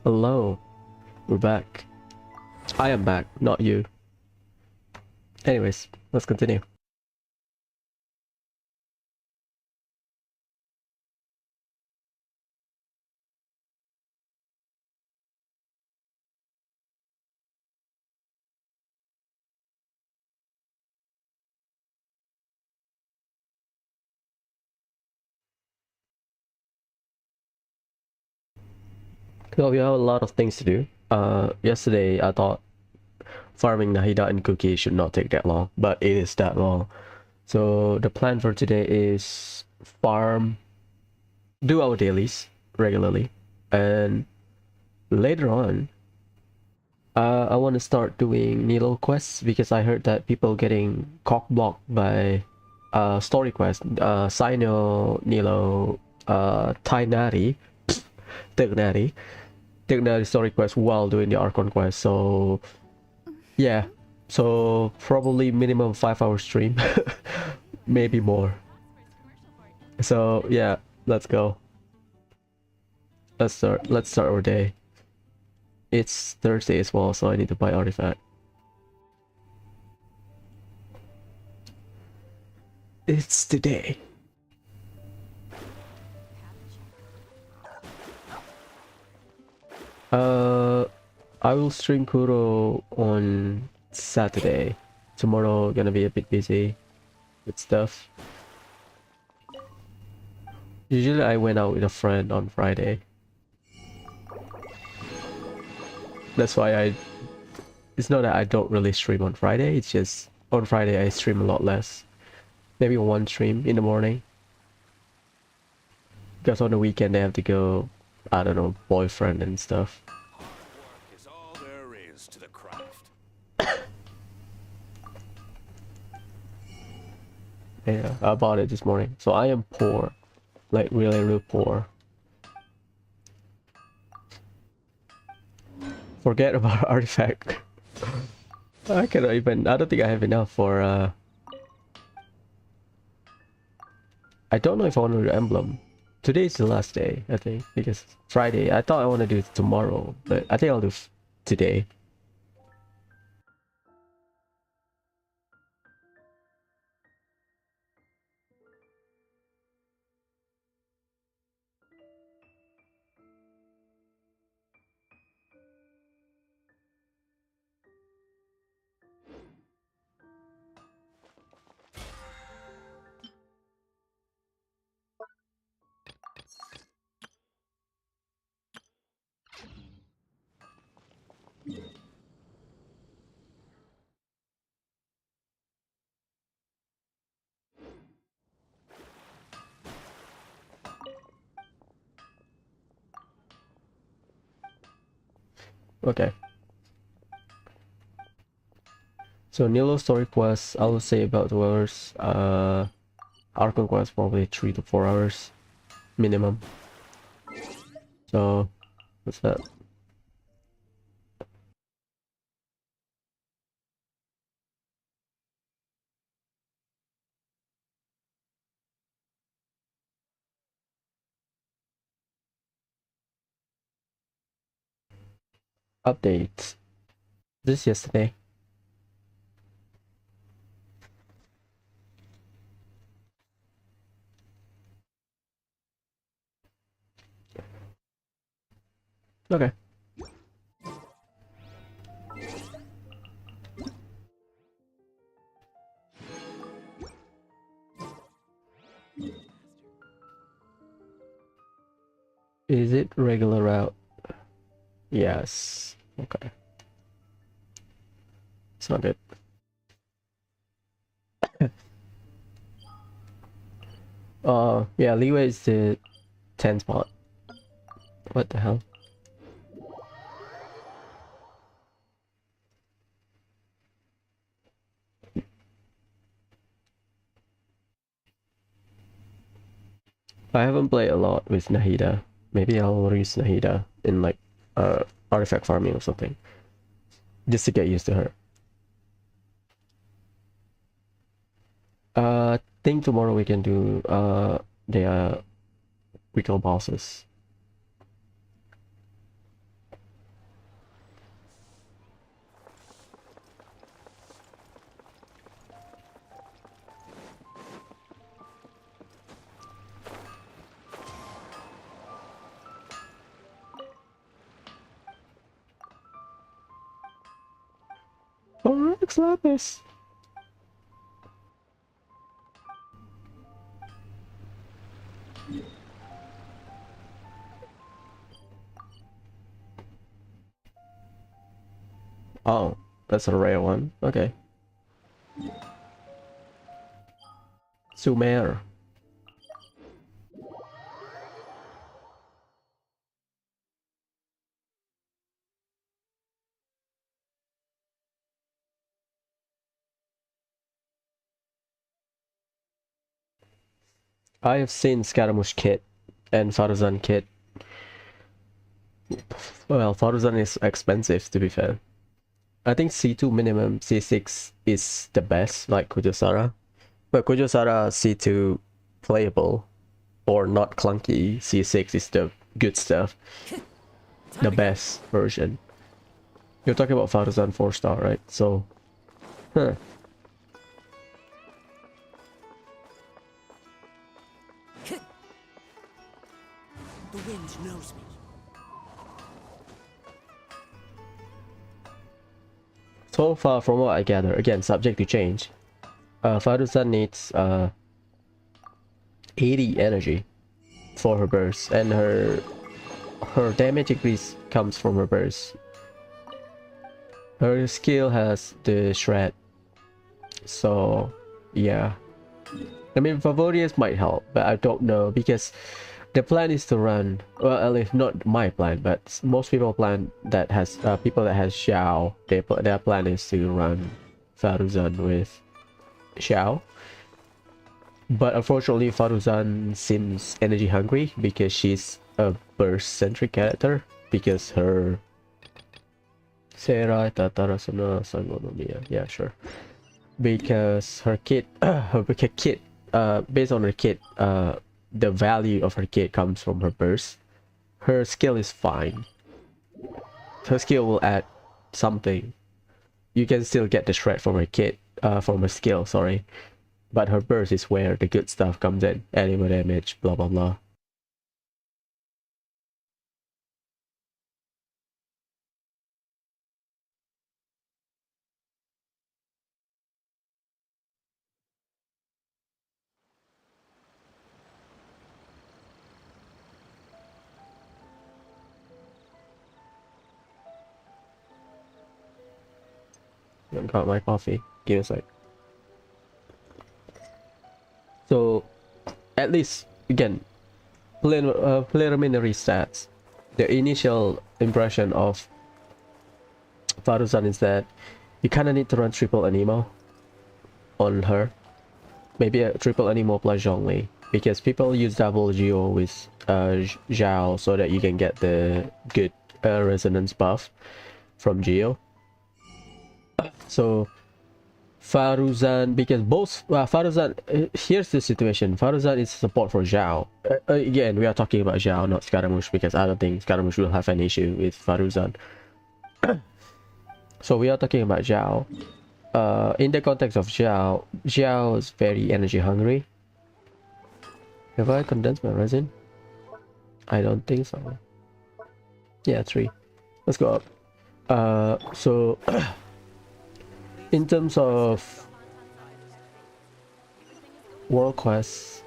Hello, we're back. I am back, not you. Anyways, let's continue. Well, we have a lot of things to do. Yesterday I thought farming Nahida and Cookie should not take that long, but it is that long. So the plan for today is farm, do our dailies regularly, and later on, I want to start doing Nilou quests because I heard that people getting cock blocked by story quests. Sino, Nilou, Tainari, Tignari, Tignari story quest while doing the Archon quest. So yeah, so probably minimum 5 hour stream, maybe more. So yeah, let's go. Let's start our day. It's Thursday as well, so I need to buy artifact. It's today. I will stream Kuro on Saturday. Tomorrow gonna be a bit busy with stuff. Usually I went out with a friend on Friday. That's why it's not that I don't really stream on Friday, it's just on Friday I stream a lot less. Maybe one stream in the morning. Because on the weekend they have to go, I don't know, boyfriend and stuff. Work is all there is to the craft. Yeah, I bought it this morning. So I am poor. Like really, really poor. Forget about artifact. I cannot even, I don't think I have enough for I don't know if I want to do emblem. Today's the last day, I think, because Friday. I thought I want to do it tomorrow, but I think I'll do today. Okay. So Nilou story quest, I will say about 2 hours. Archon quest probably 3 to 4 hours minimum. So what's that? Update. This yesterday. Okay. Is it regular route? Yes. Okay. It's not good. Yeah, leeway is the 10 spot. What the hell? I haven't played a lot with Nahida. Maybe I'll use Nahida in like artifact farming or something. Just to get used to her. I think tomorrow we can do the weekly bosses. Rex Lapis! Oh, that's a rare one. Okay. Sumer. I have seen Scaramouche kit and Faruzan kit. Well, Faruzan is expensive to be fair. I think C2 minimum, C6 is the best, like Kujosara. But Kujosara C2 playable or not clunky, C6 is the good stuff. The best version. You're talking about Faruzan 4-star, right? So, huh. The wind knows me. So far from what I gather, again, subject to change, Faruzan needs 80 energy for her burst, and her damage increase comes from her burst. Her skill has the shred, so yeah. I mean, Favorius might help, but I don't know because the plan is to run. Well, if not my plan, but most people plan that has people that has Xiao. Their plan is to run Faruzan with Xiao. But unfortunately, Faruzan seems energy hungry because she's a burst centric character. Because her Sera Tatarasana Sangonomiya. Yeah, sure. Because her kit, based on her kit, the value of her kit comes from her burst. Her skill is fine. Her skill will add something. You can still get the shred from her kit, from her skill, sorry. But her burst is where the good stuff comes in. Animal damage, blah blah blah. I got my coffee. Give me a sec. So, at least, again, preliminary stats. The initial impression of Faruzan is that you kind of need to run triple Anemo on her. Maybe a triple Anemo plus Zhongli. Because people use double Geo with Zhao so that you can get the good resonance buff from Geo. So Faruzan, because both Faruzan, here's the situation. Faruzan is support for Zhao. Again, we are talking about Zhao, not Scaramouche, because I don't think Scaramouche will have an issue with Faruzan. So we are talking about Zhao. In the context of Zhao, Zhao is very energy hungry. Have I condensed my resin? I don't think so. Yeah, 3. Let's go up. So in terms of world quests,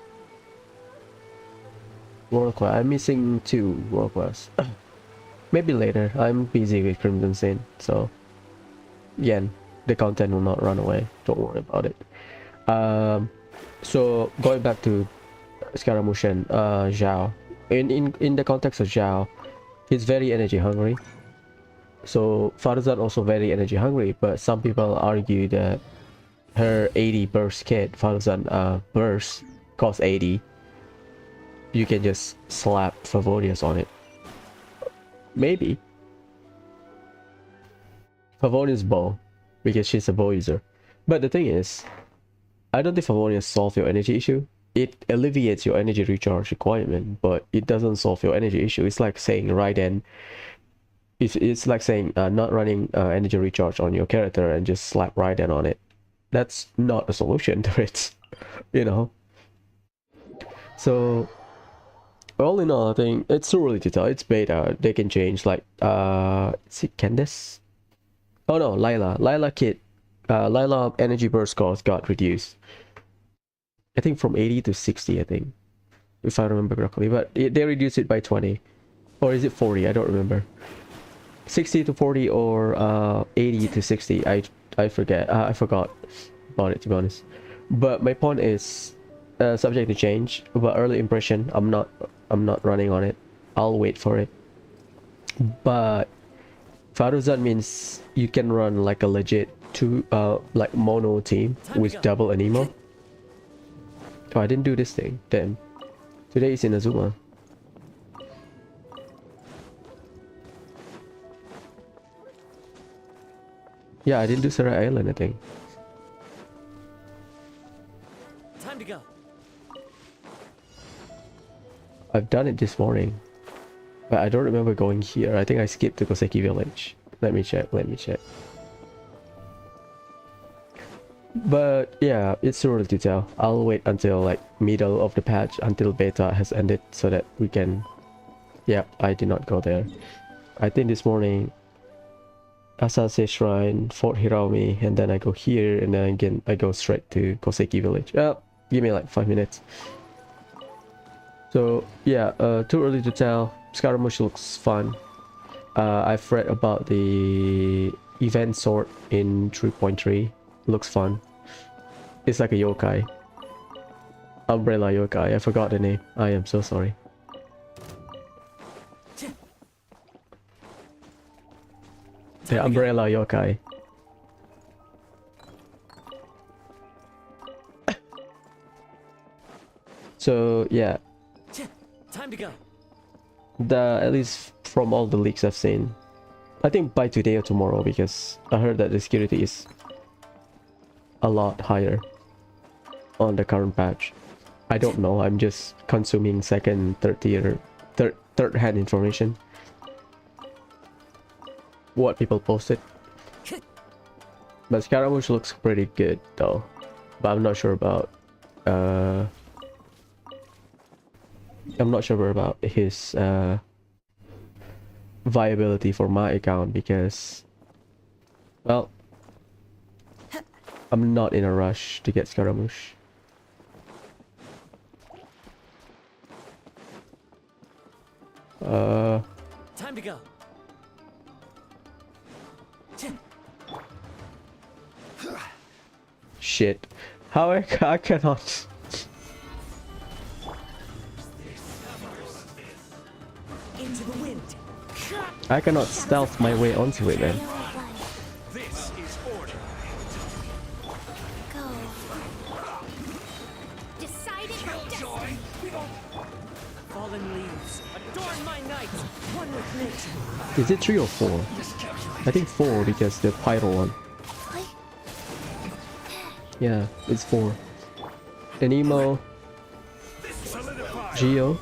I'm missing 2 world quests. Maybe later. I'm busy with Crimson Sin, so again, the content will not run away. Don't worry about it. So going back to Scaramouche and Zhao. In the context of Zhao, he's very energy hungry. So Faruzan also very energy hungry, but some people argue that her 80 burst kit, Faruzan burst, costs 80. You can just slap Favorius on it. Maybe. Favorius bow, because she's a bow user. But the thing is, I don't think Favorius solve your energy issue. It alleviates your energy recharge requirement, but it doesn't solve your energy issue. It's like saying Raiden. It's like saying not running energy recharge on your character and just slap Raiden on it. That's not a solution to it, you know. So all in all, I think it's too early to tell. It's beta. They can change. Like is it Candace? Oh no, Lila kit. Lila energy burst cost got reduced. I think from 80 to 60, I think, if I remember correctly. But they reduced it by 20, or is it 40? I don't remember. 60 to 40 or 80 to 60. I forget. I forgot about it, to be honest. But my point is, subject to change, but early impression, I'm not running on it. I'll wait for it. But Faruzan means you can run like a legit like mono team with double anemo. Oh, I didn't do this thing. Damn. Today is in Azuma. Yeah, I didn't do Sarai Island, I think. Time to go. I've done it this morning. But I don't remember going here. I think I skipped to Koseki village. Let me check. But yeah, it's too early to tell. I'll wait until like middle of the patch, until beta has ended, so that we can... Yeah, I did not go there. I think this morning Asase Shrine, Fort Hirami, and then I go here, and then again I go straight to Koseki village. Give me like 5 minutes. So yeah, too early to tell. Scaramouche looks fun. I've read about the event sword in 3.3. Looks fun. It's like a yokai. Umbrella yokai. I forgot the name. I am so sorry. The umbrella yokai. So yeah, Time to go. at least from all the leaks I've seen, I think by today or tomorrow, because I heard that the security is a lot higher on the current patch. I don't know, I'm just consuming second, third tier, third hand information. What people posted. But Scaramouche looks pretty good though. But I'm not sure about his viability for my account, because well, I'm not in a rush to get Scaramouche. Time to go. Shit. How I cannot. Into the wind. I cannot stealth my way onto it, man. This is order. Go. Decided my destiny. Fallen leaves. Adorn my night. One with nature. Is it 3 or 4? I think 4, because the pyro one. Yeah, it's 4. Anemo, Geo,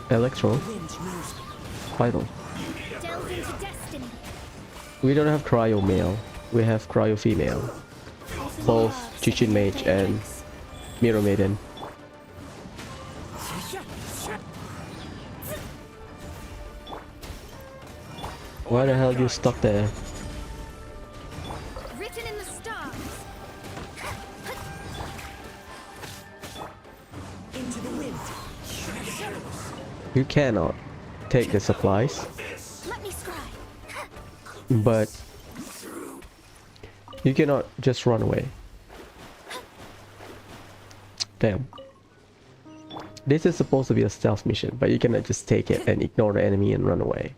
Electro, Pyro. Delve into destiny. We don't have Cryo male, we have Cryo female. Both Chichin Mage and Mirror Maiden. Why the hell you stuck there? Written in the stars. Into the wind. You cannot take the supplies, Let me scry. but you cannot just run away. Damn. This is supposed to be a stealth mission, but you cannot just take it and ignore the enemy and run away.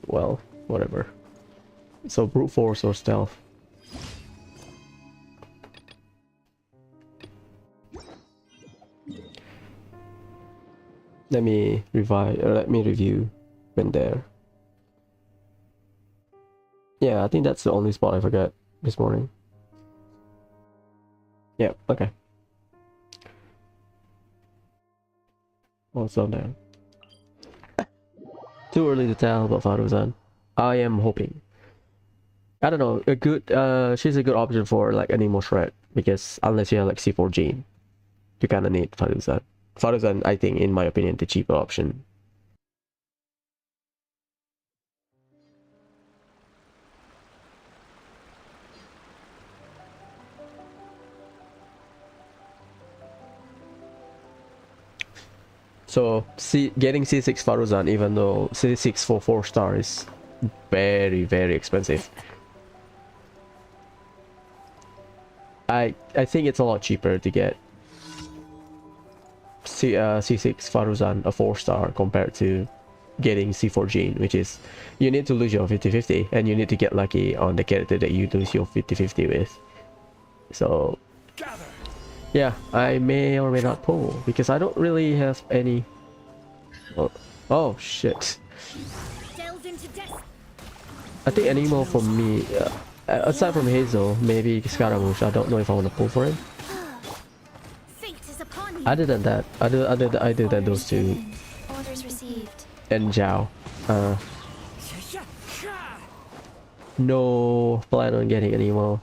Well, whatever. So brute force or stealth. Let me review when there. Yeah, I think that's the only spot I forgot this morning. Yeah, okay. What's down there? Too early to tell about Faruzan. I am hoping. I don't know, she's a good option for like Anemo Shred, because unless you have like C4 Gene, you kinda need Faruzan. Faruzan, I think, in my opinion, the cheaper option. So, getting C6 Faruzan, even though C6 for 4 star is very, very expensive. I think it's a lot cheaper to get C6 Faruzan a 4-star compared to getting C4 Jean, which is you need to lose your 50-50 and you need to get lucky on the character that you lose your 50-50 with. So yeah, I may or may not pull because I don't really have any. Oh shit. Delve into destiny. I think Anemo for me, aside from Hazel, maybe Scaramouche. I don't know if I want to pull for him. Fate is upon you. Other than that, other than those two, Orders received. and Zhao. No plan on getting Anemo.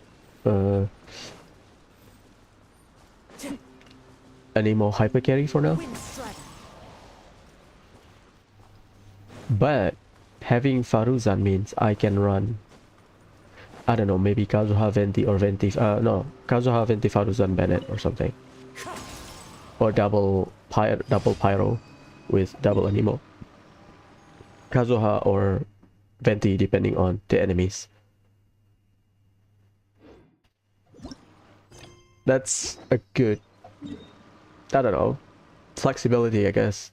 Anemo hyper carry for now. Wind strike. But having Faruzan means I can run. I don't know, maybe Kazuha Venti or Venti. No, Kazuha Venti Faruzan Bennett or something. Or double pyro with double Anemo. Kazuha or Venti depending on the enemies. That's a good, I don't know, flexibility, I guess.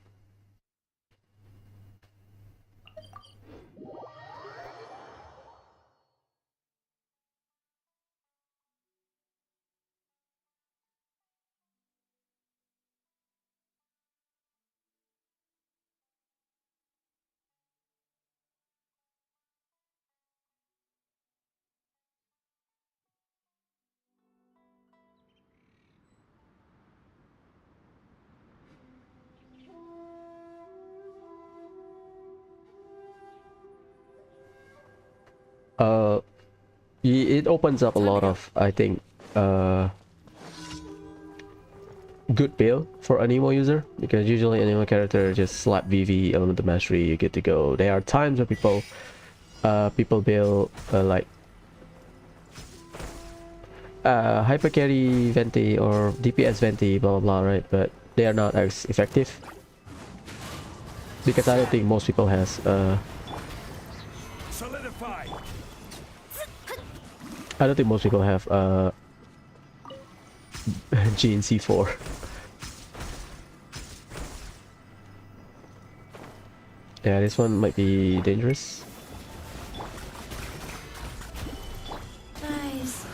It opens up a lot of, I think, good build for Anemo user, because usually Anemo character just slap VV element mastery, you get to go. There are times where people build like hyper carry Venti or DPS Venti, blah blah blah, right? But they are not as effective because I don't think most people has Solidify. I don't think most people have Gene C4. Yeah, this one might be dangerous. Nice.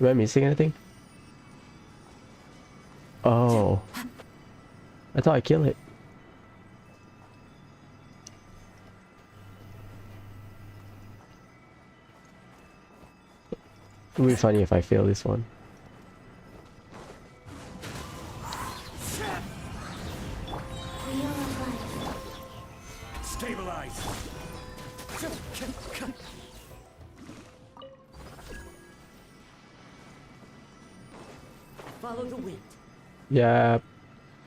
Am I missing anything? Oh. I thought I killed it. It would be funny if I fail this one. Wheel of life. Stabilize. Follow the wind. Yeah,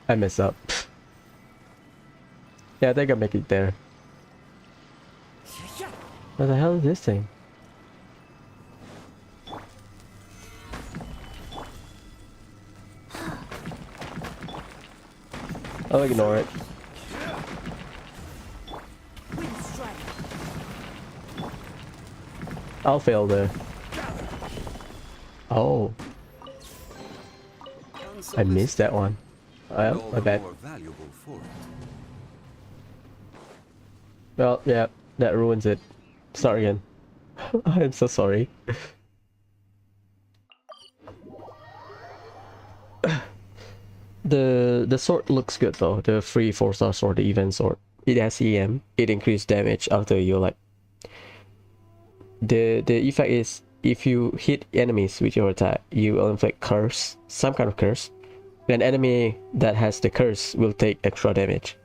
I mess up. Yeah, I think I make it there. What the hell is this thing? I'll ignore it. Wind strike. I'll fail there. Oh, I missed that one. Well, my bad. Well, yeah, that ruins it. Start again. I'm so sorry. The sword looks good though. The free 4-star sword, the event sword. It has EM. It increases damage after you like. The effect is if you hit enemies with your attack, you will inflict curse, some kind of curse. An enemy that has the curse will take extra damage.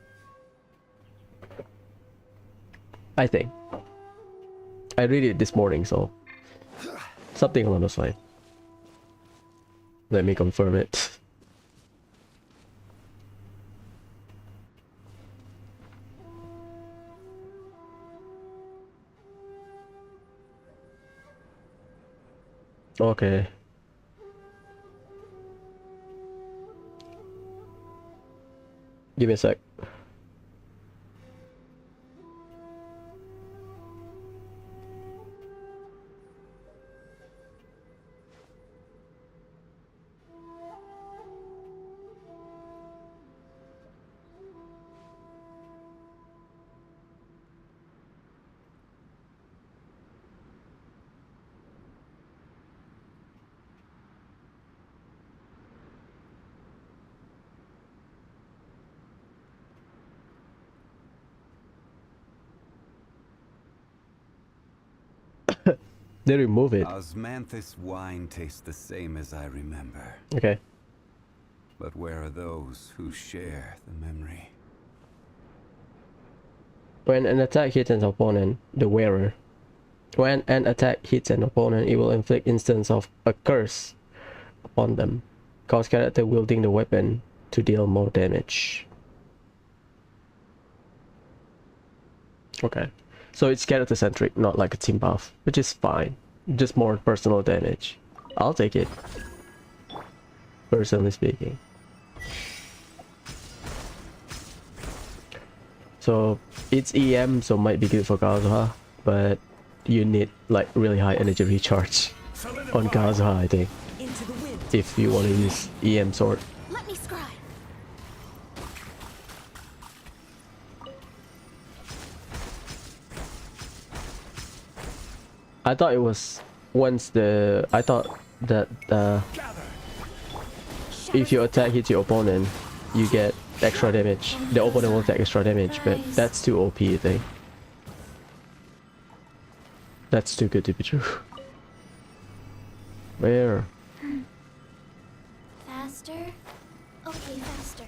I think. I read it this morning, so something along those lines. Let me confirm it. Okay. Give me a sec. They remove it. Osmanthus wine tastes the same as I remember. Okay. But where are those who share the memory? When an attack hits an opponent, the wearer. When an attack hits an opponent, it will inflict instance of a curse upon them. Cause character wielding the weapon to deal more damage. Okay. So it's character centric, not like a team buff, which is fine. Just more personal damage. I'll take it. Personally speaking. So it's EM, so might be good for Kazuha, but you need like really high energy recharge on Kazuha, I think, Into the wind. if you want to use EM sword. Let me scribe. I thought it was once the I thought that if your attack hits your opponent, you get extra damage. The opponent will take extra damage, but that's too OP, I think. That's too good to be true. Where? Faster? Okay, faster.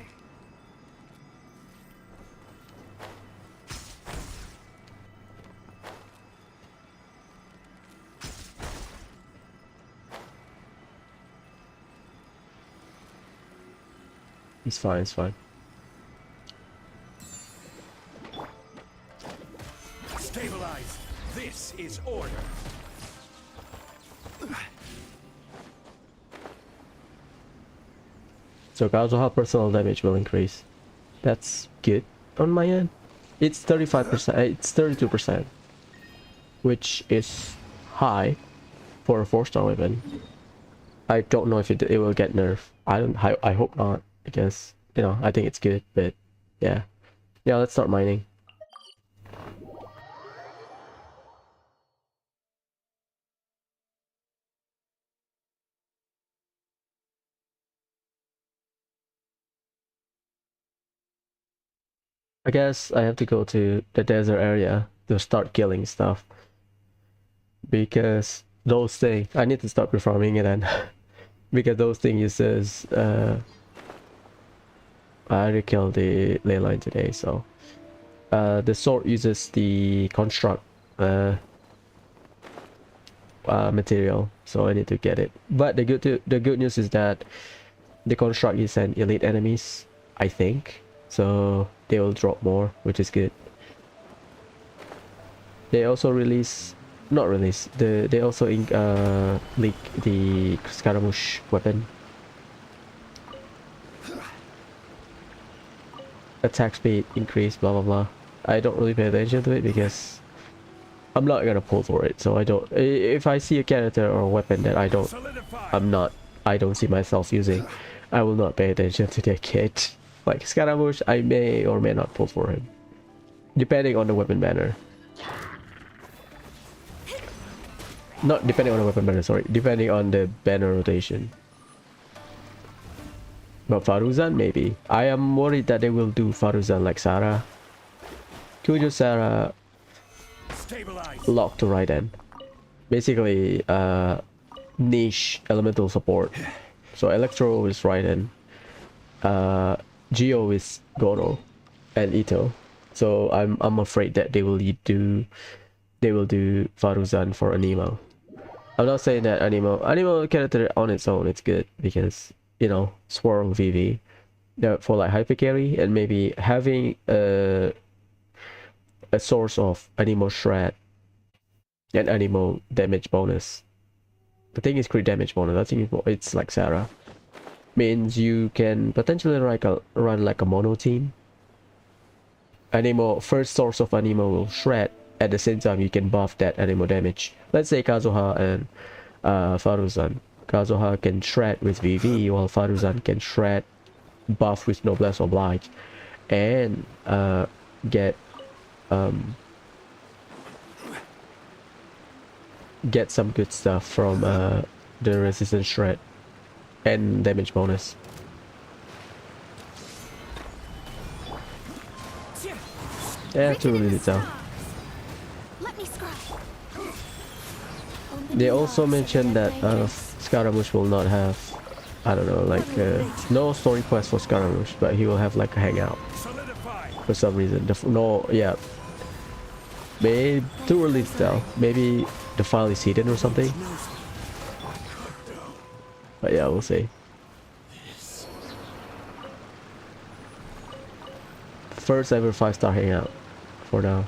It's fine, it's fine. Stabilize. This is order. So Kazuha personal damage will increase. That's good on my end. It's 35%, it's 32%, which is high for a 4-star weapon. I don't know if it will get nerfed. I hope not, because you know I think it's good, but yeah. Let's start mining. I guess I have to go to the desert area to start killing stuff, because those things I need to start performing it then. Because those things uses I already killed the ley line today, so the sword uses the construct material, so I need to get it. But the good news is that the construct is an elite enemies, I think, so they will drop more, which is good. They also they also leak the Scaramouche weapon. Attack speed increase, blah blah blah. I don't really pay attention to it because I'm not gonna pull for it, so I don't. If I see a character or a weapon that I don't see myself using, I will not pay attention to that kit. Like Scaramouche, I may or may not pull for him, depending on the weapon banner. Not depending on the weapon banner, sorry. Depending on the banner rotation. But Faruzan, maybe. I am worried that they will do Faruzan like Sarah. Kujo Sarah locked to right end. Basically, niche elemental support. So Electro is right end. Geo is Goro and Ito. So I'm afraid that they will do Faruzan for Anemo. I'm not saying that Anemo character on its own it's good, because you know Swirl VV for like hyper carry, and maybe having a source of Anemo shred and Anemo damage bonus. The thing is crit damage bonus. I think it's like Sarah. Means you can potentially run like a mono team. Anemo first source of Anemo will shred. At the same time, you can buff that Anemo damage. Let's say Kazuha and Faruzan. Kazuha can shred with VV, while Faruzan can shred buff with Noblesse Oblige, and get some good stuff from the resistance shred and damage bonus. Yeah, too early to tell. Let me scribe. Open They the also doors mentioned and that let light in. Scaramouche will not have, I don't know, like no story quest for Scaramouche, but he will have like a hangout Solidify. for some reason. No, yeah, maybe too early to tell. Maybe the file is hidden or something. But yeah, we'll see. First ever 5-star hangout for now.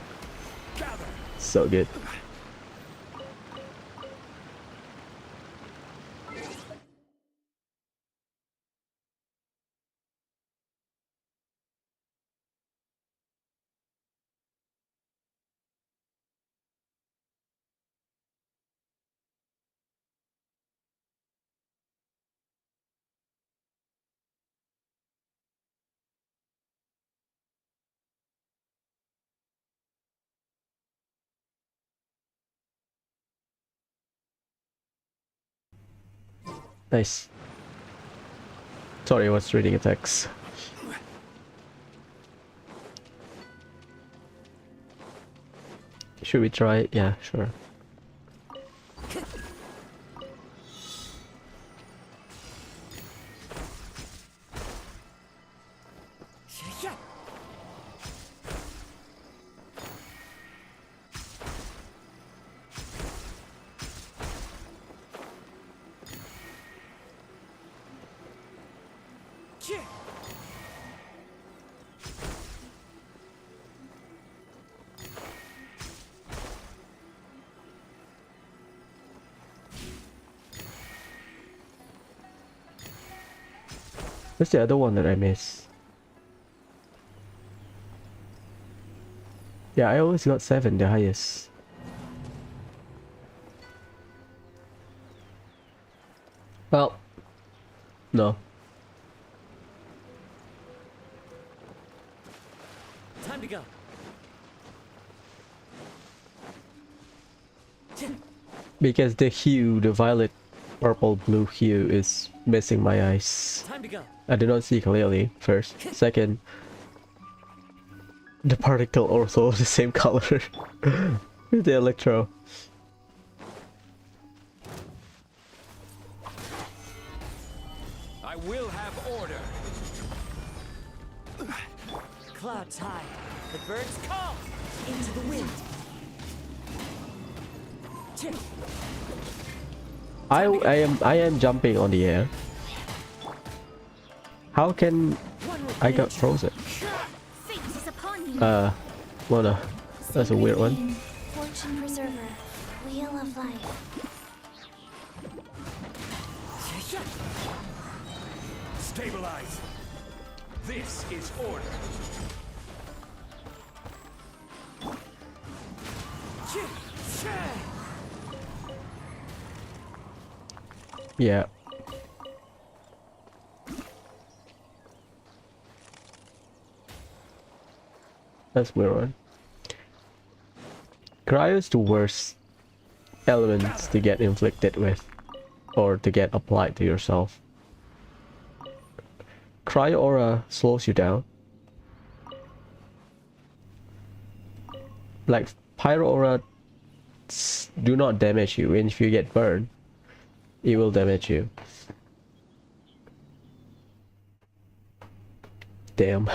So good. Nice. Sorry, I was reading a text. Should we try it? Yeah, sure. What's the other one that I miss? Yeah, I always got 7, the highest. Well, no. Time to go. Because the hue, the violet, purple, blue hue is missing my eyes. Time to go. I do not see clearly, first. Second, the particle also the same color with the electro. I will have order. Clouds high. The birds call. Into the wind. I am jumping on the air. How can I got frozen? Fate is upon you. Well no, that's a weird one. Being, Fortune preserver. Wheel of life. Stabilize. This is order. Yeah. That's weird one. Cryo is the worst elements to get inflicted with, or to get applied to yourself. Cryo aura slows you down. Like pyro aura do not damage you, and if you get burned, it will damage you. Damn.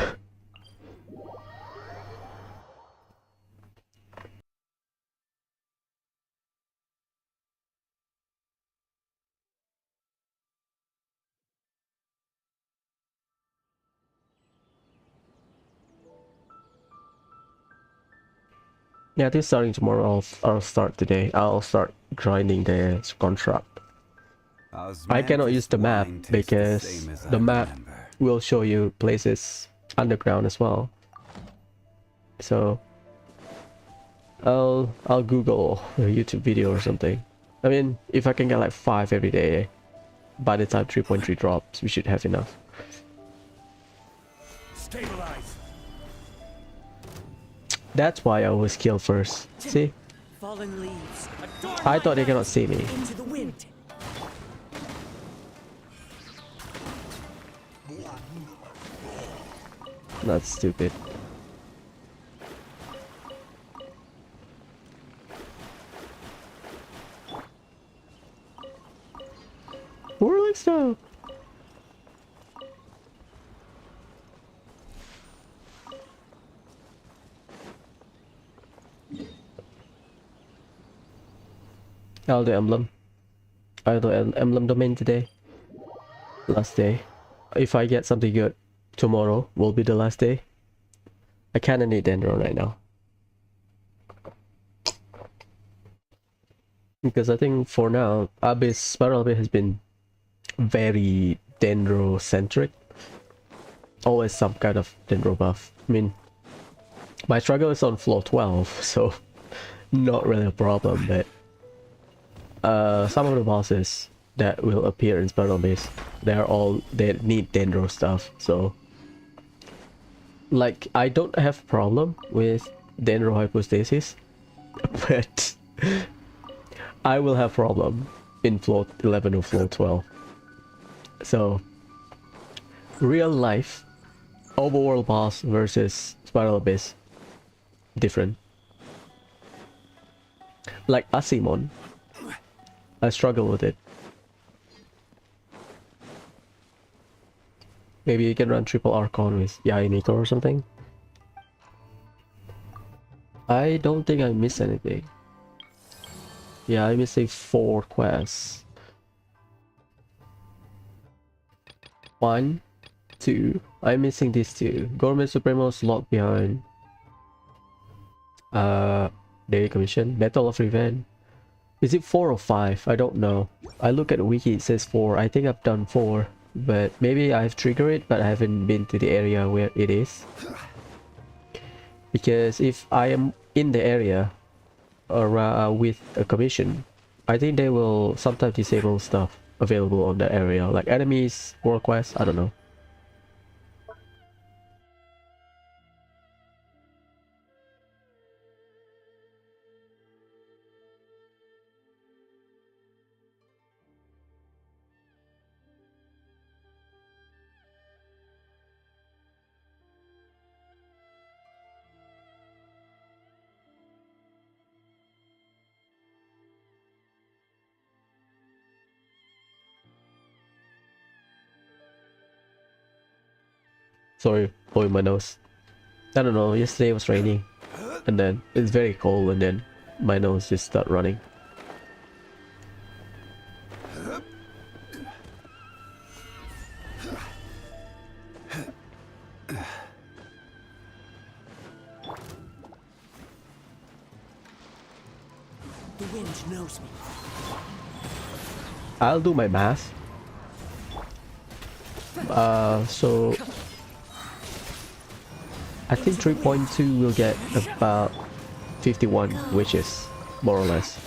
Yeah, this starting tomorrow. I'll start today. I'll start grinding the contract. I cannot use the map because the map will show you places underground as well. So I'll Google a YouTube video or something. I mean, if I can get like 5 every day, by the time 3.3 drops, we should have enough. Stabilize. That's why I always kill first. See? Fallen leaves. Adorn I my thought they cannot night. see me. Into the wind. That's stupid. Crystal! I'll do emblem. I'll do emblem domain today. Last day. If I get something good, tomorrow will be the last day. I kinda need Dendro right now. Because I think for now, Abyss, Spiral Abyss has been very Dendro centric. Always some kind of Dendro buff. I mean, my struggle is on floor 12, so not really a problem, but some of the bosses that will appear in Spiral Abyss, they need Dendro stuff, so like I don't have problem with Dendro hypostasis, but I will have problem in floor 11 or floor 12. So real life overworld boss versus Spiral Abyss, different. Like Asimon, I struggle with it. Maybe you can run triple Archon with Yainiko or something. I don't think I miss anything. Yeah, I'm missing 4 quests. 1, 2. I'm missing these 2. Gourmet Supremos locked behind. Daily Commission. Battle of Revenge. Is it 4 or 5? I don't know. I look at the wiki, it says 4. I think I've done 4. But maybe I've triggered it, but I haven't been to the area where it is. Because if I am in the area with a commission, I think they will sometimes disable stuff available on that area, like enemies, world quests, I don't know. Sorry, blowing my nose. I don't know, yesterday it was raining, and then it's very cold, and then my nose just started running. The wind knows me. I'll do my math. So I think 3.2 will get about 51 witches, more or less.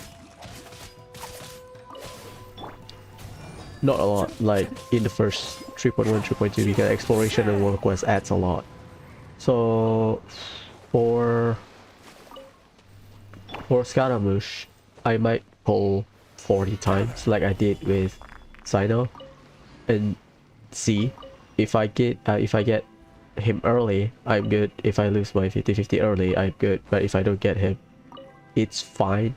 Not a lot, like in the first 3.1, 3.2, because exploration and world quest adds a lot. So for Scaramouche, I might pull 40 times like I did with Sino, and see if I get him early, I'm good. If I lose my 50-50 early, I'm good. But if I don't get him, it's fine,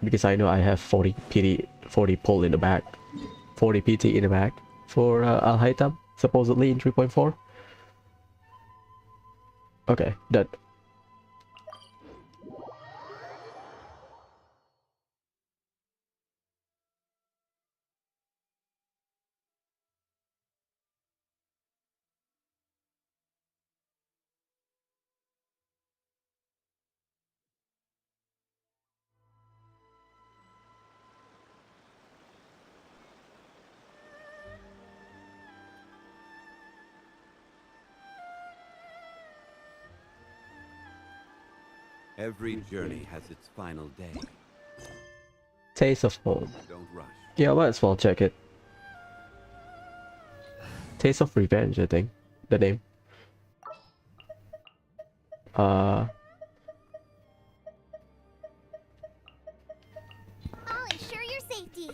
because I know I have 40 PT, 40 pull in the back, 40 PT in the back for Al-Haytham, supposedly in 3.4. Okay, done. Every journey has its final day. Taste of Home. Don't rush. Yeah, I might as well check it. Taste of Revenge, I think. The name. I'll ensure your safety.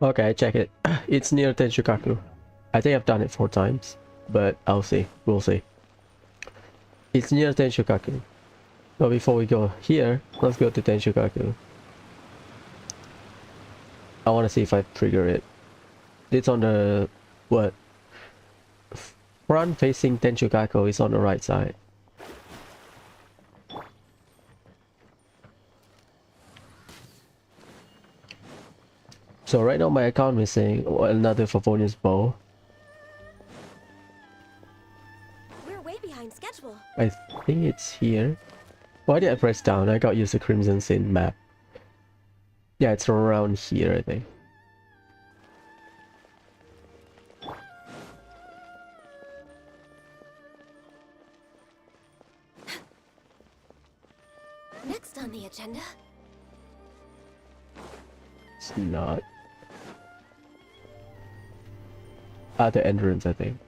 Okay, check it. It's near Tenshukaku. I think I've done it 4 times, but I'll see. We'll see. It's near Tenshukaku. So before we go here, let's go to Tenshukaku. I want to see if I trigger it. It's on the what? Front facing Tenshukaku is on the right side. So right now my account missing another Favonius bow. We're way behind schedule. I think it's here. Why did I press down? I got used to Crimson Sin map. Yeah, it's around here, I think. Next on the agenda. It's not. The entrance, I think.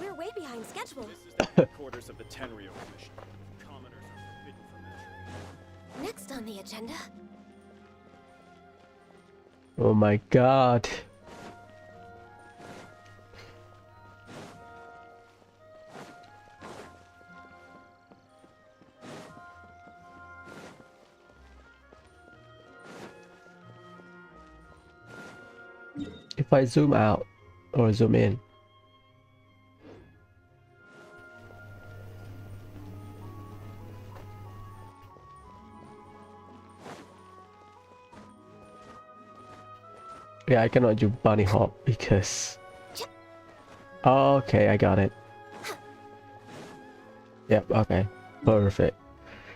We're way behind schedule. This is the headquarters of the Tenryo Commission. Commoners are forbidden from entry. Next on the agenda. Oh my god. If I zoom out or zoom in, yeah, I cannot do bunny hop because okay, I got it. Yep, okay, perfect.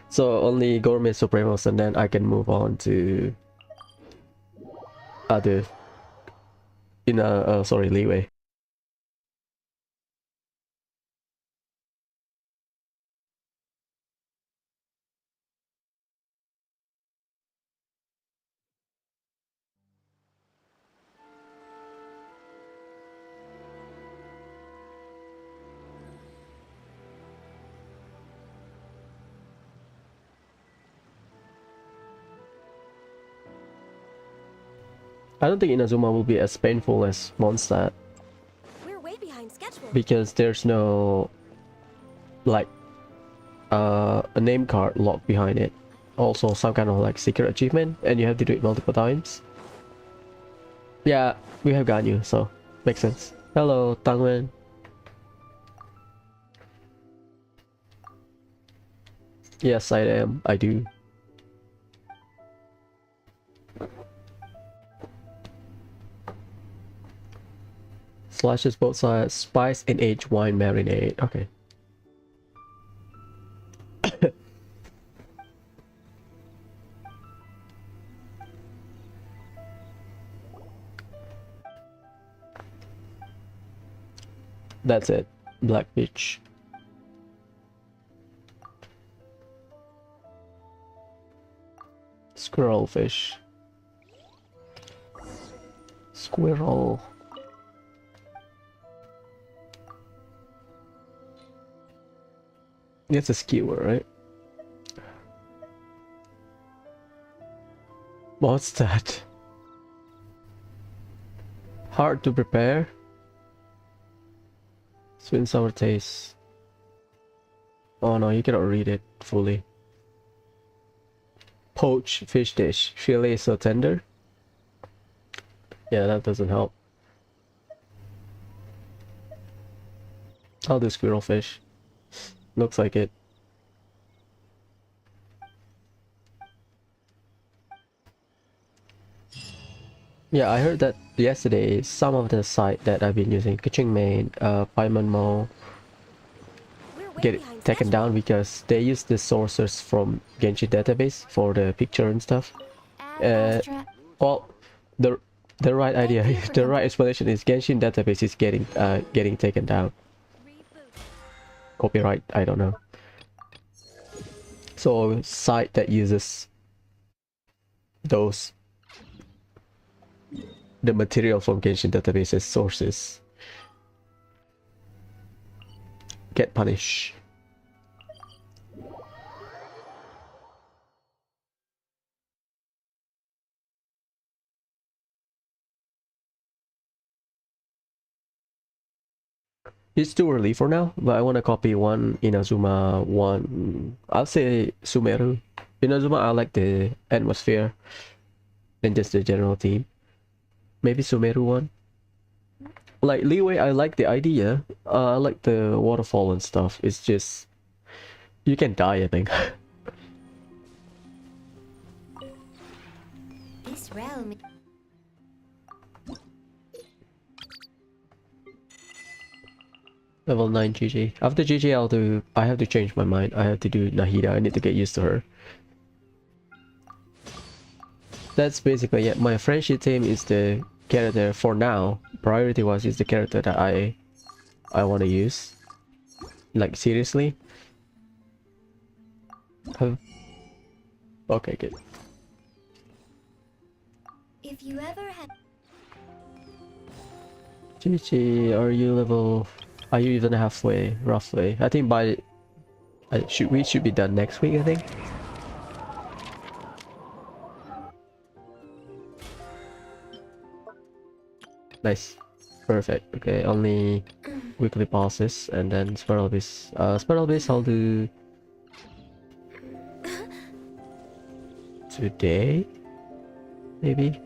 So only Gourmet Supremos and then I can move on to other in a sorry, leeway. I don't think Inazuma will be as painful as Mondstadt We're way behind schedule. because there's no like a name card locked behind it. Also some kind of like secret achievement and you have to do it multiple times. Yeah, we have Ganyu, so makes sense. Hello, Tangwen. Yes, I am. I do. Slashes both sides. Spice and aged wine marinade. Okay. That's it. Black Beach. Squirrelfish. Squirrel. It's a skewer, right? What's that? Hard to prepare. Sweet and sour taste. Oh no, you cannot read it fully. Poached fish dish. Fillet so tender. Yeah, that doesn't help. I'll do squirrel fish. Looks like it. Yeah, I heard that yesterday some of the site that I've been using, Kaching Main, Paimon Mo, We're way get behind taken schedule. down because they use the sources from Genshin database for the picture and stuff. Astra. Well, the right idea, Thank you for the right explanation is Genshin database is getting taken down. Reboot. Copyright, I don't know. So site that uses those the material from Genshin databases sources get punished. It's too early for now, but I want to copy one Inazuma, one... I'll say Sumeru. Inazuma, I like the atmosphere and just the general theme. Maybe Sumeru one. Like Leeway, I like the idea. I like the waterfall and stuff. It's just... You can die, I think. This realm. Level 9 GG. After GG, I have to change my mind. I have to do Nahida. I need to get used to her. That's basically it. My friendship team is the character for now. Priority wise is the character that I want to use. Like seriously. Okay, good. If you ever had GG, are you level... Are you even halfway, roughly? I think by... we should be done next week, I think. Nice. Perfect. Okay, only weekly passes and then Spiral Beast. Spiral Beast I'll do... today? Maybe?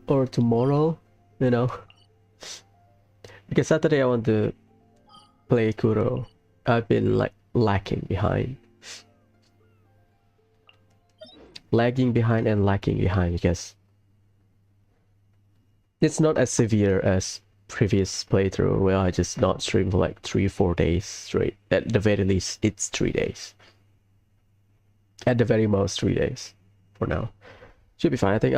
Or tomorrow, you know. Because Saturday I want to play Kuro. I've been like lagging behind and lacking behind because it's not as severe as previous playthrough where I just not stream for like 3-4 days straight. At the very least it's 3 days. At the very most 3 days for now. Should be fine. I think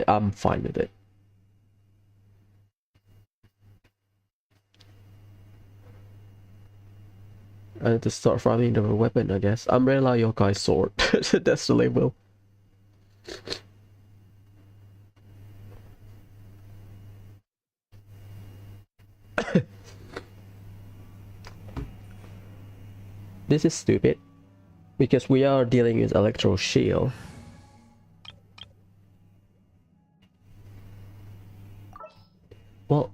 I'm fine with it. I need to start farming the weapon, I guess. Umbrella Yokai Sword. That's the label. This is stupid. Because we are dealing with Electro Shield. Well,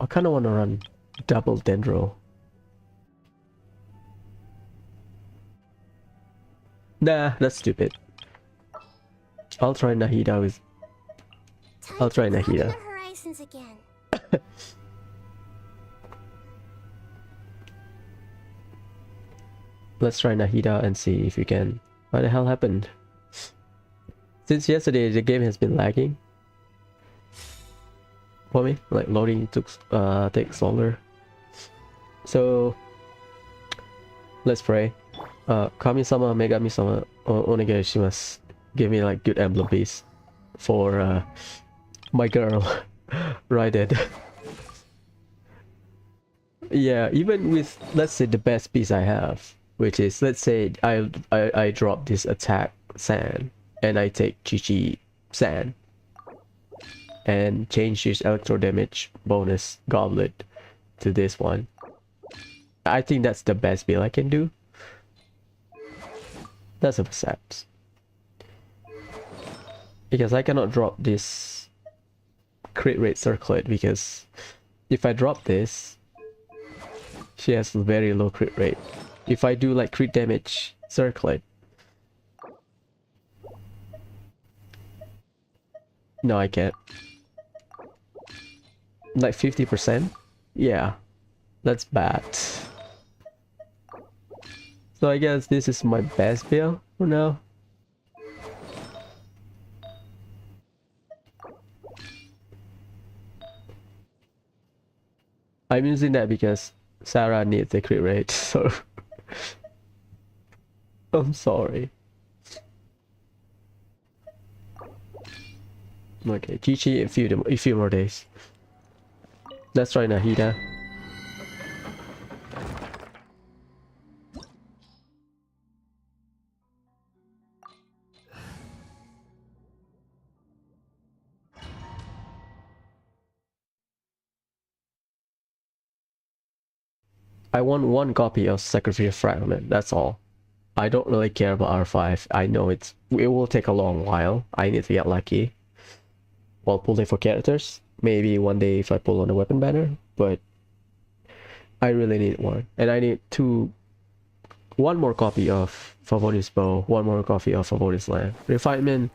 I kind of want to run double Dendro. Nah, that's stupid. I'll try Nahida with... I'll try Nahida. horizons again. Let's try Nahida and see if we can... What the hell happened? Since yesterday, the game has been lagging. For me, like loading takes longer. So let's pray. Kami-sama, Megami-sama, onegai shimasu. Give me like good emblem piece for my girl, Raiden. Yeah, even with, let's say, the best piece I have, which is, let's say I drop this attack San and I take Chi San and change this electro damage bonus goblet to this one. I think that's the best build I can do. That's a percept. Because I cannot drop this crit rate circlet because if I drop this, she has very low crit rate. If I do like crit damage circlet, no, I can't. Like 50%? Yeah, that's bad. So I guess this is my best build for now. I'm using that because Sarah needs the crit rate, so I'm sorry. Okay, GG in a few more days. Let's try Nahida. I want one copy of Sacrificial Fragment, that's all. I don't really care about R5. I know it will take a long while. I need to get lucky while pulling for characters. Maybe one day if I pull on a weapon banner, but I really need one. And I need one more copy of Favonius Bow, one more copy of Favonius Land. Refinement,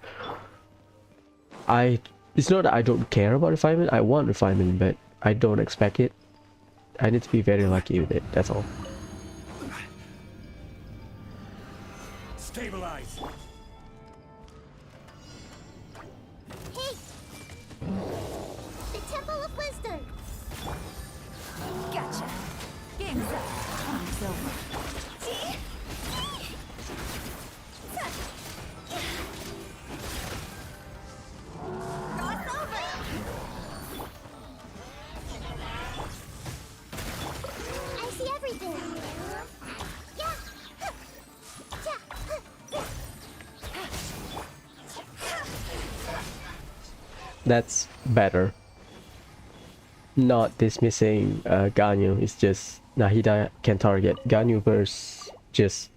it's not that I don't care about refinement. I want refinement, but I don't expect it. I need to be very lucky with it, that's all. Stabilize. Hey! The Temple of Wisdom! Gotcha. Game's up. Time's over. I see everything! Yeah! That's better. Not dismissing Ganyu, it's just Nahida can target Ganyu burst just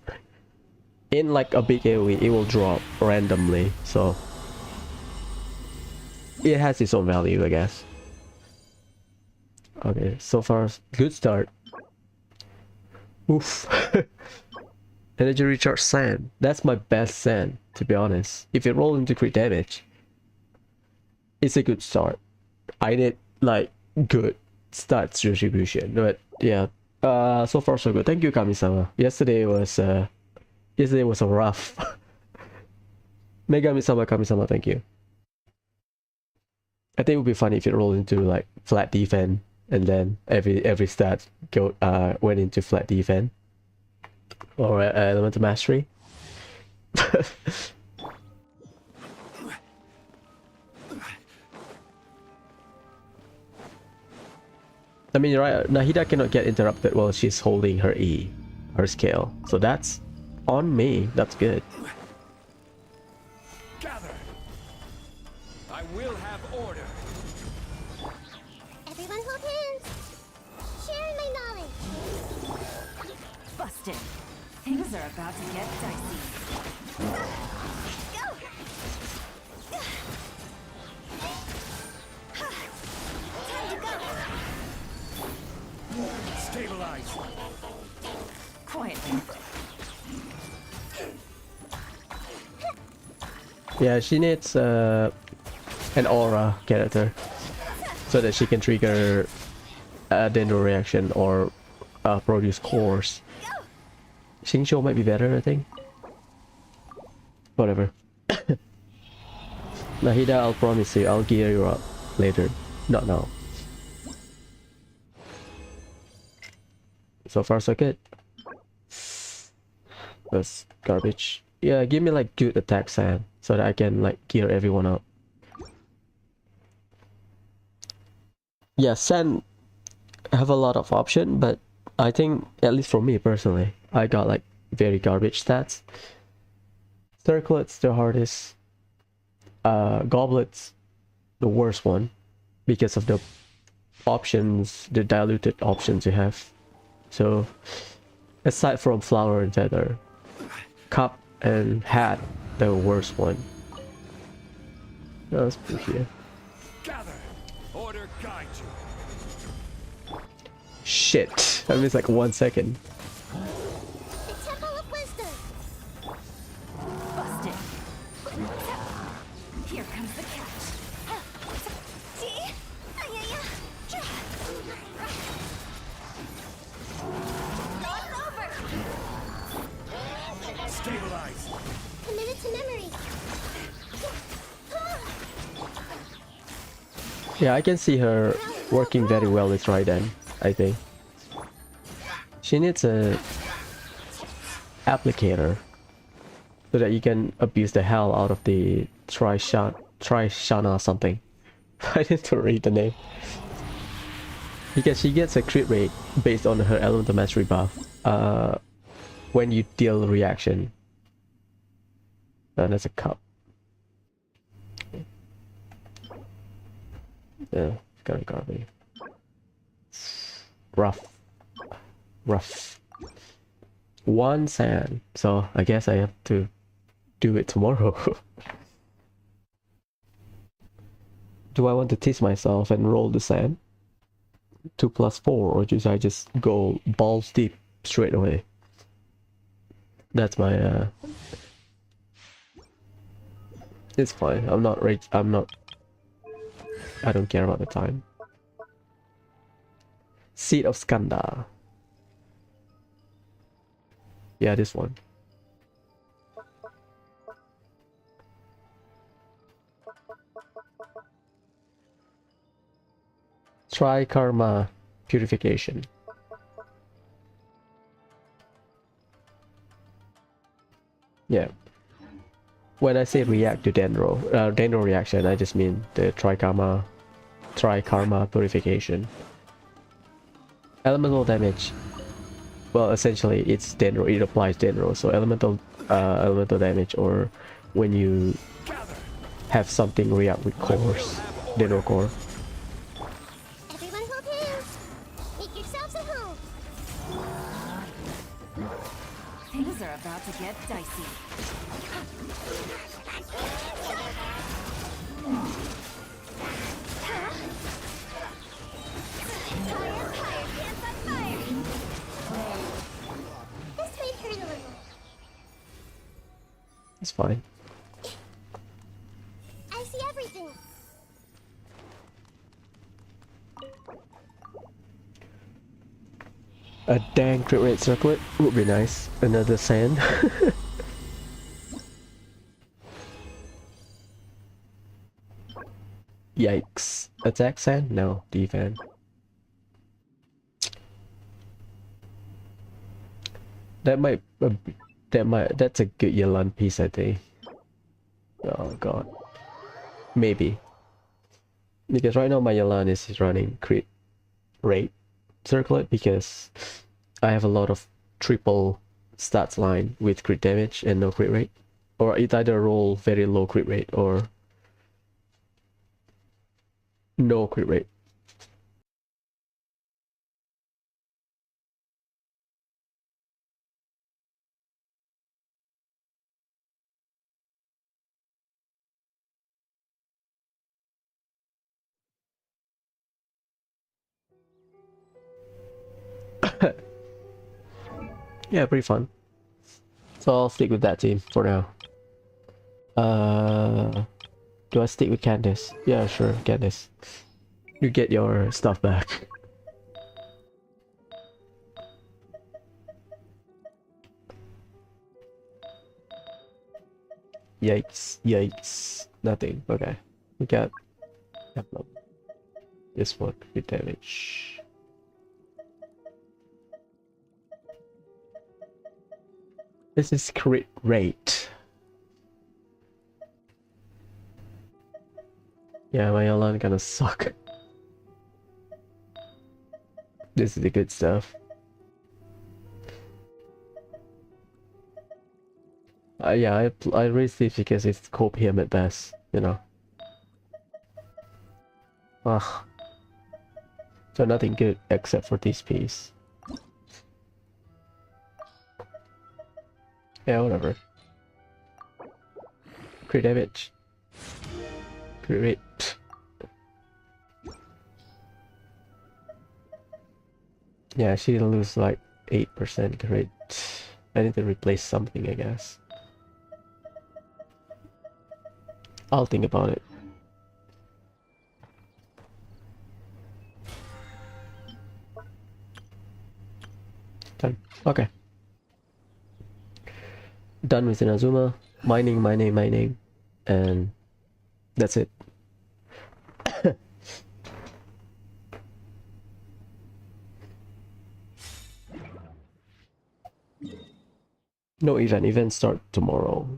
in like a big AoE, it will drop randomly, so it has its own value, I guess. Okay, so far good start. Oof. Energy recharge sand. That's my best sand, to be honest. If it rolls into crit damage, it's a good start. I need like good stats distribution, but yeah. So far so good. Thank you, Kami-sama. Yesterday was a rough. Megami-sama, Kami-sama, thank you. I think it would be funny if it rolled into like flat defense, and then every stat went into flat defense or elemental mastery. I mean, right, Nahida cannot get interrupted while she's holding her E, her scale. So that's on me. That's good. Gather. I will have order. Everyone hold hands! Share my knowledge! Busted. Things are about to get dicey. Go! Time to go! Stabilize. Quietly. Yeah, she needs an aura character so that she can trigger a dendro reaction or produce cores. Xingqiu might be better, I think. Whatever. Nahida, I'll promise you, I'll gear you up later. Not now. So far so good. That's garbage. Yeah, give me like good attack sand so that I can like gear everyone up. Yeah, sand have a lot of option, but I think, at least for me personally, I got like very garbage stats. Circlet's the hardest. Goblet's the worst one because of the options, the diluted options you have. So aside from flower and feather, cup and hat, the worst one. Let's put here. Gather. Order guide you. Shit, I missed like 1 second. The Temple of Wisdom! Busted. Here comes the catch. Stabilize. Committed to memory! Yeah, I can see her working very well with Raiden, I think. She needs a applicator so that you can abuse the hell out of the Trishana something. I need to read the name. Because she gets a crit rate based on her elemental mastery buff when you deal reaction. And that's a cup. Yeah, it's kind of garbage. Rough. 1 sand. So I guess I have to do it tomorrow. Do I want to tease myself and roll the sand? 2 plus 4, or should I just go balls deep straight away? That's my it's fine. I don't care about the time. Seed of Skanda. Yeah, this one. Try Karma Purification. Yeah. When I say react to Dendro reaction, I just mean the Try Karma Purification. Elemental damage. Well, essentially, it's Dendro. It applies Dendro. So elemental damage, or when you have something react with cores, Dendro core. Everyone hold hands. Make yourselves at home. Things are about to get dicey. This might hurt a little. It's fine. I see everything. A dang crit rate circlet would be nice. Another sand. Yikes. Attack sand? No, defense. That's a good Yalan piece, I think. Oh god. Maybe. Because right now my Yalan is running crit rate circlet because I have a lot of triple stats line with crit damage and no crit rate. Or it either roll very low crit rate or no crit rate. Yeah, pretty fun. So I'll stick with that team for now. Do I stick with Candice? Yeah, sure, Candice. You get your stuff back. Yikes, yikes. Nothing. Okay. We got this one with damage. This is crit rate. Yeah, my Alan gonna suck. This is the good stuff. Yeah, I raised this because it's copium at best, you know. Ugh. So nothing good except for this piece. Yeah, whatever. Crit damage. Crit rate. Yeah, she lose like 8% crit. I need to replace something, I guess. I'll think about it. Done. Okay. Done with Inazuma. Mining, and that's it. No event. Events start tomorrow.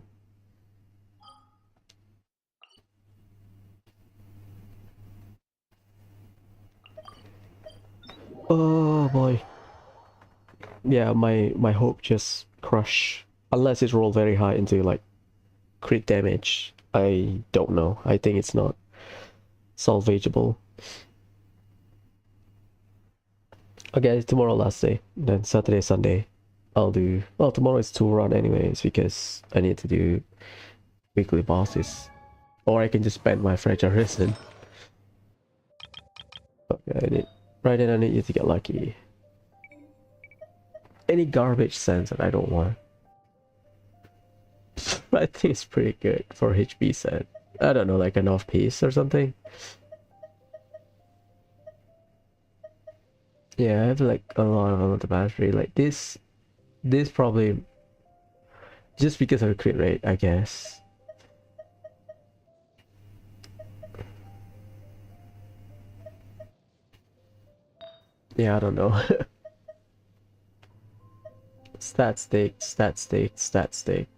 Oh boy. Yeah, my hope just crush. Unless it's rolled very high into like crit damage. I don't know. I think it's not salvageable. Okay, tomorrow last day. Then Saturday, Sunday. I'll do. Well, tomorrow is tool run anyways because I need to do weekly bosses, or I can just spend my fragile resin. Okay, I need. Right then, I need you to get lucky. Any garbage sense that I don't want. I think it's pretty good for HP set. I don't know, like an off piece or something. Yeah, I have like a lot of the battery. Like this probably just because of the crit rate, I guess. Yeah, I don't know. Stat stake, stat stake, stat stake.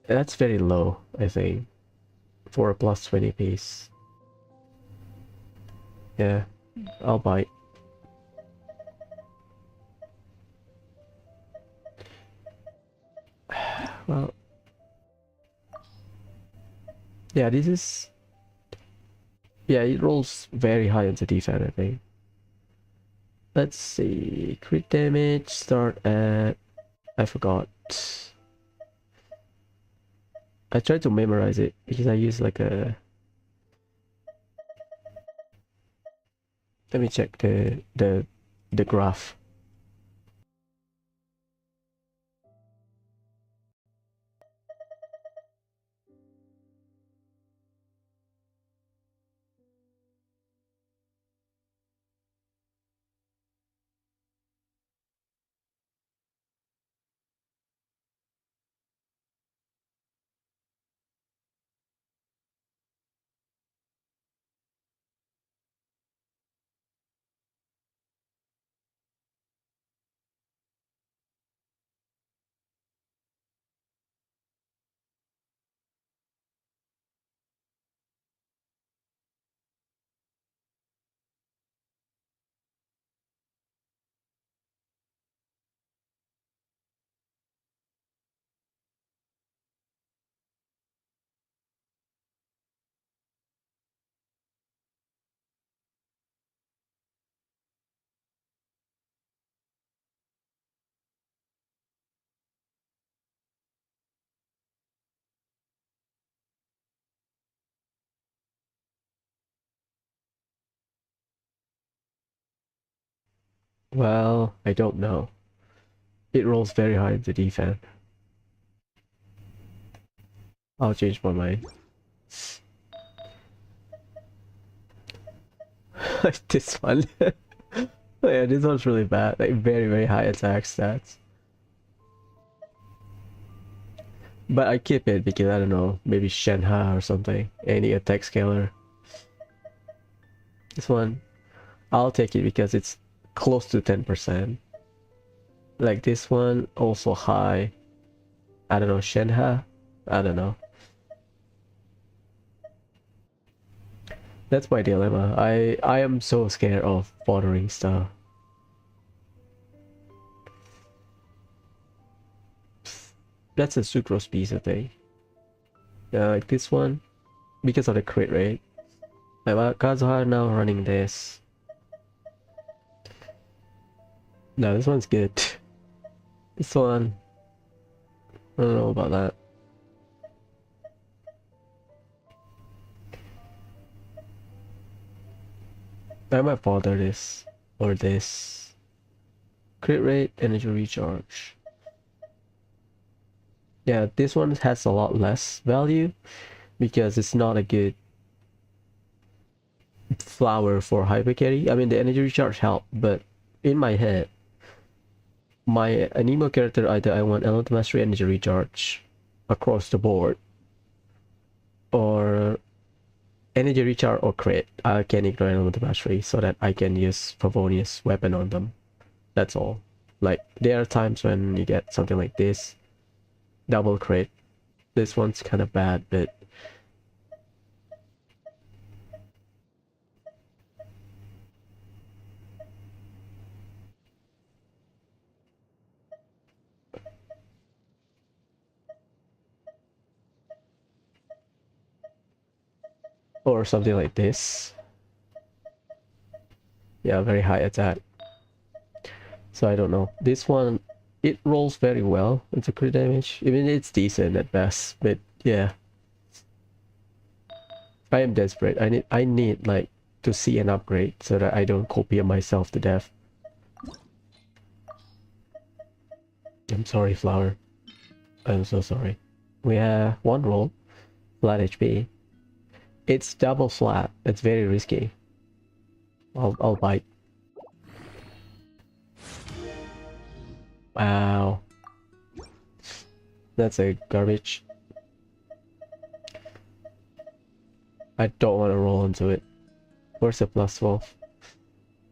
That's very low, I think, for a plus 20 piece. Yeah, I'll bite. Well, yeah, this is. Yeah, it rolls very high into defense, I think. Let's see. Crit damage, start at. I forgot. I tried to memorize it because I use like a. Let me check the graph. Well, I don't know. It rolls very high into defense. I'll change my mind. This one. Yeah, this one's really bad. Like very, very high attack stats. But I keep it because I don't know, maybe Shenha or something. Any attack scaler. This one, I'll take it because it's close to 10%. Like this one, also high. I don't know, Shenha? I don't know. That's my dilemma. I am so scared of bordering stuff. That's a sucrose piece, I think. Yeah, like this one, because of the crit rate. Like Kazuha now running this. No, this one's good. This one, I don't know about that. I might bother this or this. Crit rate, energy recharge. Yeah, this one has a lot less value because it's not a good flower for hyper carry. I mean, the energy recharge help, but in my head, my anemo character, either I want element mastery energy recharge across the board, or energy recharge or crit. I can ignore element mastery so that I can use Favonius weapon on them. That's all. Like there are times when you get something like this, double crit. This one's kind of bad, but or something like this. Yeah, very high attack. So I don't know. This one, it rolls very well into crit damage. I mean, it's decent at best, but yeah. I am desperate. I need like to see an upgrade so that I don't copy myself to death. I'm sorry, Flower. I'm so sorry. We have one roll, flat HP. It's double flat. It's very risky. I'll bite. Wow. That's a garbage. I don't want to roll into it. Where's the plus 12?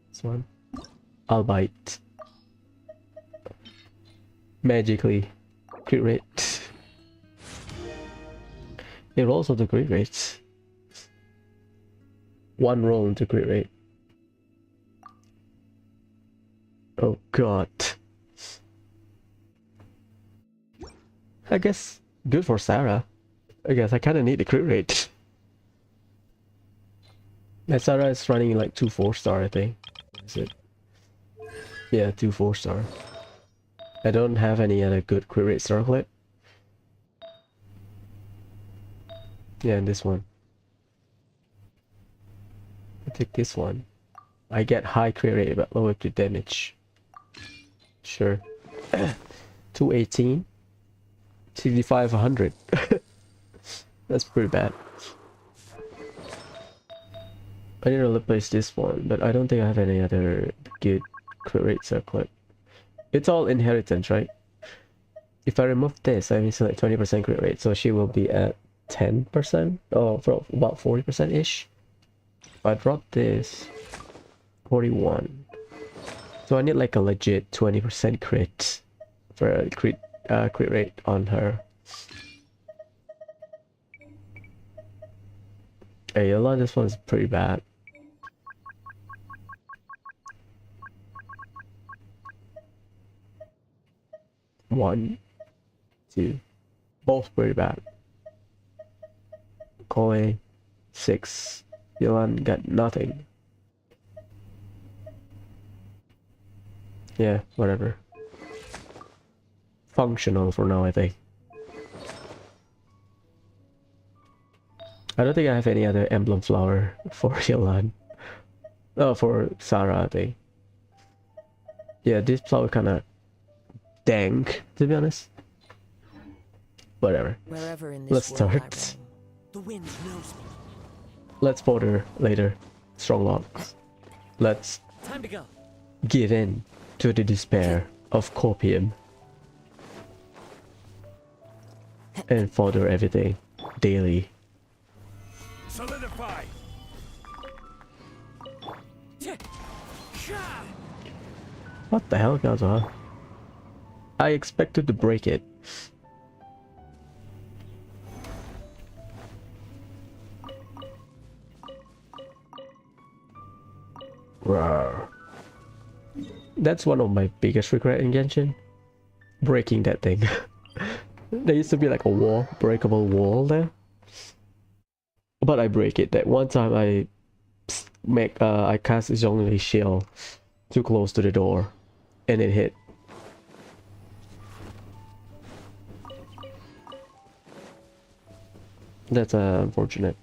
This one. I'll bite. Magically. Crit rate. It rolls on the crit rate. One roll into crit rate. Oh god. I guess good for Sarah. I guess I kinda need the crit rate. And Sarah is running like 2 4-star, I think. Is it? Yeah, 2 4-star. I don't have any other good crit rate circlet. Yeah, and this one. I take this one. I get high crit rate but lower crit damage. Sure. 218. 65, 100. That's pretty bad. I need to replace this one, but I don't think I have any other good crit rate circlet. It's all inheritance, right? If I remove this, I miss like 20% crit rate, so she will be at 10%? Oh, for about 40%-ish. If I drop this, 41. So I need like a legit 20% crit for a crit rate on her. Hey, a lot of this one's pretty bad. One, two, both pretty bad. Koi, 6. Yolan got nothing. Yeah, whatever. Functional for now, I think. I don't think I have any other emblem flower for Yolan. Oh, for Sarah, I think. Yeah, this flower kinda dank, to be honest. Whatever. Let's start. The wind knows me. Let's border later. Strong locks. Let's Time to go. give in to the despair of copium. And further everything. Daily. Solidify. What the hell, Gaza? I expected to break it. Rawr. That's one of my biggest regret in Genshin. Breaking that thing. There used to be like a wall, breakable wall there. But I break it. That one time I I cast Zhongli shield too close to the door and it hit. That's unfortunate.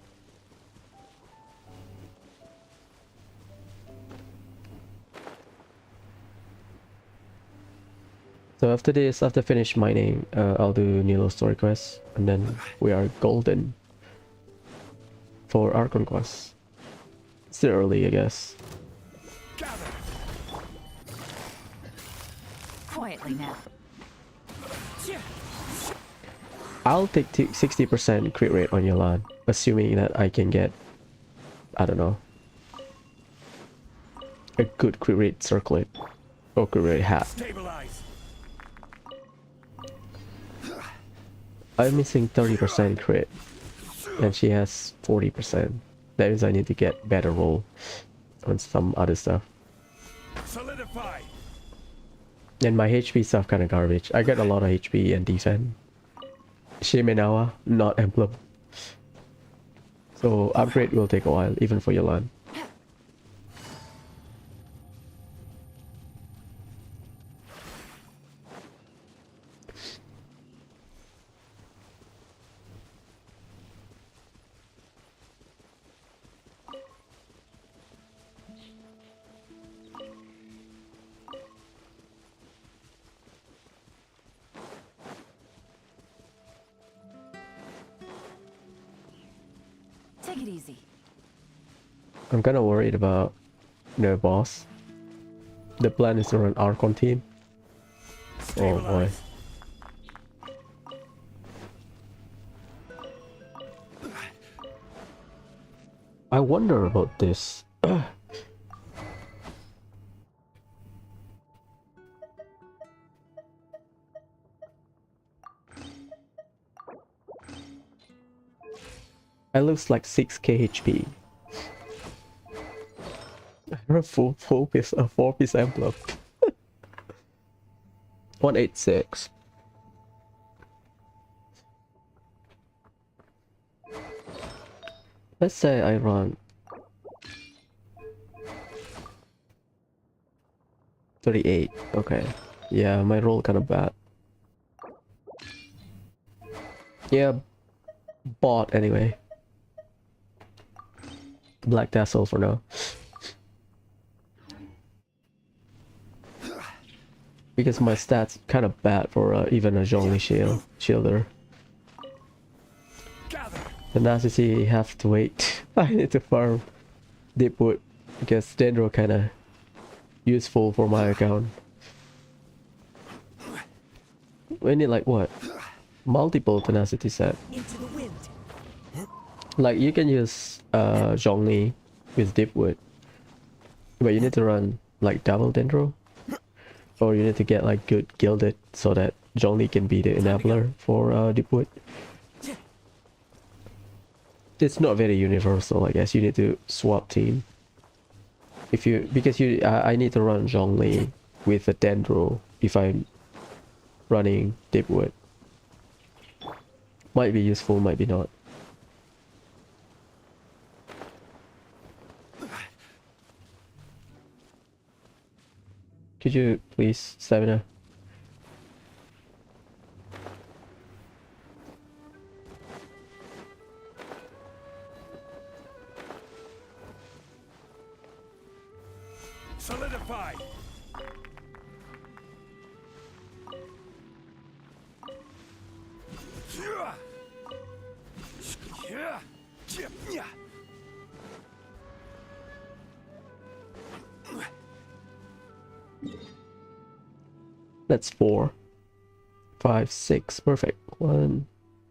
So after this, after finish mining, I'll do Nilou story quest, and then we are golden for Archon quest. Still early, I guess. Quietly now. I'll take 60% crit rate on Yolan, assuming that I can get, I don't know, a good crit rate circlet or crit rate hat. Stabilize. I'm missing 30% crit, and she has 40%. That means I need to get better roll on some other stuff. Solidify. And my HP stuff kind of garbage. I get a lot of HP and defense. Shimenawa, not emblem. So upgrade will take a while, even for Yolan. Take it easy. I'm kind of worried about the boss. The plan is to run Archon team. Oh boy. I wonder about this. It looks like 6k HP. I have a full piece, a 4-piece emblem. 186. Let's say I run 38. Okay. Yeah, my roll kind of bad. Yeah, bot anyway. Black Tassel for now. Because my stats kind of bad for even a Zhongli shielder. Tenacity have to wait. I need to farm Deepwood because Dendro kind of useful for my account. We need like what? Multiple tenacity set. Into the wind. Like you can use Zhongli with Deepwood, but you need to run like double Dendro, or you need to get like good gilded so that Zhongli can be the enabler for Deepwood. It's not very universal, I guess. You need to swap team. If you I need to run Zhongli with a Dendro if I'm running Deepwood. Might be useful, might be not. Could you please stamina? Solidify. That's 4, 5, 6. Perfect. 1,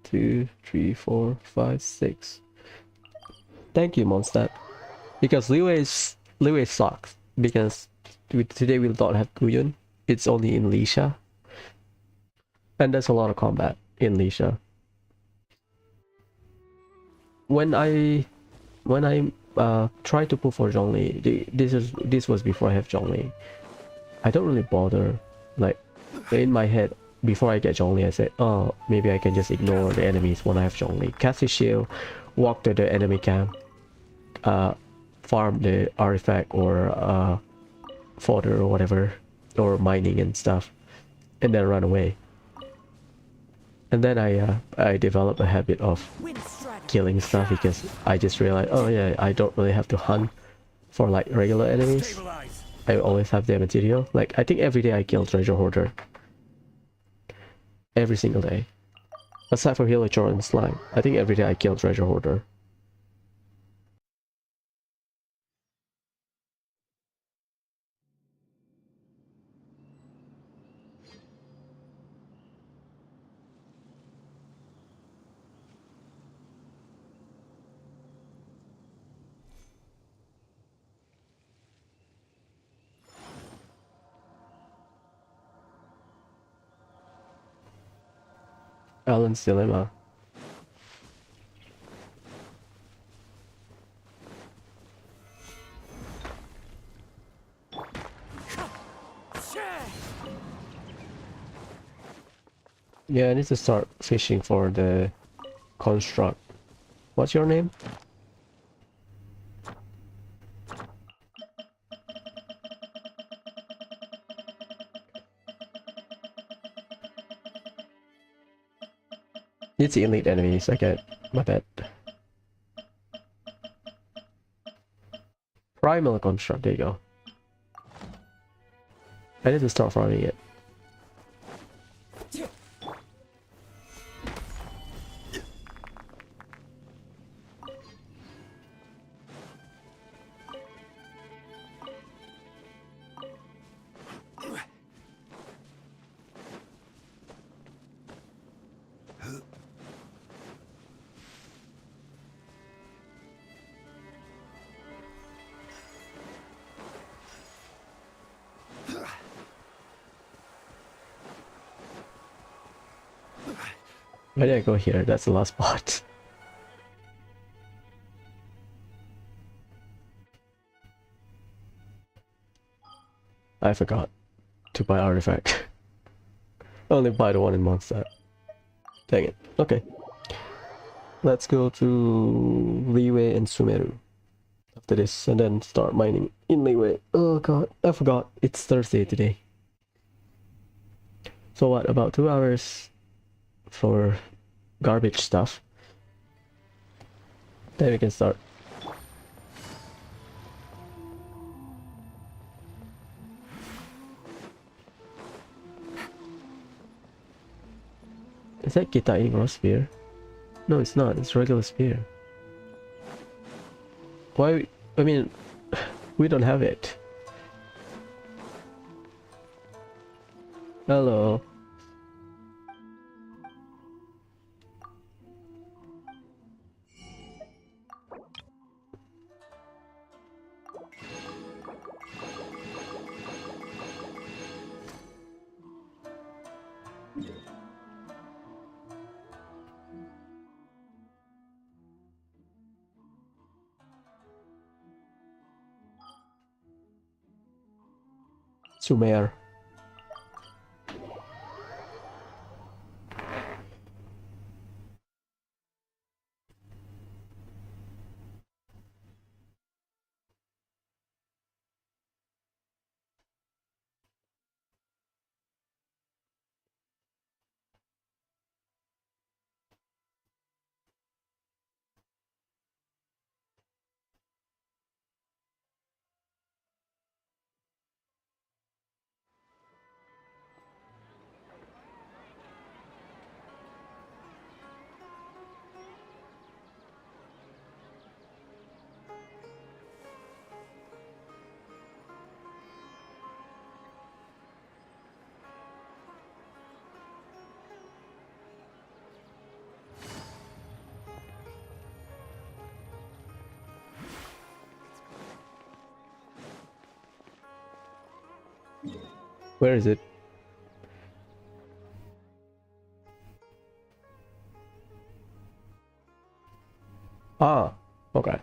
2, 3, 4, 5, 6. Thank you, Mondstadt. Because Liwei sucks. Because today we don't have Guyun. It's only in Lisha. And there's a lot of combat in Lisha. When I try to pull for Zhongli, this was before I have Zhongli. I don't really bother. Like in my head, before I get Zhongli, I said, oh, maybe I can just ignore the enemies when I have Zhongli. Cast his shield, walk to the enemy camp, farm the artifact or fodder or whatever, or mining and stuff, and then run away. And then I developed a habit of killing stuff because I just realized, oh yeah, I don't really have to hunt for like regular enemies. I always have their material. Like I think every day I kill treasure hoarder. Every single day. Aside from Helichor and slime, I think every day I kill treasure hoarder. Alan's Dilemma. Yeah, I need to start fishing for the construct. What's your name? It's the elite enemies, I get. My bad. Primal construct, there you go. I need to start farming it. Why did I go here? That's the last spot. I forgot to buy artifact. Only buy the one in Mondstadt. Dang it. Okay. Let's go to Liyue and Sumeru after this and then start mining in Liyue. Oh god, I forgot. It's Thursday today. So what, about 2 hours for garbage stuff? Then we can start. Is that Kitai Gross spear? No, it's not. It's regular spear. Why? I mean, we don't have it. Hello. Sumer. Where is it? Ah, okay.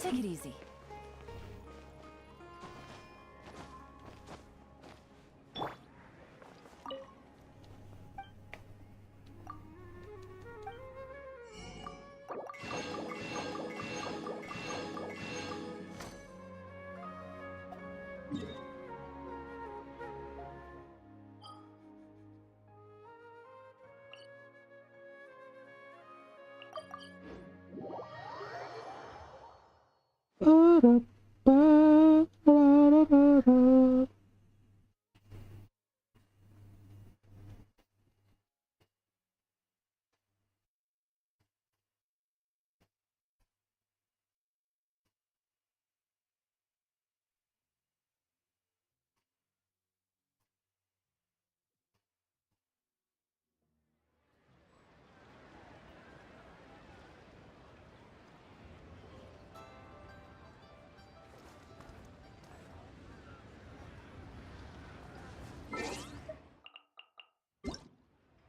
Take it easy.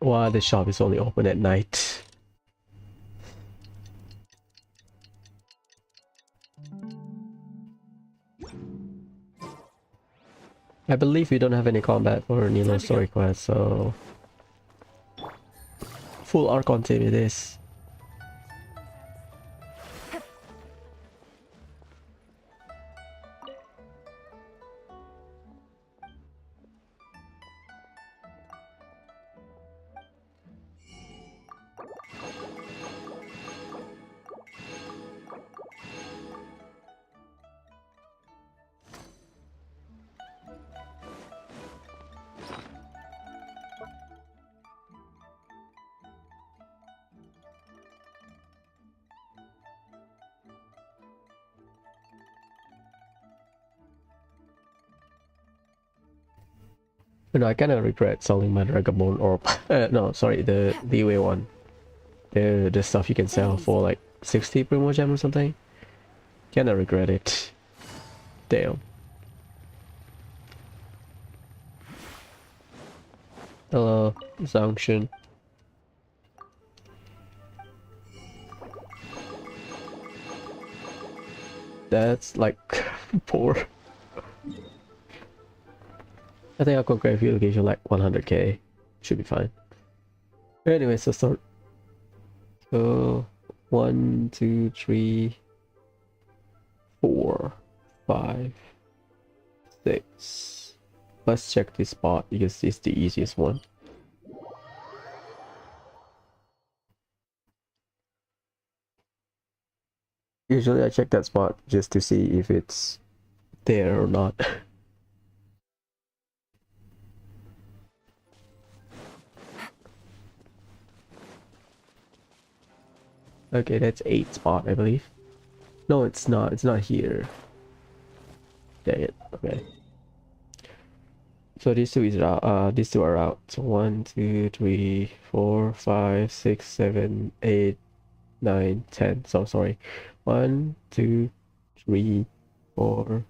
Wow, the shop is only open at night. I believe we don't have any combat for Nilou story quest, so full Archon team it is. No, I kind of regret selling my Dragonbone orb. No, sorry, the Liyue one. The stuff you can sell for like 60 Primo Gem or something. Kinda regret it. Damn. Hello, Zhangshan. That's like 4. I think I'll go gravy location like 100k. Should be fine. Anyways, let's start. So 1, 2, 3, 4, 5, 6. Let's check this spot because it's the easiest one. Usually I check that spot just to see if it's there or not. Okay, that's 8 spot, I believe. No, it's not. It's not here. Dang it. Okay. So these two is out. These two are out. So 1, 2, 3, 4, 5, 6, 7, 8, 9, 10. So sorry. 1, 2, 3, 4,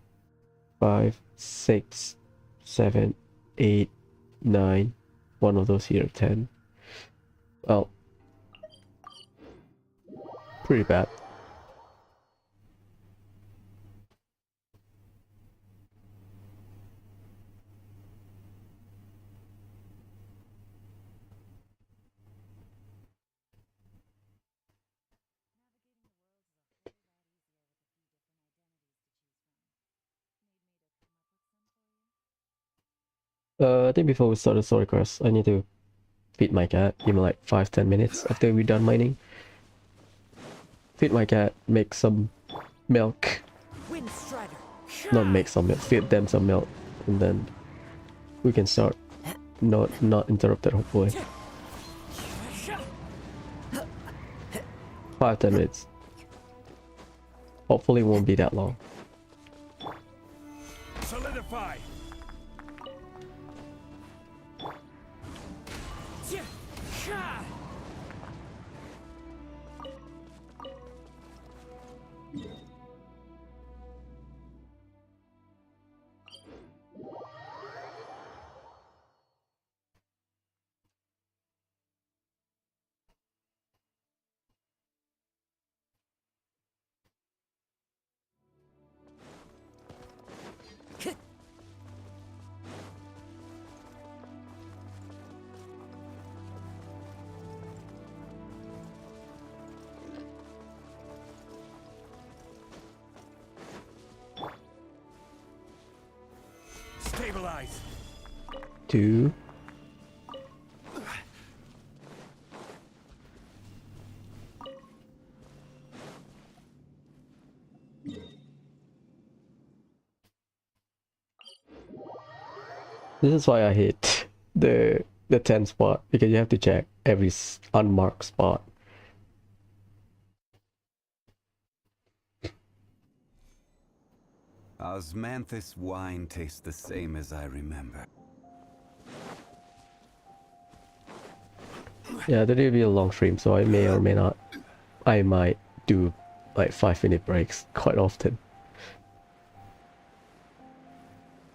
5, 6, 7, 8, 9. One of those here, 10. Well, pretty bad. I think before we start the story quest, I need to feed my cat. Give me like 5-10 minutes after we're done mining. Feed my cat, make some milk. Not make some milk, feed them some milk, and then we can start. Not interrupted, hopefully. 5-10 minutes. Hopefully it won't be that long. Solidify. Stabilize. 2. This is why I hate the 10 spot, because you have to check every unmarked spot. Osmanthus wine tastes the same as I remember. Yeah, today will be a long stream, so I may or may not. I might do like 5-minute breaks quite often.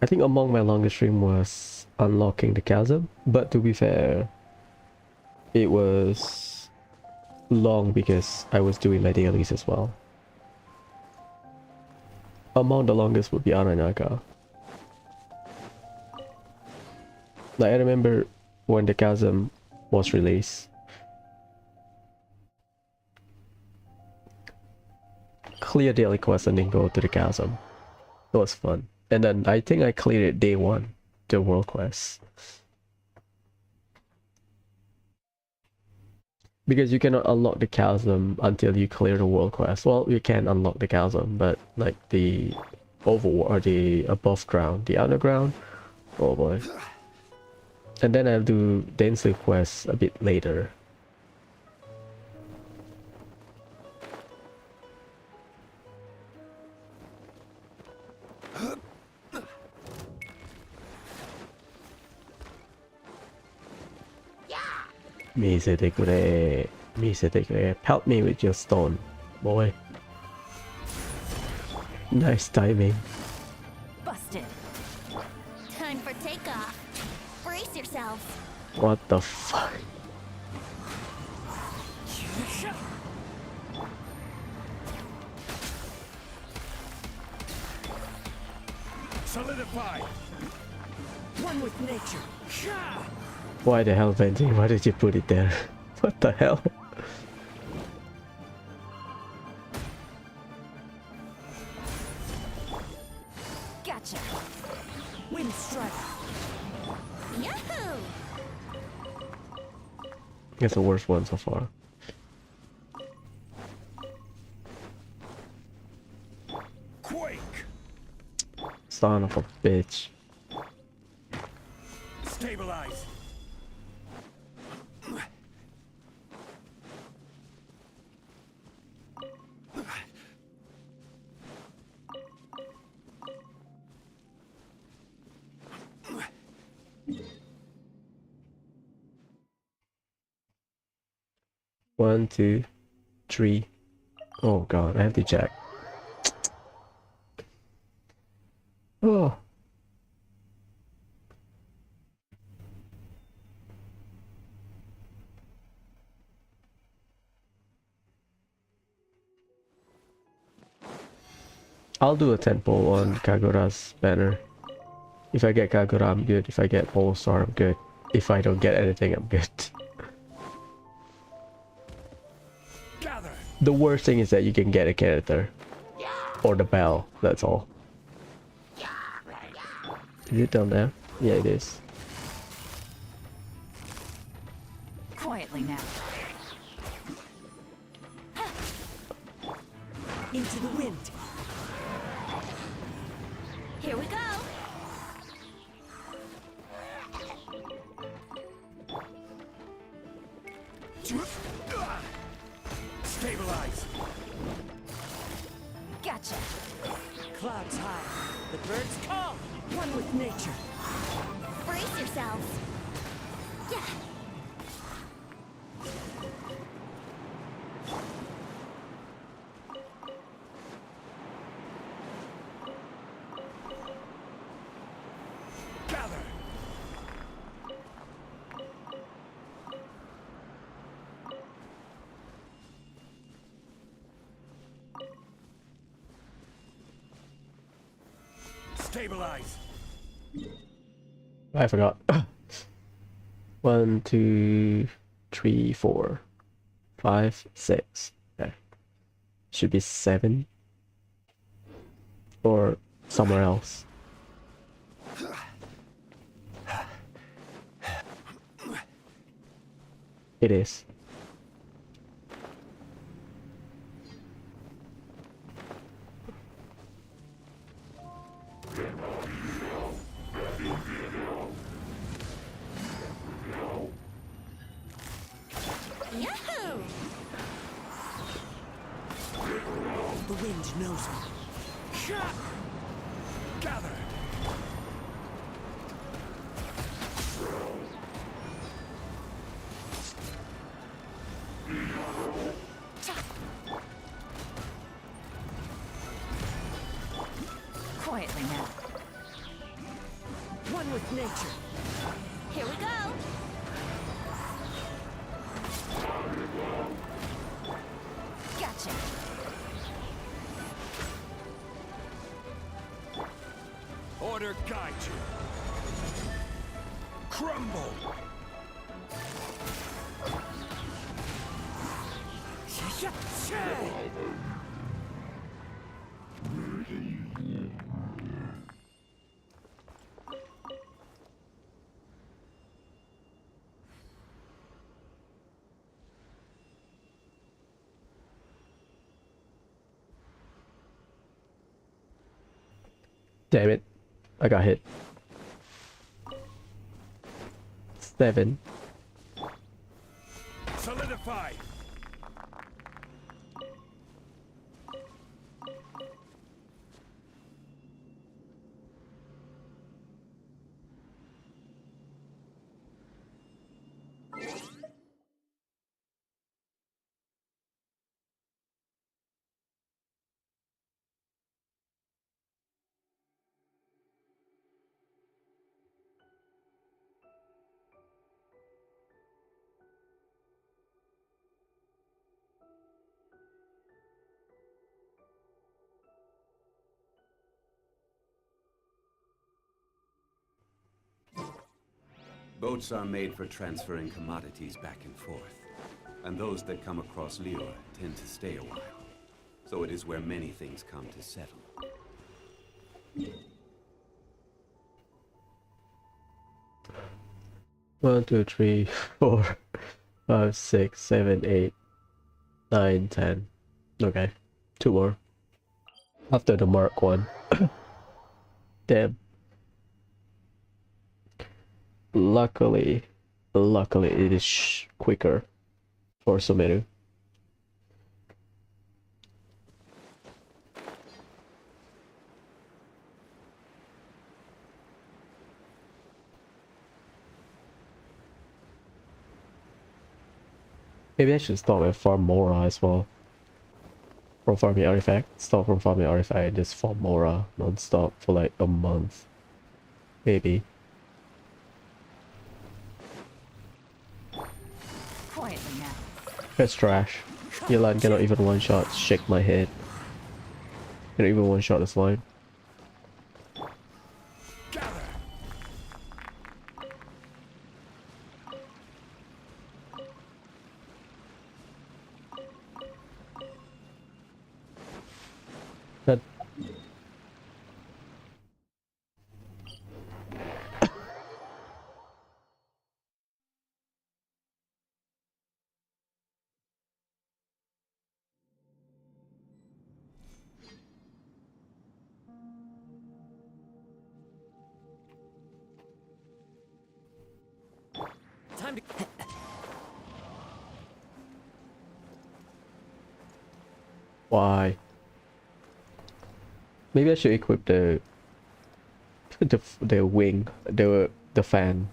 I think among my longest stream was unlocking the chasm, but to be fair, it was long because I was doing my dailies as well. Among the longest would be Aranaka. Like, I remember when the chasm was released. Clear daily quest and then go to the chasm. It was fun. And then I think I cleared it day 1, the world quest. Because you cannot unlock the chasm until you clear the world quest. Well, you can unlock the chasm, but like the overworld or the above ground, the underground, oh boy. And then I'll do densely quests a bit later. Misetekure, help me with your stone, boy. Nice timing. Busted. Time for takeoff. Brace yourselves. What the fuck? Solidify. One with nature. Why the hell, Benji? Why did you put it there? What the hell? Gotcha. Wind strike. Yahoo! It's the worst one so far. Quake. Son of a bitch. Stabilize. One, two, three. Oh god, I have to check. Oh. I'll do a 10 pole on Kagura's banner. If I get Kagura, I'm good. If I get Polestar, I'm good. If I don't get anything, I'm good. Gather. The worst thing is that you can get a character. Or the bell, that's all. Is it down there? Yeah, it is. Quietly now. Into the wind. Here we go. Stabilize. Gotcha. Clouds high. The birds call. One with nature. Brace yourselves. Yeah. Gather. Stabilize. I forgot. 1, 2, 3, 4, 5, 6. Okay. Should be 7. Or somewhere else. It is. Yahoo! The wind knows me. Gather. Quietly now. One with nature. Here we go. Gotcha. Order guide you. Crumble. Damn it. I got hit. 7. Solidify. Boats are made for transferring commodities back and forth, and those that come across Liyue tend to stay a while. So it is where many things come to settle. 1, 2, 3, 4, 5, 6, 7, 8, 9, 10. Okay, 2 more. After the mark one. Damn. Luckily it is quicker for Sumeru. Maybe I should stop and farm Mora as well. From farming artifact. Stop from farming artifact and just farm Mora non-stop for like a month. Maybe. Quietly now. That's trash. Yelan cannot even one-shot shake my head. Cannot even one-shot the slime. That Time to... why? Maybe I should equip the wing, the fan.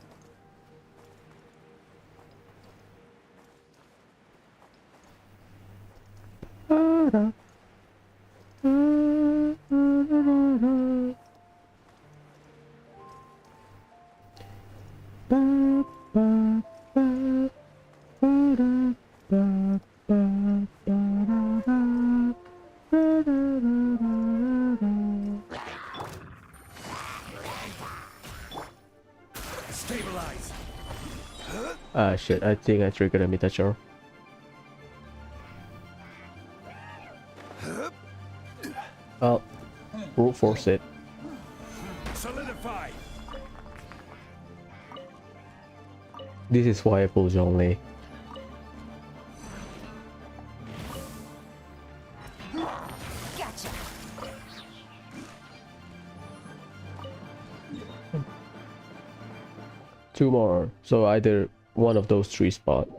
Stabilize. Ah shit, I think I triggered a Mitacho. Well, brute force it. Solidify. This is why I pull Zhongli. Gotcha. 2 more, so either one of those 3 spots.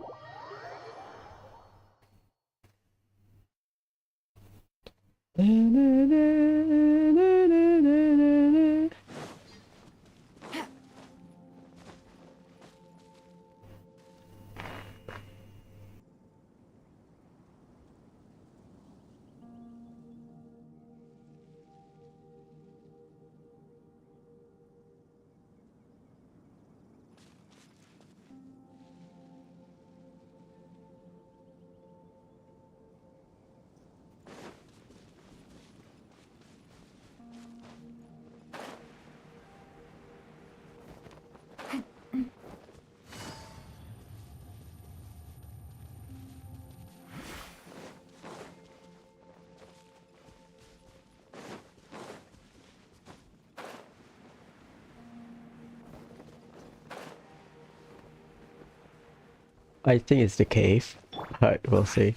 I think it's the cave. Alright, we'll see.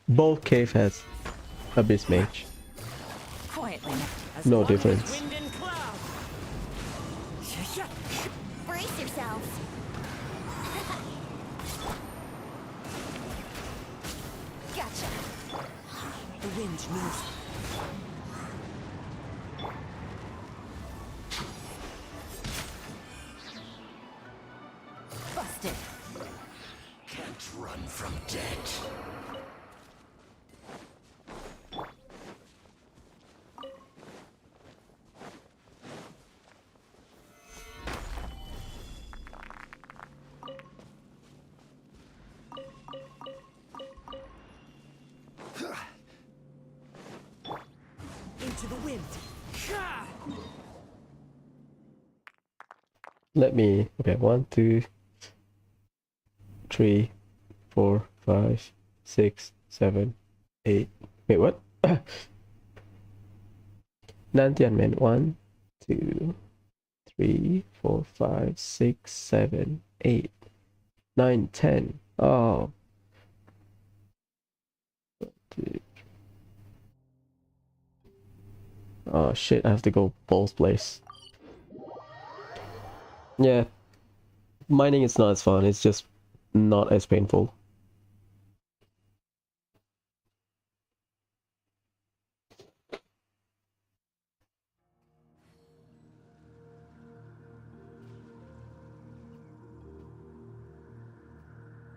Both cave has Abyss Mage. Quietly now. As No long as difference. Wind and cloud. Brace yourselves. Gotcha. The wind knows. Busted. Can't run from death. Into the wind. Let me... Okay, 1, 2, 3, 4, 5, 6, 7, 8. Wait, what? 9 man. 1, 2, 3, 4, 5, 6, 7, 8, 9, 10. Oh. Oh shit, I have to go both place. Yeah. Mining is not as fun, it's just not as painful.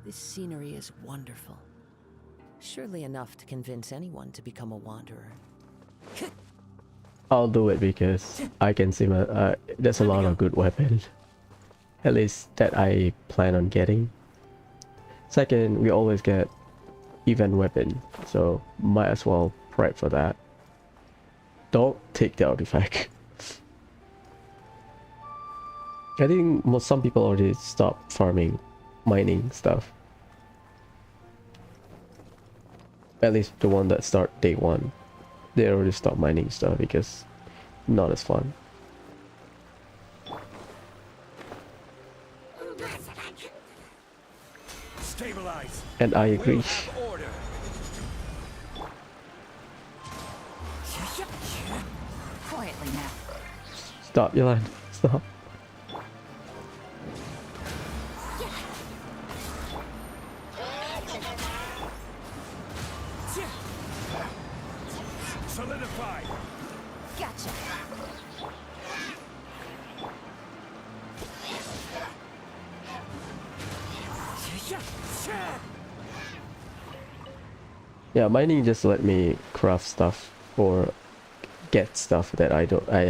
This scenery is wonderful. Surely enough to convince anyone to become a wanderer. I'll do it because I can see there's a lot of good weapons. At least that I plan on getting. Second, we always get event weapon, so might as well prep for that. Don't take the artifact. I think some people already stopped farming, mining stuff. At least the one that start day 1. They already stopped mining stuff because not as fun. Stabilize. And I agree. Order. Quietly now. Stop, Yolan. Stop. Solidify. Gotcha. Yeah, mining just let me craft stuff or get stuff that I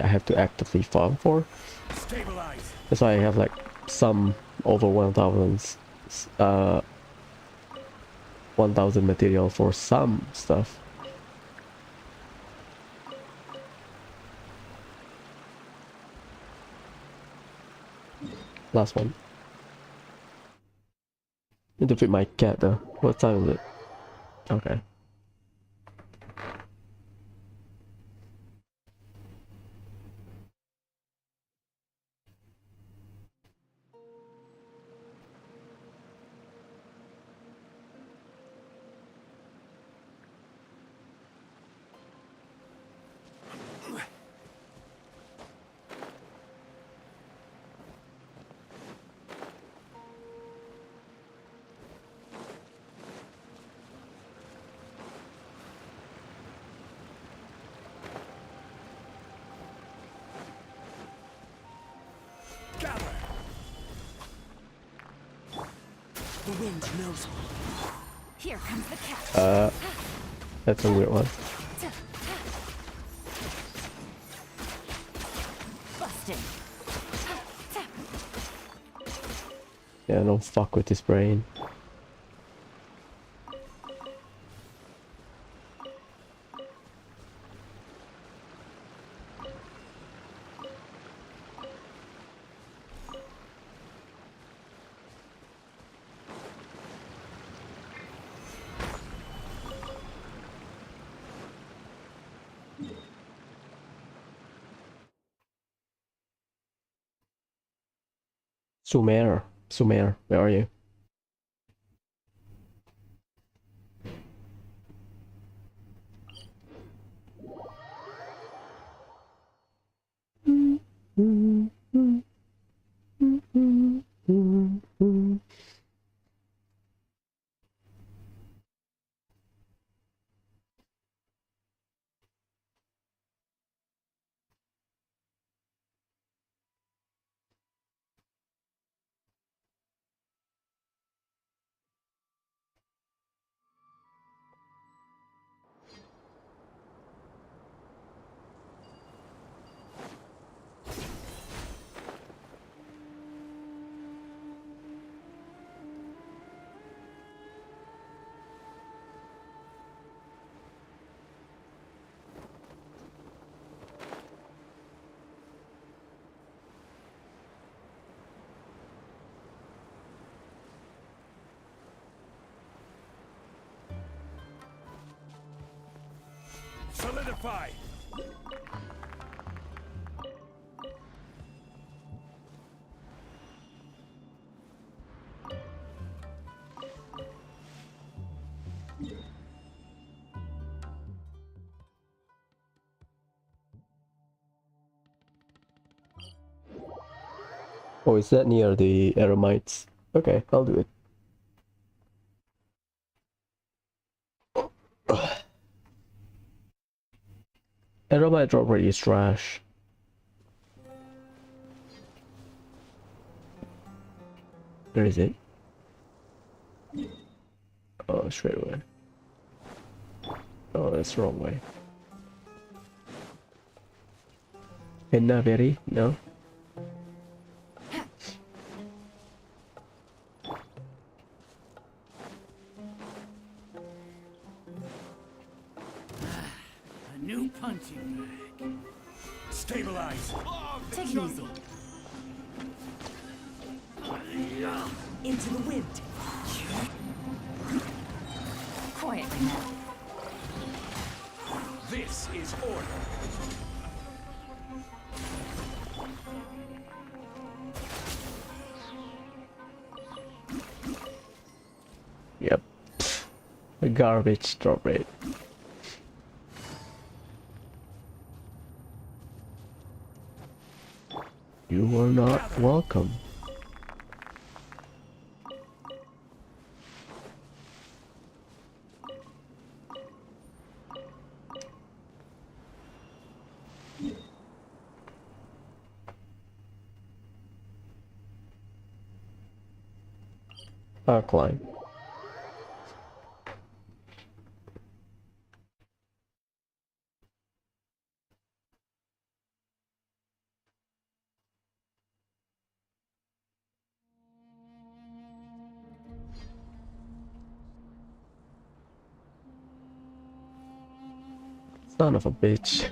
have to actively farm for. Stabilize. That's why I have like some over 1000 1000 material for some stuff. Last one. Need to feed my cat though. What time is it? Okay. Gather. The wind knows me. Here comes the cat. That's a weird one. Busted. Yeah, don't fuck with his brain. Sumer, where are you? Solidify. Oh, is that near the Eremites? Okay, I'll do it. Eremite drop rate is trash. Where is it? Oh, straight away. Oh, that's the wrong way. Henna berry? No? A new punching bag. Stabilize. Take it easy. Into the wind. Quietly now. This is order. Yep. A garbage drop rate. You are not welcome. I'll climb. Son of a bitch.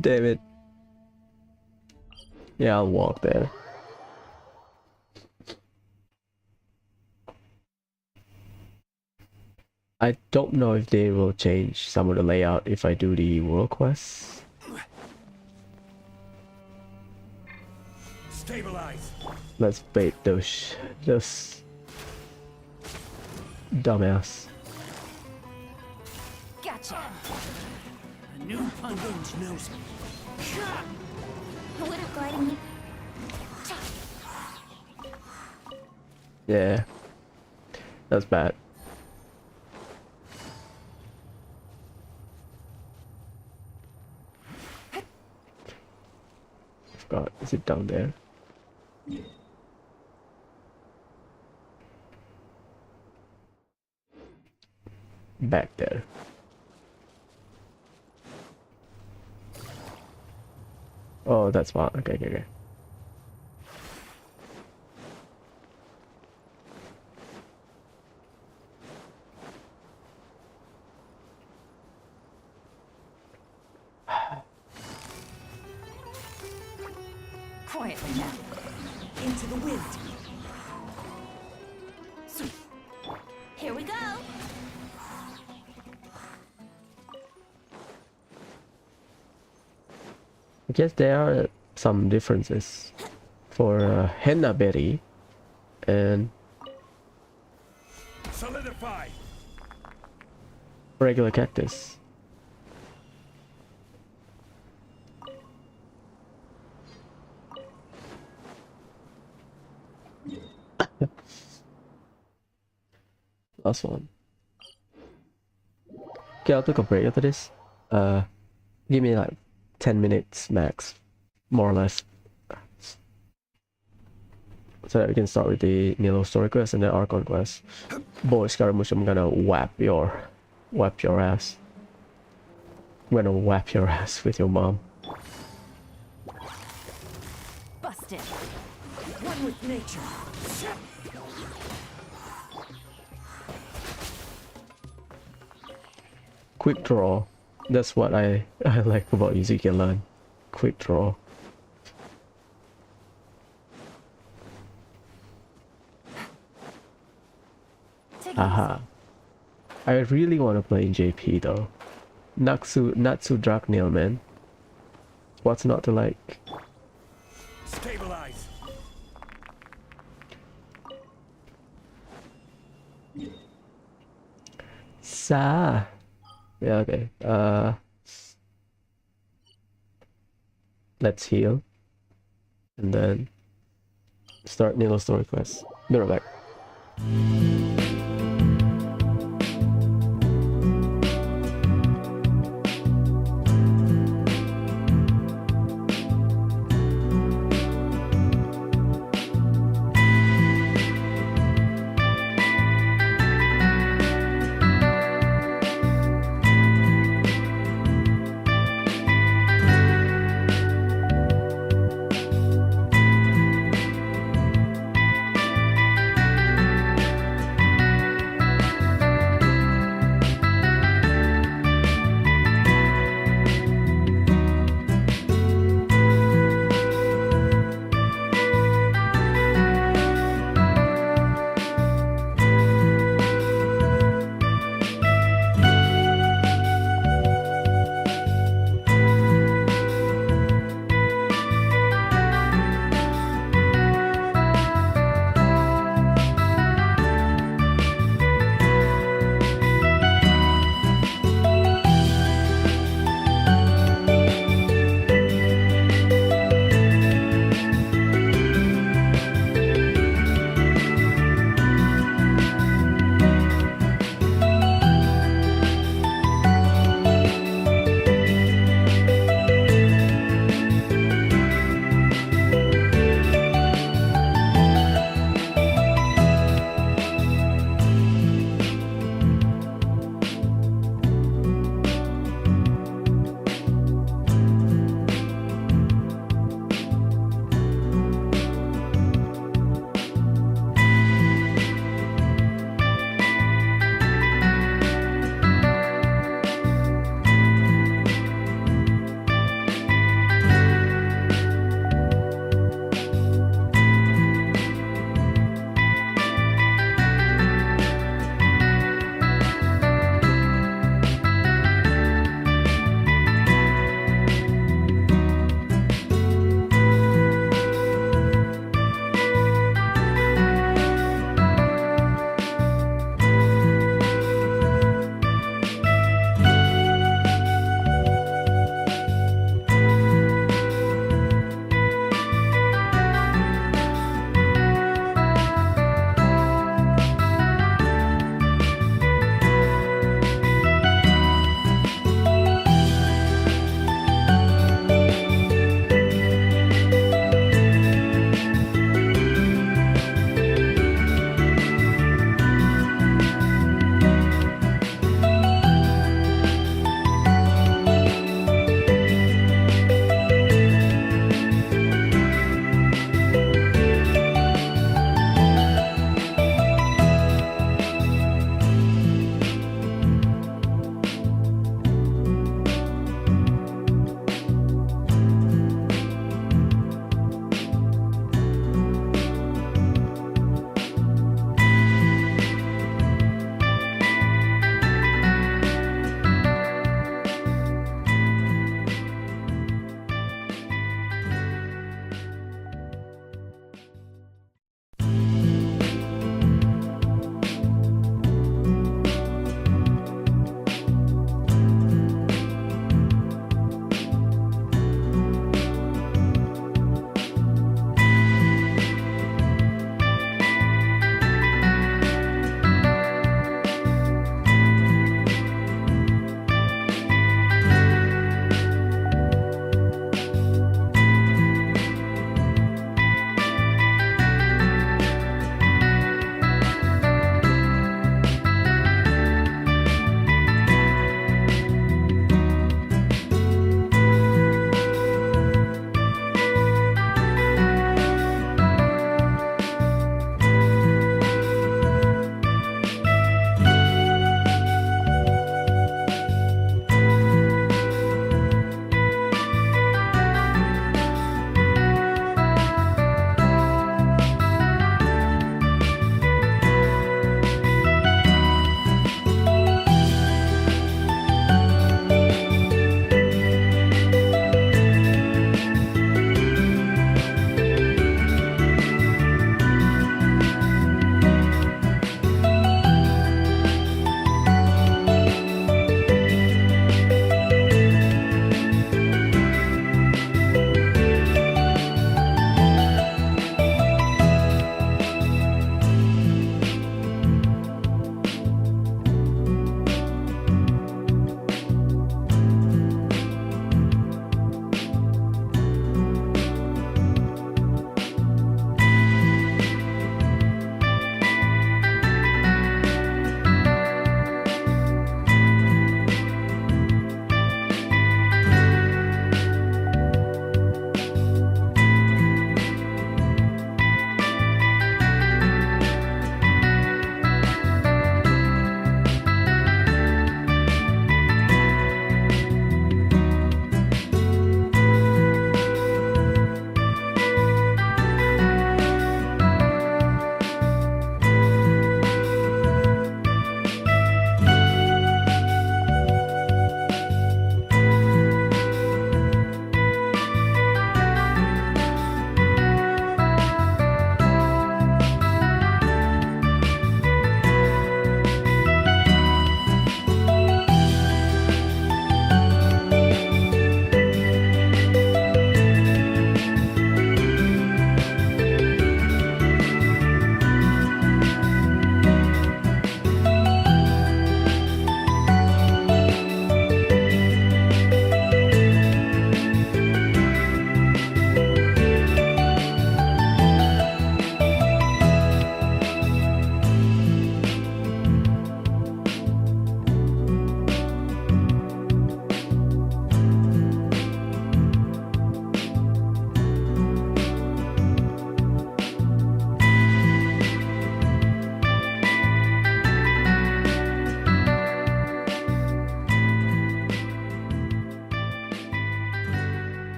Damn it. Yeah, I'll walk there. I don't know if they will change some of the layout if I do the world quests. Stabilize. Let's bait those dumbass. Gotcha. A new punch. Wind knows me. Who would have guided me? Yeah. That's bad. Forgot, is it down there? Back there. Oh, that's fine. Okay, okay, okay. Quietly now. Into the wind. Here we go. I guess there are some differences for henna berry and Solidify. regular cactus. Last one. Okay, I'll take a break after this. Give me like 10 minutes max, more or less. So that we can start with the Nilou story quest and the Archon quest. Boy Scaramouche, I'm gonna whap your ass. I'm gonna whap your ass with your mom. Busted. One with nature. Quick draw. That's what I like about you, so you can learn. Quick draw. Take it Aha. I really want to play in JP though. Natsu Draknil, man. What's not to like? Stabilize. Sa. Yeah, okay. Let's heal. And then start Nilou's story quest. Be right back.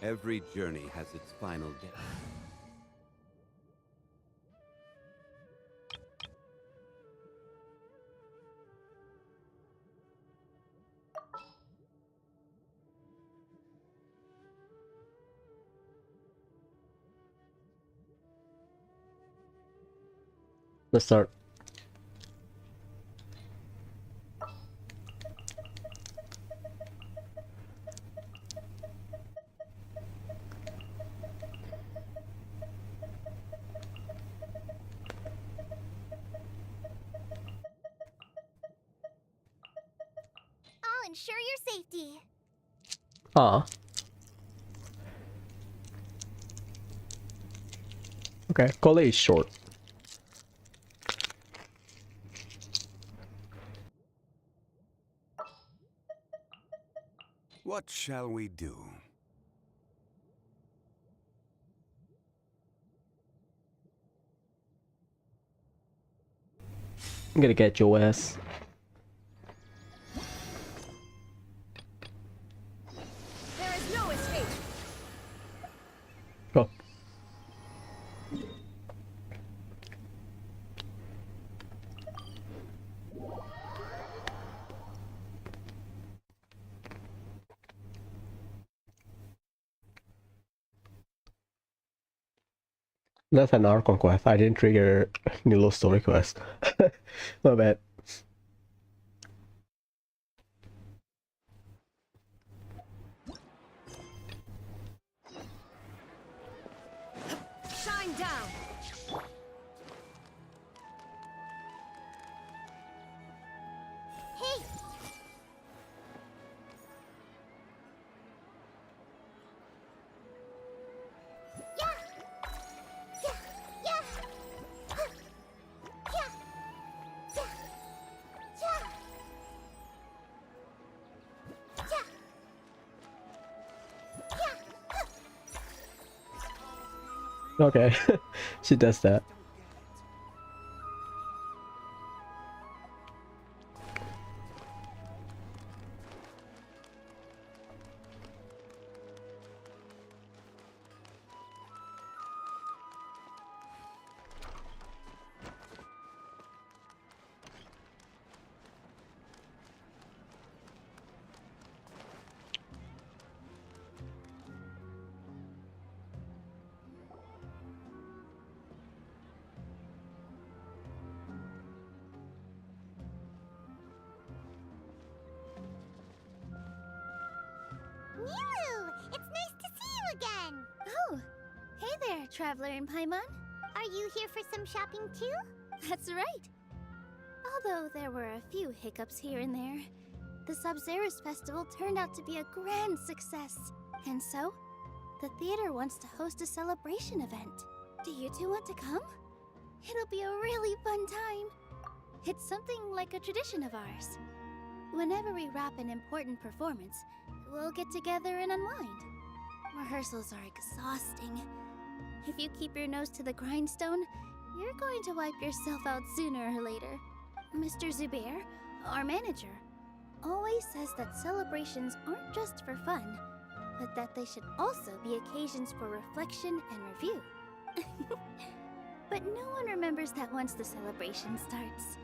Every journey has its final death. Let's start. I'll ensure your safety. Ah. Okay, Collet is short. What shall we do? I'm gonna get your ass. There is no escape. Go. That's an Archon quest. I didn't trigger Nilou story quest. My bad. Shine down. Hey! Yeah! Yeah! Yeah! Huh. Yeah! Yeah! Yeah! Yeah! Yeah! Huh. Okay, she does that. Nilou! It's nice to see you again! Oh, hey there, Traveler in Paimon. Are you here for some shopping too? That's right. Although there were a few hiccups here and there, the Sub-Zerus Festival turned out to be a grand success. And so, the theater wants to host a celebration event. Do you two want to come? It'll be a really fun time. It's something like a tradition of ours. Whenever we wrap an important performance, we'll get together and unwind. Rehearsals are exhausting. If you keep your nose to the grindstone, you're going to wipe yourself out sooner or later. Mr. Zubair, our manager, always says that celebrations aren't just for fun, but that they should also be occasions for reflection and review. But no one remembers that once the celebration starts.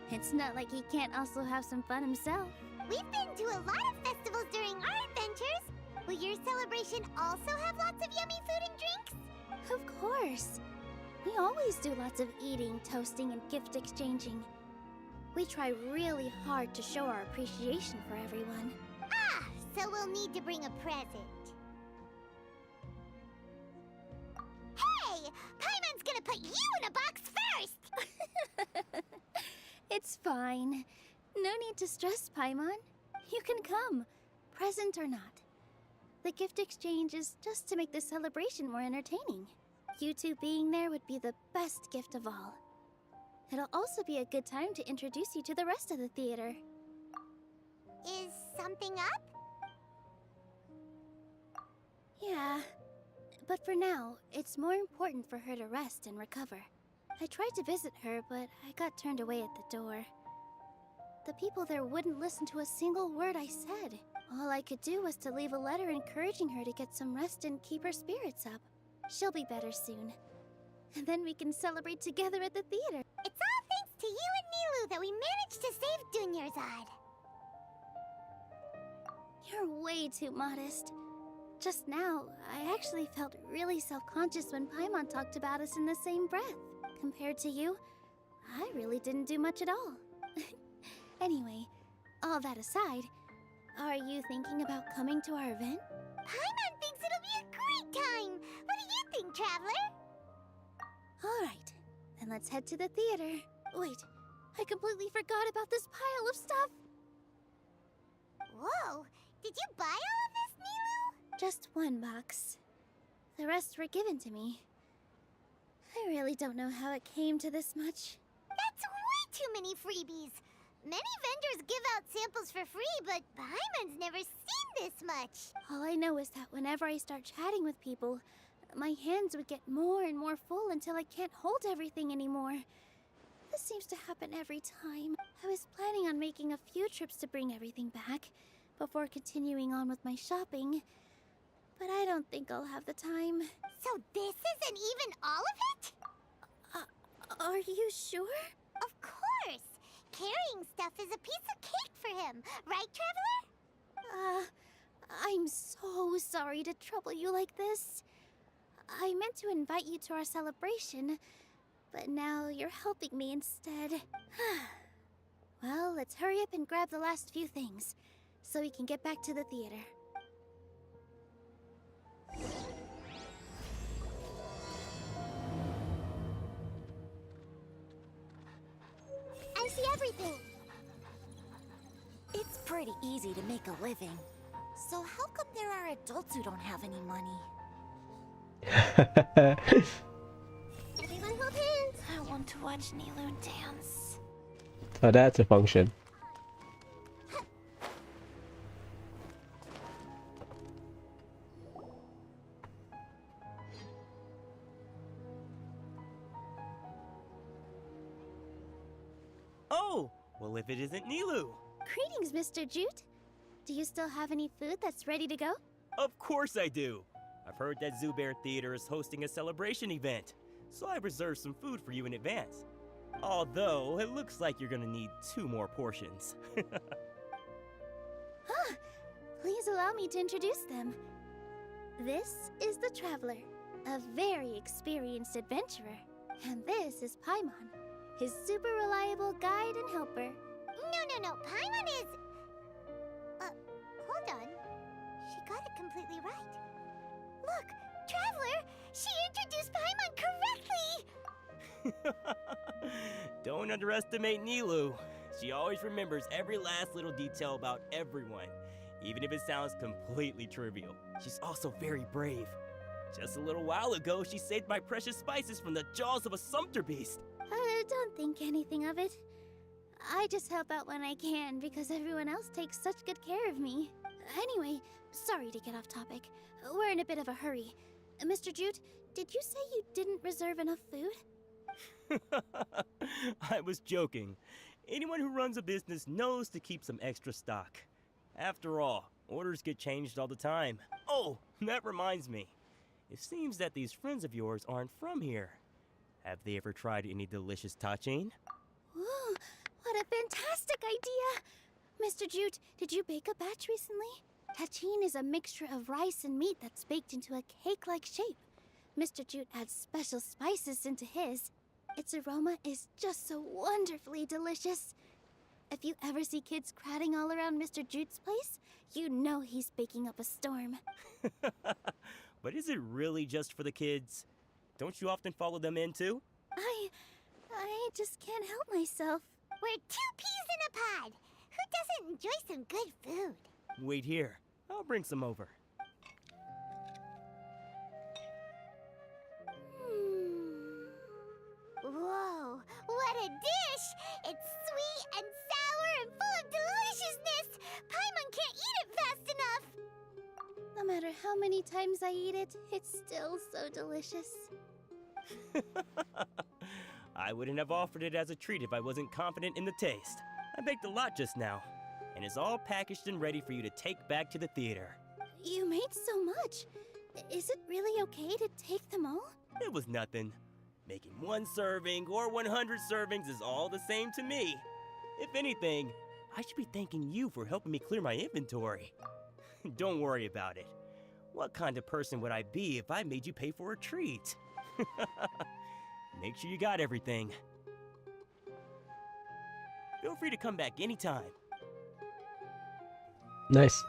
It's not like he can't also have some fun himself. We've been to a lot of festivals during our adventures. Will your celebration also have lots of yummy food and drinks? Of course. We always do lots of eating, toasting, and gift exchanging. We try really hard to show our appreciation for everyone. Ah, so we'll need to bring a present. Hey! Paimon's gonna put you in a box first! It's fine. No need to stress, Paimon. You can come, present or not. The gift exchange is just to make the celebration more entertaining. You two being there would be the best gift of all. It'll also be a good time to introduce you to the rest of the theater. Is something up? Yeah, but for now, it's more important for her to rest and recover. I tried to visit her, but I got turned away at the door. The people there wouldn't listen to a single word I said. All I could do was to leave a letter encouraging her to get some rest and keep her spirits up. She'll be better soon. And then we can celebrate together at the theater. It's all thanks to you and Nilou that we managed to save Dunyarzad. You're way too modest. Just now, I actually felt really self-conscious when Paimon talked about us in the same breath. Compared to you, I really didn't do much at all. Anyway, all that aside, are you thinking about coming to our event? Paimon thinks it'll be a great time! What do you think, Traveler? Alright, then let's head to the theater. Wait, I completely forgot about this pile of stuff! Whoa! Did you buy all of this, Nilou? Just one box. The rest were given to me. I really don't know how it came to this much. That's way too many freebies! Many vendors give out samples for free, but Paimon's never seen this much! All I know is that whenever I start chatting with people, my hands would get more and more full until I can't hold everything anymore. This seems to happen every time. I was planning on making a few trips to bring everything back before continuing on with my shopping, but I don't think I'll have the time. So this isn't even all of it? Are you sure? Of course! Carrying stuff is a piece of cake for him, right, Traveler? I'm so sorry to trouble you like this. I meant to invite you to our celebration, but now you're helping me instead. Well, let's hurry up and grab the last few things, so we can get back to the theater. I see everything! It's pretty easy to make a living. So how come there are adults who don't have any money? Everyone hold hands! I want to watch Nilou dance. Oh, that's a function. Oh! Well, if it isn't Nilou! Greetings, Mr. Jute. Do you still have any food that's ready to go? Of course I do! I've heard that Zubair Theater is hosting a celebration event, so I reserved some food for you in advance. Although, it looks like you're gonna need 2 more portions. Please allow me to introduce them. This is the Traveler, a very experienced adventurer. And this is Paimon, his super reliable guide and helper. No, Paimon is... hold on. She got it completely right. Look, Traveler! She introduced Paimon correctly! Don't underestimate Nilou. She always remembers every last little detail about everyone, even if it sounds completely trivial. She's also very brave. Just a little while ago, she saved my precious spices from the jaws of a sumpter beast. Don't think anything of it. I just help out when I can because everyone else takes such good care of me. Anyway, sorry to get off topic. We're in a bit of a hurry. Mr. Jute, did you say you didn't reserve enough food? I was joking. Anyone who runs a business knows to keep some extra stock. After all, orders get changed all the time. Oh, that reminds me. It seems that these friends of yours aren't from here. Have they ever tried any delicious tachin? Ooh, what a fantastic idea! Mr. Jute, did you bake a batch recently? Tachin is a mixture of rice and meat that's baked into a cake-like shape. Mr. Jute adds special spices into his. Its aroma is just so wonderfully delicious. If you ever see kids crowding all around Mr. Jute's place, you know he's baking up a storm. But is it really just for the kids? Don't you often follow them in too? I just can't help myself. We're 2 peas in a pod! Who doesn't enjoy some good food? Wait here. I'll bring some over. Whoa, what a dish! It's sweet and sour and full of deliciousness! Paimon can't eat it fast enough! No matter how many times I eat it, it's still so delicious. I wouldn't have offered it as a treat if I wasn't confident in the taste. I baked a lot just now. and is all packaged and ready for you to take back to the theater. You made so much. Is it really okay to take them all? It was nothing. Making 1 serving or 100 servings is all the same to me. If anything, I should be thanking you for helping me clear my inventory. Don't worry about it. What kind of person would I be if I made you pay for a treat? Make sure you got everything. Feel free to come back anytime. Nice.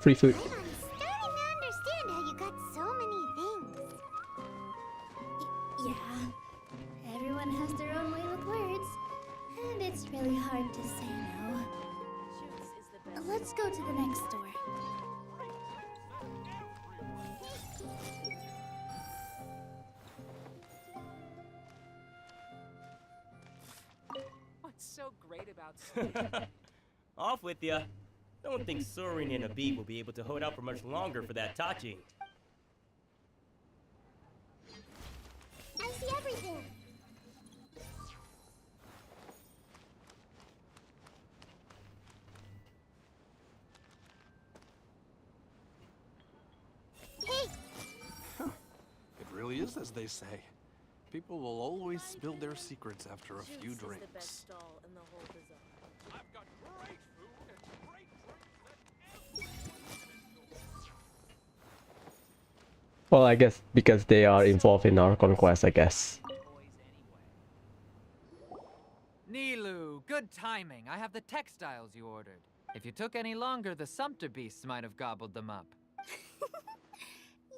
Free food. I'm starting to understand how you got so many things. Yeah. Everyone has their own way with words. And it's really hard to say no. Let's go to the next store. What's so great about Off with ya. Don't think Sorin and Abib will be able to hold out for much longer for that Tachi. I see everything. Hey, It really is as they say. People will always spill their secrets after a few drinks. I've got great food and great drinks that Well, I guess because they are involved in our conquest, I guess. Nilou, good timing. I have the textiles you ordered. If you took any longer, the sumpter beasts might have gobbled them up.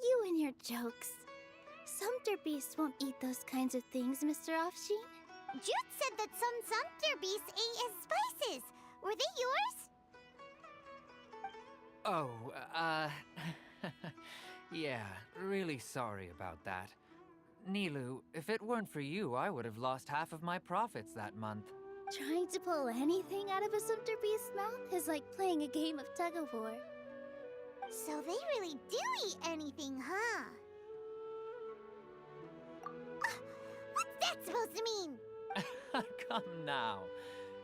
You and your jokes. Sumpter beasts won't eat those kinds of things, Mr. Offsheen. Jude said that some sumpter beasts ate his spices. Were they yours? Oh, yeah, really sorry about that. Nilou, if it weren't for you, I would have lost half of my profits that month. Trying to pull anything out of a sumpter beast's mouth is like playing a game of tug-of-war. So they really do eat anything, huh? What's that supposed to mean? Come now.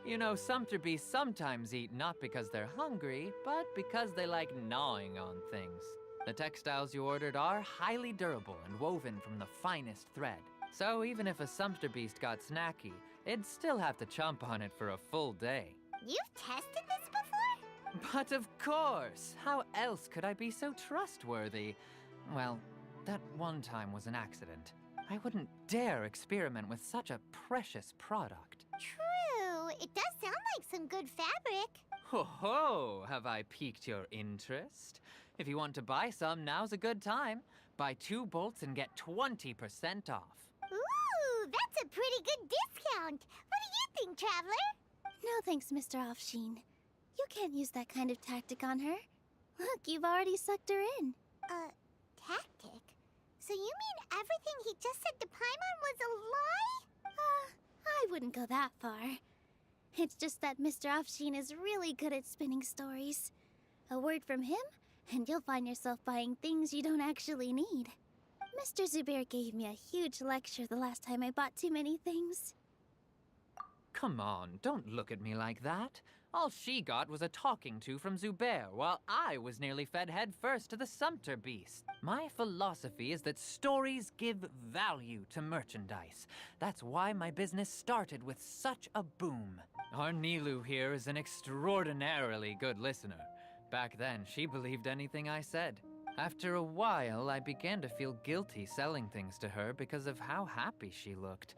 You know, sumpter beasts sometimes eat not because they're hungry, but because they like gnawing on things. The textiles you ordered are highly durable and woven from the finest thread. So even if a sumpter beast got snacky, it'd still have to chomp on it for a full day. You've tested this before? But of course! How else could I be so trustworthy? Well, that one time was an accident. I wouldn't dare experiment with such a precious product. True. It does sound like some good fabric. Ho ho! Have I piqued your interest? If you want to buy some, now's a good time. Buy 2 bolts and get 20% off. Ooh, that's a pretty good discount. What do you think, Traveler? No thanks, Mr. Offsheen. You can't use that kind of tactic on her. Look, you've already sucked her in. Tactic? So you mean everything he just said to Paimon was a lie? I wouldn't go that far. It's just that Mr. Offsheen is really good at spinning stories. A word from him, and you'll find yourself buying things you don't actually need. Mr. Zubair gave me a huge lecture the last time I bought too many things. Come on, don't look at me like that. All she got was a talking to from Zubair, while I was nearly fed head first to the sumpter beast. My philosophy is that stories give value to merchandise. That's why my business started with such a boom. Our Nilou here is an extraordinarily good listener. Back then, she believed anything I said. After a while, I began to feel guilty selling things to her because of how happy she looked.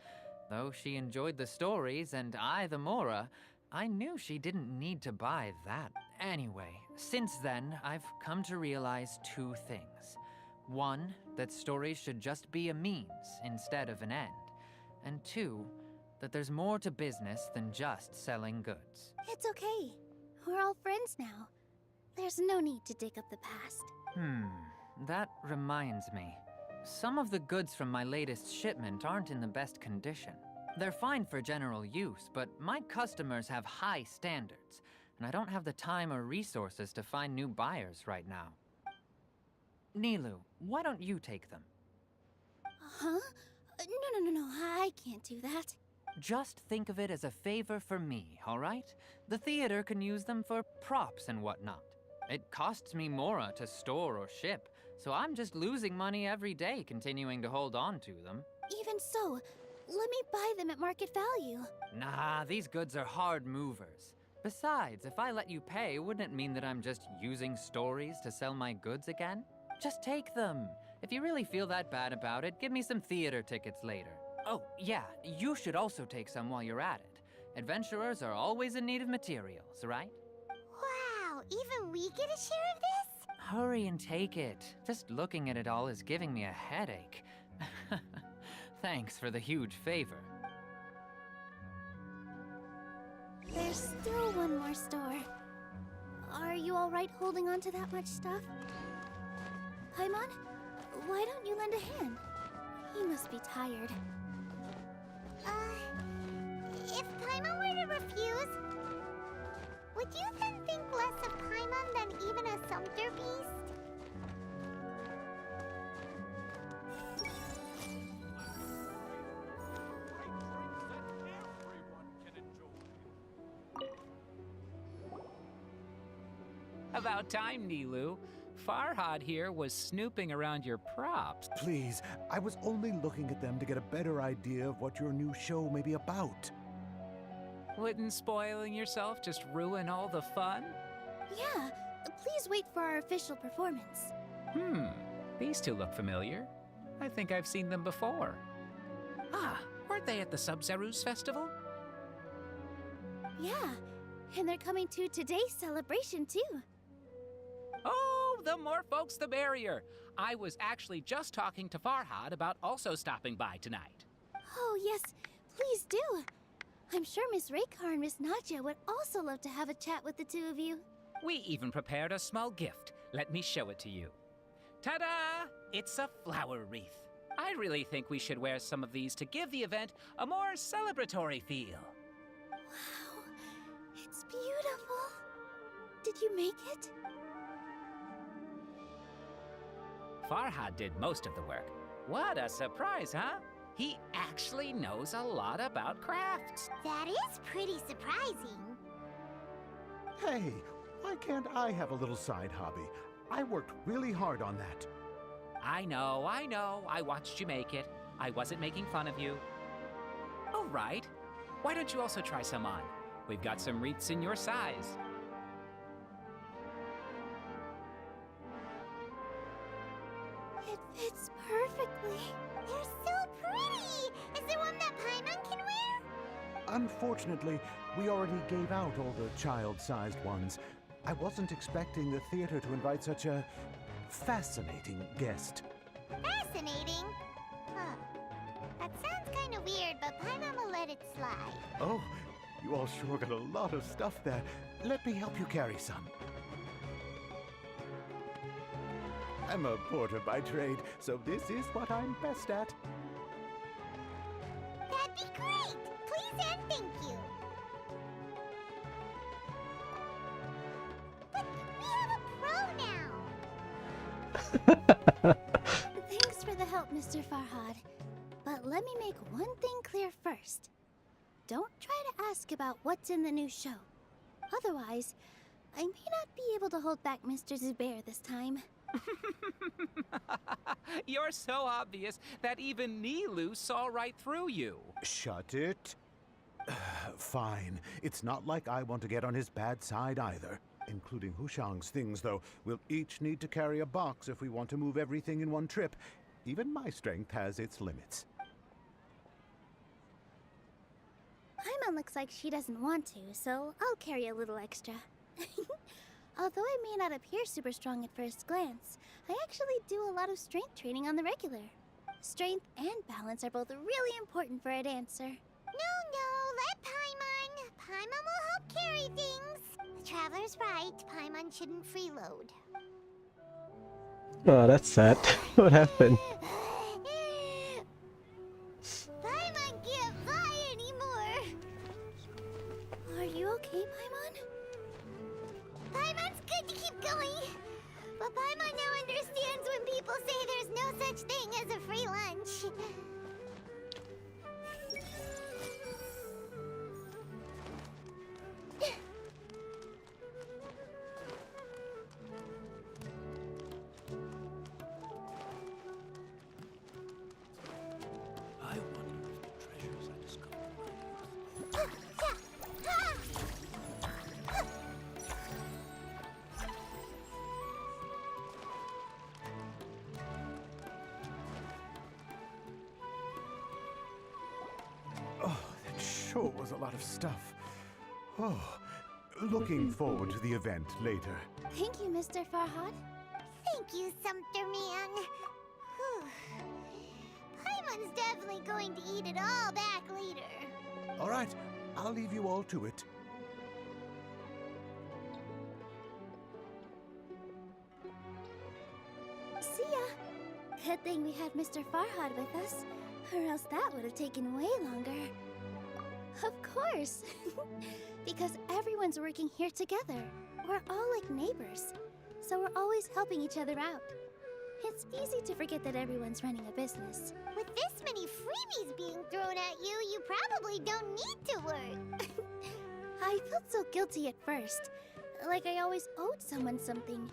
Though she enjoyed the stories and I the Mora, I knew she didn't need to buy that. Anyway, since then, I've come to realize 2 things. 1, that stories should just be a means instead of an end. And 2, that there's more to business than just selling goods. It's okay. We're all friends now. There's no need to dig up the past. That reminds me. Some of the goods from my latest shipment aren't in the best condition. They're fine for general use, but my customers have high standards, and I don't have the time or resources to find new buyers right now. Nilou, why don't you take them? Huh? No, I can't do that. Just think of it as a favor for me, all right? The theater can use them for props and whatnot. It costs me Mora to store or ship, so I'm just losing money every day continuing to hold on to them. Even so, let me buy them at market value. Nah, these goods are hard movers. Besides, if I let you pay, wouldn't it mean that I'm just using stories to sell my goods again? Just take them. If you really feel that bad about it, give me some theater tickets later. Oh, yeah, you should also take some while you're at it. Adventurers are always in need of materials, right? Wow, even we get a share of this? Hurry and take it. Just looking at it all is giving me a headache. Thanks for the huge favor. There's still one more store. Are you alright holding on to that much stuff? Paimon, why don't you lend a hand? He must be tired. If Paimon were to refuse, would you then think less of Paimon than even a sumpter beast? About time, Nilou. Farhad here was snooping around your props. Please, I was only looking at them to get a better idea of what your new show may be about. Wouldn't spoiling yourself just ruin all the fun? Yeah, please wait for our official performance. These two look familiar. I think I've seen them before. Ah, weren't they at the Sub-Zerus festival? Yeah, and they're coming to today's celebration too. Oh, the more folks the merrier. I was actually just talking to Farhad about also stopping by tonight. Oh yes, please do. I'm sure Miss Raykar and Miss Nadja would also love to have a chat with the two of you. We even prepared a small gift. Let me show it to you. Ta-da! It's a flower wreath. I really think we should wear some of these to give the event a more celebratory feel. Wow, it's beautiful. Did you make it? Farhad did most of the work. What a surprise, huh? He actually knows a lot about crafts. That is pretty surprising. Hey, why can't I have a little side hobby? I worked really hard on that. I know. I watched you make it. I wasn't making fun of you. All right. Why don't you also try some on? We've got some wreaths in your size. It fits perfectly. They're so pretty! Is there one that Paimon can wear? Unfortunately, we already gave out all the child-sized ones. I wasn't expecting the theater to invite such a fascinating guest. Fascinating? Huh. That sounds kind of weird, but Paimon will let it slide. Oh, you all sure got a lot of stuff there. Let me help you carry some. I'm a porter by trade, so this is what I'm best at. That'd be great! Please and thank you! But we have a pro now! Thanks for the help, Mr. Farhad. But let me make one thing clear first. Don't try to ask about what's in the new show. Otherwise, I may not be able to hold back Mr. Zubair this time. You're so obvious that even Nilou saw right through you. Shut it. Fine. It's not like I want to get on his bad side either. Including Hushang's things, though. We'll each need to carry a box if we want to move everything in one trip. Even my strength has its limits. Paimon looks like she doesn't want to, so I'll carry a little extra. Although I may not appear super strong at first glance, I actually do a lot of strength training on the regular. Strength and balance are both really important for a dancer. No, let Paimon. Paimon will help carry things. The Traveler's right. Paimon shouldn't freeload. Oh, that's sad. What happened? Paimon can't fly anymore. Are you okay, Paimon? Paimon's good to keep going. But Paimon now understands when people say there's no such thing as a free lunch. sure was a lot of stuff. Oh, looking forward to the event later. Thank you, Mr. Farhad. Thank you, Sumter Man. Whew. Paimon's definitely going to eat it all back later. All right, I'll leave you all to it. See ya. Good thing we had Mr. Farhad with us, or else that would have taken way longer. Of course. Because everyone's working here together. We're all like neighbors, so we're always helping each other out. It's easy to forget that everyone's running a business. With this many freebies being thrown at you, you probably don't need to work. I felt so guilty at first, like I always owed someone something.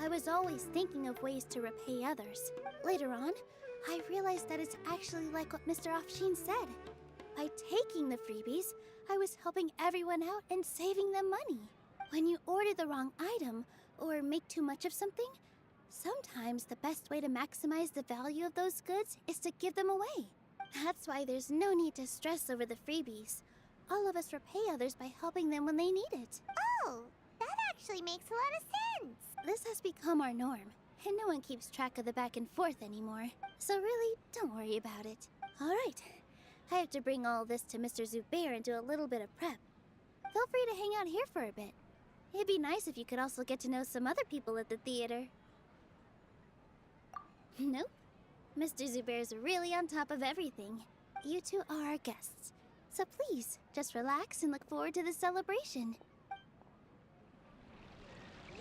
I was always thinking of ways to repay others. Later on, I realized that it's actually like what Mr. Afshin said. By taking the freebies, I was helping everyone out and saving them money. When you order the wrong item, or make too much of something, sometimes the best way to maximize the value of those goods is to give them away. That's why there's no need to stress over the freebies. All of us repay others by helping them when they need it. Oh, that actually makes a lot of sense. This has become our norm, and no one keeps track of the back and forth anymore. So really, don't worry about it. All right, I have to bring all this to Mr. Zubair and do a little bit of prep. Feel free to hang out here for a bit. It'd be nice if you could also get to know some other people at the theater. Nope. Mr. Zubair's really on top of everything. You two are our guests. So please, just relax and look forward to the celebration.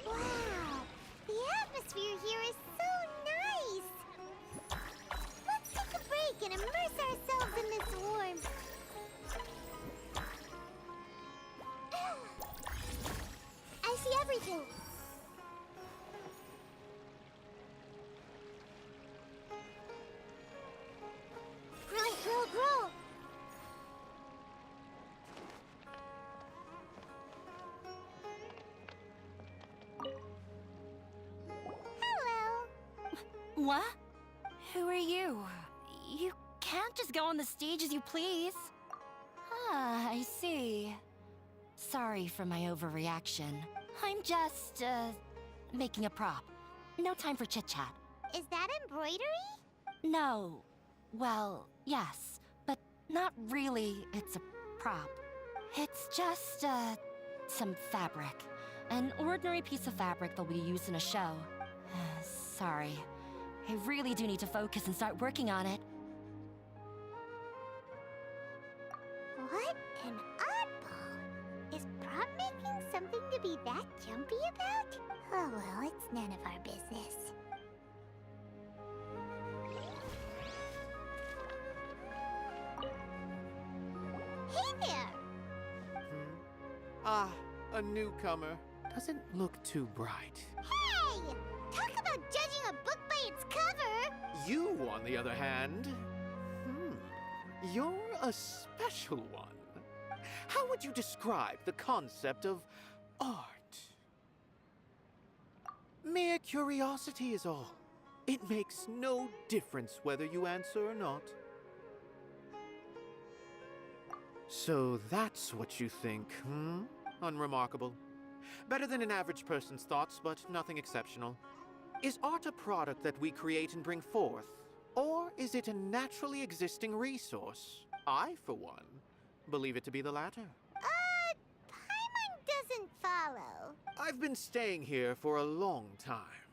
Wow, the atmosphere here is so nice. Let's take a break and immerse ourselves in this warmth. I see everything. Grow. Hello. What? Who are you? You can't just go on the stage as you please. Ah, I see. Sorry for my overreaction. I'm just, making a prop. No time for chit-chat. Is that embroidery? No. Well, yes, but not really. It's a prop. It's just, some fabric. An ordinary piece of fabric that'll be used in a show. Sorry. I really do need to focus and start working on it. What an oddball. Is prop making something to be that jumpy about? Oh well, it's none of our business. Hey there! Ah, a newcomer. Doesn't look too bright. Hey! Talk about judging a book by its cover! You, on the other hand, you're a special one. How would you describe the concept of art? Mere curiosity is all. It makes no difference whether you answer or not. So that's what you think, Unremarkable. Better than an average person's thoughts, but nothing exceptional. Is art a product that we create and bring forth? Or is it a naturally existing resource? I, for one, believe it to be the latter. Paimon doesn't follow. I've been staying here for a long time.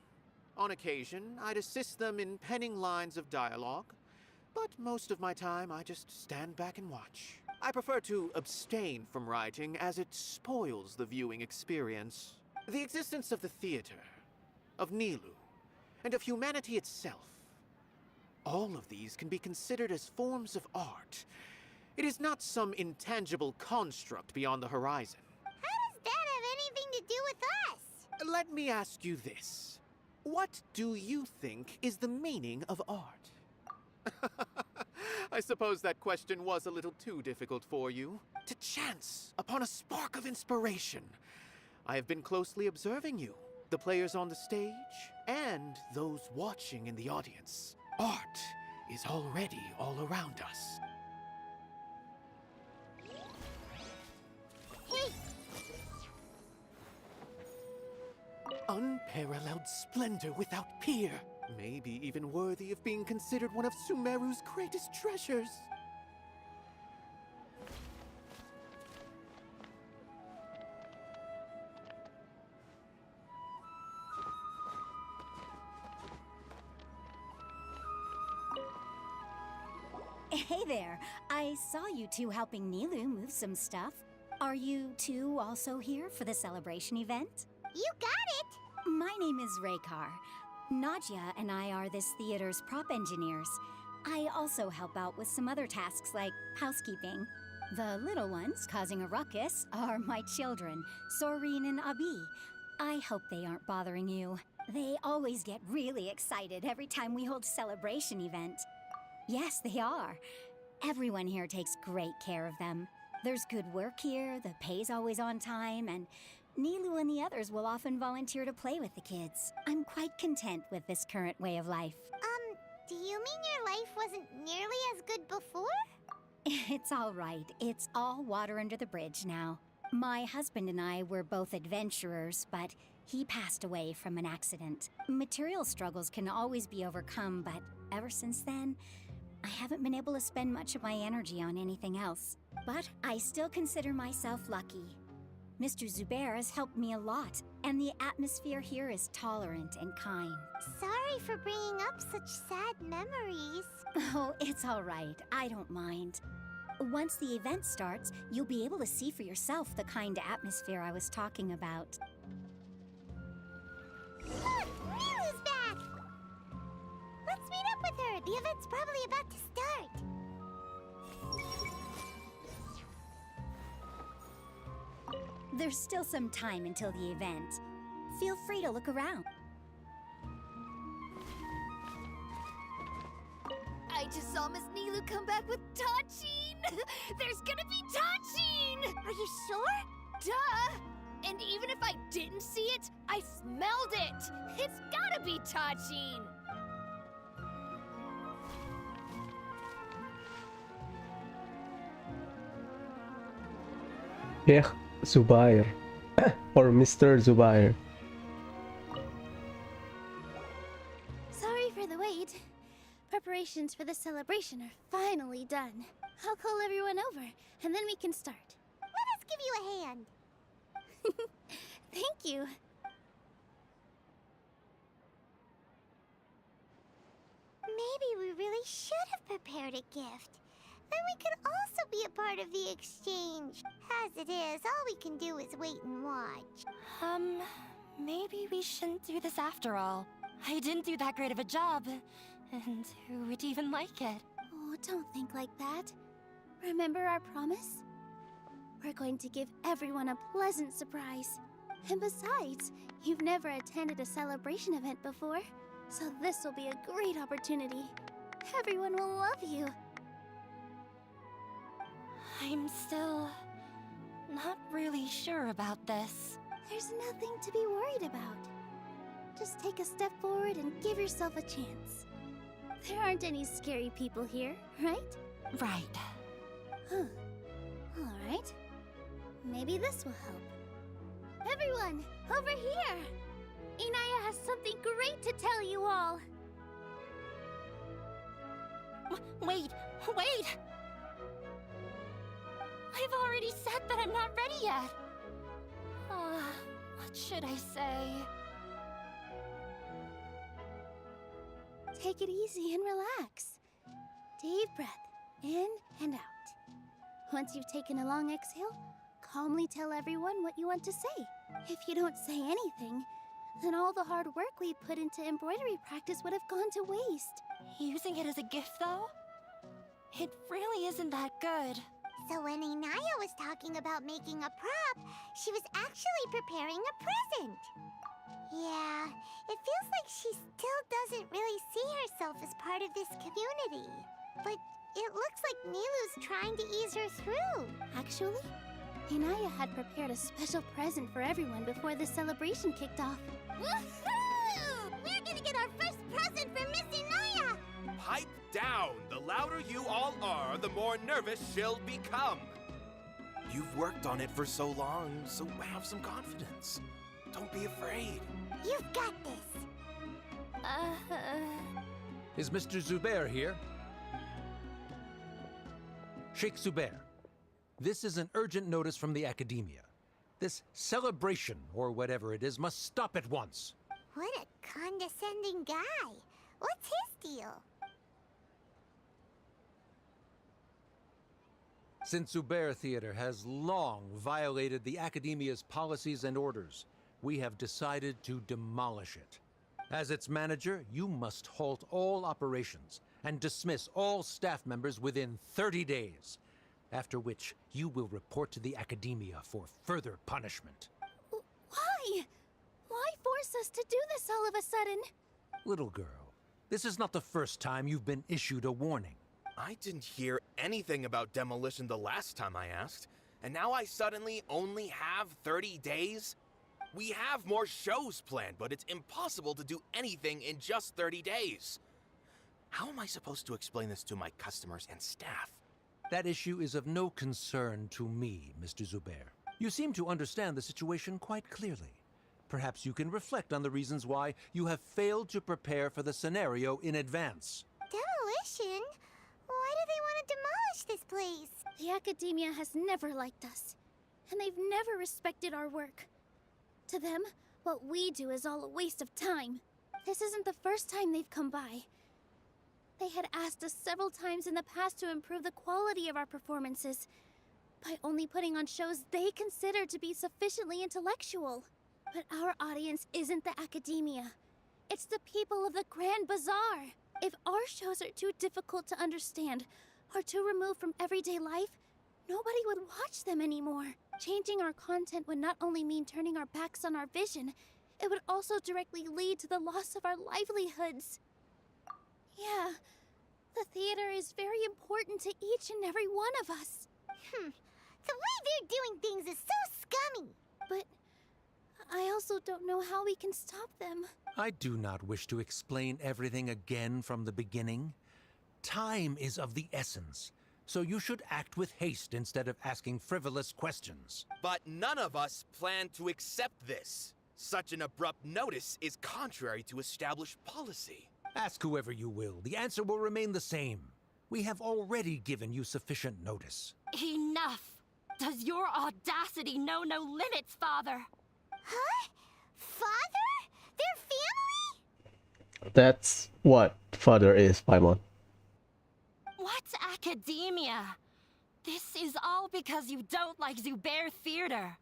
On occasion, I'd assist them in penning lines of dialogue, but most of my time I just stand back and watch. I prefer to abstain from writing as it spoils the viewing experience. The existence of the theater, of Nilou, and of humanity itself. All of these can be considered as forms of art. It is not some intangible construct beyond the horizon. How does that have anything to do with us? Let me ask you this. What do you think is the meaning of art? I suppose that question was a little too difficult for you. To chance upon a spark of inspiration. I have been closely observing you, the players on the stage, and those watching in the audience. Art is already all around us. Unparalleled splendor without peer. Maybe even worthy of being considered one of Sumeru's greatest treasures. Hey there! I saw you two helping Nilou move some stuff. Are you two also here for the celebration event? You got it! My name is Raykar. Nadia and I are this theater's prop engineers. I also help out with some other tasks like housekeeping. The little ones causing a ruckus are my children, Soreen and Abi. I hope they aren't bothering you. They always get really excited every time we hold a celebration event. Yes, they are. Everyone here takes great care of them. There's good work here, the pay's always on time, and Nilou and the others will often volunteer to play with the kids. I'm quite content with this current way of life. Do you mean your life wasn't nearly as good before? It's all right. It's all water under the bridge now. My husband and I were both adventurers, but he passed away from an accident. Material struggles can always be overcome, but ever since then, I haven't been able to spend much of my energy on anything else. But I still consider myself lucky. Mr. Zubair has helped me a lot, and the atmosphere here is tolerant and kind. Sorry for bringing up such sad memories. Oh, it's all right. I don't mind. Once the event starts, you'll be able to see for yourself the kind of atmosphere I was talking about. Look! Nilou's back! Let's meet up with her. The event's probably about to start. There's still some time until the event. Feel free to look around. I just saw Miss Nilou come back with Tachin! There's gonna be Tachin! Are you sure? Duh! And even if I didn't see it, I smelled it! It's gotta be Tachin! Sheikh Zubair. Or Mr. Zubair. Sorry for the wait. Preparations for the celebration are finally done. I'll call everyone over, and then we can start. Let us give you a hand. Thank you. Maybe we really should have prepared a gift. Then we could also be a part of the exchange. As it is, all we can do is wait and watch. Maybe we shouldn't do this after all. I didn't do that great of a job. And who would even like it? Oh, don't think like that. Remember our promise? We're going to give everyone a pleasant surprise. And besides, you've never attended a celebration event before, so this will be a great opportunity. Everyone will love you. I'm still not really sure about this. There's nothing to be worried about. Just take a step forward and give yourself a chance. There aren't any scary people here, right? Right. Huh. All right. Maybe this will help. Everyone, over here! Inaya has something great to tell you all. Wait! I've already said that I'm not ready yet. What should I say? Take it easy and relax. Deep breath, in and out. Once you've taken a long exhale, calmly tell everyone what you want to say. If you don't say anything, then all the hard work we put into embroidery practice would have gone to waste. Using it as a gift, though? It really isn't that good. So when Inaya was talking about making a prop, she was actually preparing a present. Yeah, it feels like she still doesn't really see herself as part of this community. But it looks like Nilou's trying to ease her through. Actually, Inaya had prepared a special present for everyone before the celebration kicked off. Woohoo! We're gonna get our first present from Miss Inaya! Pipe down! The louder you all are, the more nervous she'll become. You've worked on it for so long, so have some confidence. Don't be afraid. You've got this. Is Mr. Zubair here? Sheikh Zubair, this is an urgent notice from the Academia. This celebration, or whatever it is, must stop at once. What a condescending guy. What's his deal? Since Zubair Theater has long violated the Academia's policies and orders, we have decided to demolish it. As its manager, you must halt all operations and dismiss all staff members within 30 days, after which you will report to the Academia for further punishment. Why? Why force us to do this all of a sudden? Little girl, this is not the first time you've been issued a warning. I didn't hear anything about demolition the last time I asked, and now I suddenly only have 30 days? We have more shows planned, but it's impossible to do anything in just 30 days. How am I supposed to explain this to my customers and staff? That issue is of no concern to me, Mr. Zubair. You seem to understand the situation quite clearly. Perhaps you can reflect on the reasons why you have failed to prepare for the scenario in advance. Demolition? Why do they want to demolish this place? The Academia has never liked us, and they've never respected our work. To them, what we do is all a waste of time. This isn't the first time they've come by. They had asked us several times in the past to improve the quality of our performances by only putting on shows they consider to be sufficiently intellectual. But our audience isn't the Academia. It's the people of the Grand Bazaar. If our shows are too difficult to understand or too removed from everyday life, nobody would watch them anymore. Changing our content would not only mean turning our backs on our vision, it would also directly lead to the loss of our livelihoods. Yeah, the theater is very important to each and every one of us. The way they're doing things is so scummy. But I also don't know how we can stop them. I do not wish to explain everything again from the beginning. Time is of the essence, so you should act with haste instead of asking frivolous questions. But none of us plan to accept this. Such an abrupt notice is contrary to established policy. Ask whoever you will. The answer will remain the same. We have already given you sufficient notice. Enough! Does your audacity know no limits, Father? Huh? Father? Their family? That's what father is, Paimon. What's academia? This is all because you don't like Zubair Theater.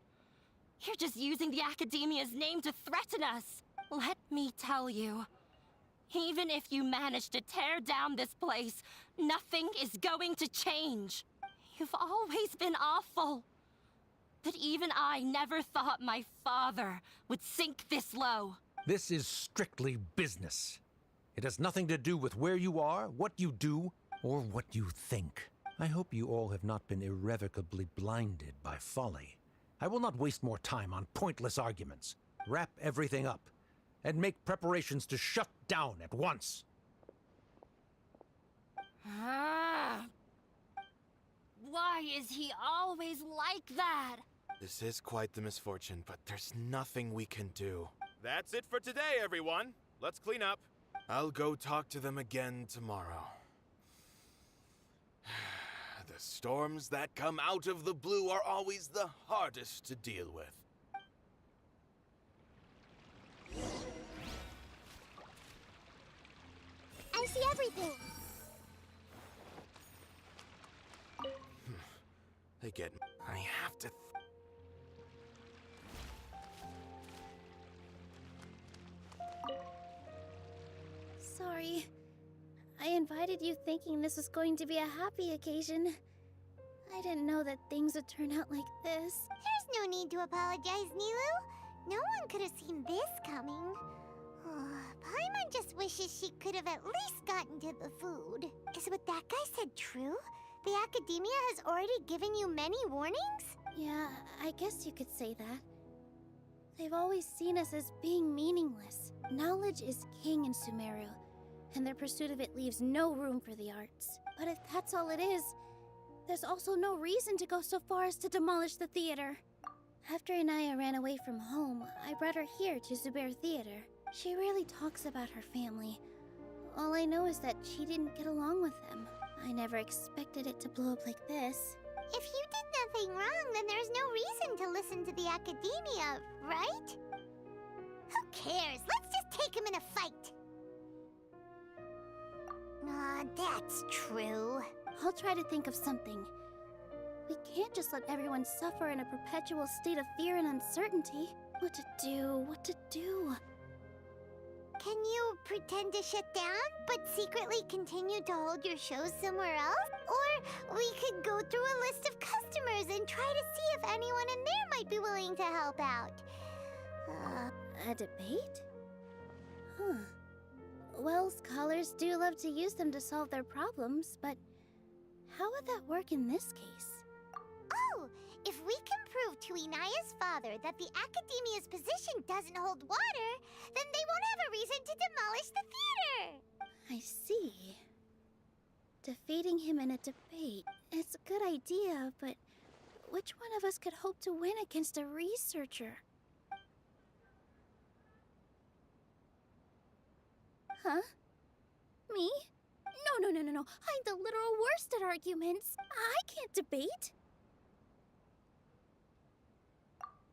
You're just using the Academia's name to threaten us. Let me tell you, even if you manage to tear down this place, nothing is going to change. You've always been awful. But even I never thought my father would sink this low. This is strictly business. It has nothing to do with where you are, what you do, or what you think. I hope you all have not been irrevocably blinded by folly. I will not waste more time on pointless arguments. Wrap everything up, and make preparations to shut down at once. Why is he always like that? This is quite the misfortune, but there's nothing we can do. That's it for today, everyone. Let's clean up. I'll go talk to them again tomorrow. The storms that come out of the blue are always the hardest to deal with. I see everything. They get... I have to... Sorry. I invited you thinking this was going to be a happy occasion. I didn't know that things would turn out like this. There's no need to apologize, Nilou. No one could have seen this coming. Paimon just wishes she could have at least gotten to the food. Is what that guy said true? The Academia has already given you many warnings? Yeah, I guess you could say that. They've always seen us as being meaningless. Knowledge is king in Sumeru, and their pursuit of it leaves no room for the arts. But if that's all it is, there's also no reason to go so far as to demolish the theater. After Anaya ran away from home, I brought her here to Zubair Theater. She rarely talks about her family. All I know is that she didn't get along with them. I never expected it to blow up like this. If you did nothing wrong, then there's no reason to listen to the Academia, right? Who cares? Let's just take him in a fight. That's true. I'll try to think of something. We can't just let everyone suffer in a perpetual state of fear and uncertainty. What to do? Can you pretend to shut down, but secretly continue to hold your shows somewhere else? Or we could go through a list of customers and try to see if anyone in there might be willing to help out. A debate? Huh. Well, scholars do love to use them to solve their problems, but how would that work in this case? Oh, if we can prove to Inaya's father that the Academia's position doesn't hold water, then they won't have a reason to demolish the theater! I see. Defeating him in a debate. It's a good idea, but which one of us could hope to win against a researcher? Huh? Me? No. I'm the literal worst at arguments. I can't debate.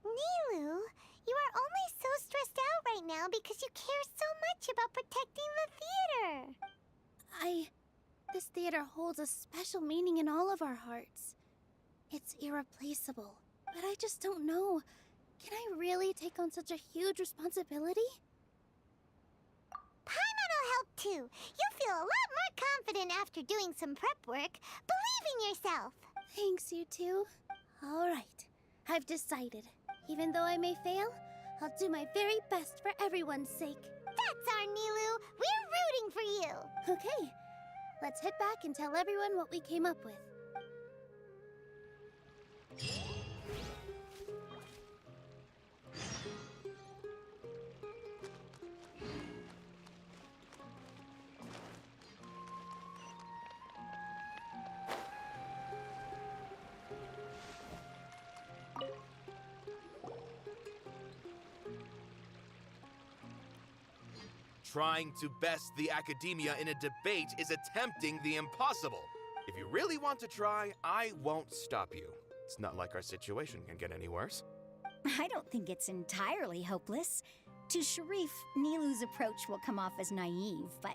Nilou, you are only so stressed out right now because you care so much about protecting the theater. This theater holds a special meaning in all of our hearts. It's irreplaceable, but I just don't know. Can I really take on such a huge responsibility? Paimon will help too. You'll feel a lot more confident after doing some prep work. Believe in yourself. Thanks, you two. All right, I've decided. Even though I may fail, I'll do my very best for everyone's sake. That's our Nilou. We're rooting for you. Okay, let's head back and tell everyone what we came up with. Trying to best the Academia in a debate is attempting the impossible. If you really want to try, I won't stop you. It's not like our situation can get any worse. I don't think it's entirely hopeless. To Sharif, Nilou's approach will come off as naive, but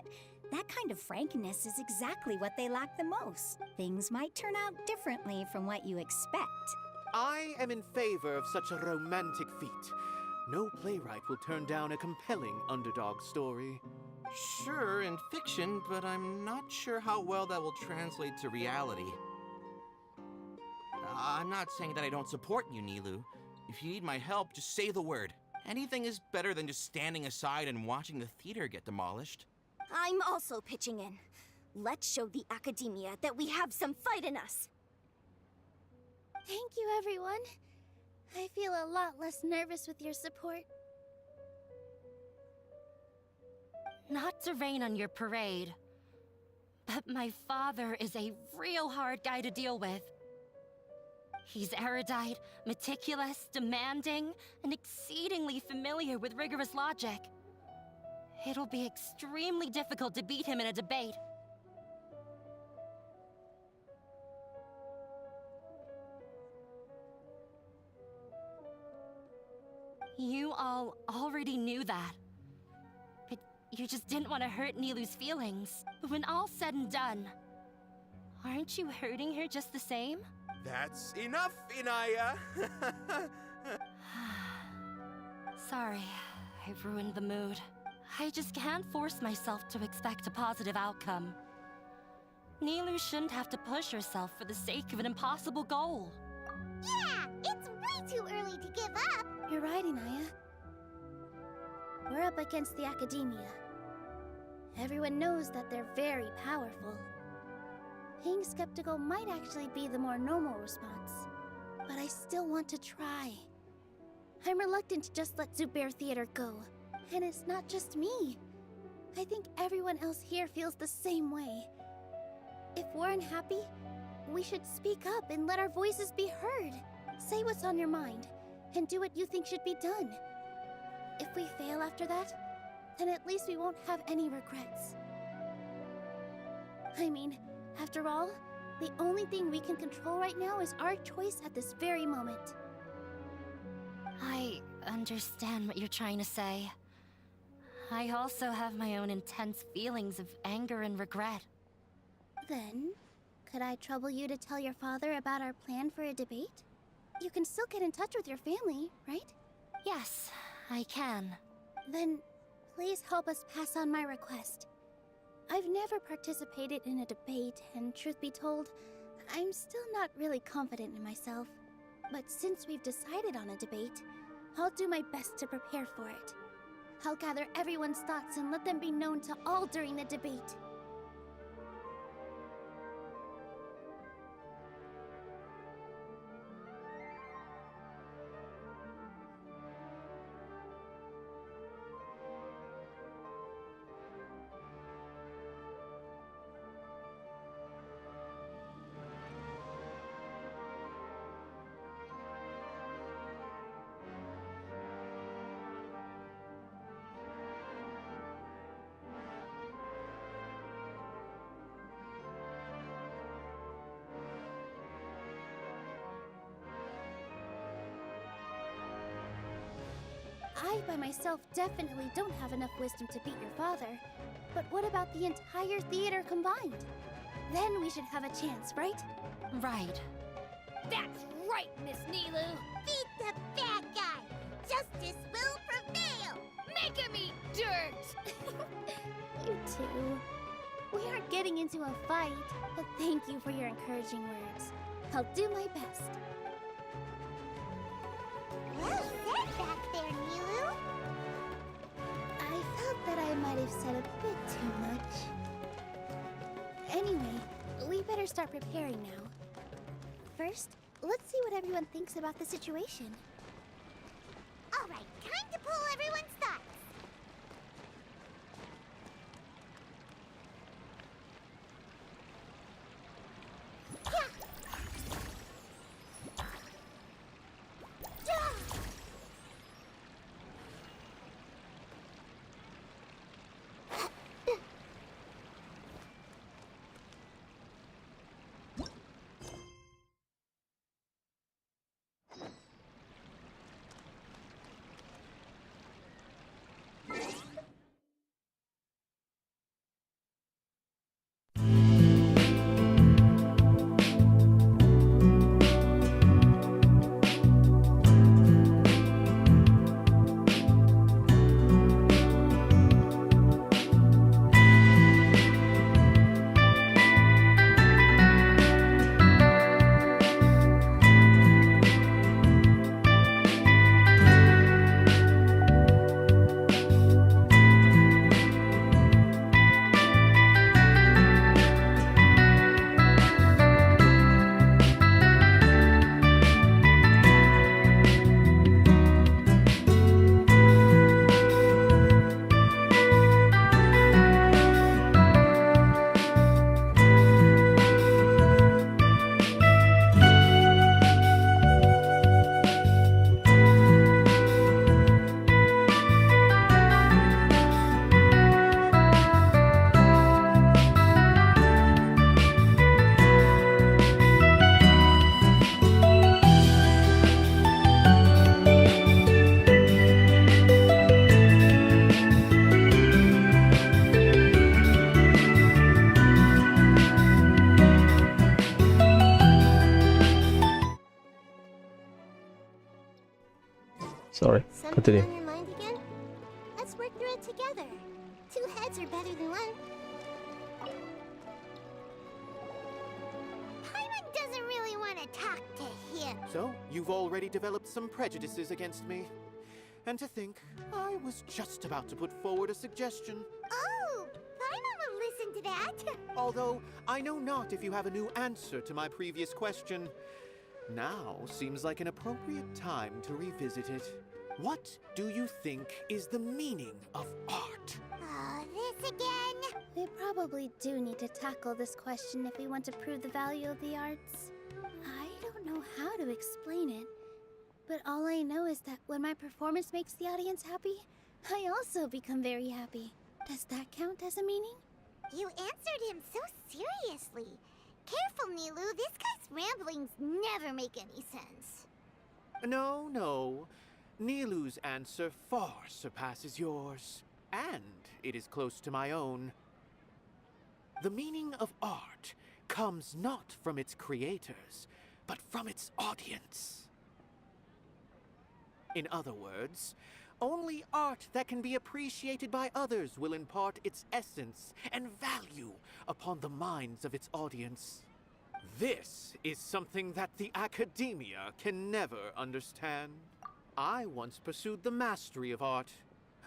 that kind of frankness is exactly what they lack the most. Things might turn out differently from what you expect. I am in favor of such a romantic feat. No playwright will turn down a compelling underdog story. Sure, in fiction, but I'm not sure how well that will translate to reality. I'm not saying that I don't support you, Nilou. If you need my help, just say the word. Anything is better than just standing aside and watching the theater get demolished. I'm also pitching in. Let's show the Academia that we have some fight in us. Thank you, everyone. I feel a lot less nervous with your support. Not to rain on your parade, but my father is a real hard guy to deal with. He's erudite, meticulous, demanding, and exceedingly familiar with rigorous logic. It'll be extremely difficult to beat him in a debate. You all already knew that. But you just didn't want to hurt Nilou's feelings. But when all's said and done, aren't you hurting her just the same? That's enough, Inaya! Sorry, I've ruined the mood. I just can't force myself to expect a positive outcome. Nilou shouldn't have to push herself for the sake of an impossible goal. Yeah, it's way too early to give up. You're right, Inaya. We're up against the Academia. Everyone knows that they're very powerful. Being skeptical might actually be the more normal response. But I still want to try. I'm reluctant to just let Zubair Theater go. And it's not just me. I think everyone else here feels the same way. If we're unhappy, we should speak up and let our voices be heard. Say what's on your mind. and do what you think should be done. If we fail after that, then at least we won't have any regrets. I mean, after all, the only thing we can control right now is our choice at this very moment. I understand what you're trying to say. I also have my own intense feelings of anger and regret. Then, could I trouble you to tell your father about our plan for a debate? You can still get in touch with your family, right? Yes, I can. Then, please help us pass on my request. I've never participated in a debate, and truth be told, I'm still not really confident in myself. But since we've decided on a debate, I'll do my best to prepare for it. I'll gather everyone's thoughts and let them be known to all during the debate. I, by myself, definitely don't have enough wisdom to beat your father. But what about the entire theater combined? Then we should have a chance, right? Right. That's right, Miss Nilou! Beat the bad guy! Justice will prevail! Make him eat dirt! You two. We aren't getting into a fight, but thank you for your encouraging words. I'll do my best. Well said back there, Nilou. I felt that I might have said a bit too much. Anyway, we better start preparing now. First, let's see what everyone thinks about the situation. All right, time to pull everyone's thoughts. Sorry, Something continue. on your mind again? Let's work through it together. Two heads are better than one. Paimon doesn't really want to talk to him. So, you've already developed some prejudices against me. And to think, I was just about to put forward a suggestion. Oh, Paimon will listen to that. Although, I know not if you have a new answer to my previous question. Now seems like an appropriate time to revisit it. What do you think is the meaning of art? Oh, this again? We probably do need to tackle this question if we want to prove the value of the arts. I don't know how to explain it, But all I know is that when my performance makes the audience happy, I also become very happy. Does that count as a meaning? You answered him so seriously. Careful, Nilou. This guy's ramblings never make any sense. No, no. Nilou's answer far surpasses yours. And it is close to my own. The meaning of art comes not from its creators, but from its audience. In other words, only art that can be appreciated by others will impart its essence and value upon the minds of its audience. This is something that the academia can never understand. I once pursued the mastery of art,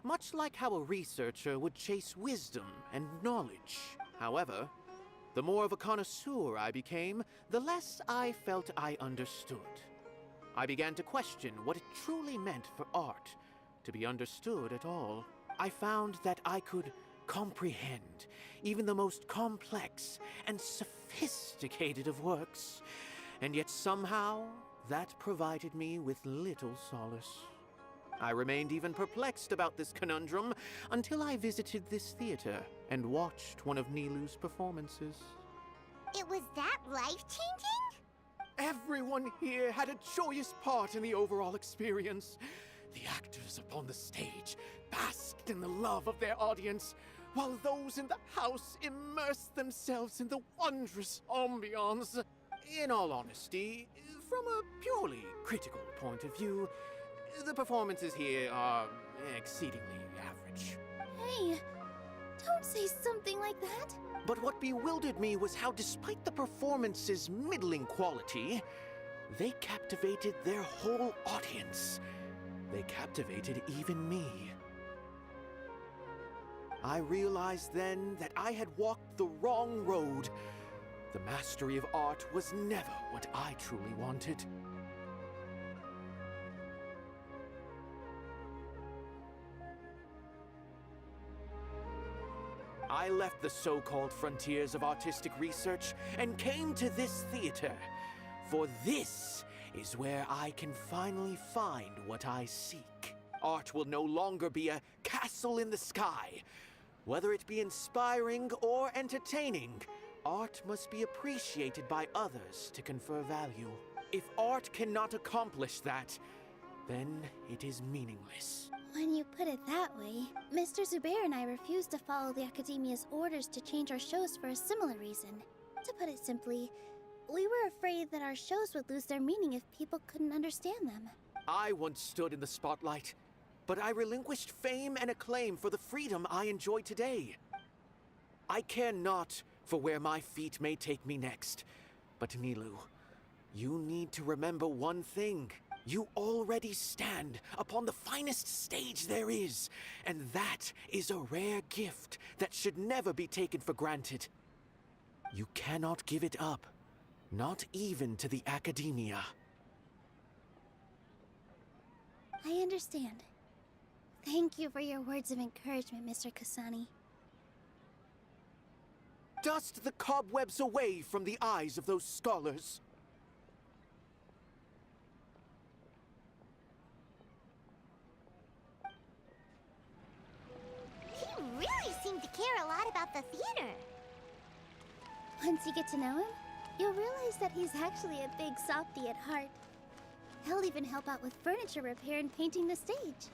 much like how a researcher would chase wisdom and knowledge. However, the more of a connoisseur I became, the less I felt I understood. I began to question what it truly meant for art to be understood at all. I found that I could comprehend even the most complex and sophisticated of works, and yet somehow that provided me with little solace. I remained even perplexed about this conundrum until I visited this theater and watched one of Nilou's performances. It was that life-changing? Everyone here had a joyous part in the overall experience. The actors upon the stage basked in the love of their audience, while those in the house immersed themselves in the wondrous ambiance. In all honesty, from a purely critical point of view, the performances here are exceedingly average. Hey, don't say something like that. But what bewildered me was how, despite the performance's middling quality, they captivated their whole audience. They captivated even me. I realized then that I had walked the wrong road. The mastery of art was never what I truly wanted. I left the so-called frontiers of artistic research and came to this theater, for this is where I can finally find what I seek. Art will no longer be a castle in the sky. Whether it be inspiring or entertaining, art must be appreciated by others to confer value. If art cannot accomplish that, then it is meaningless. When you put it that way, Mr. Zubair and I refused to follow the Academia's orders to change our shows for a similar reason. To put it simply, we were afraid that our shows would lose their meaning if people couldn't understand them. I once stood in the spotlight, but I relinquished fame and acclaim for the freedom I enjoy today. I care not for where my feet may take me next, but Nilou, you need to remember one thing. You already stand upon the finest stage there is, and that is a rare gift that should never be taken for granted. You cannot give it up, not even to the Academia. I understand. Thank you for your words of encouragement, Mr. Kasani. Dust the cobwebs away from the eyes of those scholars. He really seemed to care a lot about the theater. Once you get to know him, you'll realize that he's actually a big softy at heart. He'll even help out with furniture repair and painting the stage.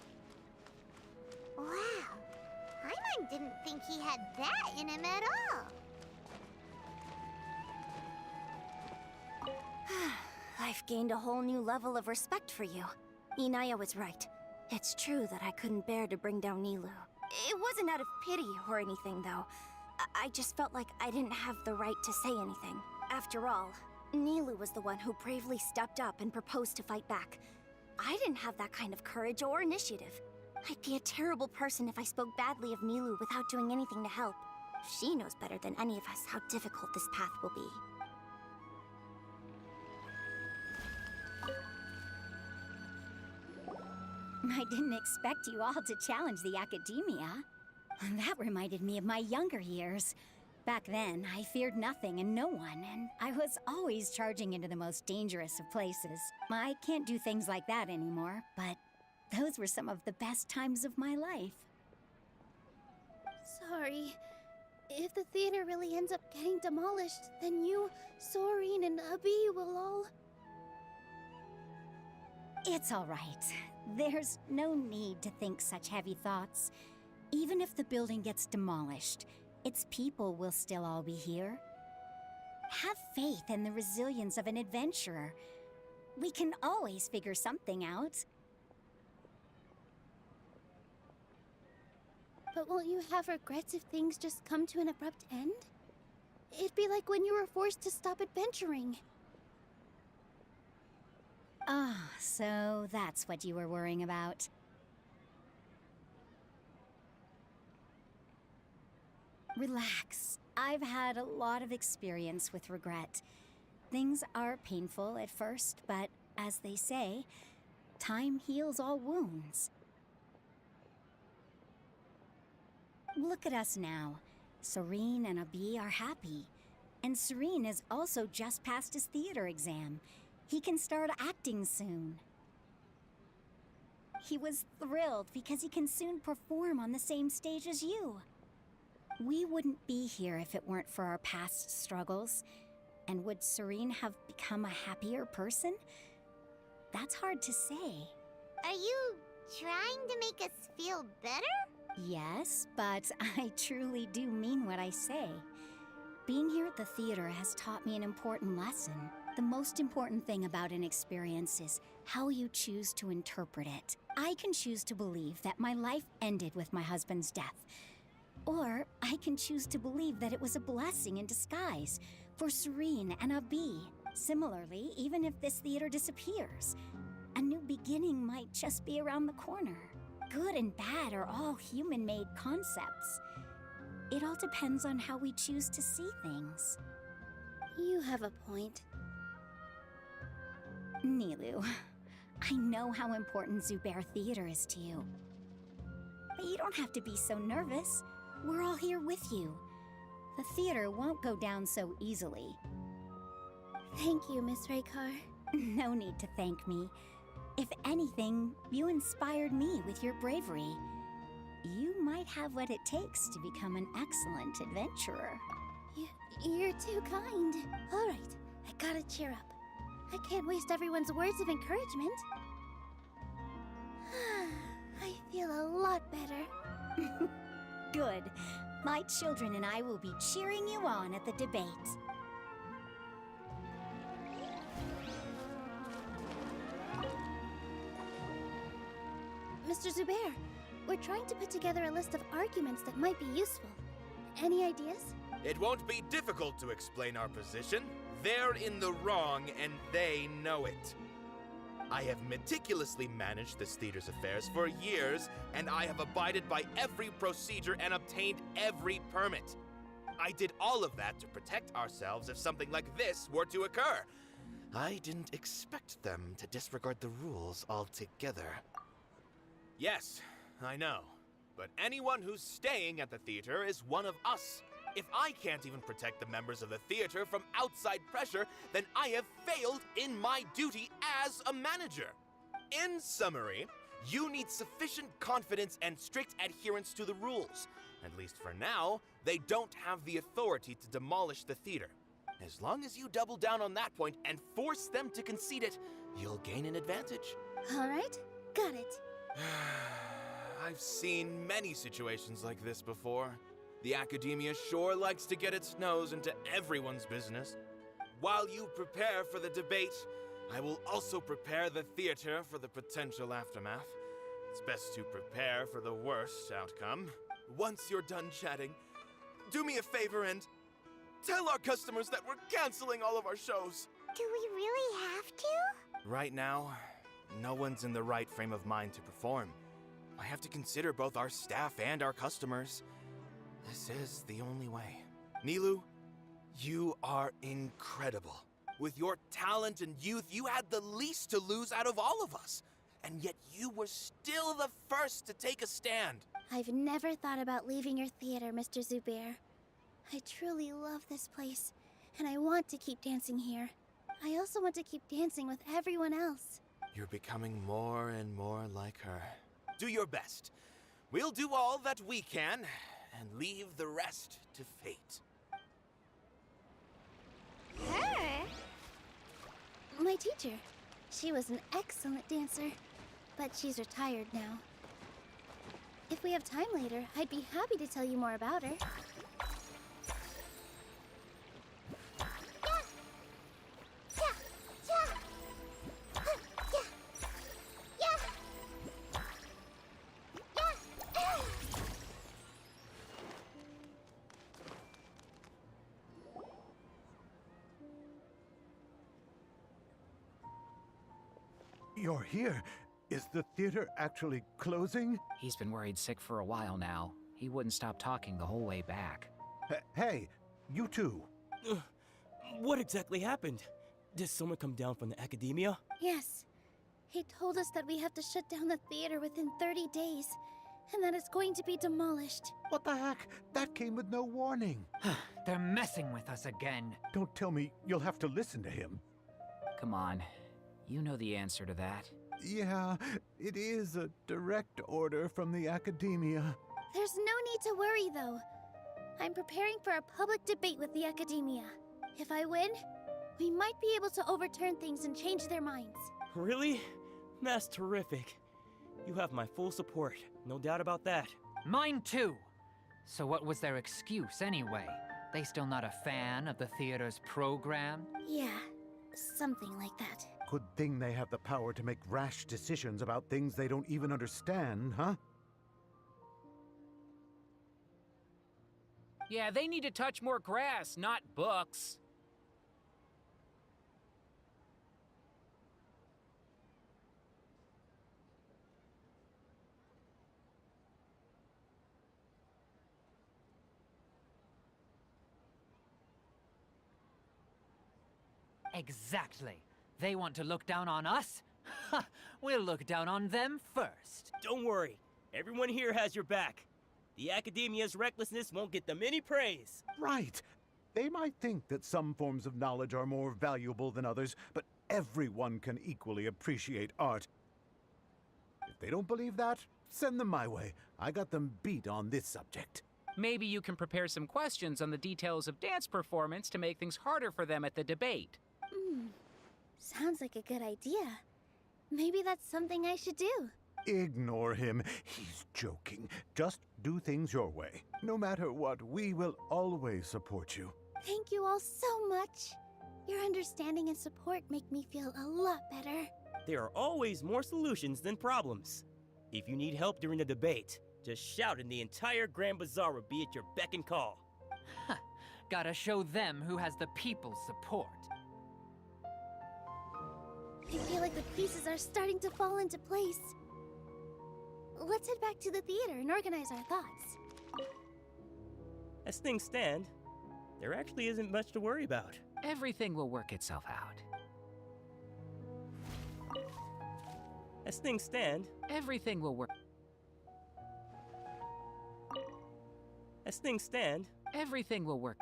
Wow. Paimon didn't think he had that in him at all. I've gained a whole new level of respect for you. Inaya was right. It's true that I couldn't bear to bring down Nilou. It wasn't out of pity or anything, though. I just felt like I didn't have the right to say anything. After all, Nilou was the one who bravely stepped up and proposed to fight back. I didn't have that kind of courage or initiative. I'd be a terrible person if I spoke badly of Nilou without doing anything to help. She knows better than any of us how difficult this path will be. I didn't expect you all to challenge the Academia. That reminded me of my younger years. Back then, I feared nothing and no one, and I was always charging into the most dangerous of places. I can't do things like that anymore, but those were some of the best times of my life. Sorry. If the theater really ends up getting demolished, then you, Soren, and Abi will all... It's all right. There's no need to think such heavy thoughts. Even if the building gets demolished, its people will still all be here. Have faith in the resilience of an adventurer. We can always figure something out. But won't you have regrets if things just come to an abrupt end? It'd be like when you were forced to stop adventuring. Ah, so that's what you were worrying about. Relax. I've had a lot of experience with regret. Things are painful at first, but as they say, time heals all wounds. Look at us now. Soren and Abi are happy. And Soren has also just passed his theater exam. He can start acting soon. He was thrilled because he can soon perform on the same stage as you. We wouldn't be here if it weren't for our past struggles. And would Soren have become a happier person? That's hard to say. Are you trying to make us feel better? Yes, but I truly do mean what I say. Being here at the theater has taught me an important lesson. The most important thing about an experience is how you choose to interpret it. I can choose to believe that my life ended with my husband's death. Or I can choose to believe that it was a blessing in disguise for Soren and Abi. Similarly, even if this theater disappears, a new beginning might just be around the corner. Good and bad are all human-made concepts. It all depends on how we choose to see things. You have a point. Nilou, I know how important Zubair Theater is to you. But you don't have to be so nervous. We're all here with you. The theater won't go down so easily. Thank you, Miss Raykar. No need to thank me. If anything, you inspired me with your bravery. You might have what it takes to become an excellent adventurer. You're too kind. All right, I gotta cheer up. I can't waste everyone's words of encouragement. I feel a lot better. Good. My children and I will be cheering you on at the debate. Mr. Zubair, we're trying to put together a list of arguments that might be useful. Any ideas? It won't be difficult to explain our position. They're in the wrong, and they know it. I have meticulously managed this theater's affairs for years, and I have abided by every procedure and obtained every permit. I did all of that to protect ourselves if something like this were to occur. I didn't expect them to disregard the rules altogether. Yes, I know. But anyone who's staying at the theater is one of us. If I can't even protect the members of the theater from outside pressure, then I have failed in my duty as a manager. In summary, you need sufficient confidence and strict adherence to the rules. At least for now, they don't have the authority to demolish the theater. As long as you double down on that point and force them to concede it, you'll gain an advantage. All right, got it. I've seen many situations like this before. The academia sure likes to get its nose into everyone's business. While you prepare for the debate, I will also prepare the theater for the potential aftermath. It's best to prepare for the worst outcome. Once you're done chatting, do me a favor and tell our customers that we're canceling all of our shows. Do we really have to? Right now, no one's in the right frame of mind to perform. I have to consider both our staff and our customers. This is the only way. Nilou, you are incredible. With your talent and youth, you had the least to lose out of all of us. And yet you were still the first to take a stand. I've never thought about leaving your theater, Mr. Zubair. I truly love this place, and I want to keep dancing here. I also want to keep dancing with everyone else. You're becoming more and more like her. Do your best. We'll do all that we can, and leave the rest to fate. Her? My teacher. She was an excellent dancer, but she's retired now. If we have time later, I'd be happy to tell you more about her. You're here. Is the theater actually closing? He's been worried sick for a while now. He wouldn't stop talking the whole way back. Hey, you two. What exactly happened? Did someone come down from the academia? Yes. He told us that we have to shut down the theater within 30 days, and that it's going to be demolished. What the heck? That came with no warning. They're messing with us again. Don't tell me you'll have to listen to him. Come on. You know the answer to that. Yeah, it is a direct order from the academia. There's no need to worry, though. I'm preparing for a public debate with the academia. If I win, we might be able to overturn things and change their minds. Really? That's terrific. You have my full support, no doubt about that. Mine too. So what was their excuse anyway? They still not a fan of the theater's program? Yeah, something like that. Good thing they have the power to make rash decisions about things they don't even understand, huh? Yeah, they need to touch more grass, not books. Exactly. They want to look down on us? Ha! We'll look down on them first. Don't worry. Everyone here has your back. The academia's recklessness won't get them any praise. Right. They might think that some forms of knowledge are more valuable than others, but everyone can equally appreciate art. If they don't believe that, send them my way. I got them beat on this subject. Maybe you can prepare some questions on the details of dance performance to make things harder for them at the debate. Sounds like a good idea. Maybe that's something I should do. Ignore him. He's joking. Just do things your way. No matter what, we will always support you. Thank you all so much. Your understanding and support make me feel a lot better. There are always more solutions than problems. If you need help during the debate, just shout and the entire Grand Bazaar will be at your beck and call. Gotta show them who has the people's support. I feel like the pieces are starting to fall into place. Let's head back to the theater and organize our thoughts. As things stand, there actually isn't much to worry about. Everything will work itself out. As things stand, everything will work. As things stand, everything will work.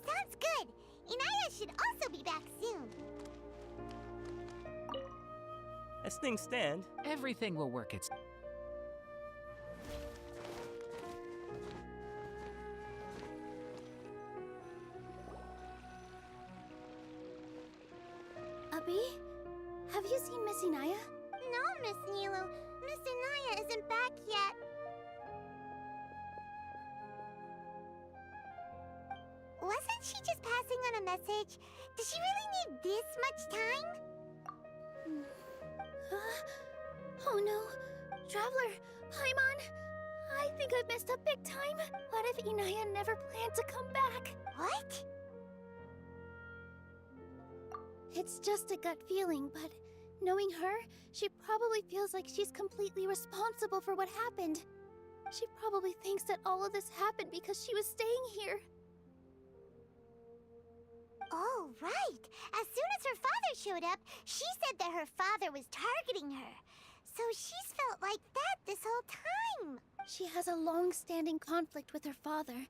Sounds good. Inaya should also be back soon. As things stand, everything will work itself. Abby? Have you seen Miss Inaya? No, Miss Nilou. Miss Inaya isn't back yet. Wasn't she just passing on a message? Does she really need this much time? Oh no. Traveler, Paimon, I think I've messed up big time. What if Inaya never planned to come back? What? It's just a gut feeling, but knowing her, she probably feels like she's completely responsible for what happened. She probably thinks that all of this happened because she was staying here. Oh, right. As soon as her father showed up, she said that her father was targeting her. So she's felt like that this whole time. She has a long-standing conflict with her father.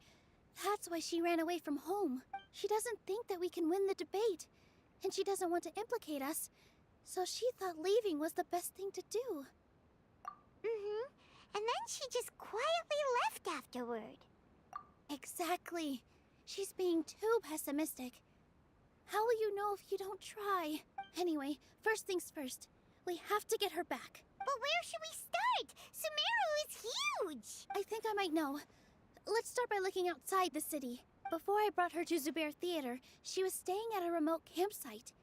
That's why she ran away from home. She doesn't think that we can win the debate, and she doesn't want to implicate us. So she thought leaving was the best thing to do. Mm-hmm. And then she just quietly left afterward. Exactly. She's being too pessimistic. How will you know if you don't try? Anyway, first things first. We have to get her back. But where should we start? Sumeru is huge! I think I might know. Let's start by looking outside the city. Before I brought her to Zubair Theater, she was staying at a remote campsite.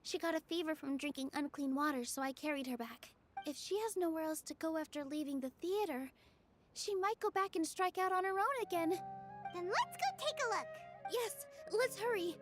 She got a fever from drinking unclean water, so I carried her back. If she has nowhere else to go after leaving the theater, she might go back and strike out on her own again. Then let's go take a look. Yes, let's hurry.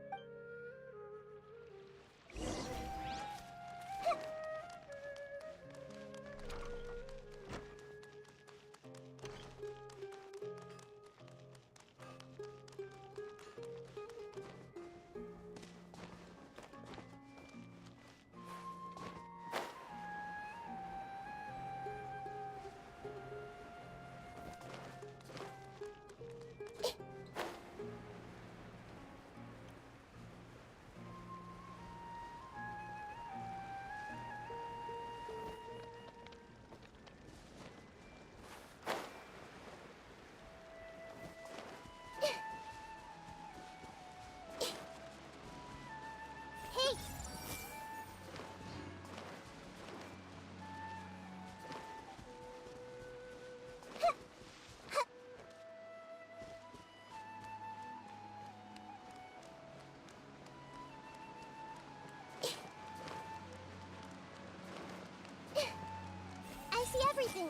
I see everything.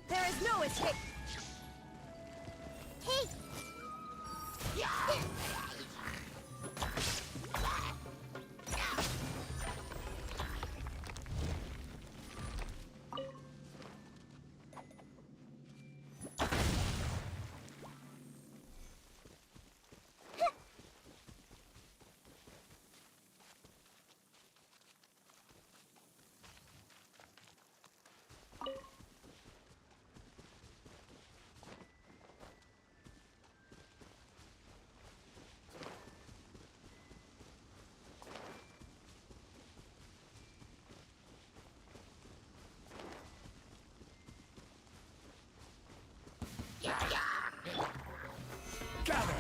There is no escape. Hey! Gather!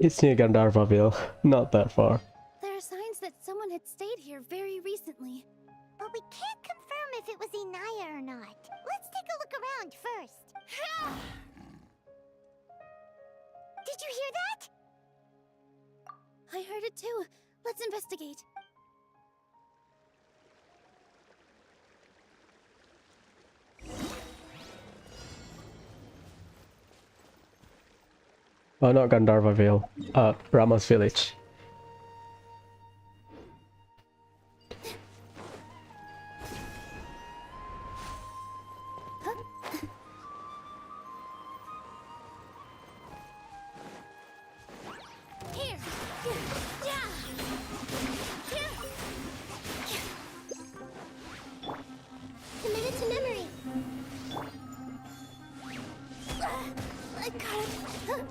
It's near Gandharvaville, not that far. There are signs that someone had stayed here very recently. But we can't confirm if it was Inaya or not. Let's take a look around first. Did you hear that? I heard it too. Let's investigate. Oh, not Gandharvaville. Rama's village. Here! Commit it to memory. I got it!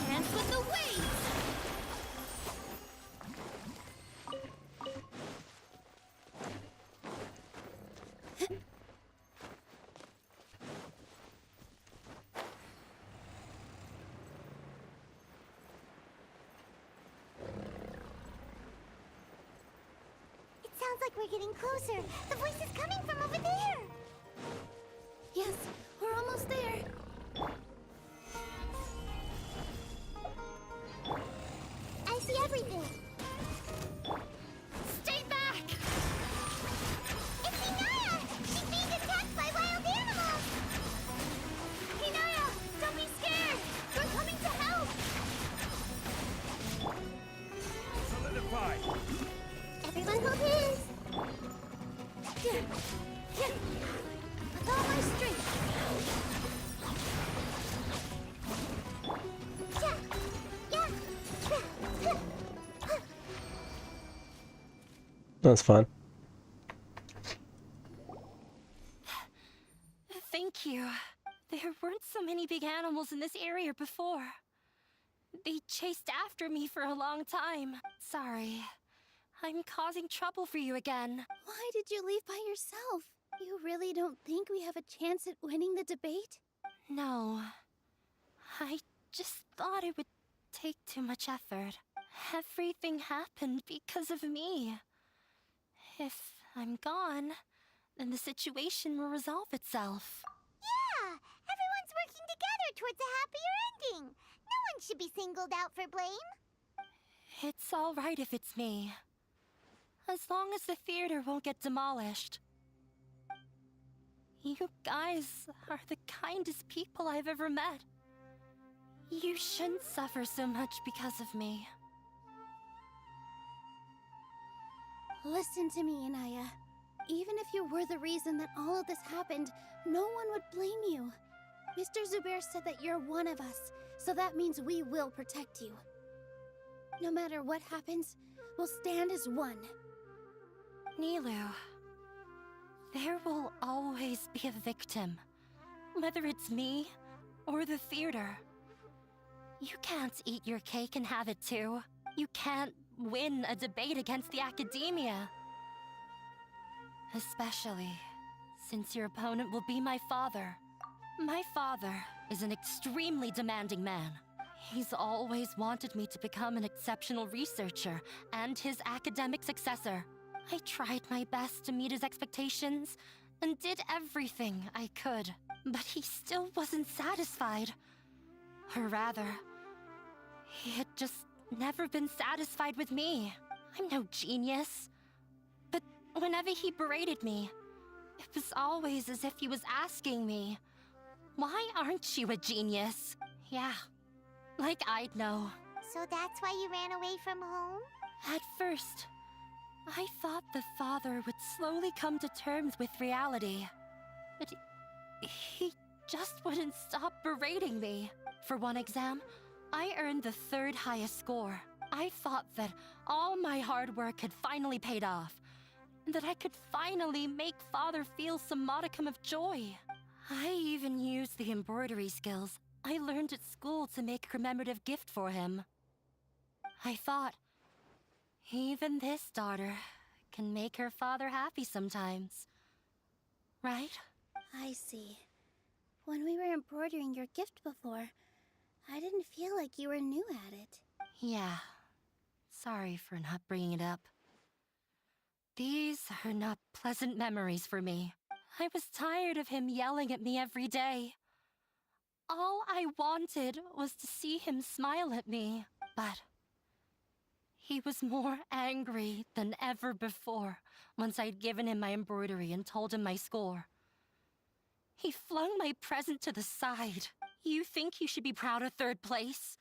Dance with the waves! Sounds like we're getting closer. The voice is coming from over there. Yes, we're almost there. I see everything. Stay back! It's Inaya! She's being attacked by wild animals! Inaya, don't be scared! We're coming to help! Solidify! Everyone hold hands! With all my strength. That's fun. Thank you. There weren't so many big animals in this area before. They chased after me for a long time. Sorry. I'm causing trouble for you again. Why did you leave by yourself? You really don't think we have a chance at winning the debate? No. I just thought it would take too much effort. Everything happened because of me. If I'm gone, then the situation will resolve itself. Yeah! Everyone's working together towards a happier ending. No one should be singled out for blame. It's all right if it's me. As long as the theater won't get demolished. You guys are the kindest people I've ever met. You shouldn't suffer so much because of me. Listen to me, Inaya. Even if you were the reason that all of this happened, no one would blame you. Mr. Zubair said that you're one of us, so that means we will protect you. No matter what happens, we'll stand as one. Nilou, there will always be a victim, whether it's me or the theater. You can't eat your cake and have it too. You can't win a debate against the academia. Especially since your opponent will be my father. My father is an extremely demanding man. He's always wanted me to become an exceptional researcher and his academic successor. I tried my best to meet his expectations and did everything I could, but he still wasn't satisfied. Or rather, he had just never been satisfied with me. I'm no genius. But whenever he berated me, it was always as if he was asking me, "Why aren't you a genius?" Yeah, like I'd know. So that's why you ran away from home? At first, I thought the father would slowly come to terms with reality. But he just wouldn't stop berating me. For one exam, I earned the 3rd highest score. I thought that all my hard work had finally paid off, and that I could finally make father feel some modicum of joy. I even used the embroidery skills I learned at school to make a commemorative gift for him. I thought, even this daughter can make her father happy sometimes. Right? I see. When we were embroidering your gift before, I didn't feel like you were new at it. Yeah. Sorry for not bringing it up. These are not pleasant memories for me. I was tired of him yelling at me every day. All I wanted was to see him smile at me, but he was more angry than ever before once I'd given him my embroidery and told him my score. He flung my present to the side. You think you should be proud of 3rd place?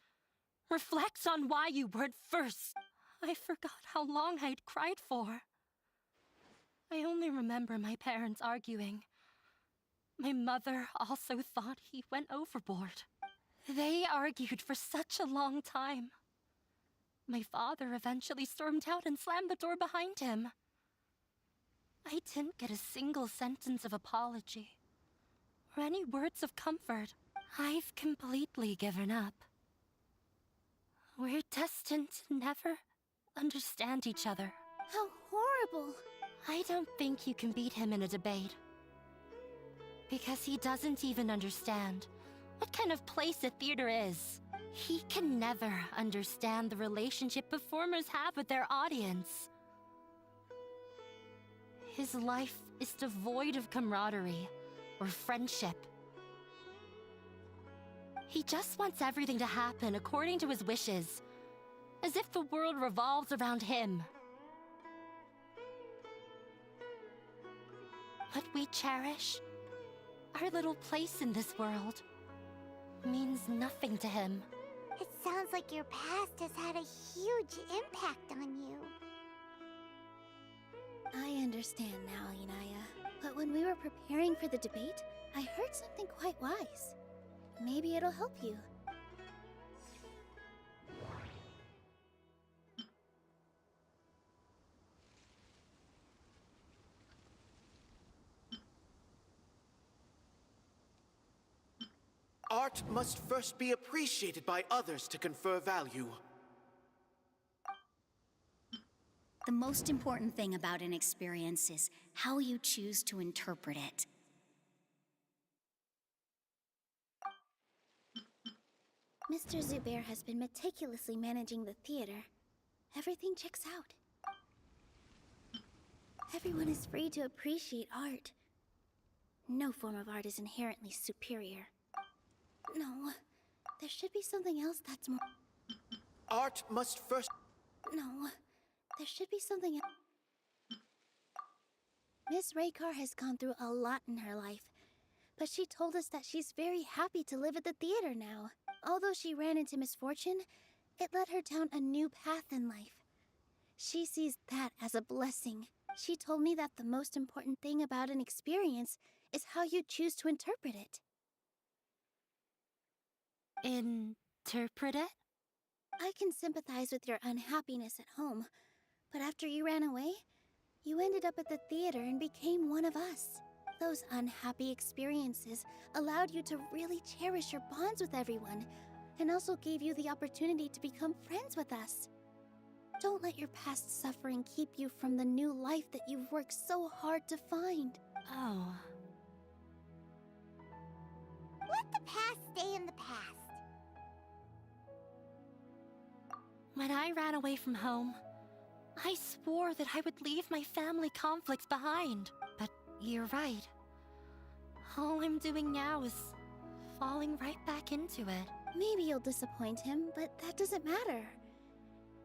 Reflect on why you weren't first. I forgot how long I'd cried for. I only remember my parents arguing. My mother also thought he went overboard. They argued for such a long time. My father eventually stormed out and slammed the door behind him. I didn't get a single sentence of apology or any words of comfort. I've completely given up. We're destined to never understand each other. How horrible! I don't think you can beat him in a debate. Because he doesn't even understand what kind of place a theater is. He can never understand the relationship performers have with their audience. His life is devoid of camaraderie or friendship. He just wants everything to happen according to his wishes, as if the world revolves around him. What we cherish, our little place in this world, means nothing to him. It sounds like your past has had a huge impact on you. I understand now, Inaya. But when we were preparing for the debate, I heard something quite wise. Maybe it'll help you. Art must first be appreciated by others to confer value. The most important thing about an experience is how you choose to interpret it. Mr. Zubair has been meticulously managing the theater. Everything checks out. Everyone is free to appreciate art. No form of art is inherently superior. No, there should be something else that's more... Art must first... No, there should be something else. Miss Raykar has gone through a lot in her life, but she told us that she's very happy to live at the theater now. Although she ran into misfortune, it led her down a new path in life. She sees that as a blessing. She told me that the most important thing about an experience is how you choose to interpret it. Interpret it? I can sympathize with your unhappiness at home, but after you ran away, you ended up at the theater and became one of us. Those unhappy experiences allowed you to really cherish your bonds with everyone, and also gave you the opportunity to become friends with us. Don't let your past suffering keep you from the new life that you've worked so hard to find. Oh. Let the past stay in the past. When I ran away from home, I swore that I would leave my family conflicts behind. But you're right. All I'm doing now is falling right back into it. Maybe you'll disappoint him, but that doesn't matter.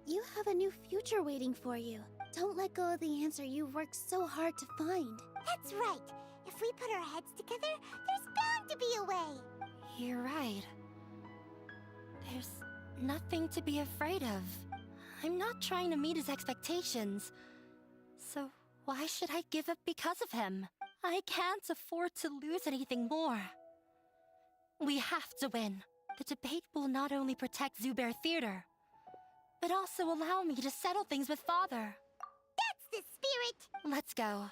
You have a new future waiting for you. Don't let go of the answer you've worked so hard to find. That's right. If we put our heads together, there's bound to be a way. You're right. There's nothing to be afraid of. I'm not trying to meet his expectations. So why should I give up because of him? I can't afford to lose anything more. We have to win. The debate will not only protect Zubair Theater, but also allow me to settle things with Father. That's the spirit! Let's go.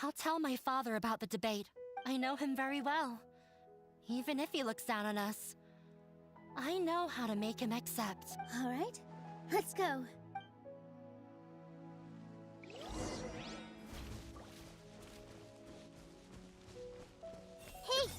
I'll tell my father about the debate. I know him very well. Even if he looks down on us, I know how to make him accept. All right, let's go. Hey!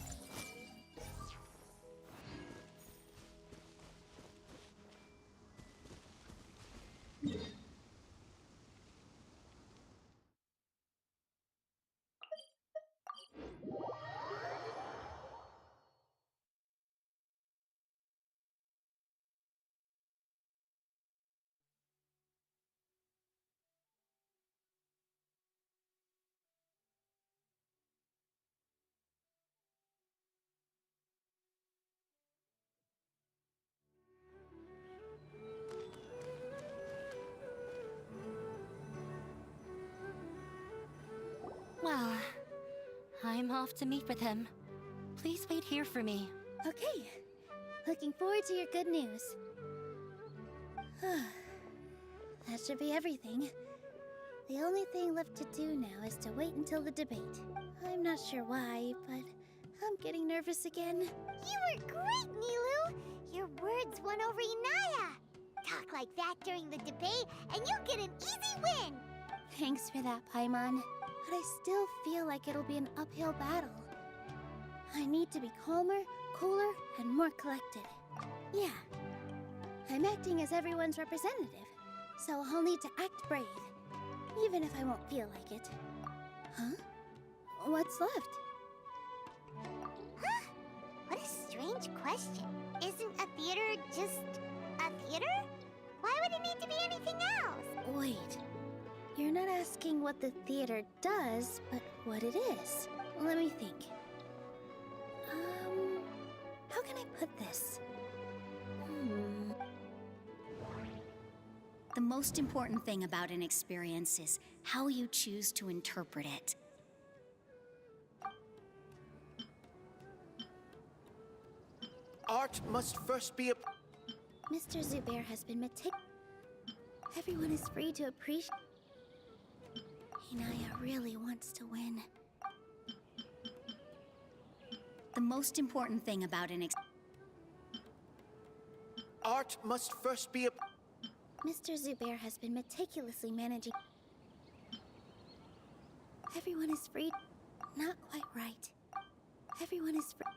Well, I'm off to meet with him. Please wait here for me. Okay. Looking forward to your good news. That should be everything. The only thing left to do now is to wait until the debate. I'm not sure why, but I'm getting nervous again. You were great, Nilou! Your words won over Inaya! Talk like that during the debate, and you'll get an easy win! Thanks for that, Paimon. But I still feel like it'll be an uphill battle. I need to be calmer, cooler, and more collected. Yeah. I'm acting as everyone's representative, so I'll need to act brave. even if I won't feel like it. Huh? What's left? Huh? What a strange question. Isn't a theater just a theater? Why would it need to be anything else? Wait. You're not asking what the theater does, but what it is. Let me think. How can I put this? The most important thing about an experience is how you choose to interpret it. Art must first be a... Mr. Zubair has been meticulous. Everyone is free to appreciate. Inaya really wants to win. The most important thing about an Art must first be a... Mr. Zubair has been meticulously managing. Everyone is free. Not quite right. Everyone is free.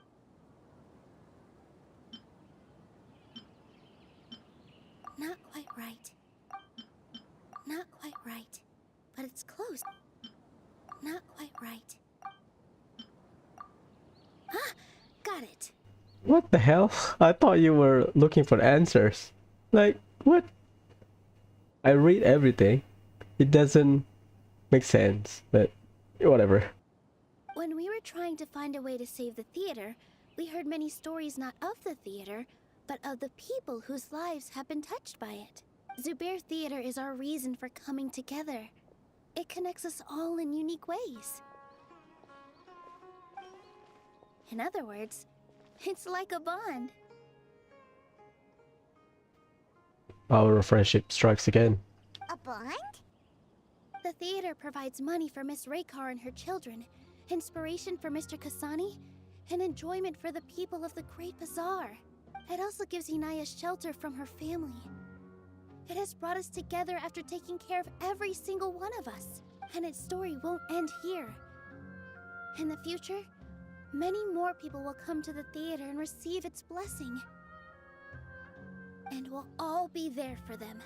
Not quite right. Not quite right. But it's close. Not quite right. Ah! Got it. What the hell? I thought you were looking for answers. Like, what? I read everything. It doesn't make sense, but whatever. When we were trying to find a way to save the theater, we heard many stories not of the theater, but of the people whose lives have been touched by it. Zubair Theater is our reason for coming together. It connects us all in unique ways. In other words, it's like a bond. Power of friendship strikes again. A bond? The theater provides money for Miss Raykar and her children, inspiration for Mr. Kasani, and enjoyment for the people of the Great Bazaar. It also gives Inaya shelter from her family. It has brought us together after taking care of every single one of us, and its story won't end here. In the future, many more people will come to the theater and receive its blessing. And we'll all be there for them.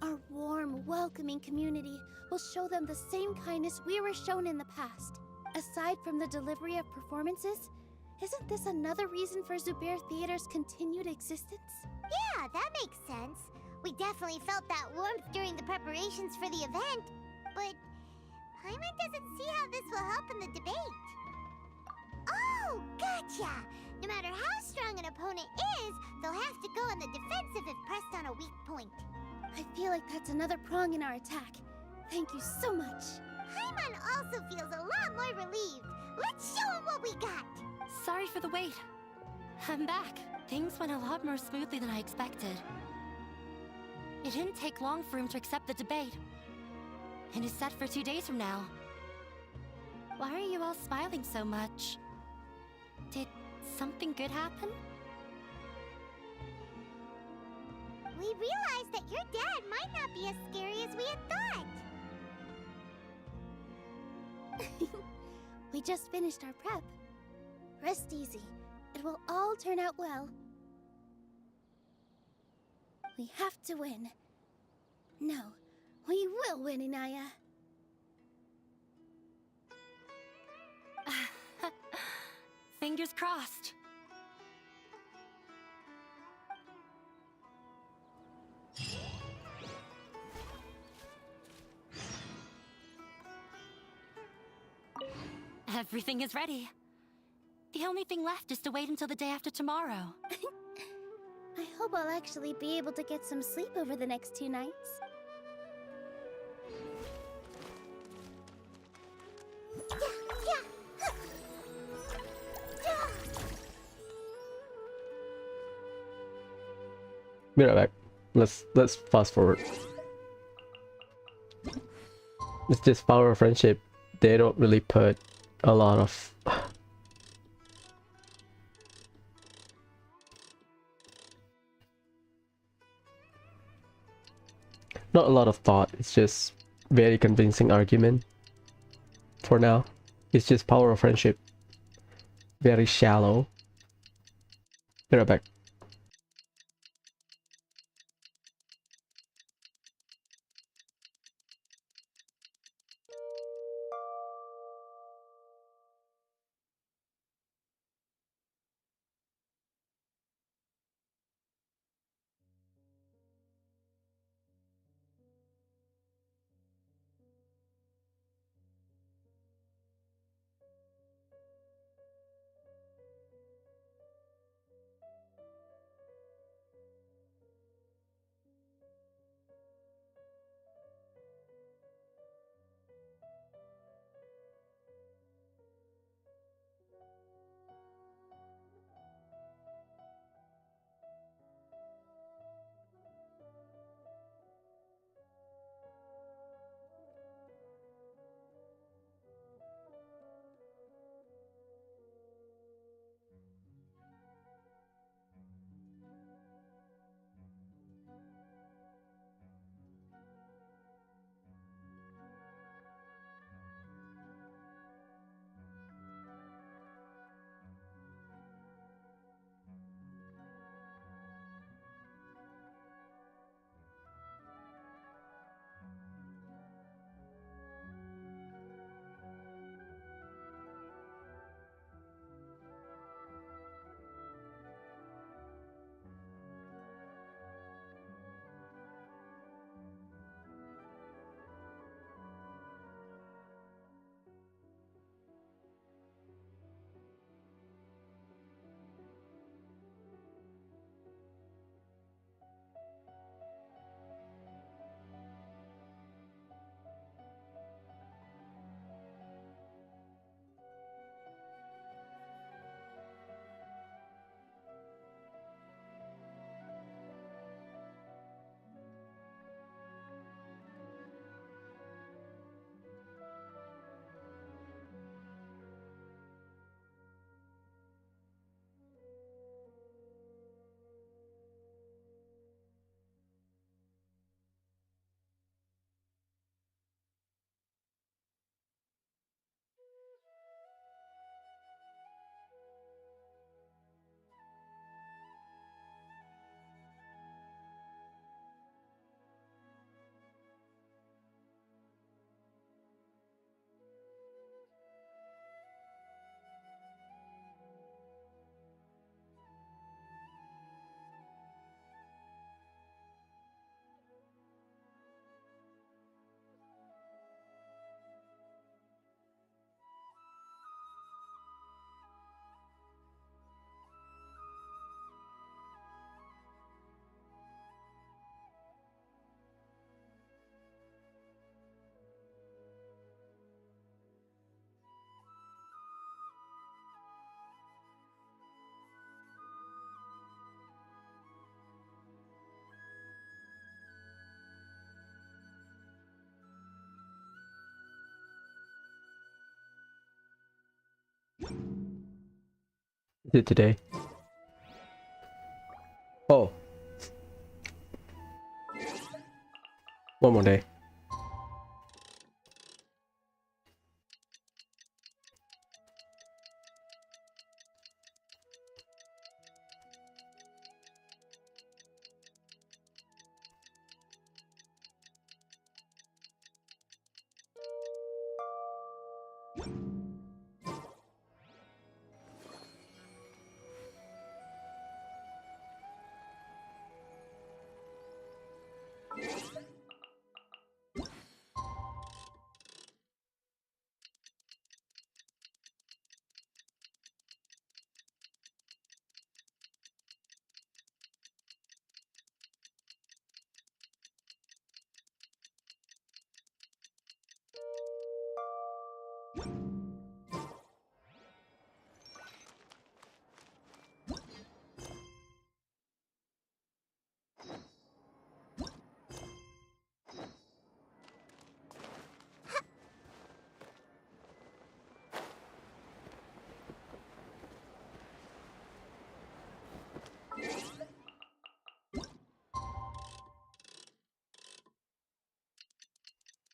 Our warm, welcoming community will show them the same kindness we were shown in the past. Aside from the delivery of performances, isn't this another reason for Zubair Theater's continued existence? Yeah, that makes sense. We definitely felt that warmth during the preparations for the event. But Paimon doesn't see how this will help in the debate. Oh, gotcha! No matter how strong an opponent is, they'll have to go on the defensive if pressed on a weak point. I feel like that's another prong in our attack. Thank you so much. Paimon also feels a lot more relieved. Let's show him what we got! Sorry for the wait. I'm back. Things went a lot more smoothly than I expected. It didn't take long for him to accept the debate. And is set for 2 days from now. Why are you all smiling so much? Did something good happen? We realized that your dad might not be as scary as we had thought. We just finished our prep. Rest easy. It will all turn out well. We have to win. No, we will win, Inaya. Fingers crossed. Everything is ready. The only thing left is to wait until the day after tomorrow. I hope I'll actually be able to get some sleep over the next 2 nights. Be right back. Let's fast forward. It's just power of friendship. They don't really put a lot of not a lot of thought. It's just very convincing argument. For now, it's just power of friendship. Very shallow. Be right back. did today. Oh. One more day.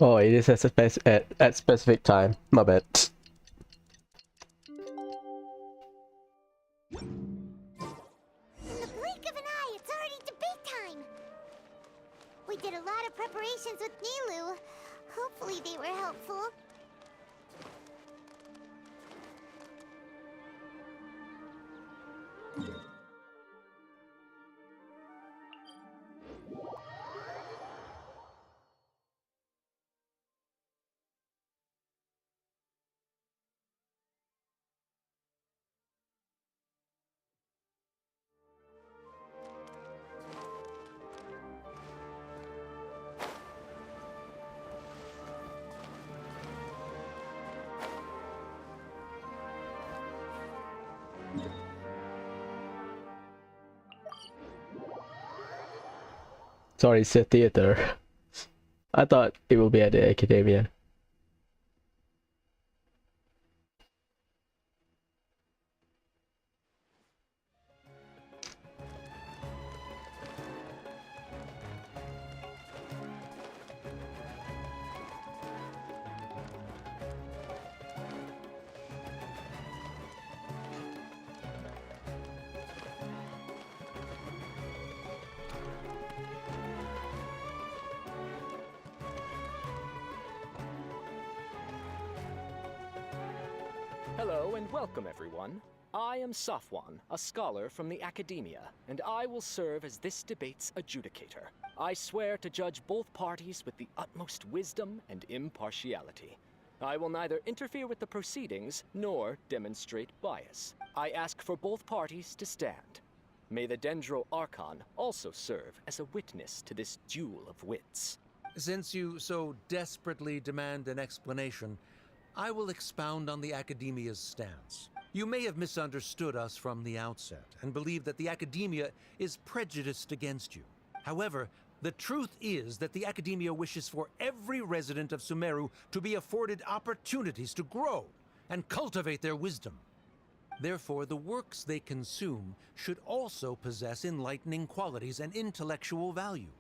Oh, it is at specific time. My bad. In the blink of an eye, it's already debate time! We did a lot of preparations with Nilou. Hopefully they were helpful. Sorry, it's a theater. I thought it will be at the academia. Hello and welcome, everyone. I am Safwan, a scholar from the Academia, and I will serve as this debate's adjudicator. I swear to judge both parties with the utmost wisdom and impartiality. I will neither interfere with the proceedings nor demonstrate bias. I ask for both parties to stand. May the Dendro Archon also serve as a witness to this duel of wits. Since you so desperately demand an explanation, I will expound on the Academia's stance. You may have misunderstood us from the outset and believe that the Academia is prejudiced against you. However, the truth is that the Academia wishes for every resident of Sumeru to be afforded opportunities to grow and cultivate their wisdom. Therefore, the works they consume should also possess enlightening qualities and intellectual value.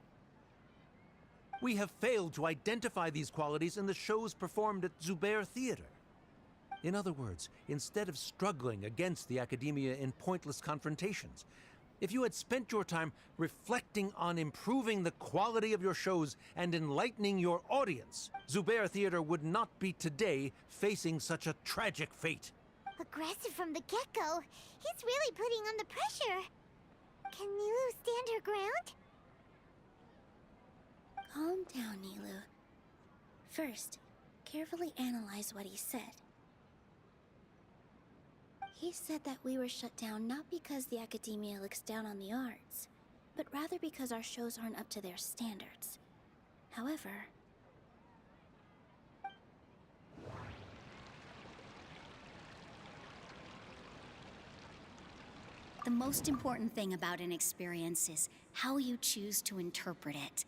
We have failed to identify these qualities in the shows performed at Zubair Theater. In other words, instead of struggling against the Academia in pointless confrontations, if you had spent your time reflecting on improving the quality of your shows and enlightening your audience, Zubair Theater would not be today facing such a tragic fate. Aggressive from the get-go. He's really putting on the pressure. Can Nilou stand her ground? Calm down, Nilou. First, carefully analyze what he said. He said that we were shut down not because the Academia looks down on the arts, but rather because our shows aren't up to their standards. However, the most important thing about an experience is how you choose to interpret it.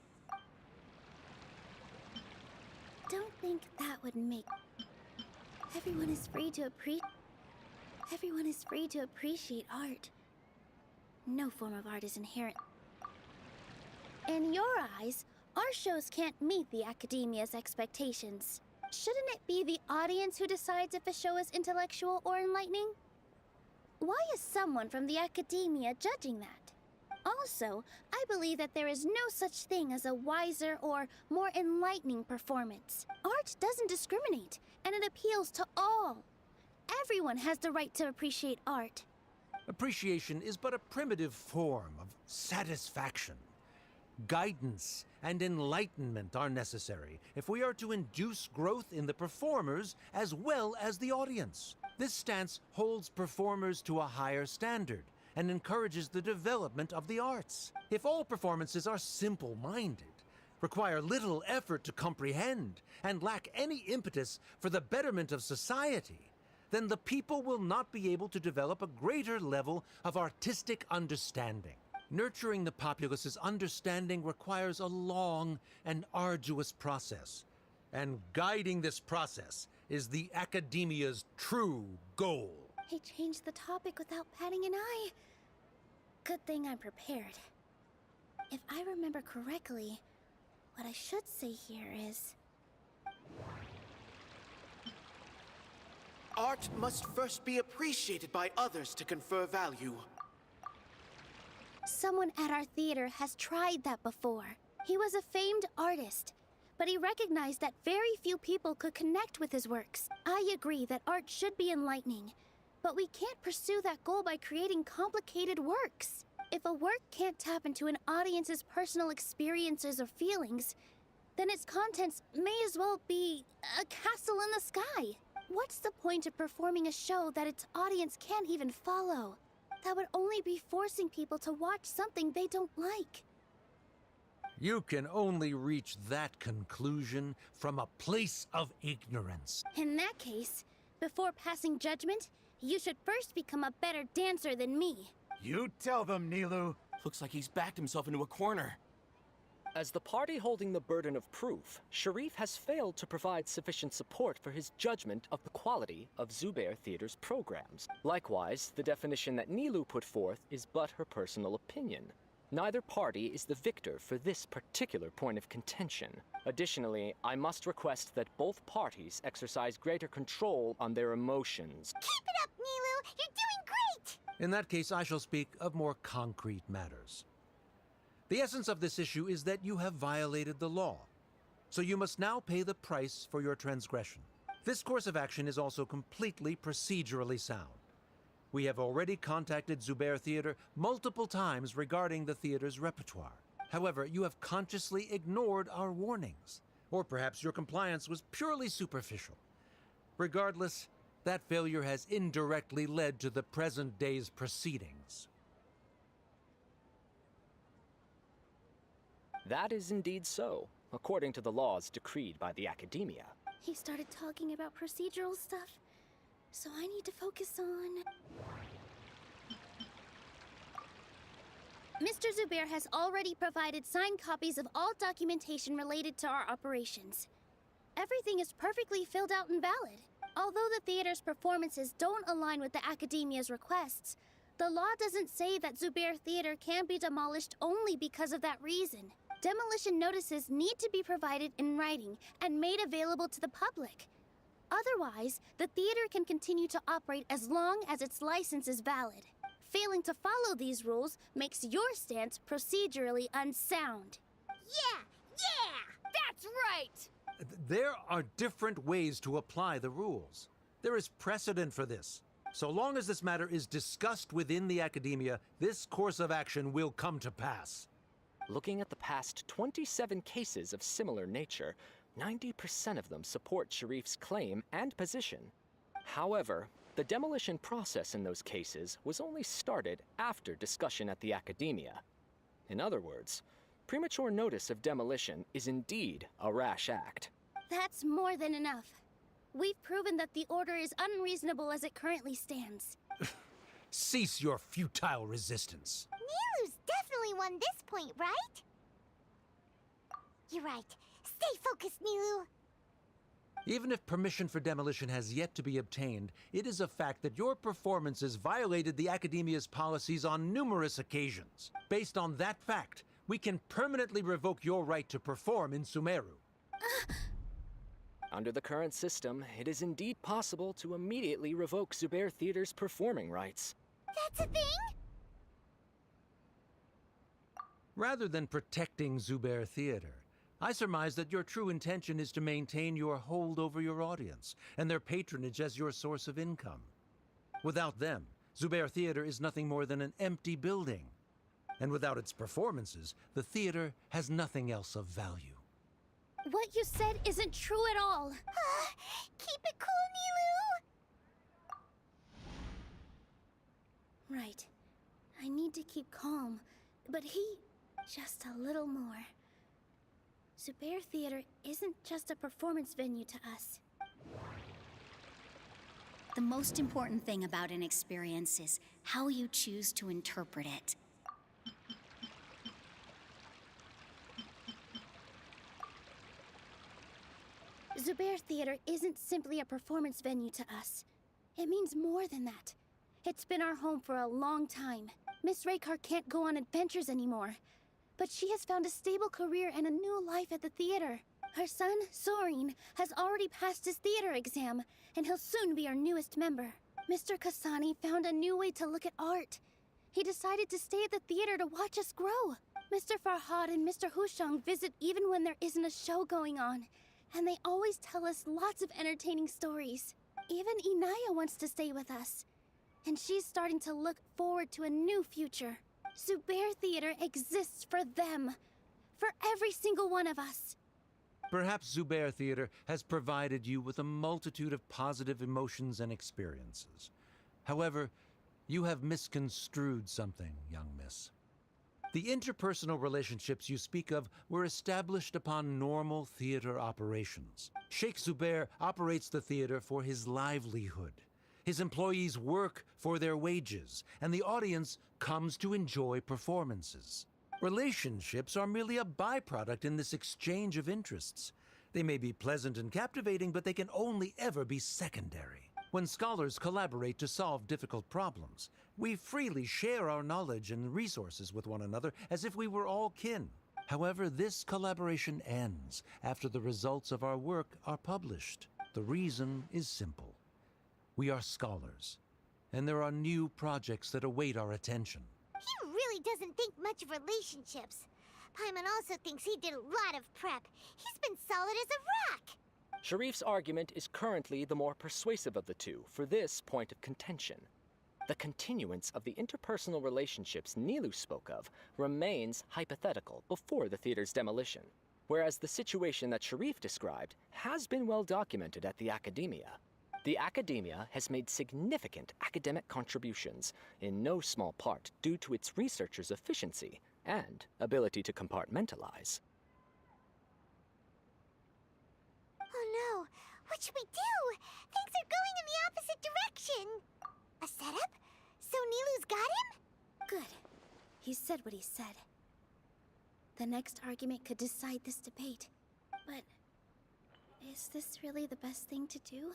Don't think that would make... Everyone is free to appreciate... Everyone is free to appreciate art. No form of art is inherent. In your eyes, our shows can't meet the Academia's expectations. Shouldn't it be the audience who decides if a show is intellectual or enlightening? Why is someone from the Academia judging that? Also, I believe that there is no such thing as a wiser or more enlightening performance. Art doesn't discriminate, and it appeals to all. Everyone has the right to appreciate art. Appreciation is but a primitive form of satisfaction. Guidance and enlightenment are necessary if we are to induce growth in the performers as well as the audience. This stance holds performers to a higher standard and encourages the development of the arts. If all performances are simple-minded, require little effort to comprehend, and lack any impetus for the betterment of society, then the people will not be able to develop a greater level of artistic understanding. Nurturing the populace's understanding requires a long and arduous process, and guiding this process is the Academia's true goal. He changed the topic without batting an eye. Good thing I'm prepared. If I remember correctly, what I should say here is... Art must first be appreciated by others to confer value. Someone at our theater has tried that before. He was a famed artist, but he recognized that very few people could connect with his works. I agree that art should be enlightening, but we can't pursue that goal by creating complicated works. If a work can't tap into an audience's personal experiences or feelings, then its contents may as well be a castle in the sky. What's the point of performing a show that its audience can't even follow? That would only be forcing people to watch something they don't like. You can only reach that conclusion from a place of ignorance. In that case, before passing judgment, you should first become a better dancer than me. You tell them, Nilou. Looks like he's backed himself into a corner. As the party holding the burden of proof, Sharif has failed to provide sufficient support for his judgment of the quality of Zubair Theater's programs. Likewise, the definition that Nilou put forth is but her personal opinion. Neither party is the victor for this particular point of contention. Additionally, I must request that both parties exercise greater control on their emotions. Keep it up, Nilou! You're doing great! In that case, I shall speak of more concrete matters. The essence of this issue is that you have violated the law, so you must now pay the price for your transgression. This course of action is also completely procedurally sound. We have already contacted Zubair Theater multiple times regarding the theater's repertoire. However, you have consciously ignored our warnings, or perhaps your compliance was purely superficial. Regardless, that failure has indirectly led to the present day's proceedings. That is indeed so, according to the laws decreed by the Academia. He started talking about procedural stuff, so I need to focus on... Mr. Zubair has already provided signed copies of all documentation related to our operations. Everything is perfectly filled out and valid. Although the theater's performances don't align with the Academia's requests, the law doesn't say that Zubair Theater can be demolished only because of that reason. Demolition notices need to be provided in writing and made available to the public. Otherwise, the theater can continue to operate as long as its license is valid. Failing to follow these rules makes your stance procedurally unsound. Yeah! That's right! There are different ways to apply the rules. There is precedent for this. So long as this matter is discussed within the Academia, this course of action will come to pass. Looking at the past 27 cases of similar nature, 90% of them support Sharif's claim and position. However, the demolition process in those cases was only started after discussion at the Academia. In other words, premature notice of demolition is indeed a rash act. That's more than enough. We've proven that the order is unreasonable as it currently stands. Cease your futile resistance. Nilou's definitely won this point, right? You're right. Stay focused, Nilou. Even if permission for demolition has yet to be obtained, it is a fact that your performances violated the Academia's policies on numerous occasions. Based on that fact, we can permanently revoke your right to perform in Sumeru. Under the current system, it is indeed possible to immediately revoke Zubair Theater's performing rights. That's a thing? Rather than protecting Zubair Theater, I surmise that your true intention is to maintain your hold over your audience and their patronage as your source of income. Without them, Zubair Theater is nothing more than an empty building. And without its performances, the theater has nothing else of value. What you said isn't true at all. Keep it cool, Nilou! Right. I need to keep calm, but just a little more. Zubair Theater isn't just a performance venue to us. The most important thing about an experience is how you choose to interpret it. Zubair Theater isn't simply a performance venue to us. It means more than that. It's been our home for a long time. Miss Raykar can't go on adventures anymore, but she has found a stable career and a new life at the theater. Her son, Sorin, has already passed his theater exam, and he'll soon be our newest member. Mr. Kasani found a new way to look at art. He decided to stay at the theater to watch us grow. Mr. Farhad and Mr. Hushang visit even when there isn't a show going on, and they always tell us lots of entertaining stories. Even Inaya wants to stay with us, and she's starting to look forward to a new future. Zubair Theater exists for them, for every single one of us. Perhaps Zubair Theater has provided you with a multitude of positive emotions and experiences. However, you have misconstrued something, young miss. The interpersonal relationships you speak of were established upon normal theater operations. Sheikh Zubair operates the theater for his livelihood. His employees work for their wages, and the audience comes to enjoy performances. Relationships are merely a byproduct in this exchange of interests. They may be pleasant and captivating, but they can only ever be secondary. When scholars collaborate to solve difficult problems, we freely share our knowledge and resources with one another as if we were all kin. However, this collaboration ends after the results of our work are published. The reason is simple. We are scholars, and there are new projects that await our attention. He really doesn't think much of relationships. Paimon also thinks he did a lot of prep. He's been solid as a rock. Sharif's argument is currently the more persuasive of the two for this point of contention. The continuance of the interpersonal relationships Nilou spoke of remains hypothetical before the theater's demolition, whereas the situation that Sharif described has been well documented at the Academia. The Academia has made significant academic contributions, in no small part due to its researchers' efficiency and ability to compartmentalize. Oh no, what should we do? Things are going in the opposite direction. A setup? So Nilou's got him? Good. He said what he said. The next argument could decide this debate. But is this really the best thing to do?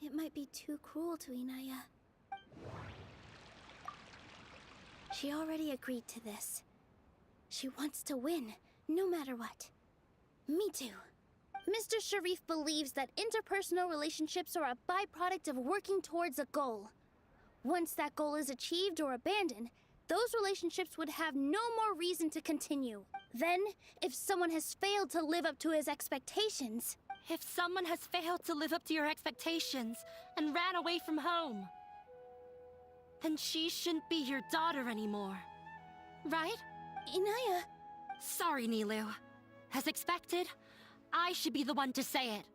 It might be too cruel to Inaya. She already agreed to this. She wants to win, no matter what. Me too. Mr. Sharif believes that interpersonal relationships are a byproduct of working towards a goal. Once that goal is achieved or abandoned, those relationships would have no more reason to continue. Then, if someone has failed to live up to his expectations... If someone has failed to live up to your expectations and ran away from home, then she shouldn't be your daughter anymore. Right? Inaya... Sorry, Nilou. As expected, I should be the one to say it.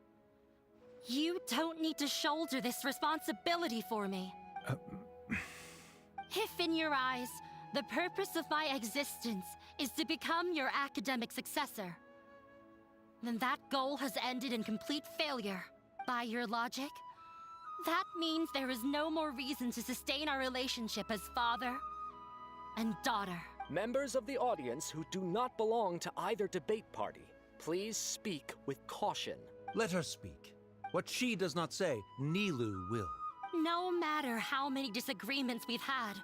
You don't need to shoulder this responsibility for me. If in your eyes, the purpose of my existence is to become your academic successor, then that goal has ended in complete failure. By your logic, that means there is no more reason to sustain our relationship as father and daughter. Members of the audience who do not belong to either debate party, please speak with caution. Let her speak. What she does not say, Nilou will. No matter how many disagreements we've had,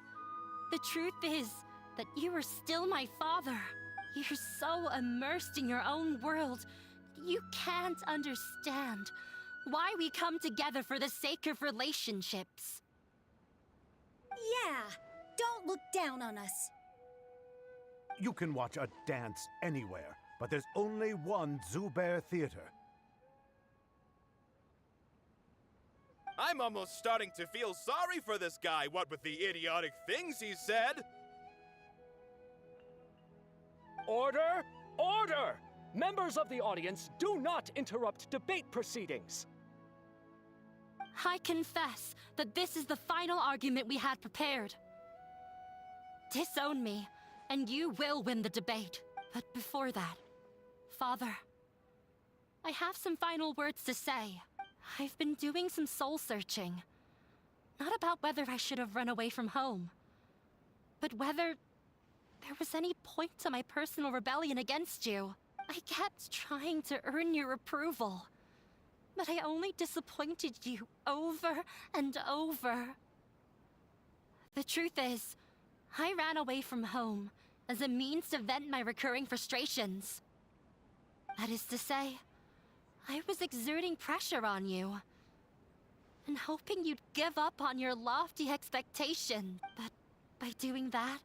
the truth is that you are still my father. You're so immersed in your own world, you can't understand why we come together for the sake of relationships. Yeah, don't look down on us. You can watch a dance anywhere, but there's only one Zubair Theater. I'm almost starting to feel sorry for this guy, what with the idiotic things he said. Order! Order! Members of the audience, do not interrupt debate proceedings. I confess that this is the final argument we had prepared. Disown me, and you will win the debate. But before that, Father, I have some final words to say. I've been doing some soul searching. Not about whether I should have run away from home, but whether there was any point to my personal rebellion against you. I kept trying to earn your approval, but I only disappointed you over and over. The truth is, I ran away from home as a means to vent my recurring frustrations. That is to say, I was exerting pressure on you, and hoping you'd give up on your lofty expectation. But by doing that,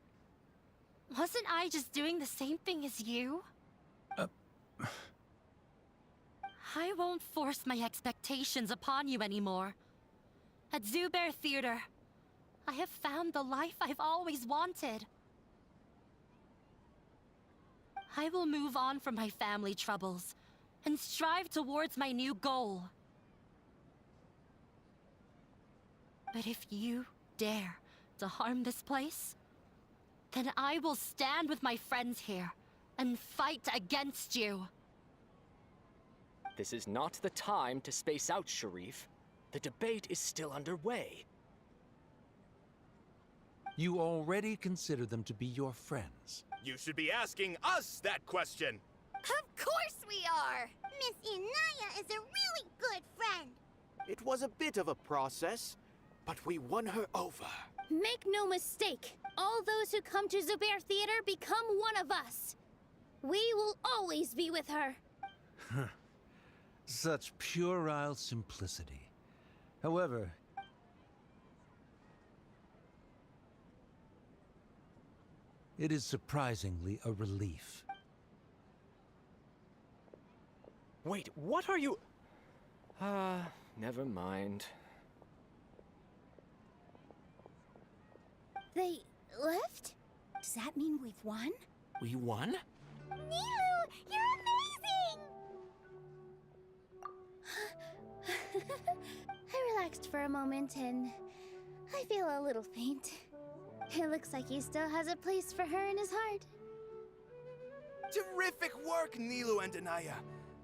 wasn't I just doing the same thing as you? I won't force my expectations upon you anymore. At Zubair Theater, I have found the life I've always wanted. I will move on from my family troubles and strive towards my new goal. But if you dare to harm this place, then I will stand with my friends here and fight against you. This is not the time to space out, Sharif. The debate is still underway. You already consider them to be your friends. You should be asking us that question. Of course we are! Miss Inaya is a really good friend. It was a bit of a process, but we won her over. Make no mistake, all those who come to Zubair Theater become one of us. We will always be with her. Such puerile simplicity. However, it is surprisingly a relief. Wait, what are you... never mind. They left? Does that mean we've won? We won? Nilou, you're amazing! I relaxed for a moment and I feel a little faint. It looks like he still has a place for her in his heart. Terrific work, Nilou and Anaya.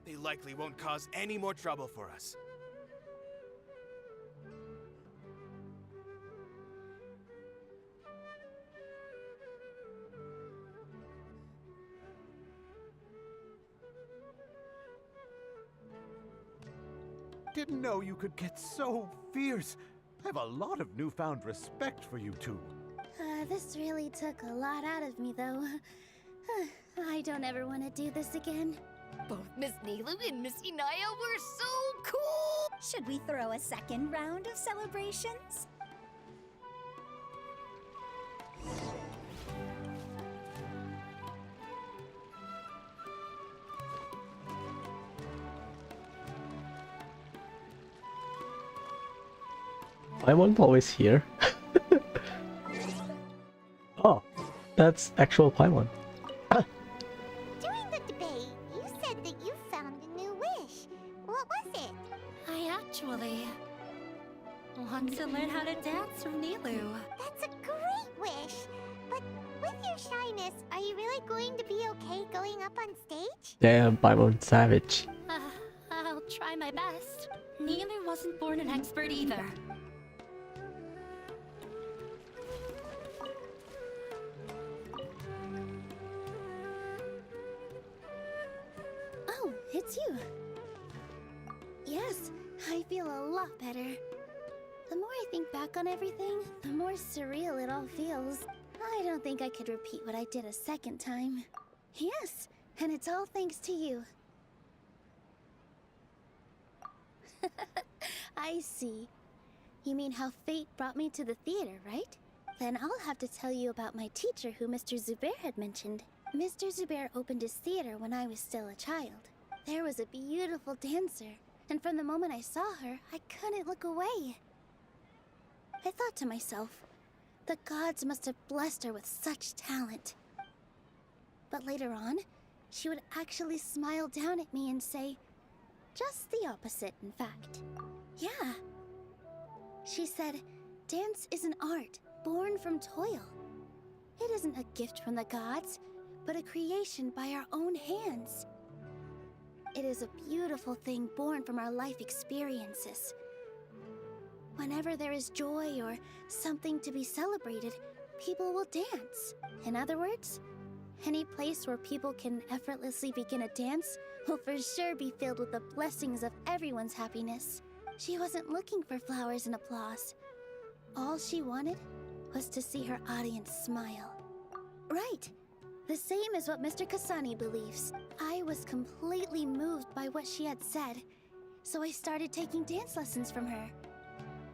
They likely won't cause any more trouble for us. Didn't know you could get so fierce. I have a lot of newfound respect for you two. This really took a lot out of me, though. I don't ever want to do this again. Both Miss Nilou and Miss Inaya were so cool! Should we throw a second round of celebrations? Paimon's always here. Oh, that's actual Paimon. During the debate, you said that you found a new wish. What was it? I actually want to learn how to dance from Nilou. That's a great wish. But with your shyness, are you really going to be okay going up on stage? Damn, Paimon savage. I'll try my best. Nilou wasn't born an expert either. Oh, it's you. Yes, I feel a lot better. The more I think back on everything, the more surreal it all feels. I don't think I could repeat what I did a second time. Yes, and it's all thanks to you. I see. You mean how fate brought me to the theater, right? Then I'll have to tell you about my teacher who Mr. Zubair had mentioned. Mr. Zubair opened his theater when I was still a child. There was a beautiful dancer, and from the moment I saw her, I couldn't look away. I thought to myself, the gods must have blessed her with such talent. But later on, she would actually smile down at me and say, just the opposite, in fact. Yeah. She said, dance is an art born from toil. It isn't a gift from the gods, but a creation by our own hands. It is a beautiful thing born from our life experiences. Whenever there is joy or something to be celebrated, people will dance. In other words, any place where people can effortlessly begin a dance will for sure be filled with the blessings of everyone's happiness. She wasn't looking for flowers and applause. All she wanted was to see her audience smile. Right. The same as what Mr. Kasani believes. I was completely moved by what she had said, so I started taking dance lessons from her.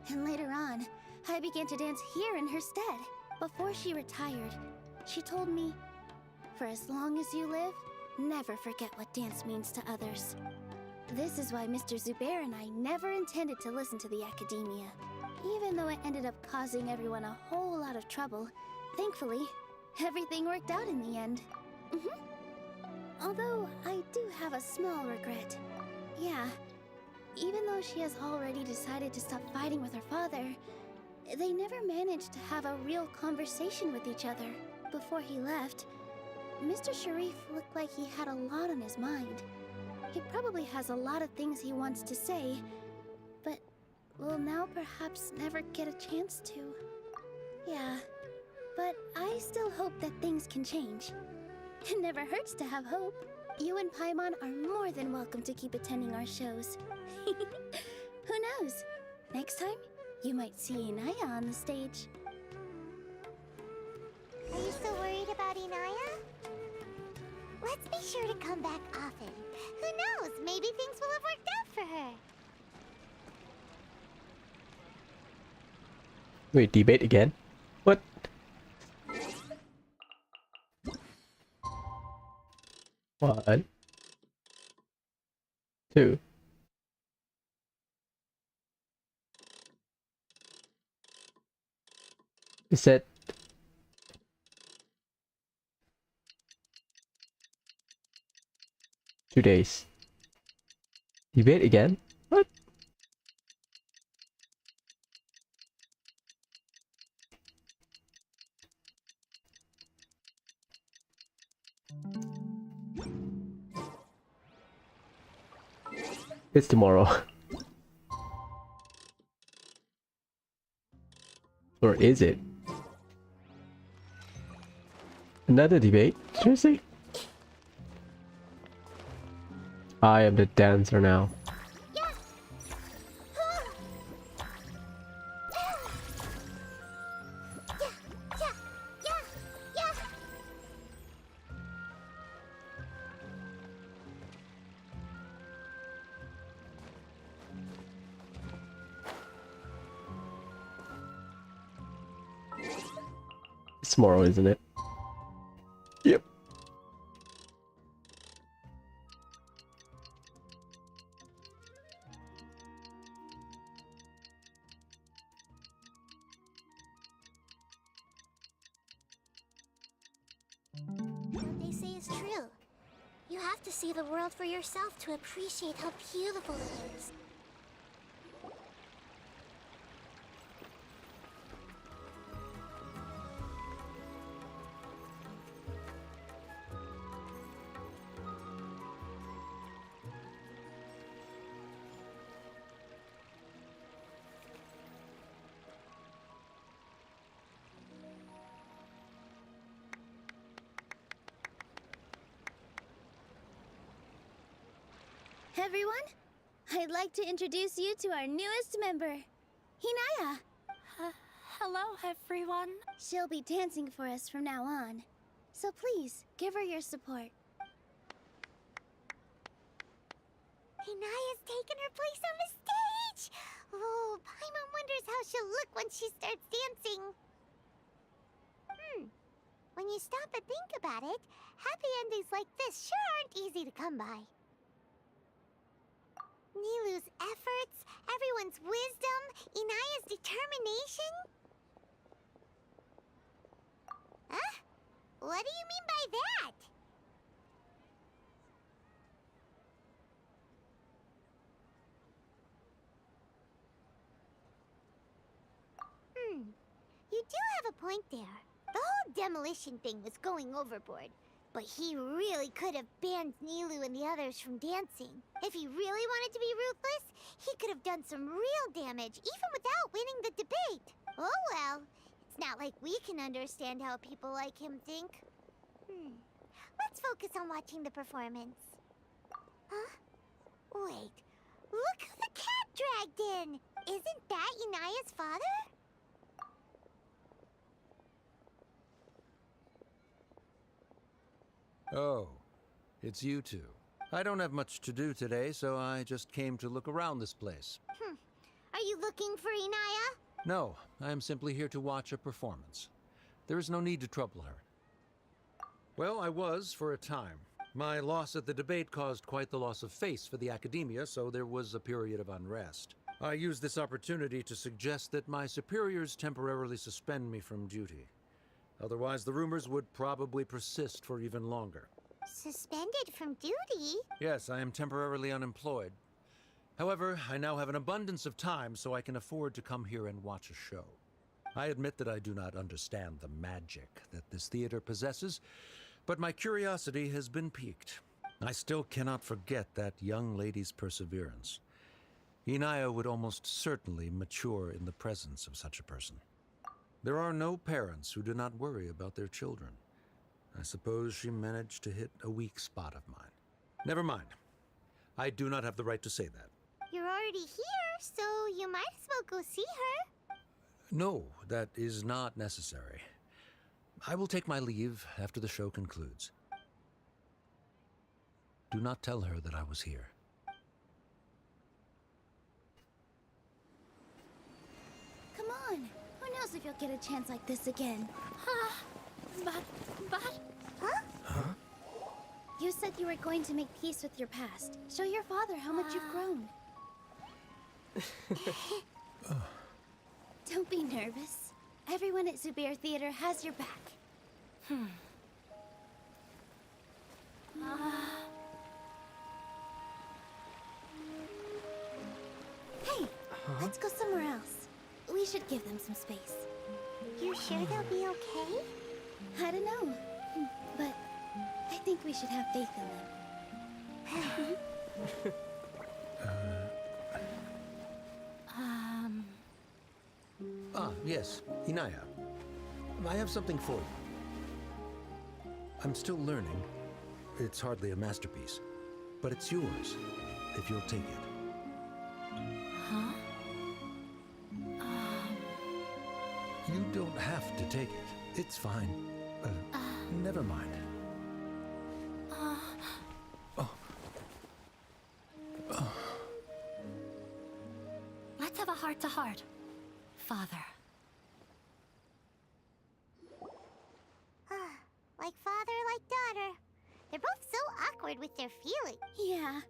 And later on, I began to dance here in her stead. Before she retired, she told me, for as long as you live, never forget what dance means to others. This is why Mr. Zubair and I never intended to listen to the academia. Even though it ended up causing everyone a whole lot of trouble, thankfully, everything worked out in the end. Although, I do have a small regret. Yeah, even though she has already decided to stop fighting with her father, they never managed to have a real conversation with each other. Before he left, Mr. Sharif looked like he had a lot on his mind. He probably has a lot of things he wants to say, but will now perhaps never get a chance to. Yeah, but I still hope that things can change. It never hurts to have hope. You and Paimon are more than welcome to keep attending our shows. Who knows? Next time, you might see Inaya on the stage. Are you still worried about Inaya? Let's be sure to come back often. Who knows? Maybe things will have worked out for her. Wait, debate again? What? One. Two. Is that 2 days? Debate again? What? It's tomorrow. Or is it? Another debate? Seriously? I am the dancer now. It's tomorrow, isn't it? Yep. What they say is true. You have to see the world for yourself to appreciate how beautiful it is. Everyone, I'd like to introduce you to our newest member, Hinaya. Hello, everyone. She'll be dancing for us from now on. So please, give her your support. Hinaya's taken her place on the stage! Oh, Paimon wonders how she'll look when she starts dancing. When you stop and think about it, happy endings like this sure aren't easy to come by. Nilou's efforts, everyone's wisdom, Inaya's determination? Huh? What do you mean by that? You do have a point there. The whole demolition thing was going overboard. But he really could have banned Nilou and the others from dancing. If he really wanted to be ruthless, he could have done some real damage, even without winning the debate. Oh well, it's not like we can understand how people like him think. Let's focus on watching the performance. Huh? Wait, look who the cat dragged in! Isn't that Inaya's father? Oh, it's you two. I don't have much to do today, so I just came to look around this place. Are you looking for Inaya? No, I am simply here to watch a performance. There is no need to trouble her. Well, I was for a time. My loss at the debate caused quite the loss of face for the academia, so there was a period of unrest. I used this opportunity to suggest that my superiors temporarily suspend me from duty. Otherwise, the rumors would probably persist for even longer. Suspended from duty? Yes, I am temporarily unemployed. However, I now have an abundance of time, so I can afford to come here and watch a show. I admit that I do not understand the magic that this theater possesses, but my curiosity has been piqued. I still cannot forget that young lady's perseverance. Inaya would almost certainly mature in the presence of such a person. There are no parents who do not worry about their children. I suppose she managed to hit a weak spot of mine. Never mind. I do not have the right to say that. You're already here, so you might as well go see her. No, that is not necessary. I will take my leave after the show concludes. Do not tell her that I was here. Come on. Who knows if you'll get a chance like this again? But... Huh? You said you were going to make peace with your past. Show your father how much you've grown. Don't be nervous. Everyone at Zubair Theater has your back. Hey, let's go somewhere else. We should give them some space. You sure they'll be okay? I don't know, but I think we should have faith in them. Yes, Inaya. I have something for you. I'm still learning. It's hardly a masterpiece, but it's yours, if you'll take it. Huh? You don't have to take it. It's fine. Never mind. Let's have a heart-to-heart, Father. Like father, like daughter. They're both so awkward with their feelings. Yeah.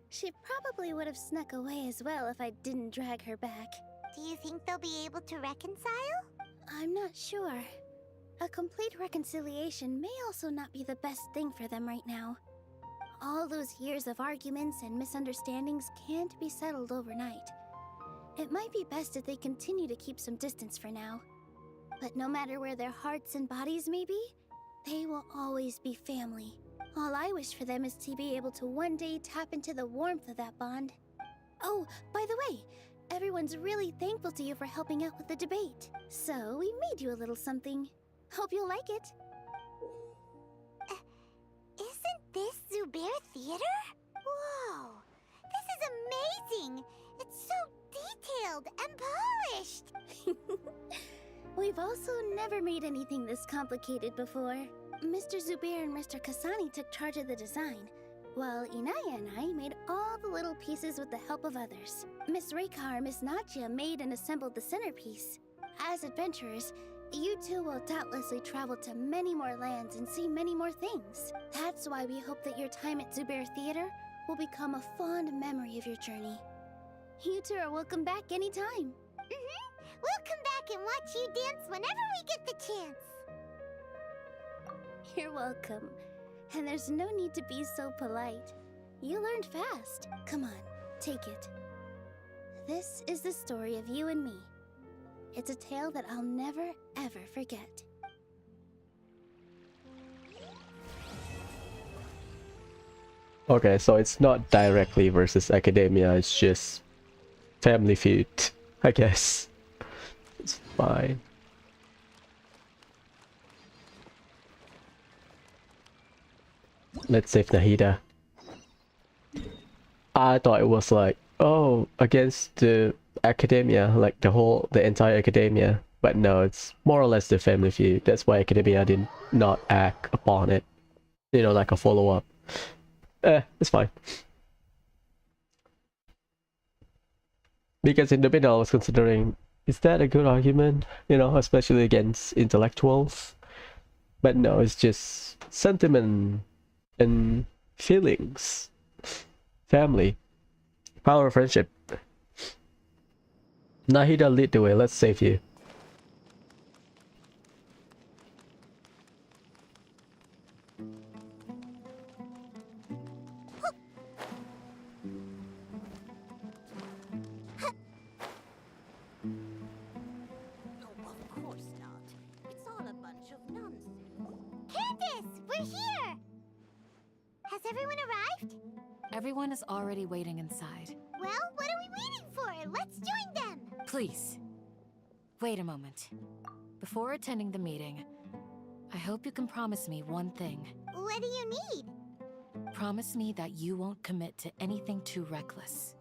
She probably would have snuck away as well if I didn't drag her back. Do you think they'll be able to reconcile? I'm not sure. A complete reconciliation may also not be the best thing for them right now. All those years of arguments and misunderstandings can't be settled overnight. It might be best if they continue to keep some distance for now. But no matter where their hearts and bodies may be, they will always be family. All I wish for them is to be able to one day tap into the warmth of that bond. Oh, by the way, everyone's really thankful to you for helping out with the debate. So we made you a little something. Hope you'll like it. Isn't this Zubair Theater? Whoa! This is amazing! It's so detailed and polished! We've also never made anything this complicated before. Mr. Zubair and Mr. Kasani took charge of the design, while Inaya and I made all the little pieces with the help of others. Miss Reika or Miss Nadia made and assembled the centerpiece. As adventurers, you two will doubtlessly travel to many more lands and see many more things. That's why we hope that your time at Zubair Theater will become a fond memory of your journey. You two are welcome back anytime. We'll come back and watch you dance whenever we get the chance. You're welcome. And there's no need to be so polite. You learned fast. Come on, take it. This is the story of you and me. It's a tale that I'll never, ever forget. Okay, so it's not directly versus academia, it's just family feud, I guess. It's fine. Let's save Nahida. I thought it was like, oh, against the academia, like the entire academia. But no, it's more or less the family feud. That's why academia did not act upon it. You know, like a follow-up. It's fine. Because in the middle I was considering, is that a good argument? You know, especially against intellectuals. But no, it's just sentiment and feelings. Family. Power of friendship. Nahida, lead the way, let's save you. Of course not. It's all a bunch of nonsense. Candace, we're here! Has everyone arrived? Everyone is already waiting inside. Well, what are we waiting for? Let's join them! Please, wait a moment. Before attending the meeting, I hope you can promise me one thing. What do you need? Promise me that you won't commit to anything too reckless.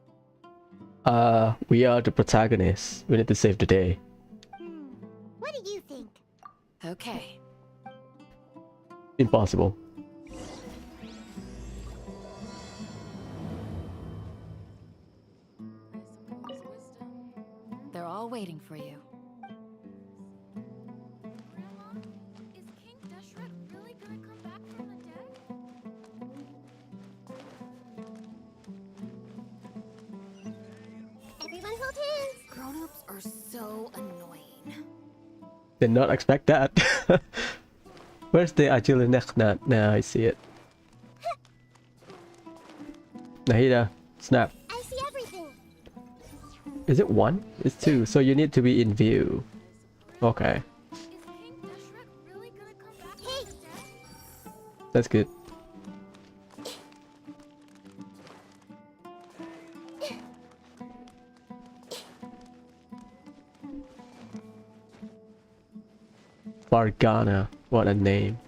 We are the protagonists. We need to save the day. What do you think? Okay. Impossible. They're all waiting for you. Grandma, is King Deshret really gonna come back from the dead? Everyone hold hands! Grown-ups are so annoying. Did not expect that. Where's the Agilinex? Now I see it. Nahida, snap. I see everything! Is it one? It's two, so you need to be in view. Okay. Hey! That's good. Bargana, what a name.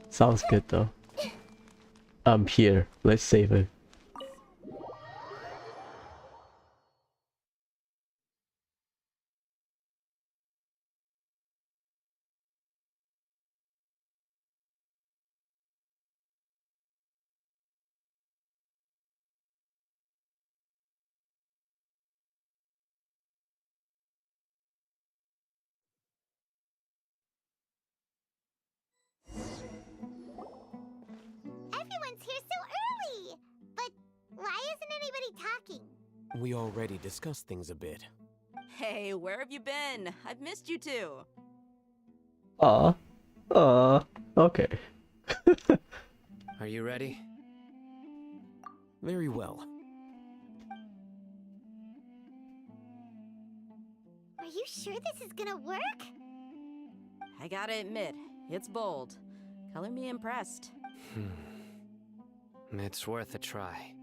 Sounds good though. I'm here, let's save her. Everyone's here so early! But why isn't anybody talking? We already discussed things a bit. Hey, where have you been? I've missed you too. Okay. Are you ready? Very well. Are you sure this is gonna work? I gotta admit, it's bold. Color me impressed. It's worth a try.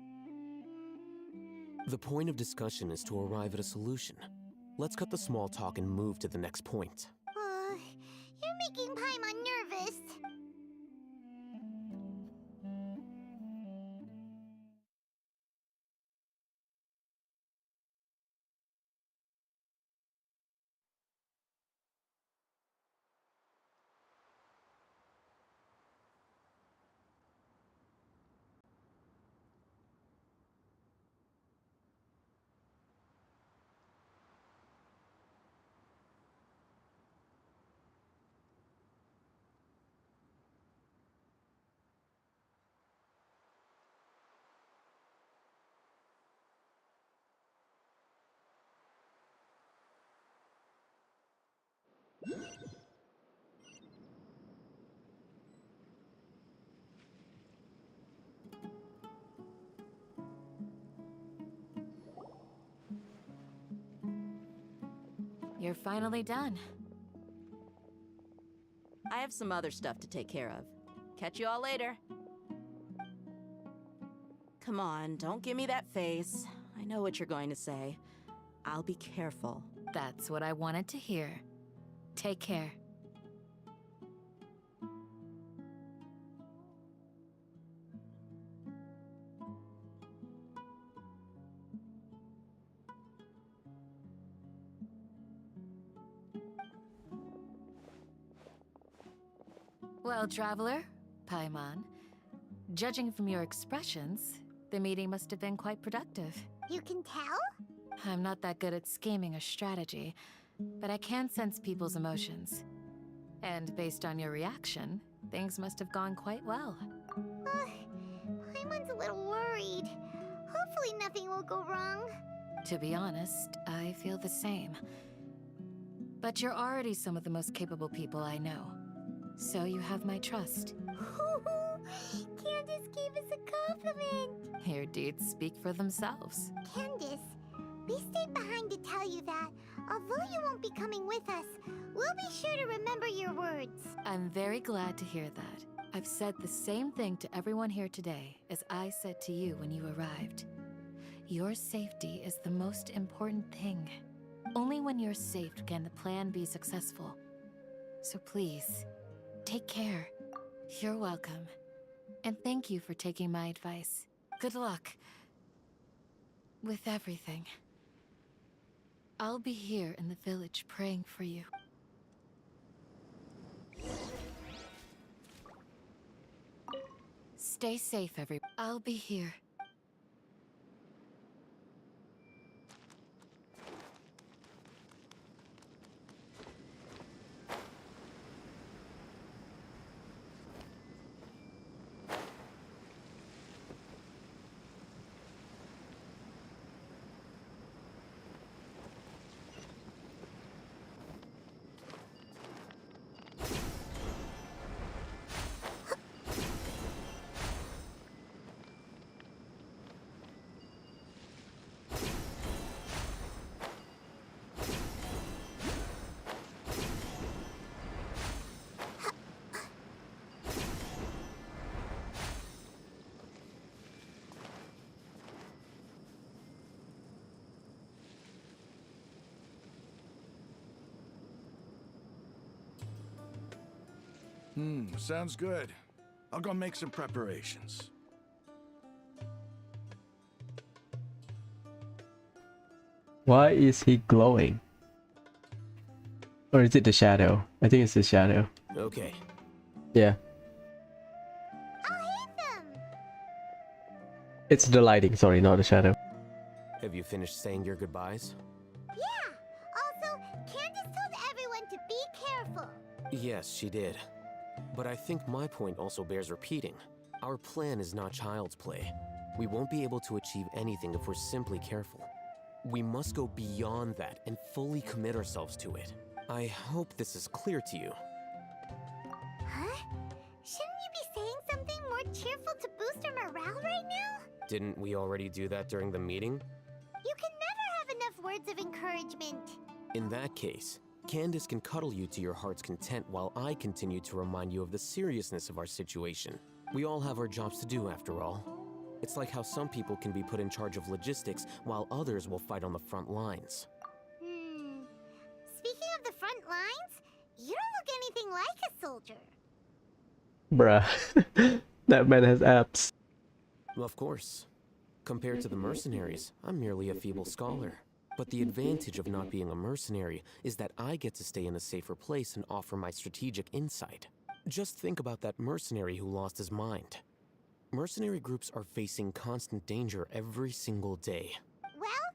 The point of discussion is to arrive at a solution. Let's cut the small talk and move to the next point. You're making Paimon nervous. you're finally done. I have some other stuff to take care of. Catch you all later. Come on, don't give me that face. I know what you're going to say. I'll be careful. That's what I wanted to hear. Take care. Well, Traveler, Paimon, judging from your expressions, the meeting must have been quite productive. You can tell? I'm not that good at scheming or strategy, but I can sense people's emotions. And based on your reaction, things must have gone quite well. Paimon's a little worried. Hopefully nothing will go wrong. To be honest, I feel the same. But you're already some of the most capable people I know. So you have my trust. Candace gave us a compliment. Your deeds speak for themselves. Candace, we stayed behind to tell you that, although you won't be coming with us, we'll be sure to remember your words. I'm very glad to hear that. I've said the same thing to everyone here today as I said to you when you arrived. Your safety is the most important thing. Only when you're safe can the plan be successful. So please, take care. You're welcome. And thank you for taking my advice. Good luck with everything. I'll be here in the village praying for you. Stay safe, everyone. I'll be here. Sounds good. I'll go make some preparations. Why is he glowing? Or is it the shadow? I think it's the shadow. Okay. Yeah. It's the lighting, sorry, not the shadow. Have you finished saying your goodbyes? Yeah! Also, Candace told everyone to be careful. Yes, she did. But I think my point also bears repeating. Our plan is not child's play. We won't be able to achieve anything if we're simply careful. We must go beyond that and fully commit ourselves to it. I hope this is clear to you. Huh? Shouldn't you be saying something more cheerful to boost our morale right now? Didn't we already do that during the meeting? You can never have enough words of encouragement. In that case, Candace can cuddle you to your heart's content while I continue to remind you of the seriousness of our situation. We all have our jobs to do after all. It's like how some people can be put in charge of logistics while others will fight on the front lines. Speaking of the front lines, you don't look anything like a soldier. Bruh. That man has abs. Of course. Compared to the mercenaries, I'm merely a feeble scholar. But the advantage of not being a mercenary is that I get to stay in a safer place and offer my strategic insight. Just think about that mercenary who lost his mind. Mercenary groups are facing constant danger every single day. Well,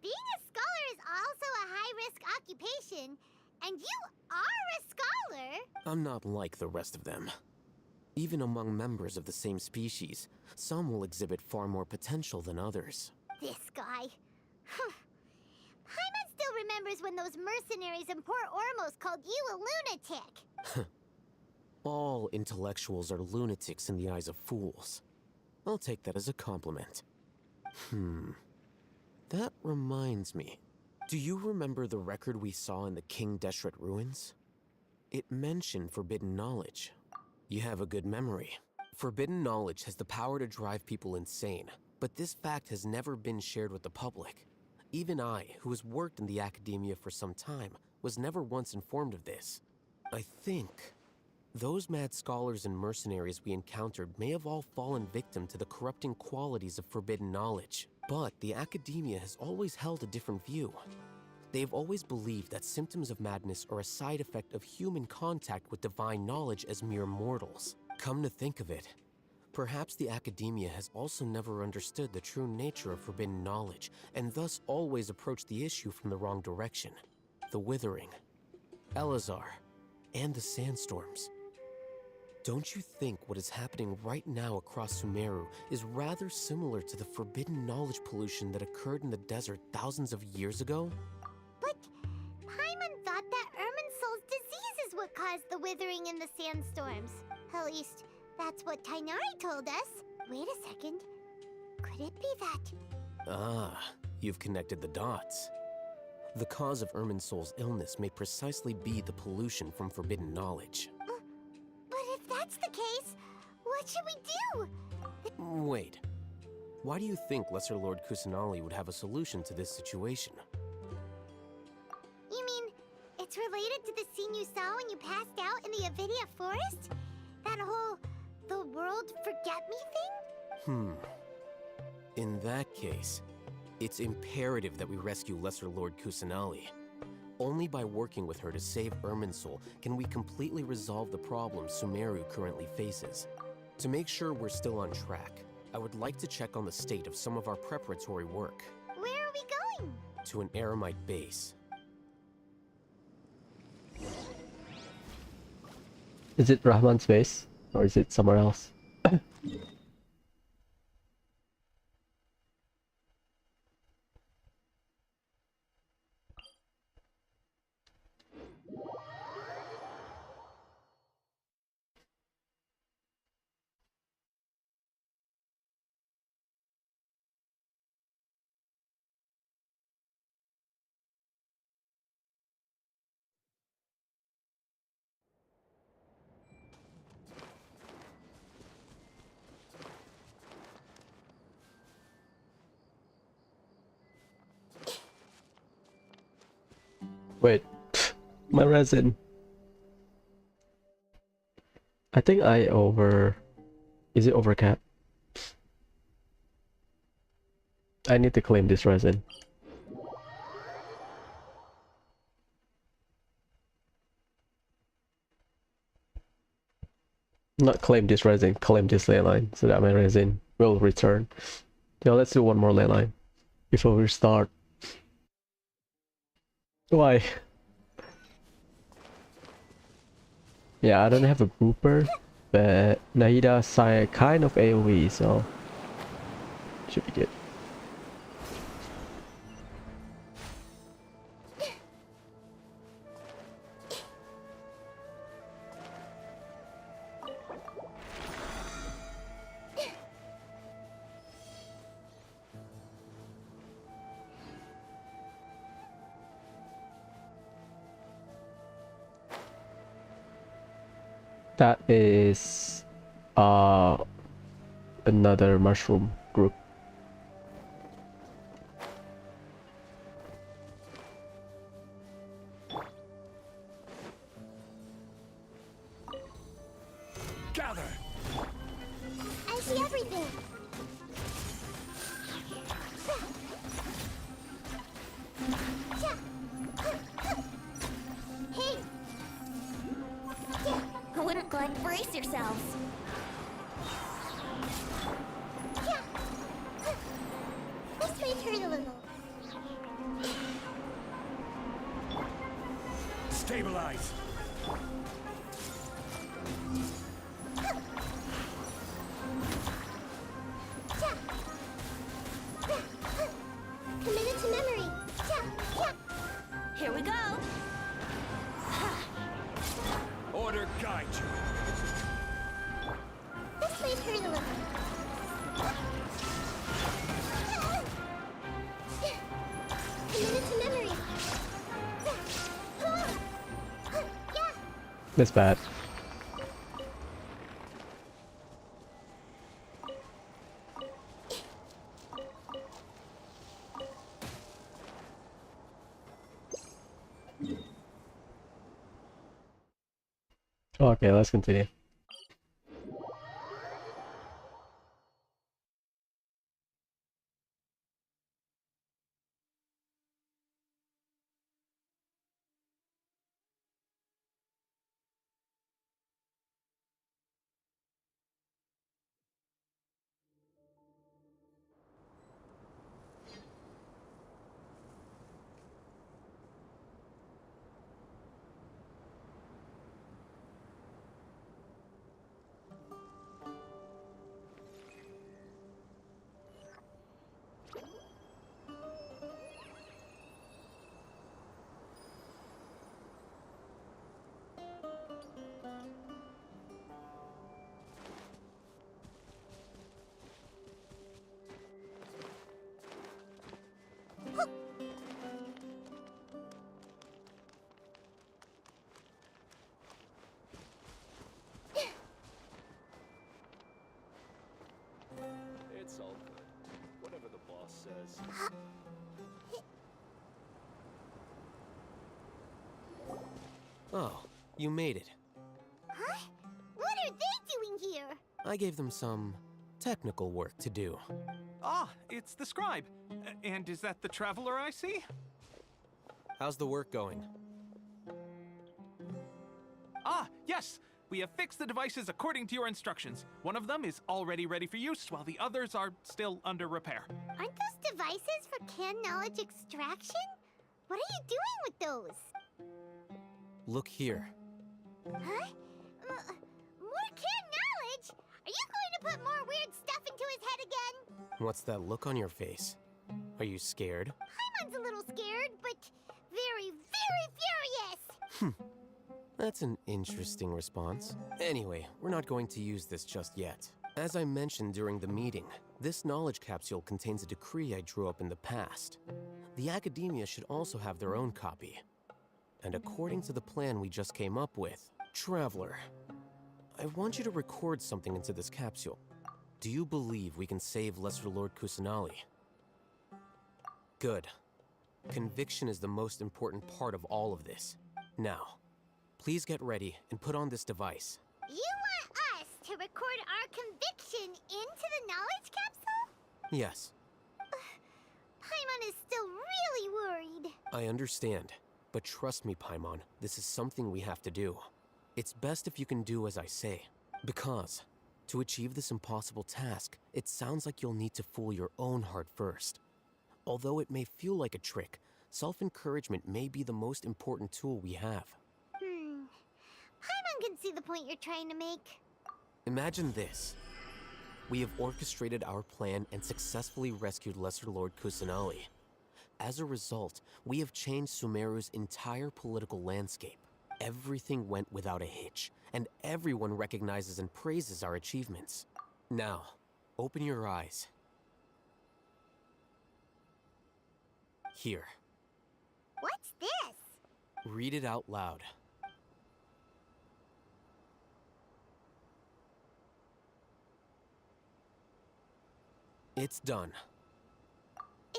being a scholar is also a high-risk occupation, and you are a scholar. I'm not like the rest of them. Even among members of the same species, some will exhibit far more potential than others. This guy. Paimon still remembers when those mercenaries in Port Ormos called you a lunatic. All intellectuals are lunatics in the eyes of fools. I'll take that as a compliment. That reminds me. Do you remember the record we saw in the King Deshret ruins? It mentioned forbidden knowledge. You have a good memory. Forbidden knowledge has the power to drive people insane, but this fact has never been shared with the public. Even I, who has worked in the academia for some time, was never once informed of this. I think those mad scholars and mercenaries we encountered may have all fallen victim to the corrupting qualities of forbidden knowledge. But the academia has always held a different view. They have always believed that symptoms of madness are a side effect of human contact with divine knowledge as mere mortals. Come to think of it, perhaps the academia has also never understood the true nature of forbidden knowledge, and thus always approached the issue from the wrong direction. The Withering, Elazar, and the sandstorms. Don't you think what is happening right now across Sumeru is rather similar to the forbidden knowledge pollution that occurred in the desert thousands of years ago? But Paimon thought that Irminsul's disease is what caused the withering and the sandstorms. At least, that's what Tainari told us. Wait a second. Could it be that? Ah, you've connected the dots. The cause of Irminsul's illness may precisely be the pollution from forbidden knowledge. But if that's the case, what should we do? Wait. Why do you think Lesser Lord Kusanali would have a solution to this situation? You mean, it's related to the scene you saw when you passed out in the Avidia forest? That whole, the world forget me thing? In that case, it's imperative that we rescue Lesser Lord Kusanali. Only by working with her to save Irminsul can we completely resolve the problems Sumeru currently faces. To make sure we're still on track, I would like to check on the state of some of our preparatory work. Where are we going? To an Eremite base. Is it Rahman's base? Or is it somewhere else? Wait, my resin. I think is it overcap? I need to claim this resin. Not claim this resin, claim this ley line so that my resin will return. Yeah, let's do one more ley line before we start. Why? Yeah, I don't have a grouper, but Naida side kind of AoE, so should be good. That is another mushroom group. Gather. I see everything. Hey. Winter Glen, brace yourselves. This may hurt a little. Stabilize. Committed to memory. Here we go. Order guide you. This may hurt a little. Committed to memory. That's bad. Okay, let's continue. It's all good. Whatever the boss says. Oh, you made it. Huh? What are they doing here? I gave them some technical work to do. Ah, it's the scribe. And is that the traveler I see? How's the work going? Ah, yes! We have fixed the devices according to your instructions. One of them is already ready for use, while the others are still under repair. Aren't those devices for can knowledge extraction? What are you doing with those? Look here. Huh? More can knowledge? Are you going to put more weird stuff into his head again? What's that look on your face? Are you scared? Paimon's a little scared, but very, very furious! That's an interesting response. Anyway, we're not going to use this just yet. As I mentioned during the meeting, this knowledge capsule contains a decree I drew up in the past. The academia should also have their own copy. And according to the plan we just came up with, Traveler, I want you to record something into this capsule. Do you believe we can save Lesser Lord Kusanali? Good. Conviction is the most important part of all of this. Now, please get ready and put on this device. You want us to record our conviction into the knowledge capsule? Yes, Paimon is still really worried. I understand. But trust me, Paimon, this is something we have to do. It's best if you can do as I say. Because, to achieve this impossible task, it sounds like you'll need to fool your own heart first. Although it may feel like a trick, self-encouragement may be the most important tool we have. Paimon can see the point you're trying to make. Imagine this. We have orchestrated our plan and successfully rescued Lesser Lord Kusanali. As a result, we have changed Sumeru's entire political landscape. Everything went without a hitch, and everyone recognizes and praises our achievements. Now, open your eyes. Here. What's this? Read it out loud. It's done.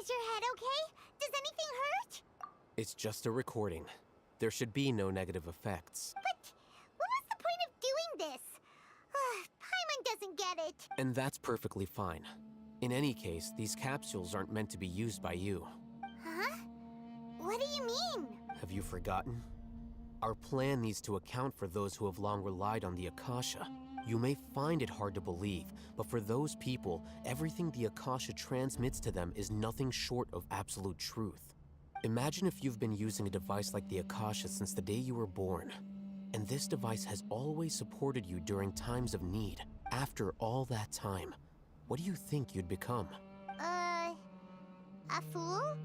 Is your head okay? Does anything hurt? It's just a recording. There should be no negative effects. But what was the point of doing this? Paimon doesn't get it. And that's perfectly fine. In any case, these capsules aren't meant to be used by you. Huh? What do you mean? Have you forgotten? Our plan needs to account for those who have long relied on the Akasha. You may find it hard to believe, but for those people, everything the Akasha transmits to them is nothing short of absolute truth. Imagine if you've been using a device like the Akasha since the day you were born, and this device has always supported you during times of need. After all that time, what do you think you'd become? A fool?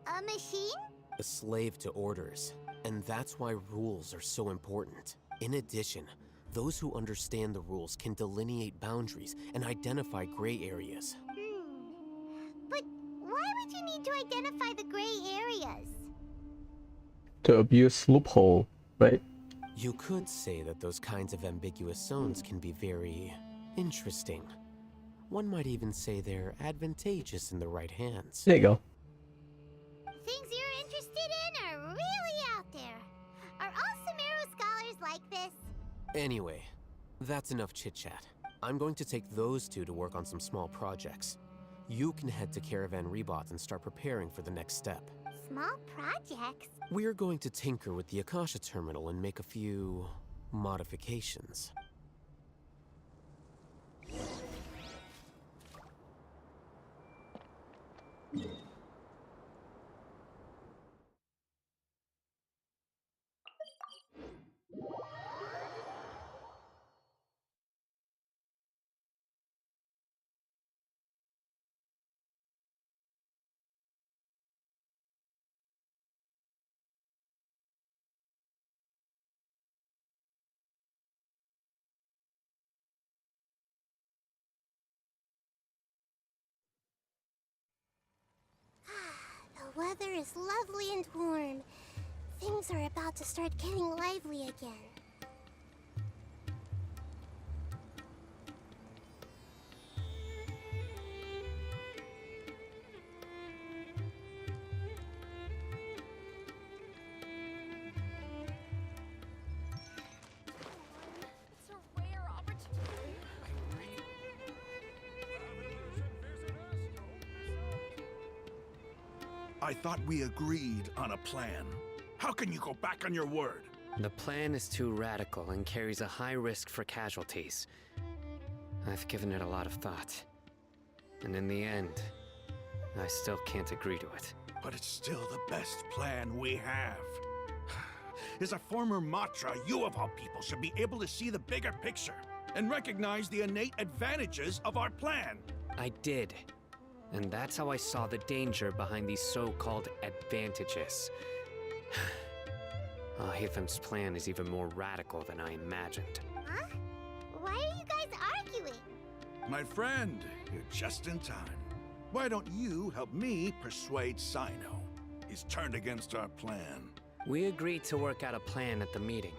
A machine? A slave to orders. And that's why rules are so important. In addition, those who understand the rules can delineate boundaries and identify gray areas. But why would you need to identify the gray areas? To abuse loophole, right? You could say that those kinds of ambiguous zones can be very interesting. One might even say they're advantageous in the right hands. There you go. Things you're interested in are really out there. Are all Sumeru scholars like this? Anyway, that's enough chit-chat. I'm going to take those two to work on some small projects. You can head to Caravan Rebot and start preparing for the next step. Small projects? We're going to tinker with the Akasha terminal and make a few modifications. The weather is lovely and warm. Things are about to start getting lively again. It's a rare opportunity. I thought we agreed on a plan. How can you go back on your word? The plan is too radical and carries a high risk for casualties. I've given it a lot of thought. And in the end, I still can't agree to it. But it's still the best plan we have. As a former Matra, you of all people should be able to see the bigger picture and recognize the innate advantages of our plan. I did. And that's how I saw the danger behind these so-called advantages. Hitham's plan is even more radical than I imagined. Huh? Why are you guys arguing? My friend, you're just in time. Why don't you help me persuade Sino? He's turned against our plan. We agreed to work out a plan at the meeting.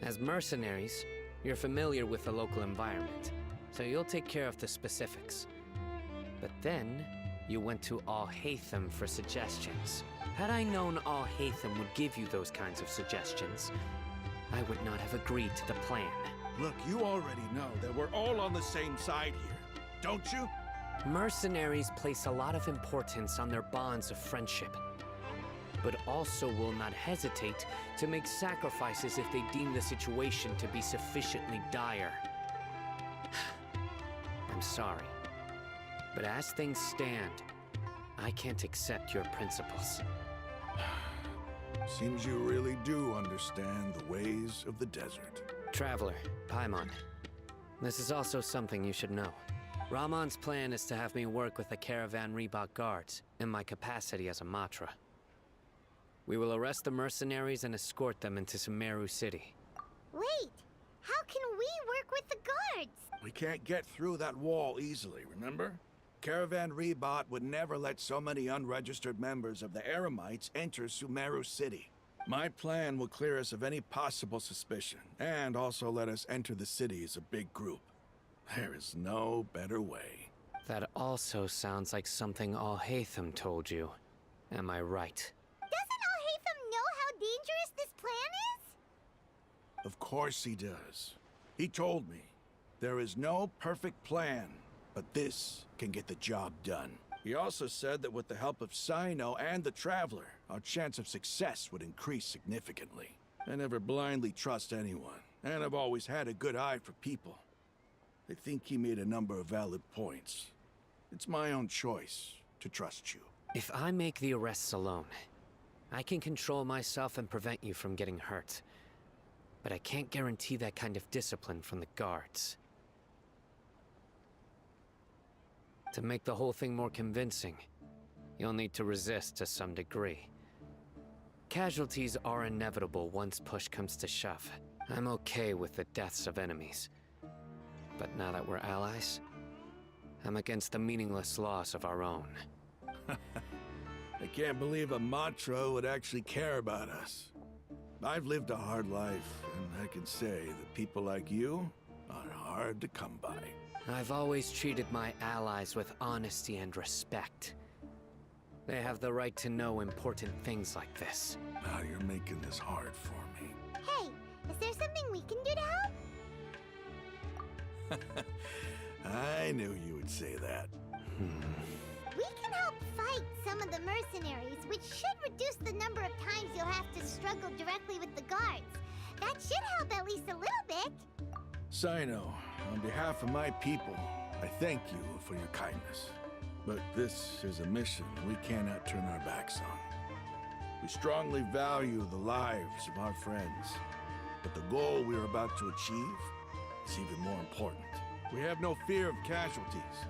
As mercenaries, you're familiar with the local environment, so you'll take care of the specifics. But then, you went to Al-Haytham for suggestions. Had I known Al-Haytham would give you those kinds of suggestions, I would not have agreed to the plan. Look, you already know that we're all on the same side here, don't you? Mercenaries place a lot of importance on their bonds of friendship, but also will not hesitate to make sacrifices if they deem the situation to be sufficiently dire. I'm sorry, but as things stand, I can't accept your principles. Seems you really do understand the ways of the desert. Traveler, Paimon, this is also something you should know. Ramon's plan is to have me work with the Caravan Rebot guards in my capacity as a Matra. We will arrest the mercenaries and escort them into Sumeru City. Wait, how can we work with the guards? We can't get through that wall easily, remember? Caravan Rebot would never let so many unregistered members of the Eremites enter Sumeru City. My plan will clear us of any possible suspicion, and also let us enter the city as a big group. There is no better way. That also sounds like something Al-Haytham told you. Am I right? Doesn't Al-Haytham know how dangerous this plan is? Of course he does. He told me, there is no perfect plan, but this can get the job done. He also said that with the help of Sino and the Traveler, our chance of success would increase significantly. I never blindly trust anyone, and I've always had a good eye for people. I think he made a number of valid points. It's my own choice to trust you. If I make the arrests alone, I can control myself and prevent you from getting hurt. But I can't guarantee that kind of discipline from the guards. To make the whole thing more convincing, you'll need to resist to some degree. Casualties are inevitable once push comes to shove. I'm okay with the deaths of enemies. But now that we're allies, I'm against the meaningless loss of our own. I can't believe a Matra would actually care about us. I've lived a hard life, and I can say that people like you are hard to come by. I've always treated my allies with honesty and respect. They have the right to know important things like this. Now you're making this hard for me. Hey, is there something we can do to help? I knew you would say that. We can help fight some of the mercenaries, which should reduce the number of times you'll have to struggle directly with the guards. That should help at least a little bit. Sino, on behalf of my people, I thank you for your kindness. But this is a mission we cannot turn our backs on. We strongly value the lives of our friends, but the goal we are about to achieve is even more important. We have no fear of casualties,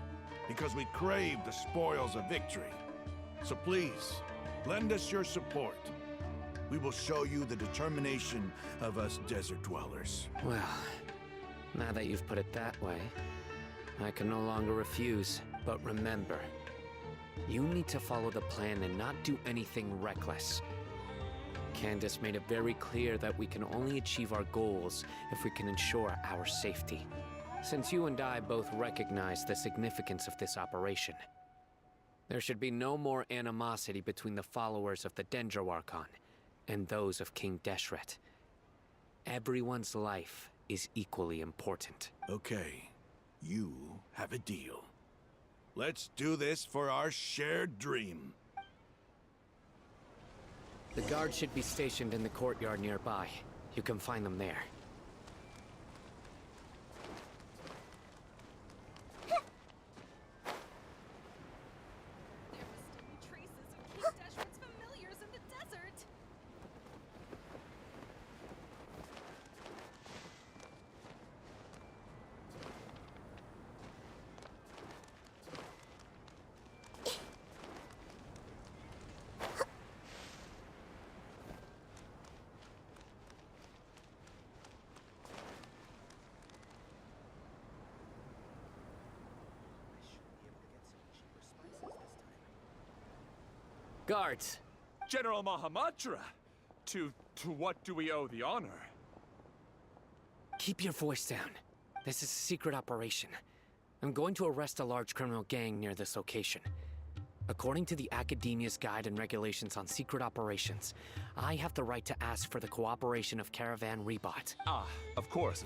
because we crave the spoils of victory. So please, lend us your support. We will show you the determination of us desert dwellers. Well, now that you've put it that way, I can no longer refuse. But remember, you need to follow the plan and not do anything reckless. Candace made it very clear that we can only achieve our goals if we can ensure our safety. Since you and I both recognize the significance of this operation, there should be no more animosity between the followers of the Dendro Archon and those of King Deshret. Everyone's life is equally important. Okay, you have a deal. Let's do this for our shared dream. The guards should be stationed in the courtyard nearby. You can find them there. Guards! General Mahamatra! To what do we owe the honor? Keep your voice down. This is a secret operation. I'm going to arrest a large criminal gang near this location. According to the Academia's Guide and Regulations on Secret Operations, I have the right to ask for the cooperation of Caravan Rebot. Ah, of course.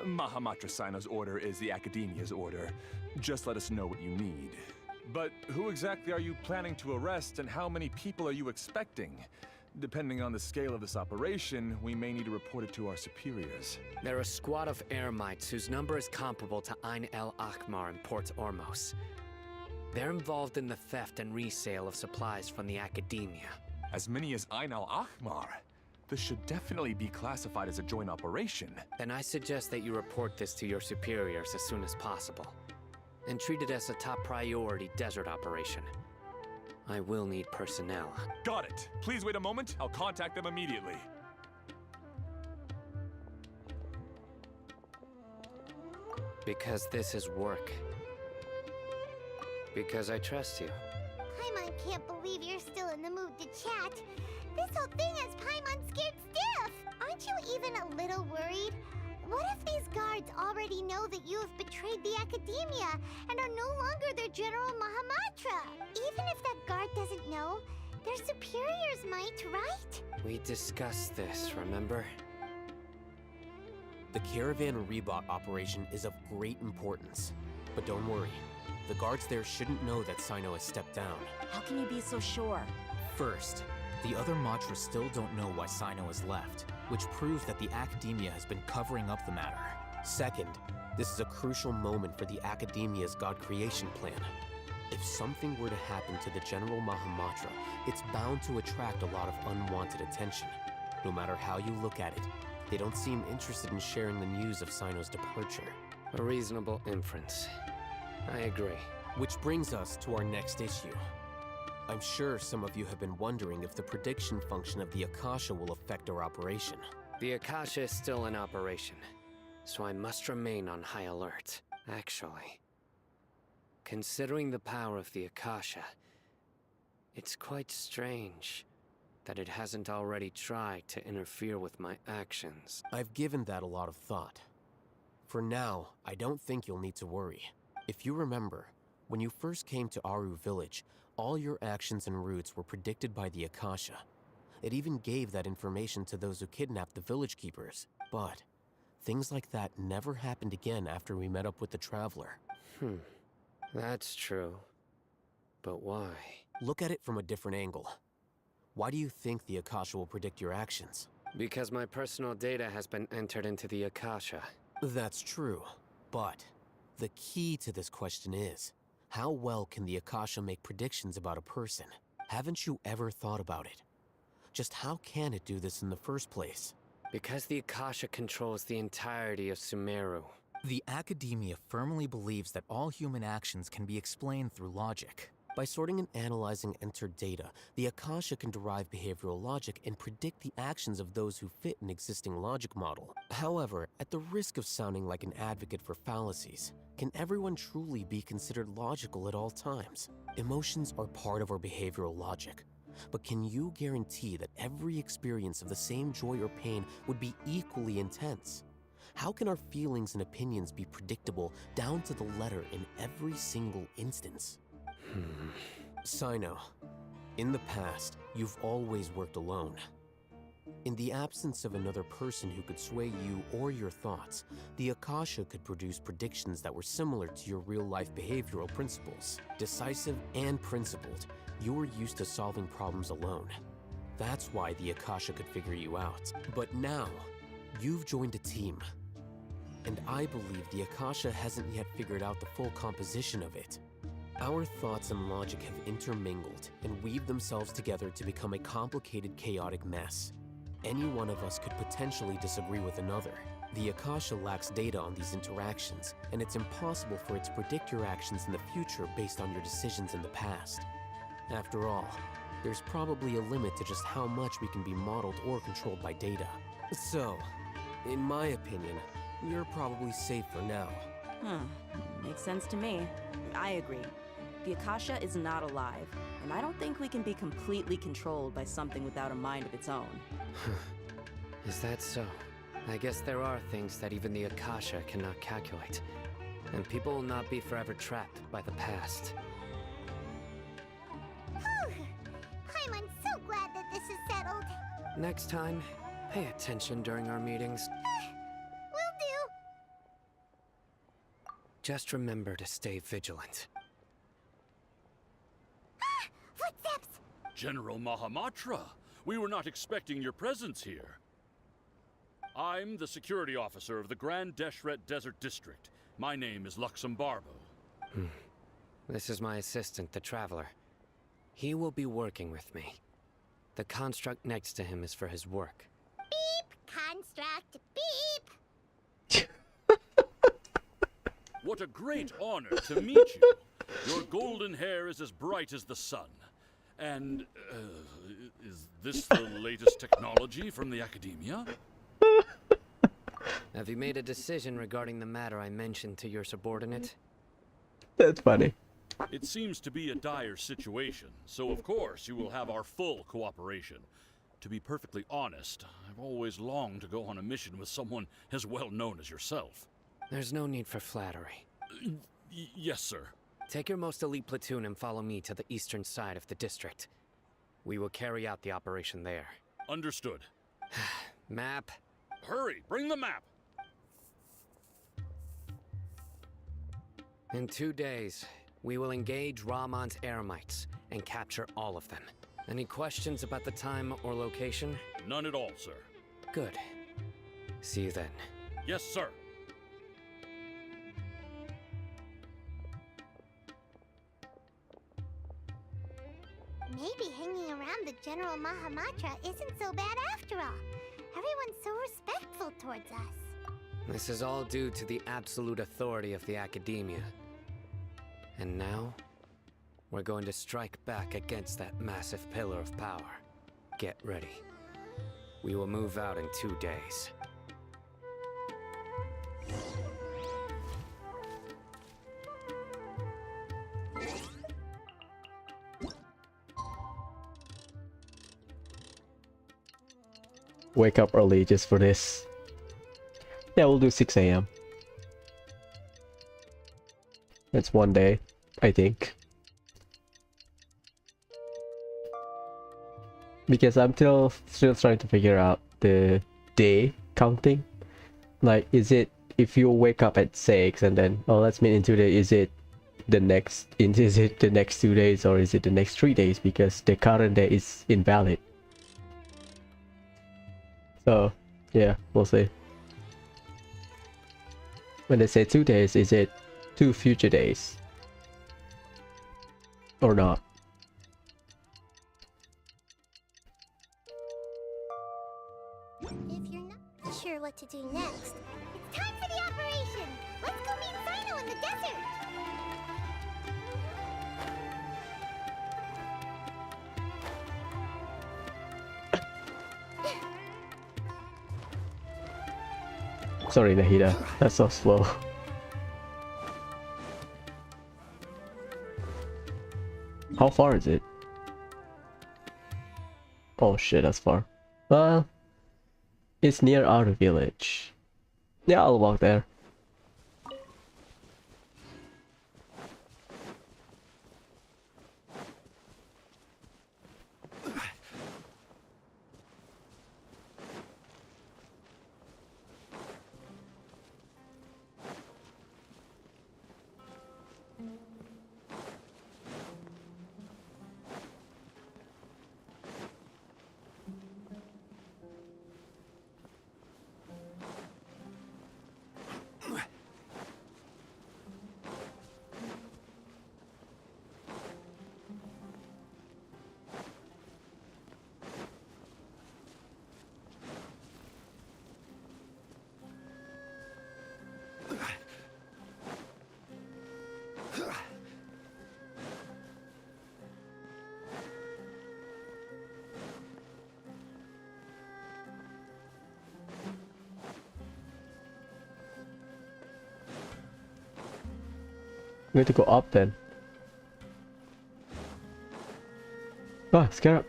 Mahamatra Sino's order is the Academia's order. Just let us know what you need. But who exactly are you planning to arrest, and how many people are you expecting? Depending on the scale of this operation, we may need to report it to our superiors. They're a squad of Eremites whose number is comparable to Ain El Akhmar in Port Ormos. They're involved in the theft and resale of supplies from the Academia. As many as Ain El Akhmar? This should definitely be classified as a joint operation. Then I suggest that you report this to your superiors as soon as possible, and treat it as a top priority desert operation. I will need personnel. Got it. Please wait a moment. I'll contact them immediately. Because this is work. Because I trust you. Paimon can't believe you're still in the mood to chat. This whole thing has Paimon scared stiff. Aren't you even a little worried? What if these guards already know that you have betrayed the Academia and are no longer their General Mahamatra? Even if that guard doesn't know, their superiors might, right? We discussed this, remember? The Caravan Rebot operation is of great importance. But don't worry, the guards there shouldn't know that Sino has stepped down. How can you be so sure? First, the other Matras still don't know why Sino has left, which proves that the Academia has been covering up the matter. Second, this is a crucial moment for the Academia's God creation plan. If something were to happen to the General Mahamatra, it's bound to attract a lot of unwanted attention. No matter how you look at it, they don't seem interested in sharing the news of Sino's departure. A reasonable inference. I agree. Which brings us to our next issue. I'm sure some of you have been wondering if the prediction function of the Akasha will affect our operation. The Akasha is still in operation, so I must remain on high alert. Actually, considering the power of the Akasha, it's quite strange that it hasn't already tried to interfere with my actions. I've given that a lot of thought. For now, I don't think you'll need to worry. If you remember, when you first came to Aru Village, all your actions and routes were predicted by the Akasha. It even gave that information to those who kidnapped the village keepers. But things like that never happened again after we met up with the Traveler. That's true. But why? Look at it from a different angle. Why do you think the Akasha will predict your actions? Because my personal data has been entered into the Akasha. That's true, but the key to this question is, how well can the Akasha make predictions about a person? Haven't you ever thought about it? Just how can it do this in the first place? Because the Akasha controls the entirety of Sumeru. The Academia firmly believes that all human actions can be explained through logic. By sorting and analyzing entered data, the Akasha can derive behavioral logic and predict the actions of those who fit an existing logic model. However, at the risk of sounding like an advocate for fallacies, can everyone truly be considered logical at all times? Emotions are part of our behavioral logic. But can you guarantee that every experience of the same joy or pain would be equally intense? How can our feelings and opinions be predictable down to the letter in every single instance? Sino, in the past, you've always worked alone. In the absence of another person who could sway you or your thoughts, the Akasha could produce predictions that were similar to your real-life behavioral principles. Decisive and principled, you're used to solving problems alone. That's why the Akasha could figure you out. But now, you've joined a team. And I believe the Akasha hasn't yet figured out the full composition of it. Our thoughts and logic have intermingled and weaved themselves together to become a complicated, chaotic mess. Any one of us could potentially disagree with another. The Akasha lacks data on these interactions, and it's impossible for it to predict your actions in the future based on your decisions in the past. After all, there's probably a limit to just how much we can be modeled or controlled by data. So, in my opinion, you're probably safe for now. Makes sense to me. I agree. The Akasha is not alive, and I don't think we can be completely controlled by something without a mind of its own. Is that so? I guess there are things that even the Akasha cannot calculate. And people will not be forever trapped by the past. Paimon's so glad that this is settled. Next time, pay attention during our meetings. Will do. Just remember to stay vigilant. Footsteps! General Mahamatra, we were not expecting your presence here. I'm the security officer of the Grand Deshret Desert District. My name is Luxembarbo. This is my assistant, the Traveler. He will be working with me. The construct next to him is for his work. Beep! Construct, beep! What a great honor to meet you. Your golden hair is as bright as the sun. And, is this the latest technology from the Academia? Have you made a decision regarding the matter I mentioned to your subordinate? That's funny. It seems to be a dire situation, so of course you will have our full cooperation. To be perfectly honest, I've always longed to go on a mission with someone as well known as yourself. There's no need for flattery. Yes, sir. Take your most elite platoon and follow me to the eastern side of the district. We will carry out the operation there. Understood. Map. Hurry, bring the map! In 2 days, we will engage Rahman's Eremites and capture all of them. Any questions about the time or location? None at all, sir. Good. See you then. Yes, sir. Maybe hanging around the General Mahamatra isn't so bad after all. Everyone's so respectful towards us. This is all due to the absolute authority of the Academia. And now, we're going to strike back against that massive pillar of power. Get ready. We will move out in 2 days. wake up early just for this. Yeah, we'll do 6 a.m. That's one day, I think. Because I'm still trying to figure out the day counting. Like, is it if you wake up at 6 and then, oh, let's meet in 2 days, is it the next 2 days or is it the next 3 days? Because the current day is invalid. So, yeah, we'll see. When they say 2 days, is it 2 future days? Or not? If you're not sure what to do next, it's time for the operation! Let's go meet Sino in the desert! Sorry, Nahida. That's so slow. How far is it? Oh shit, that's far. Well, it's near our village. Yeah, I'll walk there. We have to go up then. Ah, Scarab.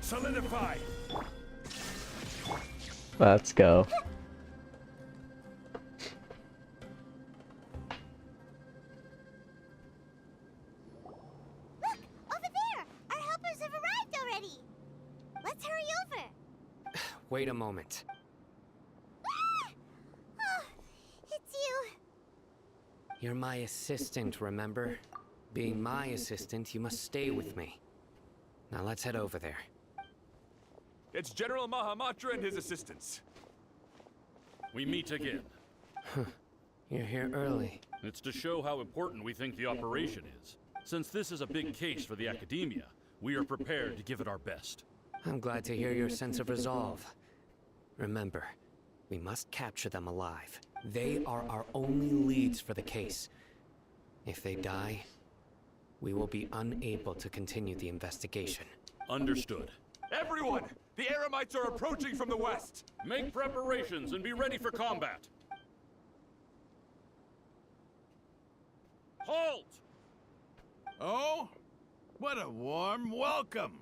Solidify. Let's go. Look! Over there! Our helpers have arrived already! Let's hurry over! Wait a moment. Ah! Oh, it's you! You're my assistant, remember? Being my assistant, you must stay with me. Now let's head over there. It's General Mahamatra and his assistants. We meet again. You're here early. It's to show how important we think the operation is. Since this is a big case for the Academia, we are prepared to give it our best. I'm glad to hear your sense of resolve. Remember, we must capture them alive. They are our only leads for the case. If they die, we will be unable to continue the investigation. Understood. Everyone! The Eremites are approaching from the west! Make preparations and be ready for combat. Halt! Oh? What a warm welcome!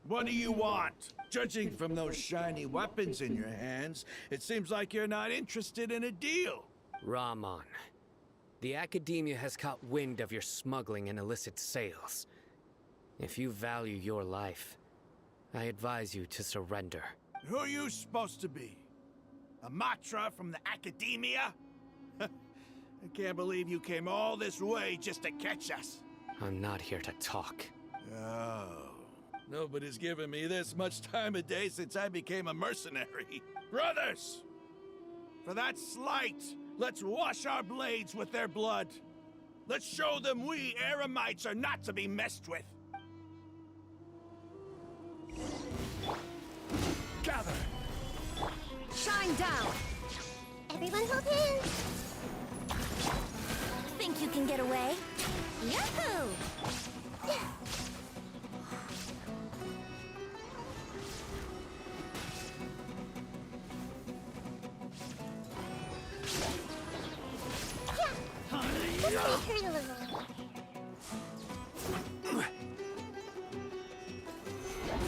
What do you want? Judging from those shiny weapons in your hands, it seems like you're not interested in a deal. Rahman, the Academia has caught wind of your smuggling and illicit sales. If you value your life, I advise you to surrender. Who are you supposed to be? A Matra from the Academia? I can't believe you came all this way just to catch us. I'm not here to talk. Oh. Nobody's given me this much time of day since I became a mercenary. Brothers! For that slight, let's wash our blades with their blood. Let's show them we Eremites are not to be messed with. Gather! Shine down! Everyone hold hands. Think you can get away? Yahoo!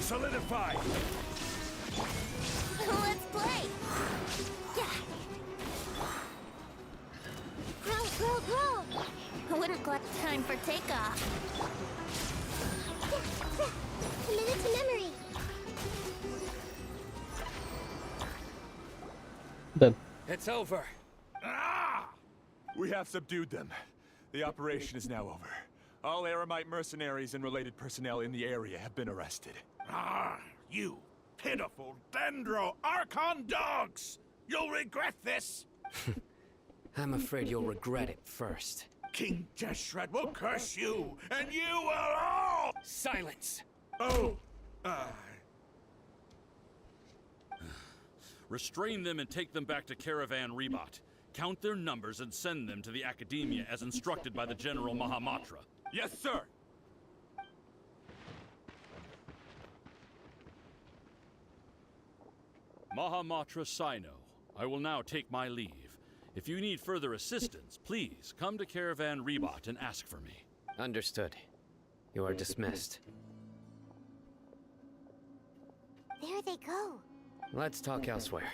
Solidify! Let's play! Grow! Wouldn't got time for takeoff. Commit it to memory. Done. It's over. We have subdued them. The operation is now over. All Aramite mercenaries and related personnel in the area have been arrested. You pitiful Dendro Archon dogs! You'll regret this! I'm afraid you'll regret it first. King Jeshret will curse you, and you will all... Silence! Oh, Restrain them and take them back to Caravan Rebot. Count their numbers and send them to the Academia as instructed by the General Mahamatra. Yes, sir! Mahamatra Sino, I will now take my leave. If you need further assistance, please come to Caravan Rebot and ask for me. Understood. You are dismissed. There they go. Let's talk elsewhere.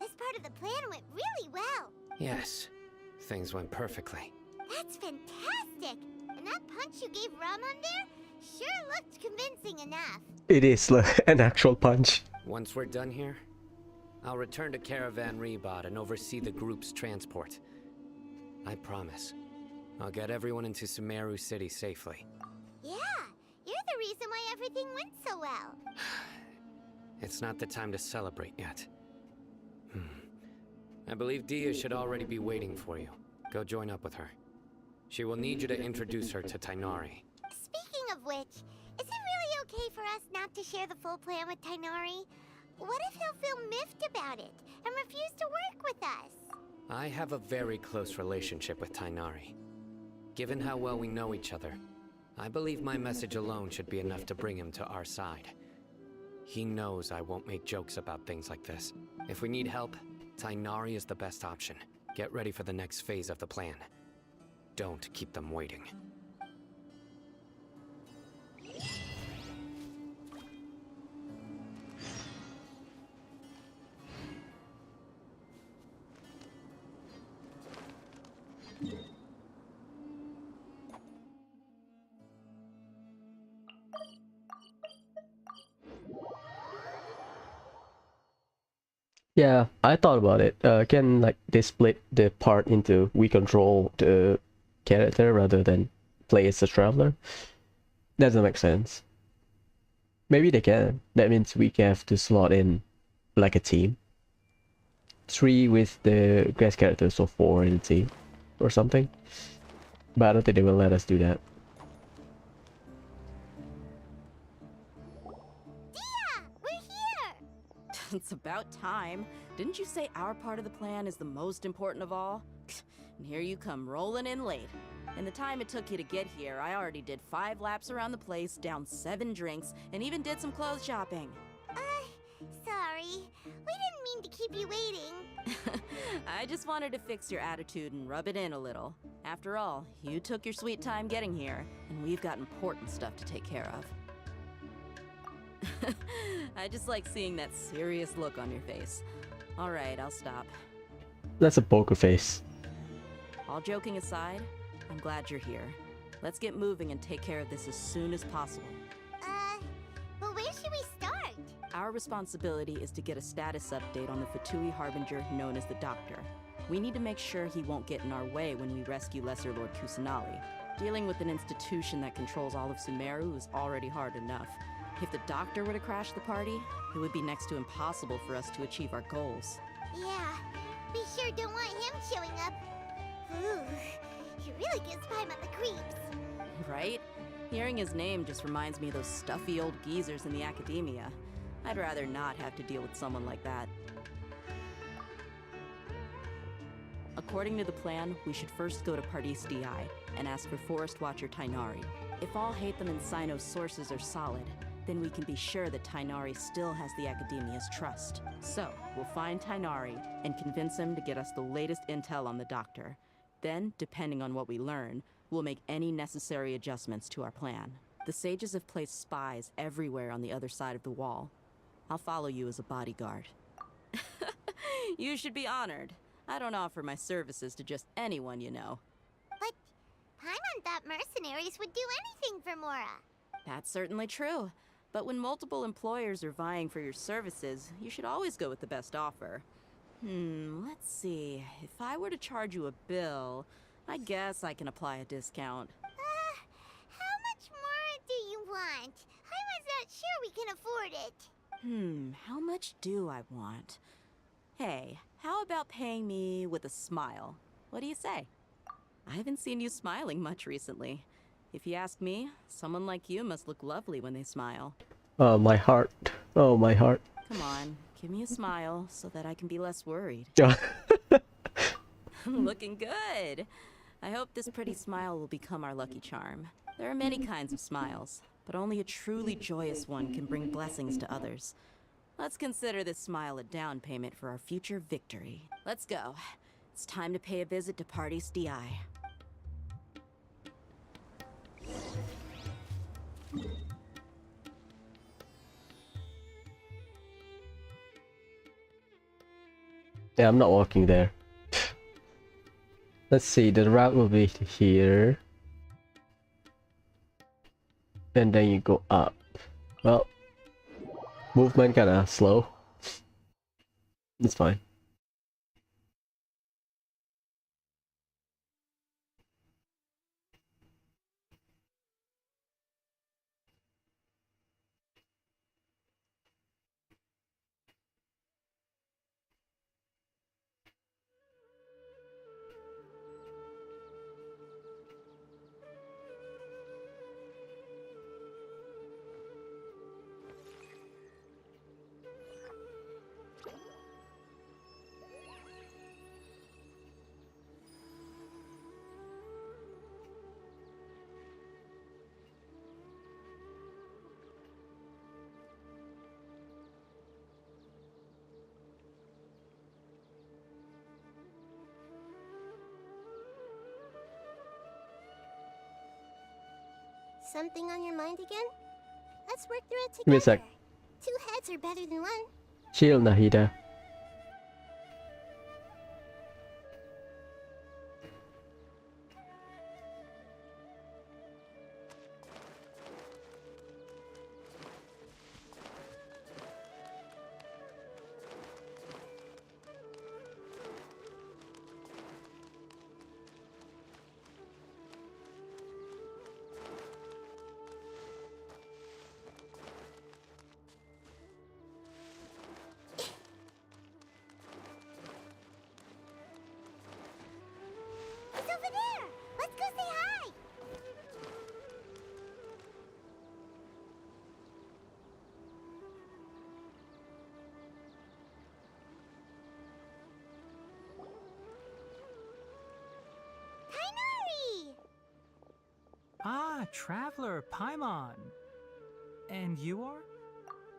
This part of the plan went really well. Yes, things went perfectly. That's fantastic. And that punch you gave Ramon there sure looked convincing enough. It is like an actual punch. Once we're done here, I'll return to Caravan Rebot and oversee the group's transport. I promise. I'll get everyone into Sumeru City safely. Yeah, you're the reason why everything went so well. It's not the time to celebrate yet. I believe Dia should already be waiting for you. Go join up with her. She will need you to introduce her to Tainari. Speaking of which, is it really okay for us not to share the full plan with Tainari? What if he'll feel miffed about it and refuse to work with us? I have a very close relationship with Tainari. Given how well we know each other, I believe my message alone should be enough to bring him to our side. He knows I won't make jokes about things like this. If we need help, Tainari is the best option. Get ready for the next phase of the plan. Don't keep them waiting. Yeah, I thought about it. Can like they split the part into we control the character rather than play as a traveler? Doesn't make sense. Maybe they can. That means we have to slot in like a team. 3 with the guest characters, so 4 in the team or something. But I don't think they will let us do that. It's about time. Didn't you say our part of the plan is the most important of all? And here you come rolling in late. In the time it took you to get here, I already did 5 laps around the place, downed 7 drinks, and even did some clothes shopping. Sorry. We didn't mean to keep you waiting. I just wanted to fix your attitude and rub it in a little. After all, you took your sweet time getting here, and we've got important stuff to take care of. I just like seeing that serious look on your face. Alright, I'll stop. That's a poker face. All joking aside, I'm glad you're here. Let's get moving and take care of this as soon as possible. But where should we start? Our responsibility is to get a status update on the Fatui Harbinger known as the Doctor. We need to make sure he won't get in our way when we rescue Lesser Lord Kusanali. Dealing with an institution that controls all of Sumeru is already hard enough. If the Doctor were to crash the party, it would be next to impossible for us to achieve our goals. Yeah, we sure don't want him showing up. Ooh, he really gives Paimon the creeps. Right? Hearing his name just reminds me of those stuffy old geezers in the academia. I'd rather not have to deal with someone like that. According to the plan, we should first go to Pardis DI and ask for Forest Watcher Tainari. If all Hatham and Sino's sources are solid, then we can be sure that Tainari still has the Academia's trust. So, we'll find Tainari and convince him to get us the latest intel on the Doctor. Then, depending on what we learn, we'll make any necessary adjustments to our plan. The sages have placed spies everywhere on the other side of the wall. I'll follow you as a bodyguard. You should be honored. I don't offer my services to just anyone, you know. But Paimon thought mercenaries would do anything for Mora. That's certainly true. But when multiple employers are vying for your services, you should always go with the best offer. Let's see. If I were to charge you a bill, I guess I can apply a discount. How much more do you want? Paimon's not sure we can afford it. How much do I want? Hey, how about paying me with a smile? What do you say? I haven't seen you smiling much recently. If you ask me, someone like you must look lovely when they smile. Oh, my heart. Oh, my heart. Come on, give me a smile so that I can be less worried. Yeah. Looking good. I hope this pretty smile will become our lucky charm. There are many kinds of smiles, but only a truly joyous one can bring blessings to others. Let's consider this smile a down payment for our future victory. Let's go. It's time to pay a visit to Pardis DI. Yeah, I'm not walking there. Let's see, the route will be here. And then you go up. Well, movement kinda slow. It's fine. Something on your mind again? Let's work through it together. Give me a sec. 2 heads are better than 1. Chill, Nahida. It's over there! Let's go say hi! Tainari! Ah, Traveler, Paimon. And you are?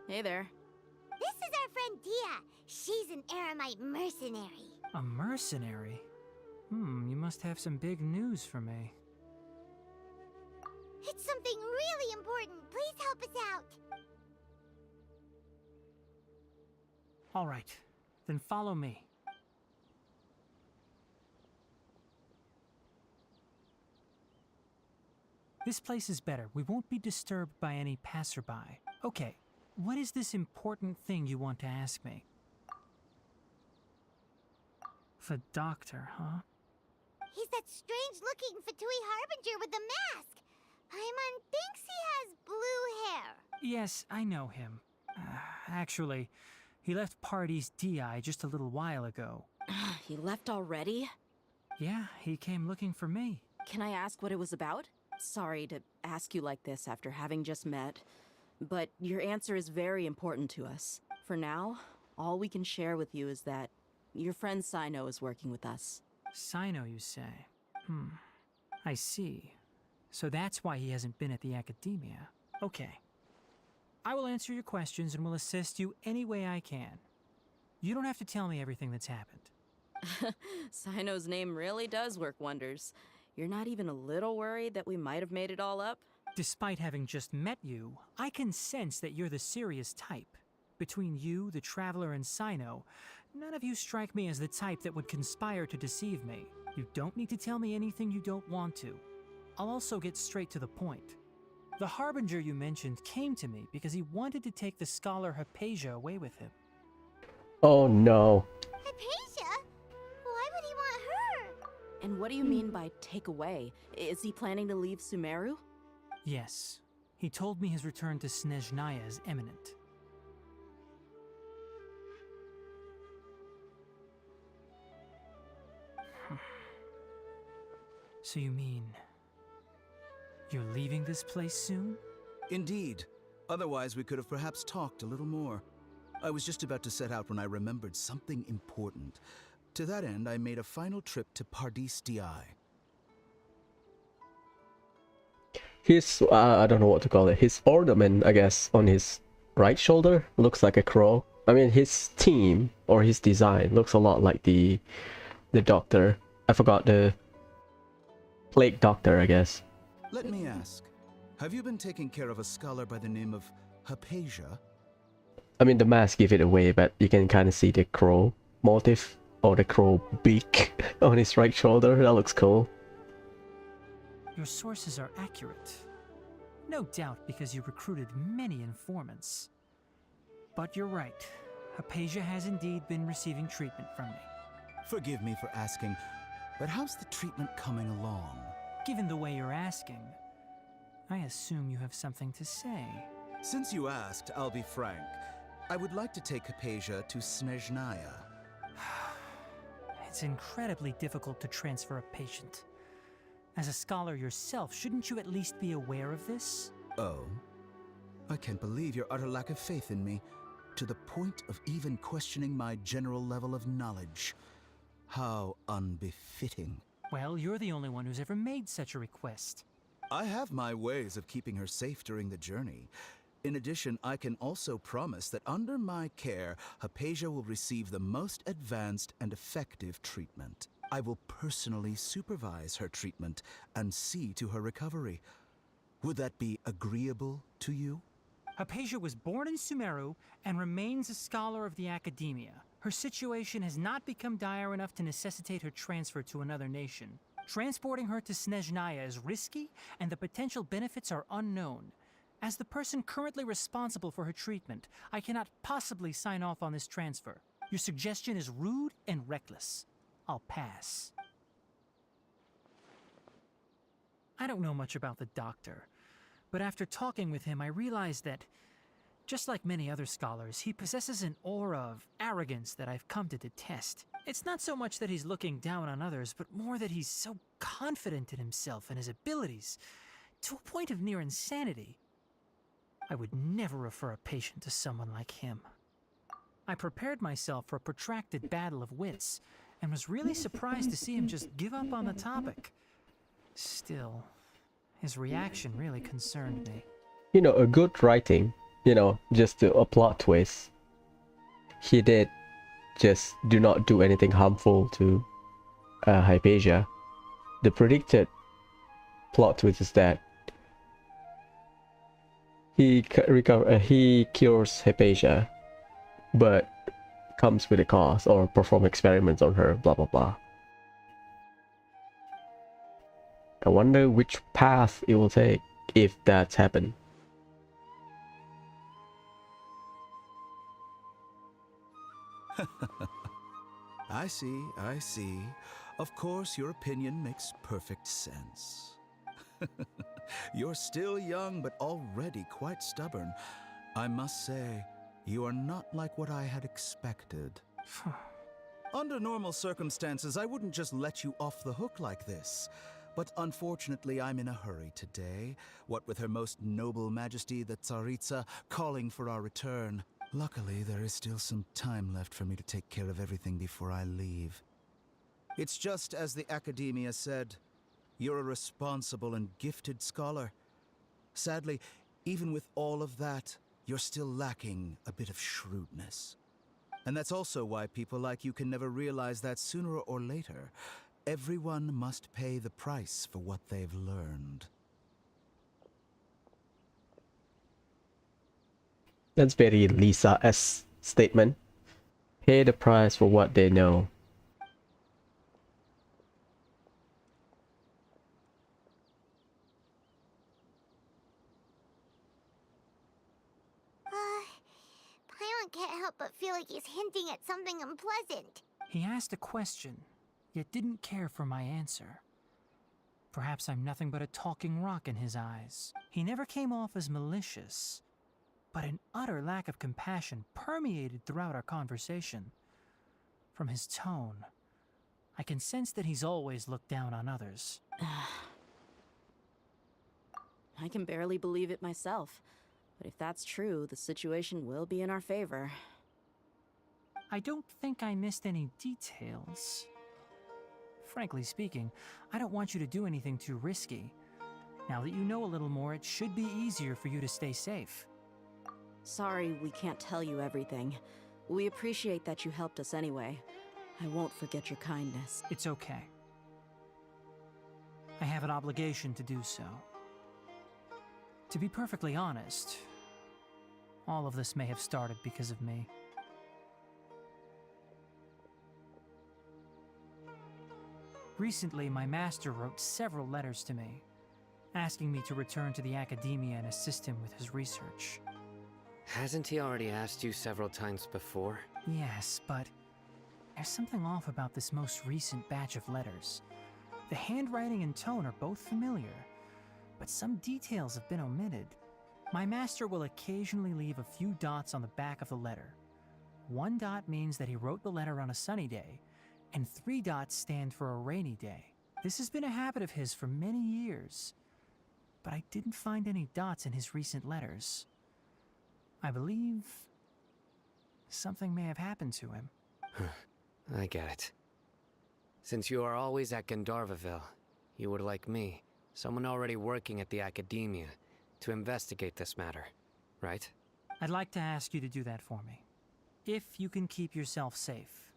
Hey there. This is our friend Dia. She's an Aramite mercenary. A mercenary? You must have some big news for me. It's something really important. Please help us out. All right, then follow me. This place is better. We won't be disturbed by any passerby. Okay, what is this important thing you want to ask me? The doctor, huh? He's that strange-looking Fatui Harbinger with the mask. Paimon thinks he has blue hair. Yes, I know him. Actually, he left Pardis DI just a little while ago. He left already? Yeah, he came looking for me. Can I ask what it was about? Sorry to ask you like this after having just met, but your answer is very important to us. For now, all we can share with you is that your friend Sino is working with us. Sino, you say? I see. So that's why he hasn't been at the academia. Okay. I will answer your questions and will assist you any way I can. You don't have to tell me everything that's happened. Sino's name really does work wonders. You're not even a little worried that we might have made it all up? Despite having just met you, I can sense that you're the serious type. Between you, the Traveler, and Sino, none of you strike me as the type that would conspire to deceive me. You don't need to tell me anything you don't want to. I'll also get straight to the point. The Harbinger you mentioned came to me because he wanted to take the scholar Hypatia away with him. Oh no. Hypatia? Why would he want her? And what do you mean by take away? Is he planning to leave Sumeru? Yes. He told me his return to Snezhnaya is imminent. So you mean... you're leaving this place soon? Indeed. Otherwise, we could have perhaps talked a little more. I was just about to set out when I remembered something important. To that end, I made a final trip to Pardis Di. His, I don't know what to call it, his ornament, I guess, on his right shoulder looks like a crow. I mean, his team, or his design, looks a lot like the doctor. I forgot the plague doctor, I guess. Let me ask, have you been taking care of a scholar by the name of Hypatia? I mean, the mask give it away, but you can kind of see the crow motif, or the crow beak on his right shoulder. That looks cool. Your sources are accurate. No doubt because you recruited many informants. But you're right. Hypatia has indeed been receiving treatment from me. Forgive me for asking, but how's the treatment coming along? Given the way you're asking, I assume you have something to say. Since you asked, I'll be frank. I would like to take Hypatia to Snezhnaya. It's incredibly difficult to transfer a patient. As a scholar yourself, shouldn't you at least be aware of this? Oh? I can't believe your utter lack of faith in me, to the point of even questioning my general level of knowledge. How unbefitting. Well, you're the only one who's ever made such a request. I have my ways of keeping her safe during the journey. In addition, I can also promise that under my care, Hypatia will receive the most advanced and effective treatment. I will personally supervise her treatment and see to her recovery. Would that be agreeable to you? Hypatia was born in Sumeru and remains a scholar of the academia. Her situation has not become dire enough to necessitate her transfer to another nation. Transporting her to Snezhnaya is risky, and the potential benefits are unknown. As the person currently responsible for her treatment, I cannot possibly sign off on this transfer. Your suggestion is rude and reckless. I'll pass. I don't know much about the doctor, but after talking with him, I realized that, just like many other scholars, he possesses an aura of arrogance that I've come to detest. It's not so much that he's looking down on others, but more that he's so confident in himself and his abilities, to a point of near insanity. I would never refer a patient to someone like him. I prepared myself for a protracted battle of wits, and was really surprised to see him just give up on the topic. Still, his reaction really concerned me. You know, a good writing, you know, just a plot twist. He did just do not do anything harmful to Hypatia. The predicted plot twist is that he cures Hypatia, but comes with a cost, or perform experiments on her, blah blah blah. I wonder which path it will take if that's happened. I see. Of course, your opinion makes perfect sense. You're still young, but already quite stubborn. I must say, you are not like what I had expected. Under normal circumstances, I wouldn't just let you off the hook like this. But unfortunately, I'm in a hurry today, what with Her Most Noble Majesty the Tsaritsa calling for our return. Luckily, there is still some time left for me to take care of everything before I leave. It's just as the Academia said, you're a responsible and gifted scholar. Sadly, even with all of that, you're still lacking a bit of shrewdness. And that's also why people like you can never realize that sooner or later, everyone must pay the price for what they've learned. That's very Lisa-esque statement. Pay the price for what they know. Paimon can't help but feel like he's hinting at something unpleasant. He asked a question, yet didn't care for my answer. Perhaps I'm nothing but a talking rock in his eyes. He never came off as malicious, but an utter lack of compassion permeated throughout our conversation. From his tone, I can sense that he's always looked down on others. I can barely believe it myself. But if that's true, the situation will be in our favor. I don't think I missed any details. Frankly speaking, I don't want you to do anything too risky. Now that you know a little more, it should be easier for you to stay safe. Sorry we can't tell you everything. We appreciate that you helped us anyway. I won't forget your kindness. It's okay. I have an obligation to do so. To be perfectly honest, all of this may have started because of me. Recently, my master wrote several letters to me, asking me to return to the Academia and assist him with his research. Hasn't he already asked you several times before? Yes, but there's something off about this most recent batch of letters. The handwriting and tone are both familiar, but some details have been omitted. My master will occasionally leave a few dots on the back of the letter. 1 dot means that he wrote the letter on a sunny day, and 3 dots stand for a rainy day. This has been a habit of his for many years, but I didn't find any dots in his recent letters. I believe something may have happened to him. I get it. Since you are always at Gandharvaville, you would like me, someone already working at the Academia, to investigate this matter, right? I'd like to ask you to do that for me. If you can keep yourself safe,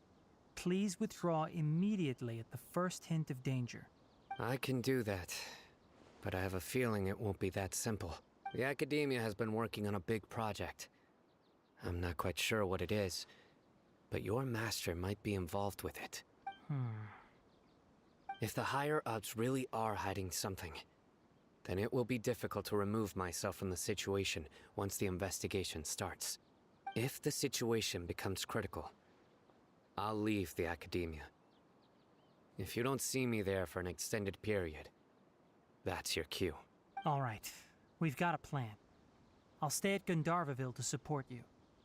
please withdraw immediately at the first hint of danger. I can do that, but I have a feeling it won't be that simple. The Academia has been working on a big project. I'm not quite sure what it is, but your master might be involved with it. If the higher-ups really are hiding something, then it will be difficult to remove myself from the situation once the investigation starts. If the situation becomes critical, I'll leave the Academia. If you don't see me there for an extended period, that's your cue. All right, we've got a plan. I'll stay at Gandharvaville to support you.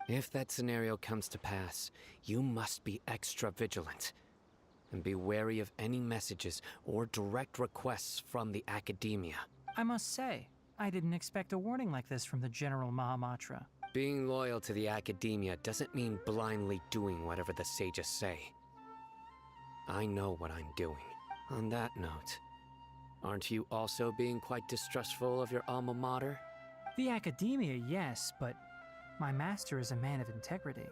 If that scenario comes to pass, you must be extra vigilant. And be wary of any messages or direct requests from the Academia. I must say, I didn't expect a warning like this from the General Mahamatra. Being loyal to the Academia doesn't mean blindly doing whatever the sages say. I know what I'm doing. On that note, aren't you also being quite distrustful of your alma mater? The Academia, yes, but my master is a man of integrity.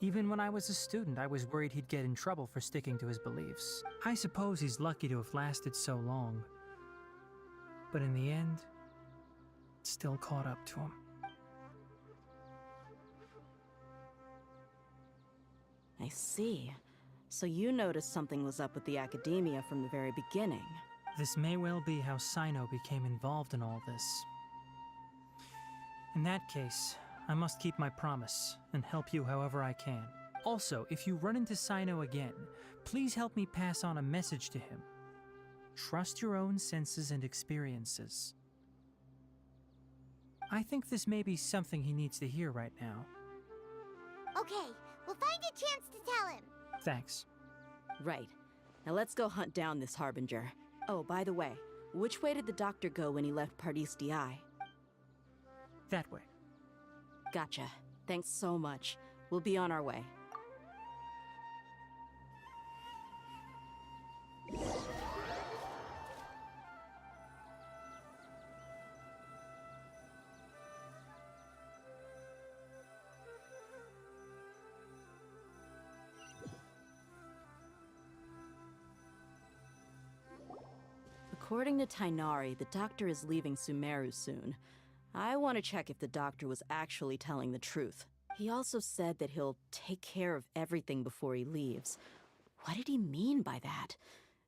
Even when I was a student, I was worried he'd get in trouble for sticking to his beliefs. I suppose he's lucky to have lasted so long. But in the end, it still caught up to him. I see. So you noticed something was up with the Academia from the very beginning. This may well be how Sino became involved in all this. In that case, I must keep my promise and help you however I can. Also, if you run into Sino again, please help me pass on a message to him. Trust your own senses and experiences. I think this may be something he needs to hear right now. Okay, we'll find a chance to tell him. Thanks. Right. Now let's go hunt down this Harbinger. Oh, by the way, which way did the doctor go when he left Pardis Di? That way. Gotcha. Thanks so much. We'll be on our way. According to Tainari, the doctor is leaving Sumeru soon. I want to check if the doctor was actually telling the truth. He also said that he'll take care of everything before he leaves. What did he mean by that?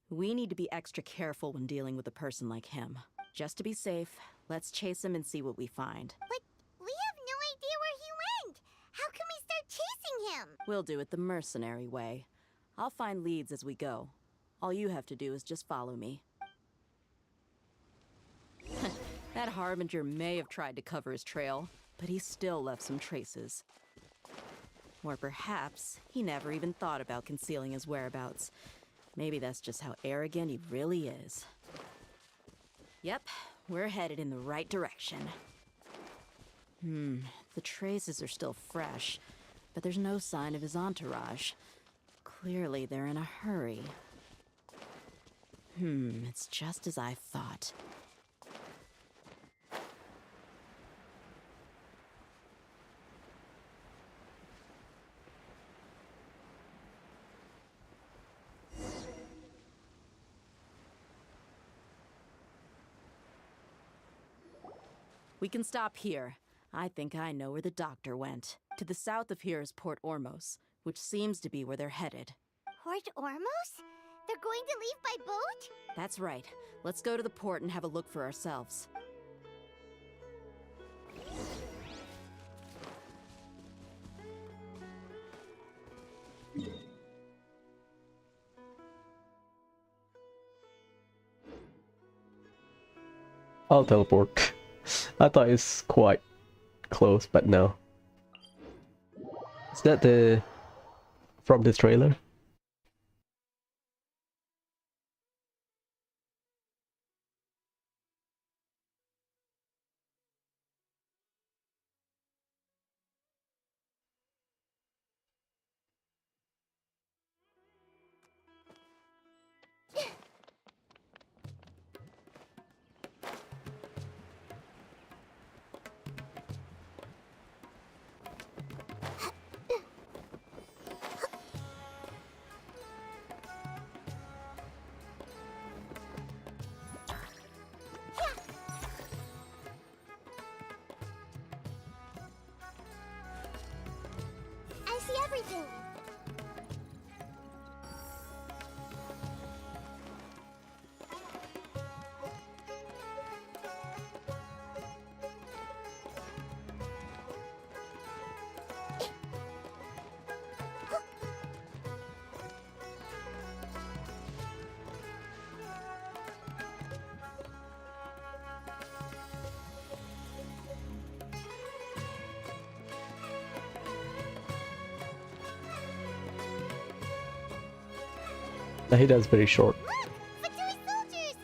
We need to be extra careful when dealing with a person like him. Just to be safe, let's chase him and see what we find. But we have no idea where he went. How can we start chasing him? We'll do it the mercenary way. I'll find leads as we go. All you have to do is just follow me. That Harbinger may have tried to cover his trail, but he still left some traces. Or perhaps he never even thought about concealing his whereabouts. Maybe that's just how arrogant he really is. Yep, we're headed in the right direction. The traces are still fresh, but there's no sign of his entourage. Clearly they're in a hurry. It's just as I thought. We can stop here. I think I know where the doctor went. To the south of here is Port Ormos, which seems to be where they're headed. Port Ormos? They're going to leave by boat? That's right. Let's go to the port and have a look for ourselves. I'll teleport. I thought it's quite close, but no. Is that the... from the trailer? I see everything. He does very short. Look! Fatui soldiers!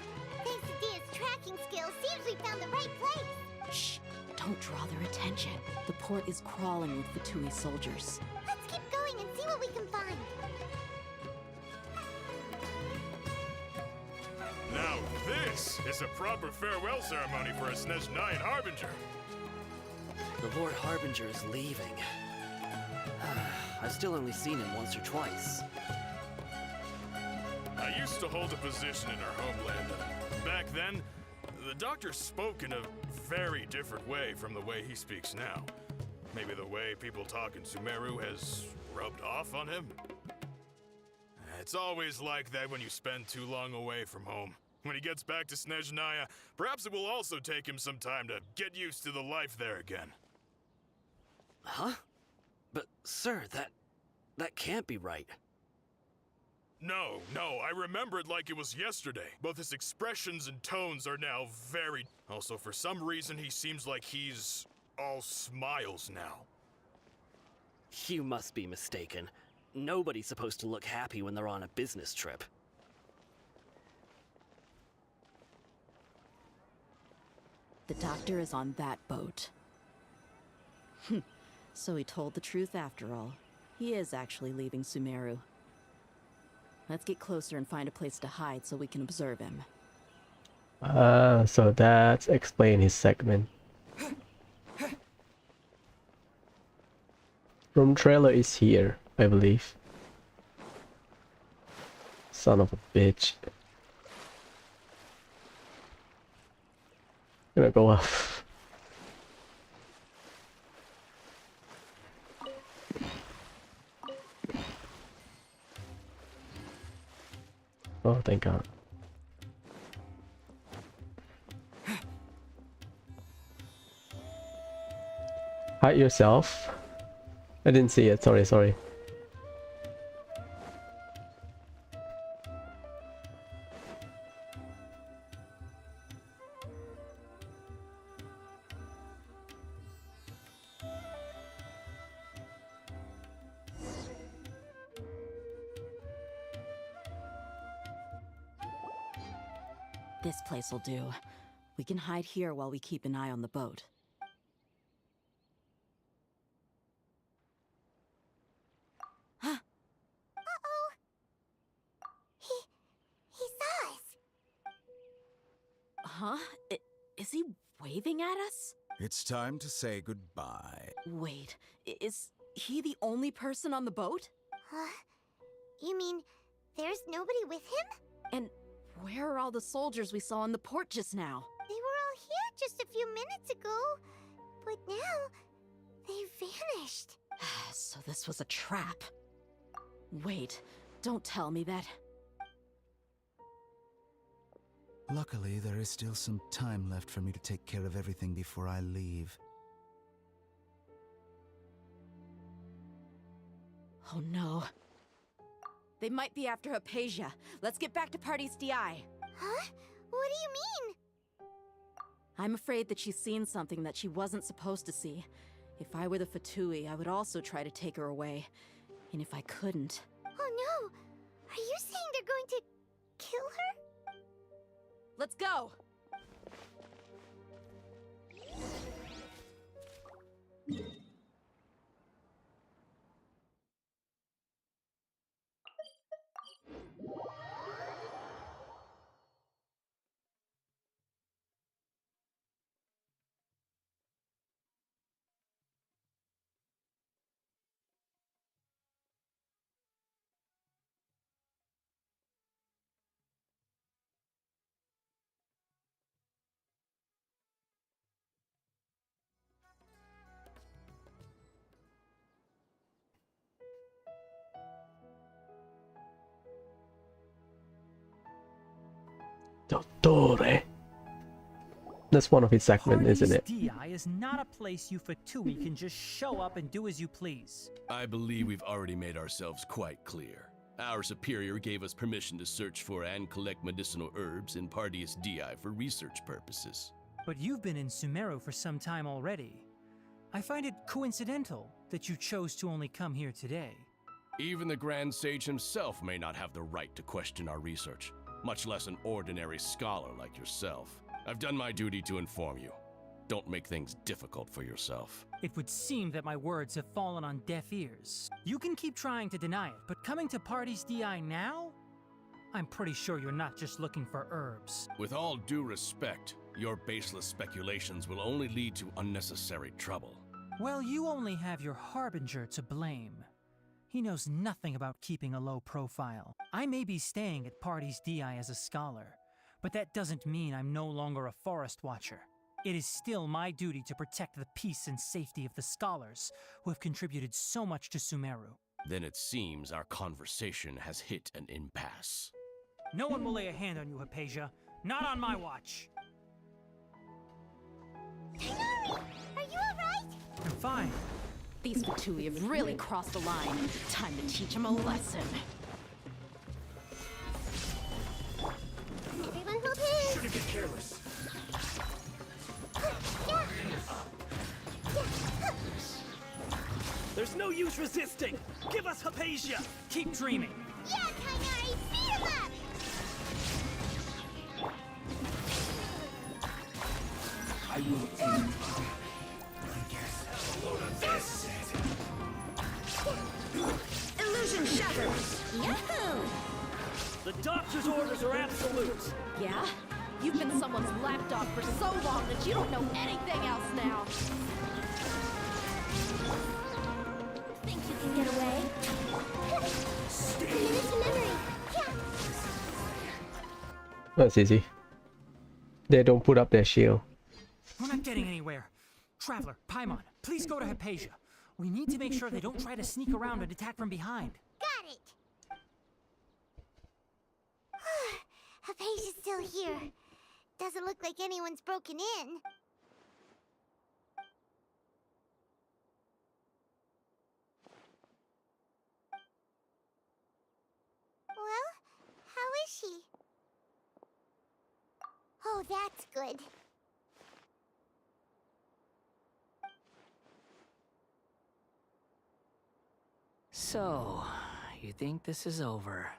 Thanks to Dia's tracking skills, seems we found the right place. Shh! Don't draw their attention. The port is crawling with Fatui soldiers. Let's keep going and see what we can find. Now this is a proper farewell ceremony for a Snezhnayan Harbinger. The Lord Harbinger is leaving. I've still only seen him once or twice. I used to hold a position in our homeland. Back then, the doctor spoke in a very different way from the way he speaks now. Maybe the way people talk in Sumeru has rubbed off on him? It's always like that when you spend too long away from home. When he gets back to Snezhnaya, perhaps it will also take him some time to get used to the life there again. Huh? But, sir, that can't be right. No, I remember it like it was yesterday. Both his expressions and tones are now very... Also, for some reason, he seems like he's all smiles now. You must be mistaken. Nobody's supposed to look happy when they're on a business trip. The doctor is on that boat. So he told the truth after all. He is actually leaving Sumeru. Let's get closer and find a place to hide so we can observe him. So that's explain his segment. Room trailer is here, I believe. Son of a bitch. Gonna go up. Oh, thank God. Hide yourself. I didn't see it. Sorry. This place will do. We can hide here while we keep an eye on the boat. He saw us. Huh? Is he waving at us? It's time to say goodbye. Wait, is he the only person on the boat? Huh? You mean there's nobody with him? And where are all the soldiers we saw in the port just now? They were all here just a few minutes ago, but now they vanished. So this was a trap. Wait, don't tell me that. Luckily, there is still some time left for me to take care of everything before I leave. Oh no. They might be after Hypatia. Let's get back to Party's DI. Huh? What do you mean? I'm afraid that she's seen something that she wasn't supposed to see. If I were the Fatui, I would also try to take her away. And if I couldn't... Oh no! Are you saying they're going to kill her? Let's go! Dottore. That's one of his segments, isn't it? DI is not a place you Fatui can just show up and do as you please. I believe we've already made ourselves quite clear. Our superior gave us permission to search for and collect medicinal herbs in Pardius DI for research purposes. But you've been in Sumeru for some time already. I find it coincidental that you chose to only come here today. Even the Grand Sage himself may not have the right to question our research, much less an ordinary scholar like yourself. I've done my duty to inform you. Don't make things difficult for yourself. It would seem that my words have fallen on deaf ears. You can keep trying to deny it, but coming to Party's DI now? I'm pretty sure you're not just looking for herbs. With all due respect, your baseless speculations will only lead to unnecessary trouble. Well, you only have your Harbinger to blame. He knows nothing about keeping a low profile. I may be staying at Party's DI as a scholar, but that doesn't mean I'm no longer a forest watcher. It is still my duty to protect the peace and safety of the scholars who have contributed so much to Sumeru. Then it seems our conversation has hit an impasse. No one will lay a hand on you, Hypatia. Not on my watch. Tigari, are you alright? I'm fine. These Fatui have really crossed the line. Time to teach them a lesson. Everyone hold hands. Shouldn't get careless. There's no use resisting. Give us Hypatia. Keep dreaming. Yeah, Tigari, beat him up! I Illusion shatters! Yahoo! The doctor's orders are absolute! Yeah? You've been someone's lapdog for so long that you don't know anything else now. Think you can get away? Diminish memory. Yeah. That's easy. They don't put up their shield. We're not getting anywhere. Traveler, Paimon, please go to Hypatia. We need to make sure they don't try to sneak around and attack from behind. Got it! Hypatia's still here. Doesn't look like anyone's broken in. Well, how is she? Oh, that's good. So, you think this is over?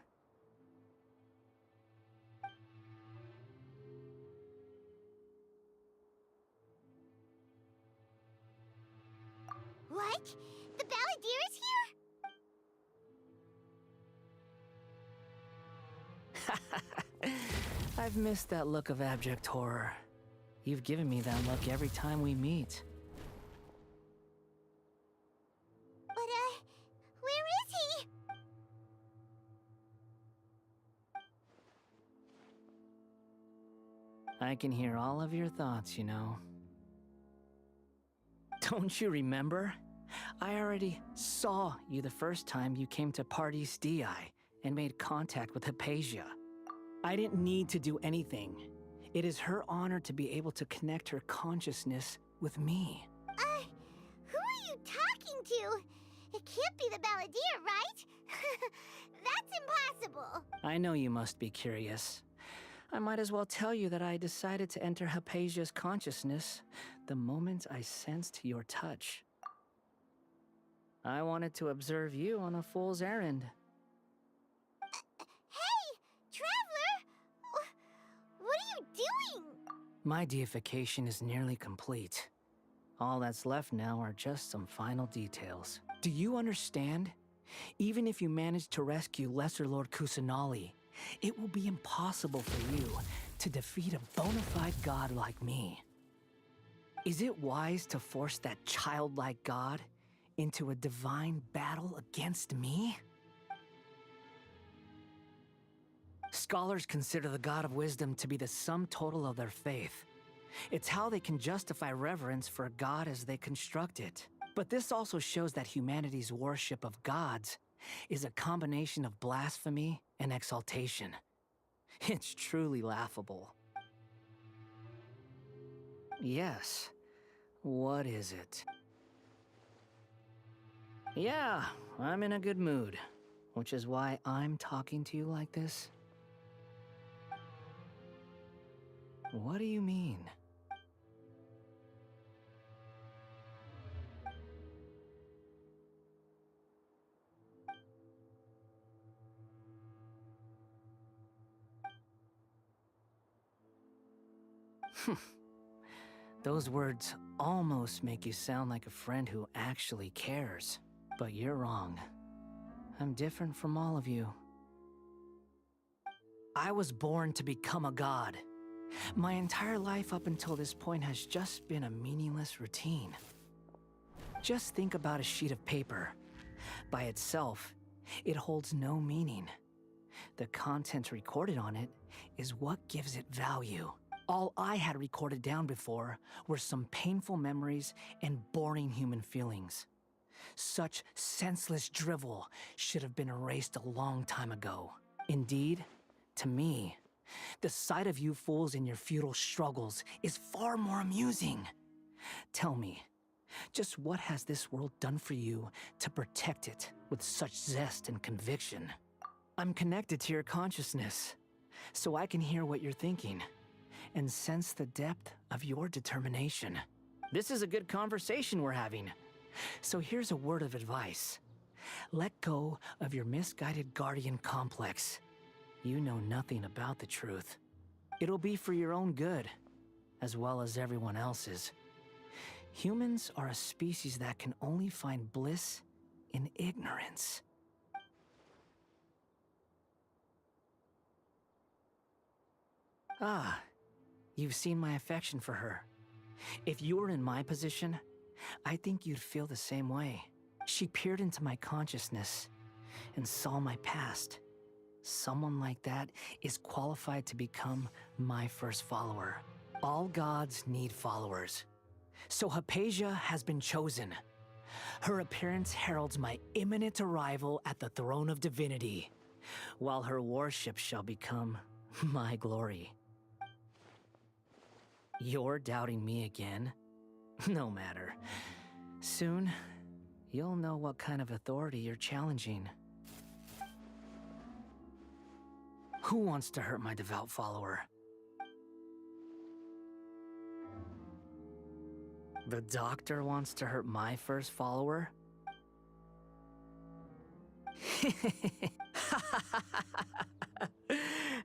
What? The Balladeer is here? I've missed that look of abject horror. You've given me that look every time we meet. But, where is he? I can hear all of your thoughts, you know. Don't you remember? I already saw you the first time you came to Party's DI and made contact with Hypatia. I didn't need to do anything. It is her honor to be able to connect her consciousness with me. Who are you talking to? It can't be the Balladeer, right? That's impossible. I know you must be curious. I might as well tell you that I decided to enter Hypatia's consciousness the moment I sensed your touch. I wanted to observe you on a fool's errand. Hey, Traveler! What are you doing? My deification is nearly complete. All that's left now are just some final details. Do you understand? Even if you manage to rescue Lesser Lord Kusanali, it will be impossible for you to defeat a bona fide god like me. Is it wise to force that childlike god into a divine battle against me? Scholars consider the god of wisdom to be the sum total of their faith. It's how they can justify reverence for a god as they construct it. But this also shows that humanity's worship of gods is a combination of blasphemy and exaltation. It's truly laughable. Yes. What is it? Yeah, I'm in a good mood, which is why I'm talking to you like this. What do you mean? Those words almost make you sound like a friend who actually cares. But you're wrong. I'm different from all of you. I was born to become a god. My entire life up until this point has just been a meaningless routine. Just think about a sheet of paper. By itself, it holds no meaning. The content recorded on it is what gives it value. All I had recorded down before were some painful memories and boring human feelings. Such senseless drivel should have been erased a long time ago. Indeed, to me, the sight of you fools in your futile struggles is far more amusing. Tell me, just what has this world done for you to protect it with such zest and conviction? I'm connected to your consciousness, so I can hear what you're thinking and sense the depth of your determination. This is a good conversation we're having. So here's a word of advice. Let go of your misguided guardian complex. You know nothing about the truth. It'll be for your own good. as well as everyone else's. Humans are a species that can only find bliss in ignorance. Ah, you've seen my affection for her. If you were in my position, I think you'd feel the same way. She peered into my consciousness and saw my past. Someone like that is qualified to become my first follower. All gods need followers. So Hypatia has been chosen. Her appearance heralds my imminent arrival at the throne of divinity, while her worship shall become my glory. You're doubting me again? No matter. Soon, you'll know what kind of authority you're challenging. Who wants to hurt my devout follower? The doctor wants to hurt my first follower?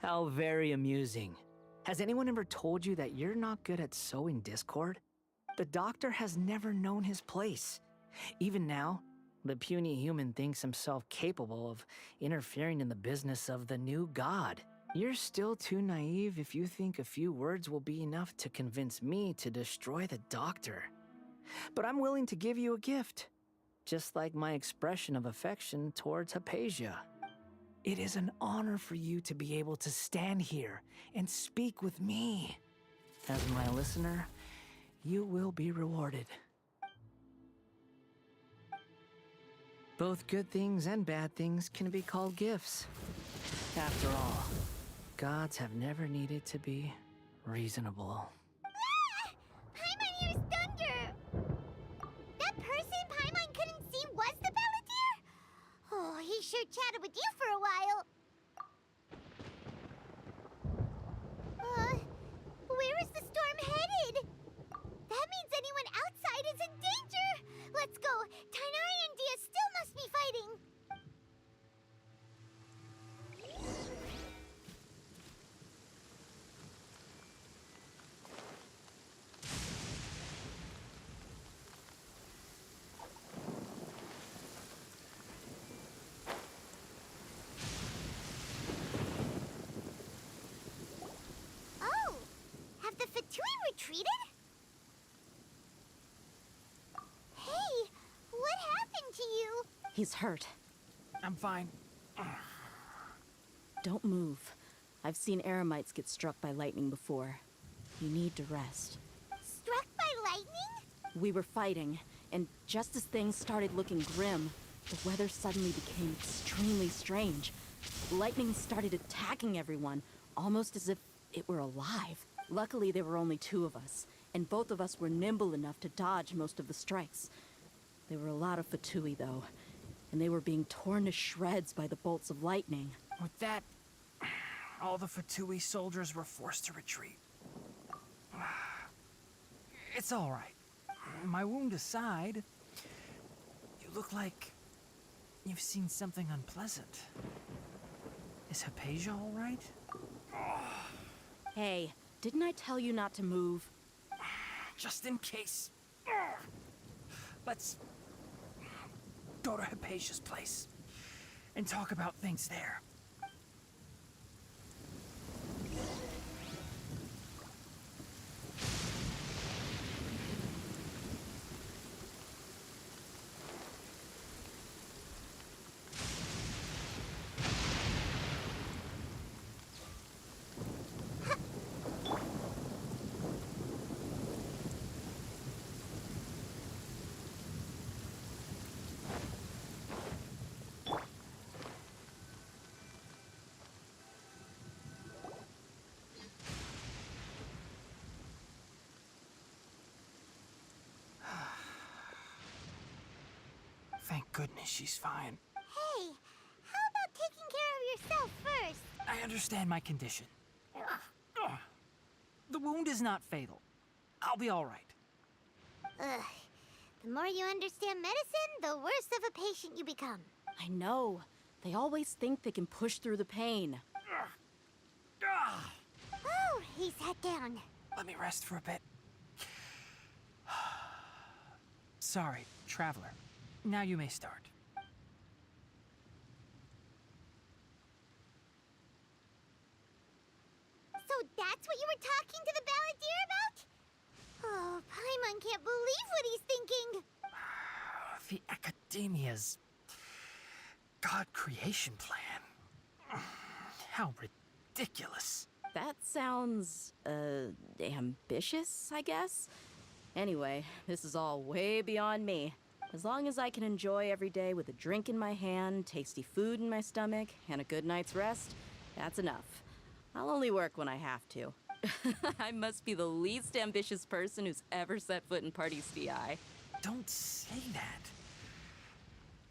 How very amusing. Has anyone ever told you that you're not good at sowing discord? The doctor has never known his place. Even now, the puny human thinks himself capable of interfering in the business of the new god. You're still too naive if you think a few words will be enough to convince me to destroy the doctor. But I'm willing to give you a gift, just like my expression of affection towards Hypatia. It is an honor for you to be able to stand here and speak with me. As my listener, you will be rewarded. Both good things and bad things can be called gifts. After all, gods have never needed to be reasonable. Ah! Paimon hears thunder! That person Paimon couldn't see was the Palantir? Oh, he sure chatted with you for a while. Where is the storm headed? That means anyone outside is in danger! Let's go! Tighnari and Dia still must be fighting! Oh! Have the Fatui retreated? Hey, what happened to you? He's hurt. I'm fine. Don't move. I've seen Eremites get struck by lightning before. You need to rest. Struck by lightning? We were fighting, and just as things started looking grim, the weather suddenly became extremely strange. Lightning started attacking everyone, almost as if it were alive. Luckily, there were only two of us, and both of us were nimble enough to dodge most of the strikes. There were a lot of Fatui, though, and they were being torn to shreds by the bolts of lightning. With that, all the Fatui soldiers were forced to retreat. It's all right. My wound aside, you look like you've seen something unpleasant. Is Hypatia all right? Hey, didn't I tell you not to move? Just in case. Let's go to Hypatia's place and talk about things there. Thank goodness she's fine. Hey, how about taking care of yourself first? I understand my condition. The wound is not fatal. I'll be all right. Ugh. The more you understand medicine, the worse of a patient you become. I know. They always think they can push through the pain. Oh, he sat down. let me rest for a bit. Sorry, Traveler. Now you may start. So that's what you were talking to the Balladeer about? Oh, Paimon can't believe what he's thinking. The Academia's God creation plan. How ridiculous. That sounds, ambitious, I guess? Anyway, this is all way beyond me. As long as I can enjoy every day with a drink in my hand, tasty food in my stomach, and a good night's rest, that's enough. I'll only work when I have to. I must be the least ambitious person who's ever set foot in Party's DI. Don't say that.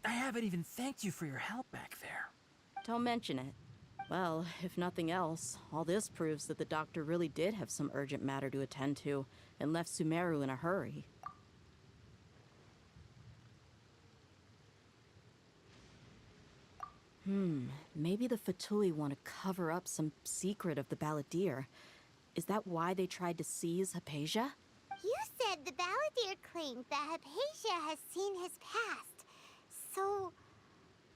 I haven't even thanked you for your help back there. Don't mention it. Well, if nothing else, all this proves that the doctor really did have some urgent matter to attend to, and left Sumeru in a hurry. Maybe the Fatui want to cover up some secret of the Balladeer. Is that why they tried to seize Hypatia? You said the Balladeer claimed that Hypatia has seen his past. So,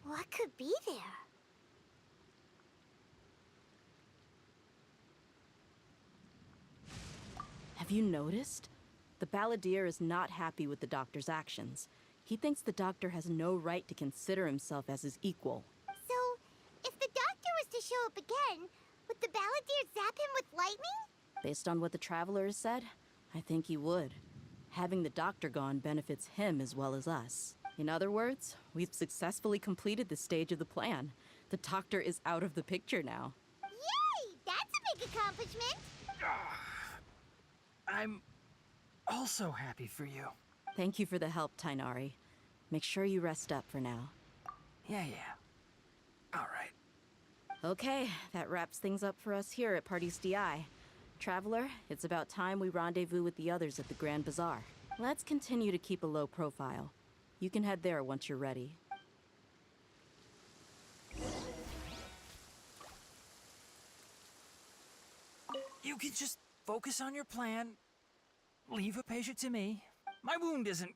what could be there? Have you noticed? The Balladeer is not happy with the doctor's actions. He thinks the doctor has no right to consider himself as his equal. So, if the doctor was to show up again, would the Balladeer zap him with lightning? Based on what the Traveler has said, I think he would. Having the doctor gone benefits him as well as us. In other words, we've successfully completed this stage of the plan. The doctor is out of the picture now. Yay! That's a big accomplishment! I'm also happy for you. Thank you for the help, Tainari. Make sure you rest up for now. Yeah. All right. Okay, that wraps things up for us here at Party's DI. Traveler, it's about time we rendezvous with the others at the Grand Bazaar. Let's continue to keep a low profile. You can head there once you're ready. You can just focus on your plan. Leave Hypatia to me. My wound isn't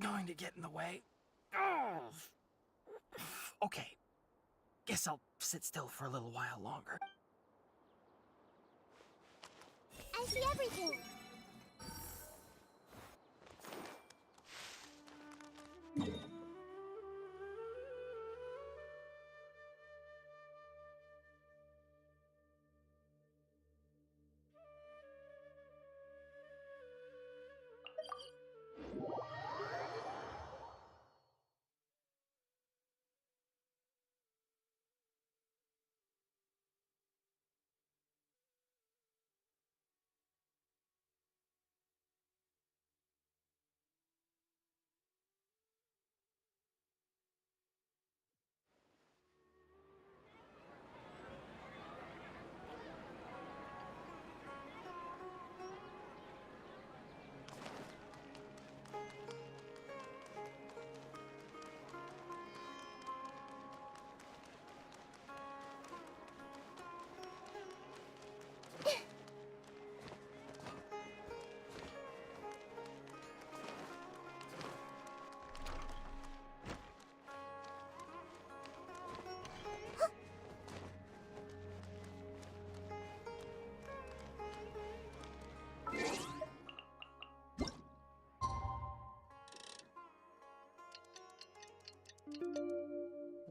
going to get in the way. Oh. Okay. Guess I'll sit still for a little while longer. I see everything.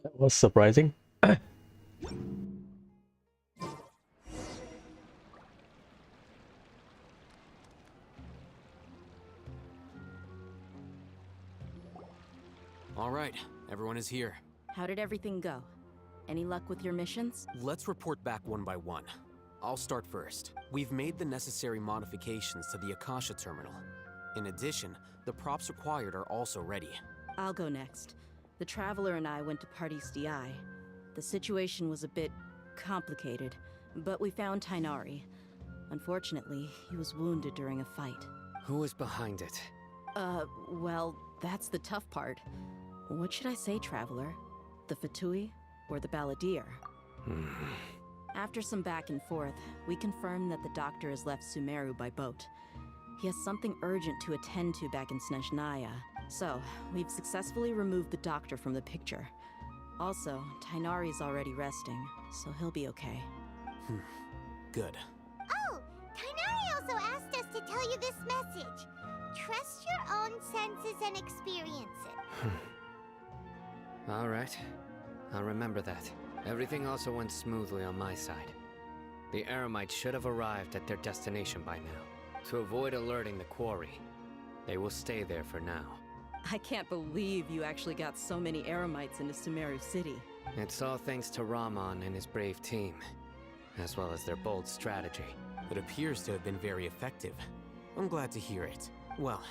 That was surprising. All right, everyone is here. How did everything go? Any luck with your missions? Let's report back one by one. I'll start first. We've made the necessary modifications to the Akasha terminal. In addition, the props required are also ready. I'll go next. The Traveler and I went to Party's DI. The situation was a bit complicated, but we found Tainari. Unfortunately, he was wounded during a fight. Who was behind it? Well, that's the tough part. What should I say, Traveler? The Fatui or the Balladeer? After some back and forth, we confirmed that the doctor has left Sumeru by boat. He has something urgent to attend to back in Snezhnaya. So, we've successfully removed the doctor from the picture. Also, Tighnari's already resting, so he'll be okay. Good. Oh, Tighnari also asked us to tell you this message. Trust your own senses and experience it. All right. I'll remember that. Everything also went smoothly on my side. The Eremites should have arrived at their destination by now. To avoid alerting the quarry, they will stay there for now. I can't believe you actually got so many Eremites into Sumeru City. It's all thanks to Rahman and his brave team, as well as their bold strategy. It appears to have been very effective. I'm glad to hear it. Well,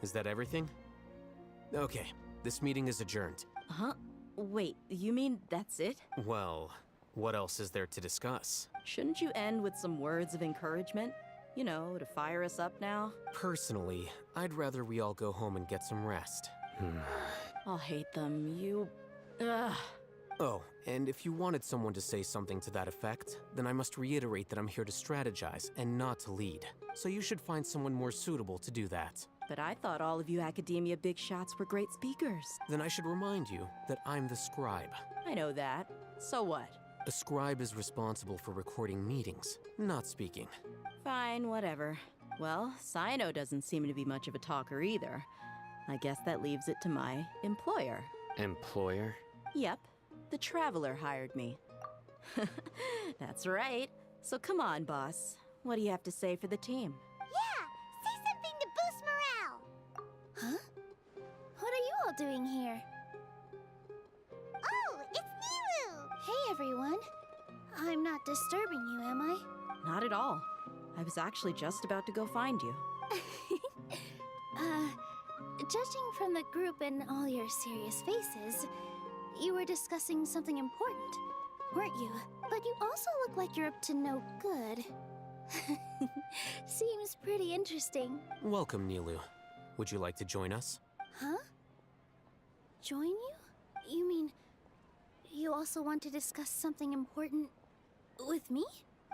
is that everything? Okay, this meeting is adjourned. Huh? Wait, you mean that's it? Well, what else is there to discuss? Shouldn't you end with some words of encouragement? You know, to fire us up now? Personally, I'd rather we all go home and get some rest. I'll hate them. Ugh. Oh, and if you wanted someone to say something to that effect, then I must reiterate that I'm here to strategize and not to lead. So you should find someone more suitable to do that. But I thought all of you Academia big shots were great speakers. Then I should remind you that I'm the scribe. I know that. So what? A scribe is responsible for recording meetings, not speaking. Fine, whatever. Well, Cyno doesn't seem to be much of a talker either. I guess that leaves it to my employer. Employer? Yep. The Traveler hired me. That's right. So come on, boss. What do you have to say for the team? Yeah, say something to boost morale. Huh? What are you all doing here? Oh, it's Nilou! Hey, everyone. I'm not disturbing you, am I? Not at all. I was actually just about to go find you. Judging from the group and all your serious faces, you were discussing something important, weren't you? But you also look like you're up to no good. Seems pretty interesting. Welcome, Nilou. Would you like to join us? Huh? Join you? You mean you also want to discuss something important with me?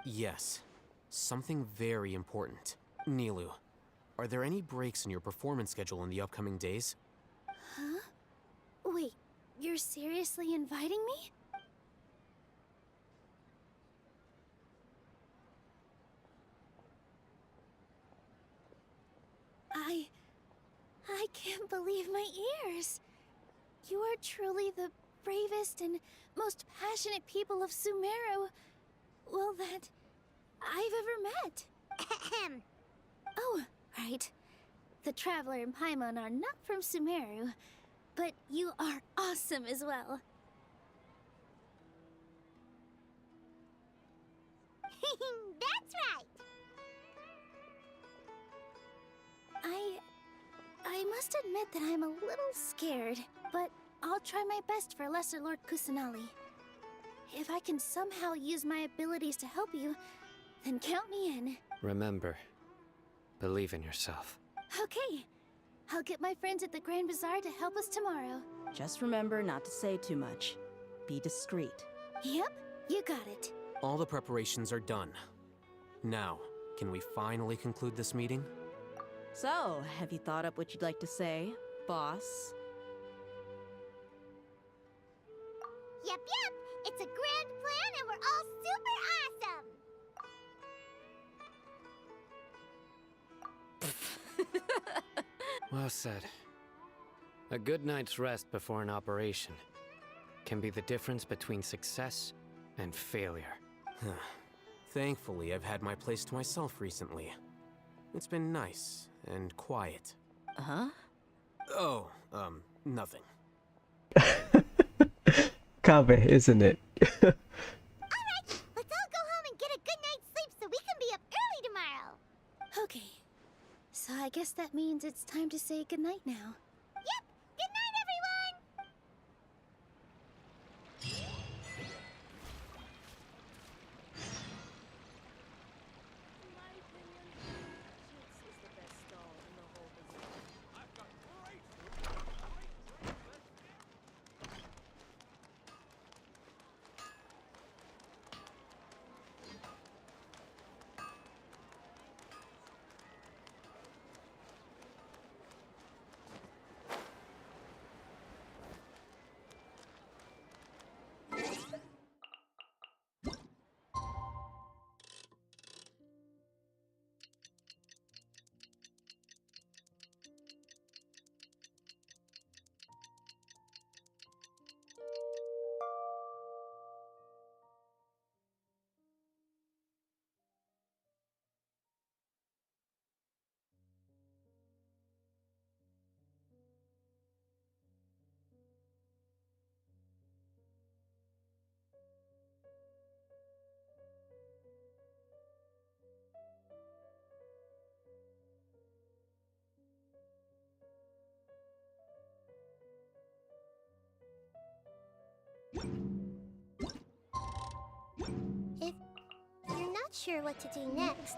Yes. Something very important. Nilou, are there any breaks in your performance schedule in the upcoming days? Huh? Wait, you're seriously inviting me? I can't believe my ears. You are truly the bravest and most passionate people of Sumeru, well, that I've ever met. Oh, right. The Traveler and Paimon are not from Sumeru, but you are awesome as well. That's right! I must admit that I'm a little scared, but I'll try my best for Lesser Lord Kusanali. If I can somehow use my abilities to help you, then count me in. Remember, believe in yourself. Okay. I'll get my friends at the Grand Bazaar to help us tomorrow. Just remember not to say too much. Be discreet. Yep, you got it. All the preparations are done. Now, can we finally conclude this meeting? So, have you thought up what you'd like to say, boss? Yep. It's a grand plan and we're all super awesome! Well said. A good night's rest before an operation can be the difference between success and failure. Thankfully, I've had my place to myself recently. It's been nice and quiet. Huh? Oh, nothing. Kabe, isn't it? Alright, let's all go home and get a good night's sleep so we can be up early tomorrow. Okay. So I guess that means it's time to say goodnight now. Yep, good night everyone! sure what to do next,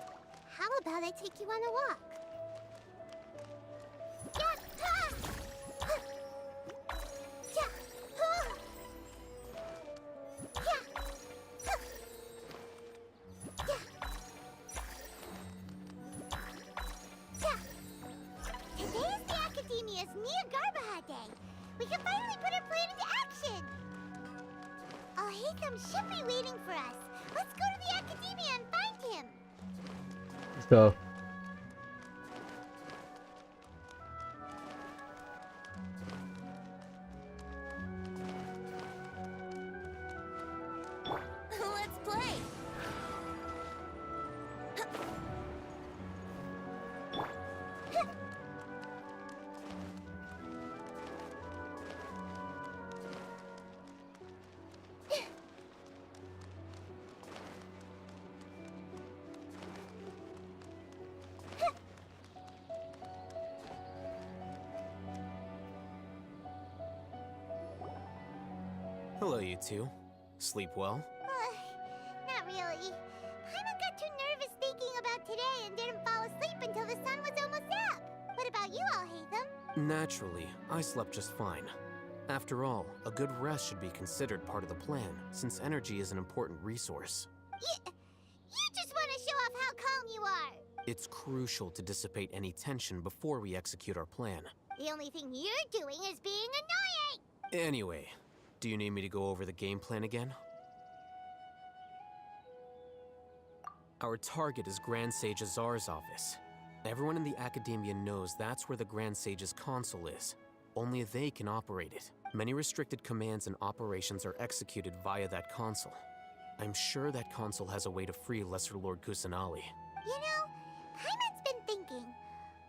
how about I take you on a walk? Today is the Academia's Niagarbaha Day. We can finally put our plan into action. Alhaitham should be waiting for us. Let's go to the Academia and find him. Let's go. Let's play. Hello, you two. Sleep well? Not really. Paimon got too nervous thinking about today and didn't fall asleep until the sun was almost up. What about you, Alhaitham? Naturally, I slept just fine. After all, a good rest should be considered part of the plan, since energy is an important resource. You just want to show off how calm you are. It's crucial to dissipate any tension before we execute our plan. The only thing you're doing is being annoying. Anyway, do you need me to go over the game plan again? Our target is Grand Sage Azar's office. Everyone in the Academia knows that's where the Grand Sage's console is. Only they can operate it. Many restricted commands and operations are executed via that console. I'm sure that console has a way to free Lesser Lord Kusanali. You know, Paimon's been thinking,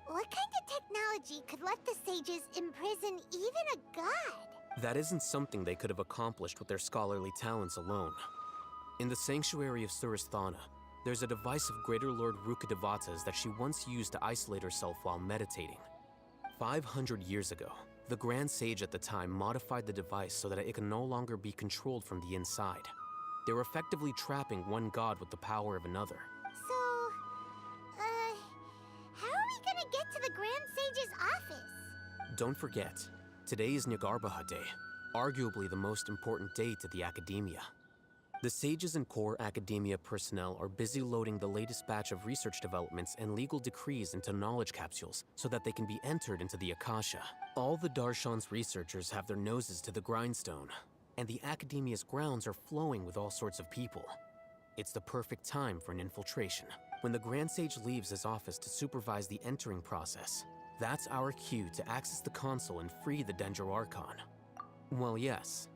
what kind of technology could let the sages imprison even a god? That isn't something they could have accomplished with their scholarly talents alone. In the Sanctuary of Surasthana, there's a device of Greater Lord Rukkhadevata's that she once used to isolate herself while meditating. 500 years ago, the Grand Sage at the time modified the device so that it can no longer be controlled from the inside. They were effectively trapping one god with the power of another. So, how are we gonna get to the Grand Sage's office? Don't forget, today is Niagarbaha Day, arguably the most important day to the Academia. The sages and core Academia personnel are busy loading the latest batch of research developments and legal decrees into knowledge capsules so that they can be entered into the Akasha. All the Darshan's researchers have their noses to the grindstone, and the Academia's grounds are flowing with all sorts of people. It's the perfect time for an infiltration. When the Grand Sage leaves his office to supervise the entering process, that's our cue to access the console and free the Dendro Archon. Well, yes.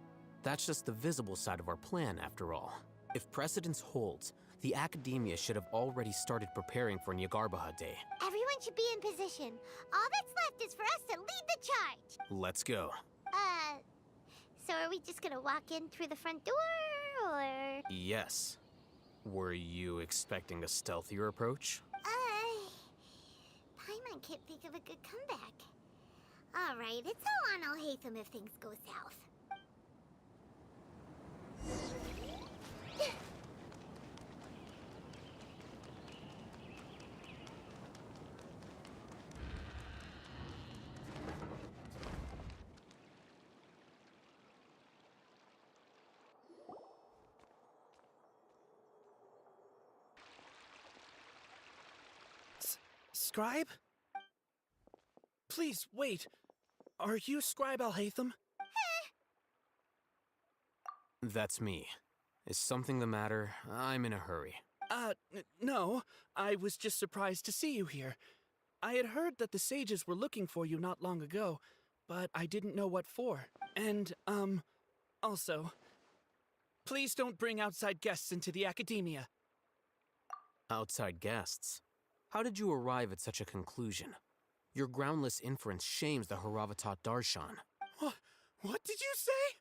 That's just the visible side of our plan, after all. If precedence holds, the Academia should have already started preparing for Niagarbaha Day. Everyone should be in position. All that's left is for us to lead the charge. Let's go. So are we just gonna walk in through the front door, or? Yes. Were you expecting a stealthier approach? Paimon can't think of a good comeback. Alright, it's all on Alhaitham if things go south. Scribe? Please, wait. Are you Scribe Alhaitham? That's me. Is something the matter? I'm in a hurry. No. I was just surprised to see you here. I had heard that the sages were looking for you not long ago, but I didn't know what for. And, also, please don't bring outside guests into the Academia. Outside guests? How did you arrive at such a conclusion? Your groundless inference shames the Haravatat Darshan. What did you say?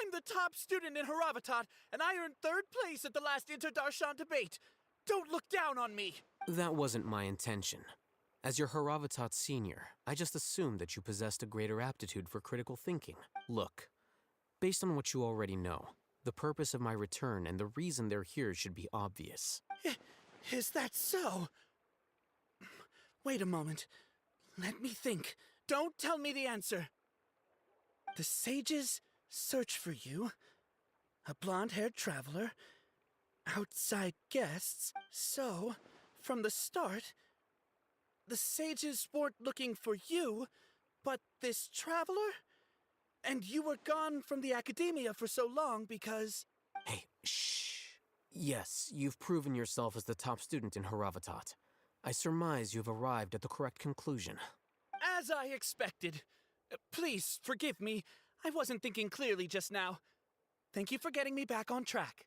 I'm the top student in Haravatat, and I earned 3rd place at the last Inter-Darshan debate. Don't look down on me! That wasn't my intention. As your Haravatat senior, I just assumed that you possessed a greater aptitude for critical thinking. Look, based on what you already know, The purpose of my return and the reason they're here should be obvious. Is that so? Wait a moment. Let me think. Don't tell me the answer. The sages search for you. A blonde-haired traveler. Outside guests. So, from the start, the sages weren't looking for you, but this traveler? And you were gone from the academia for so long because... Hey, shh. Yes, you've proven yourself as the top student in Haravatat. I surmise you've arrived at the correct conclusion. As I expected. Please, forgive me. I wasn't thinking clearly just now. Thank you for getting me back on track.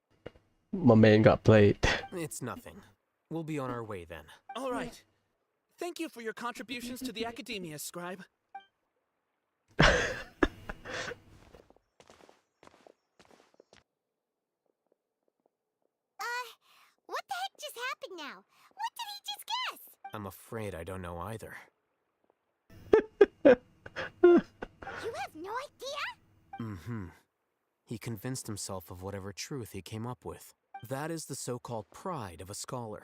My man got played. It's nothing. We'll be on our way then. All right. Thank you for your contributions to the academia, Scribe. What the heck just happened now? What did he just guess? I'm afraid I don't know either. You have no idea? Mm-hmm. He convinced himself of whatever truth he came up with. That is the so-called pride of a scholar.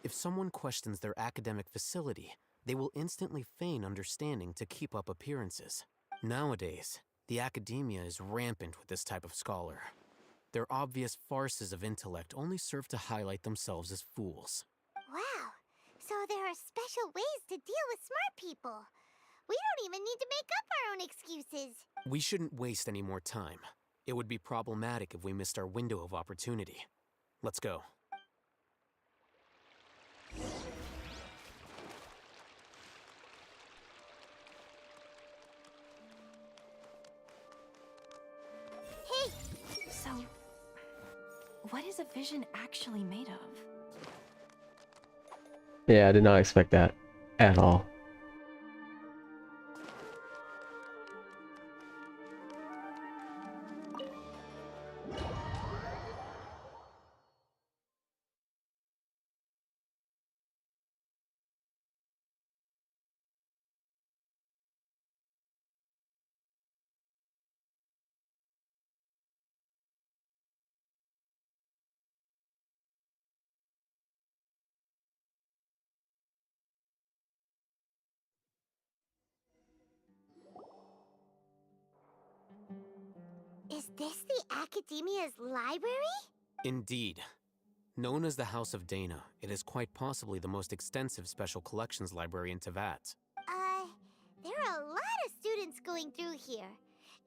If someone questions their academic facility, they will instantly feign understanding to keep up appearances. Nowadays, the academia is rampant with this type of scholar. Their obvious farces of intellect only serve to highlight themselves as fools. Wow. So there are special ways to deal with smart people. We don't even need to make up our own excuses. We shouldn't waste any more time. It would be problematic if we missed our window of opportunity. Let's go. Hey! So, what is a vision actually made of? Yeah, I did not expect that at all. Is this the Academia's library? Indeed. Known as the House of Dana, it is quite possibly the most extensive special collections library in Teyvat. There are a lot of students going through here.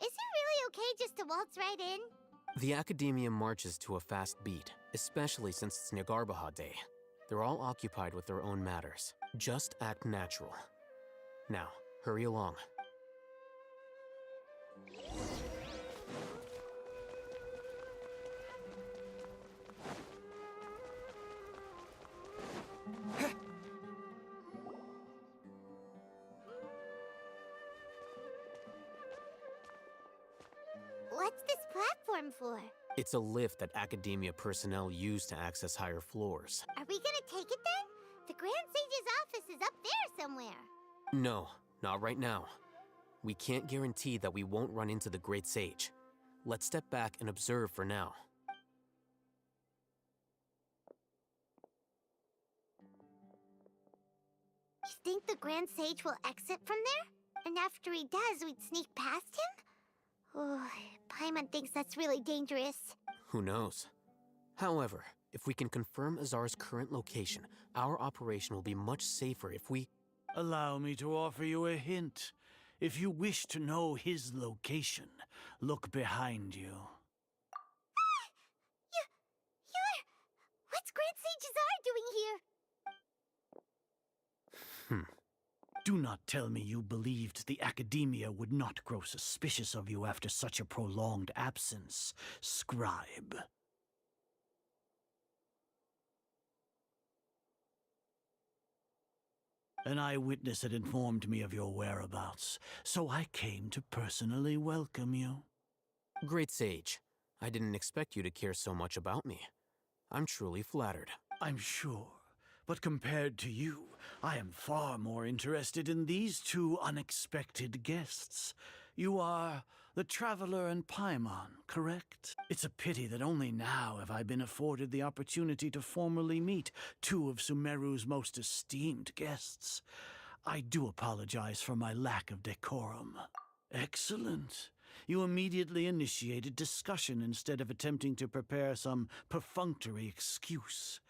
Is it really okay just to waltz right in? The Academia marches to a fast beat, especially since it's Nagarbaha Day. They're all occupied with their own matters. Just act natural. Now, hurry along. What's this platform for? It's a lift that Academia personnel use to access higher floors. Are we gonna take it then? The Grand Sage's office is up there somewhere. No, not right now. We can't guarantee that we won't run into the Great Sage. Let's step back and observe for now. You think the Grand Sage will exit from there? And after he does, we'd sneak past him? Oh, Paimon thinks that's really dangerous. Who knows? However, if we can confirm Azar's current location, our operation will be much safer if we... Allow me to offer you a hint. If you wish to know his location, look behind you. What's Grand Sage Azar doing here? Do not tell me you believed the Academia would not grow suspicious of you after such a prolonged absence, Scribe. An eyewitness had informed me of your whereabouts, so I came to personally welcome you. Great Sage, I didn't expect you to care so much about me. I'm truly flattered. I'm sure, but compared to you, I am far more interested in these two unexpected guests. You are the Traveler and Paimon, correct? It's a pity that only now have I been afforded the opportunity to formally meet two of Sumeru's most esteemed guests. I do apologize for my lack of decorum. Excellent. You immediately initiated discussion instead of attempting to prepare some perfunctory excuse.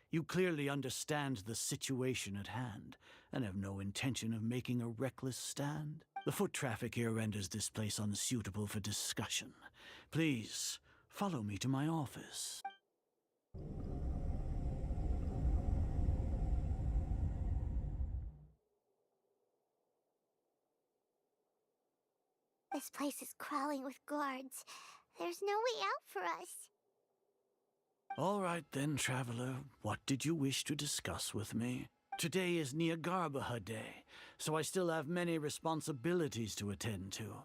You clearly understand the situation at hand, and have no intention of making a reckless stand. The foot traffic here renders this place unsuitable for discussion. Please, follow me to my office. This place is crawling with guards. There's no way out for us. All right then, traveler. What did you wish to discuss with me? Today is Niagarbaha Day, so I still have many responsibilities to attend to.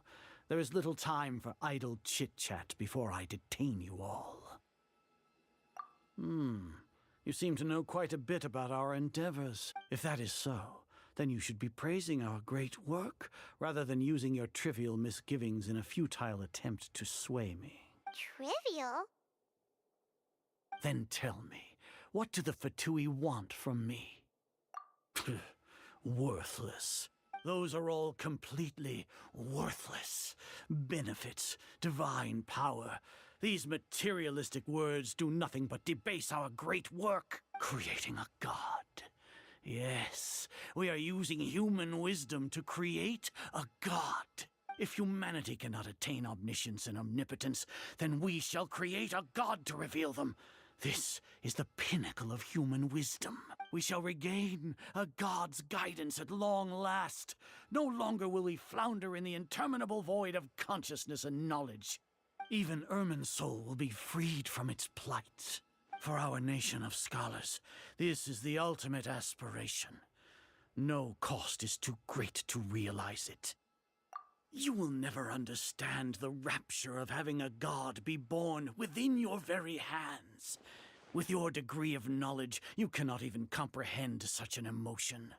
There is little time for idle chit-chat before I detain you all. You seem to know quite a bit about our endeavors. If that is so, then you should be praising our great work, rather than using your trivial misgivings in a futile attempt to sway me. Trivial? Then tell me, what do the Fatui want from me? Worthless. Those are all completely worthless. Benefits, divine power. These materialistic words do nothing but debase our great work, creating a god. Yes, we are using human wisdom to create a god. If humanity cannot attain omniscience and omnipotence, then we shall create a god to reveal them. This is the pinnacle of human wisdom. We shall regain a god's guidance at long last. No longer will we flounder in the interminable void of consciousness and knowledge. Even Ermin's soul will be freed from its plight. For our nation of scholars, this is the ultimate aspiration. No cost is too great to realize it. You will never understand the rapture of having a god be born within your very hands. With your degree of knowledge, you cannot even comprehend such an emotion.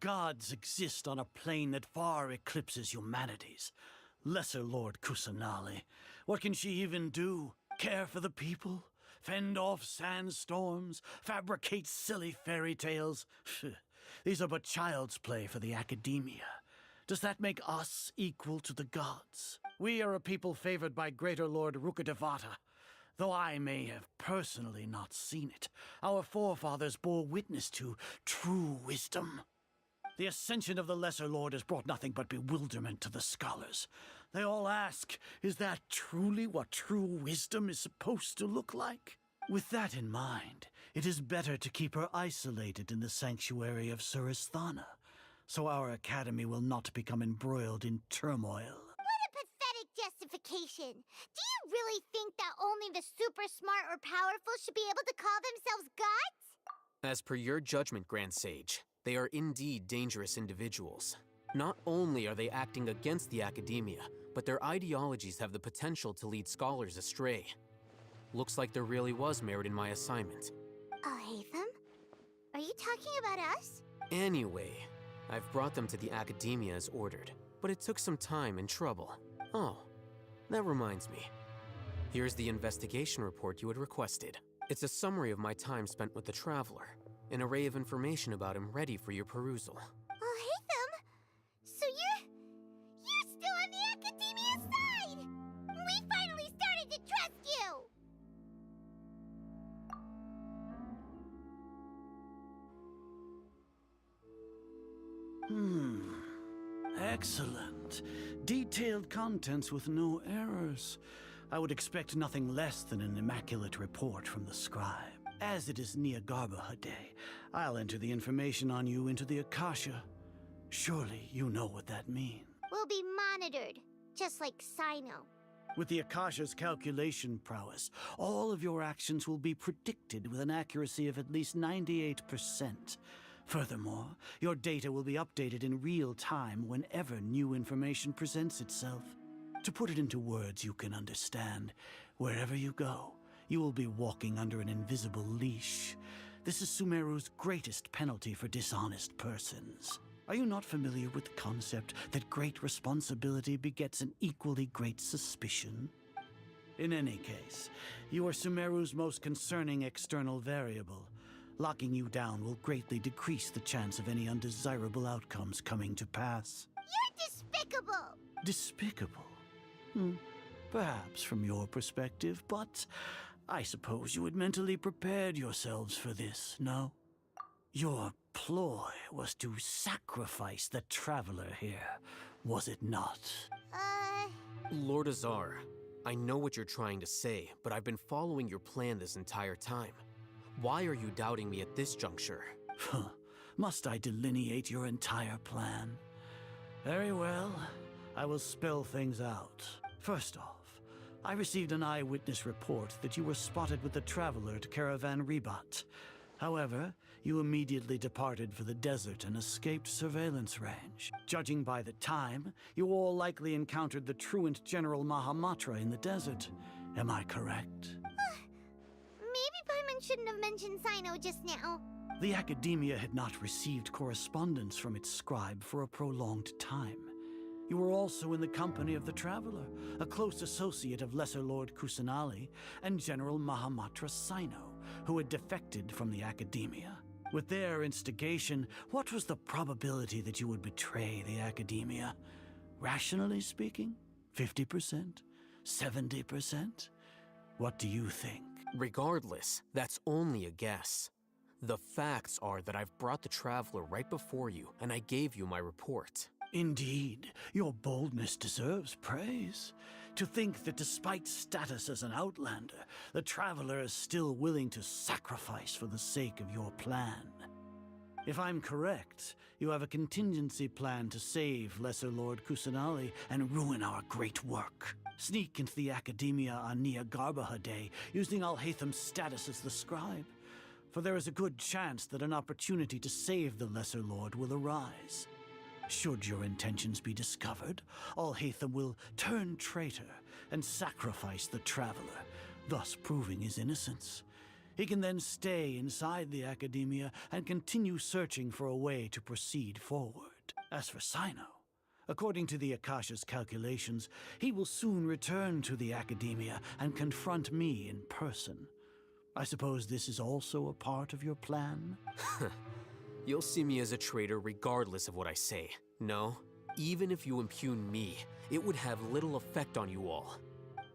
Gods exist on a plane that far eclipses humanity's. Lesser Lord Kusanali, what can she even do? Care for the people? Fend off sandstorms? Fabricate silly fairy tales? These are but child's play for the academia. Does that make us equal to the gods? We are a people favored by Greater Lord Rukadevata. Though I may have personally not seen it, our forefathers bore witness to true wisdom. The ascension of the Lesser Lord has brought nothing but bewilderment to the scholars. They all ask, is that truly what true wisdom is supposed to look like? With that in mind, it is better to keep her isolated in the sanctuary of Suristhana, so our academy will not become embroiled in turmoil. What a pathetic justification! Do you really think that only the super smart or powerful should be able to call themselves gods? As per your judgment, Grand Sage, they are indeed dangerous individuals. Not only are they acting against the academia, but their ideologies have the potential to lead scholars astray. Looks like there really was merit in my assignment. Alhaitham? Are you talking about us? Anyway, I've brought them to the academia as ordered, but it took some time and trouble. Oh, that reminds me. Here's the investigation report you had requested. It's a summary of my time spent with the Traveler, an array of information about him ready for your perusal. Alhaitham? So you're still on the academia side! We finally started to trust you! Excellent. Detailed contents with no errors. I would expect nothing less than an immaculate report from the scribe. As it is Niagarbaha Day, I'll enter the information on you into the Akasha. Surely you know what that means. We'll be monitored, just like Sino. With the Akasha's calculation prowess, all of your actions will be predicted with an accuracy of at least 98%. Furthermore, your data will be updated in real time whenever new information presents itself. To put it into words you can understand, wherever you go, you will be walking under an invisible leash. This is Sumeru's greatest penalty for dishonest persons. Are you not familiar with the concept that great responsibility begets an equally great suspicion? In any case, you are Sumeru's most concerning external variable. Locking you down will greatly decrease the chance of any undesirable outcomes coming to pass. You're despicable! Despicable? Perhaps from your perspective, but I suppose you had mentally prepared yourselves for this, no? Your ploy was to sacrifice the Traveler here, was it not? Lord Azar, I know what you're trying to say, but I've been following your plan this entire time. Why are you doubting me at this juncture? Must I delineate your entire plan? Very well, I will spell things out. First off, I received an eyewitness report that you were spotted with the Traveler at Caravan Ribat. However, you immediately departed for the desert and escaped surveillance range. Judging by the time, you all likely encountered the truant General Mahamatra in the desert. Am I correct? Maybe Paimon shouldn't have mentioned Sino just now. The Academia had not received correspondence from its scribe for a prolonged time. You were also in the company of the Traveler, a close associate of Lesser Lord Kusanali and General Mahamatra Sino, who had defected from the Academia. With their instigation, what was the probability that you would betray the Academia? Rationally speaking, 50%? 70%? What do you think? Regardless, that's only a guess. The facts are that I've brought the Traveler right before you, and I gave you my report. Indeed, your boldness deserves praise. To think that despite status as an outlander, the Traveler is still willing to sacrifice for the sake of your plan. If I'm correct, you have a contingency plan to save Lesser Lord Kusanali and ruin our great work. Sneak into the Academia on Nia Garbaha Day, using Alhaitham's status as the scribe. For there is a good chance that an opportunity to save the Lesser Lord will arise. Should your intentions be discovered, Alhaitham will turn traitor and sacrifice the Traveler, thus proving his innocence. He can then stay inside the Academia and continue searching for a way to proceed forward. As for Sino, according to the Akasha's calculations, he will soon return to the Academia and confront me in person. I suppose this is also a part of your plan? You'll see me as a traitor regardless of what I say. No, even if you impugn me, it would have little effect on you all.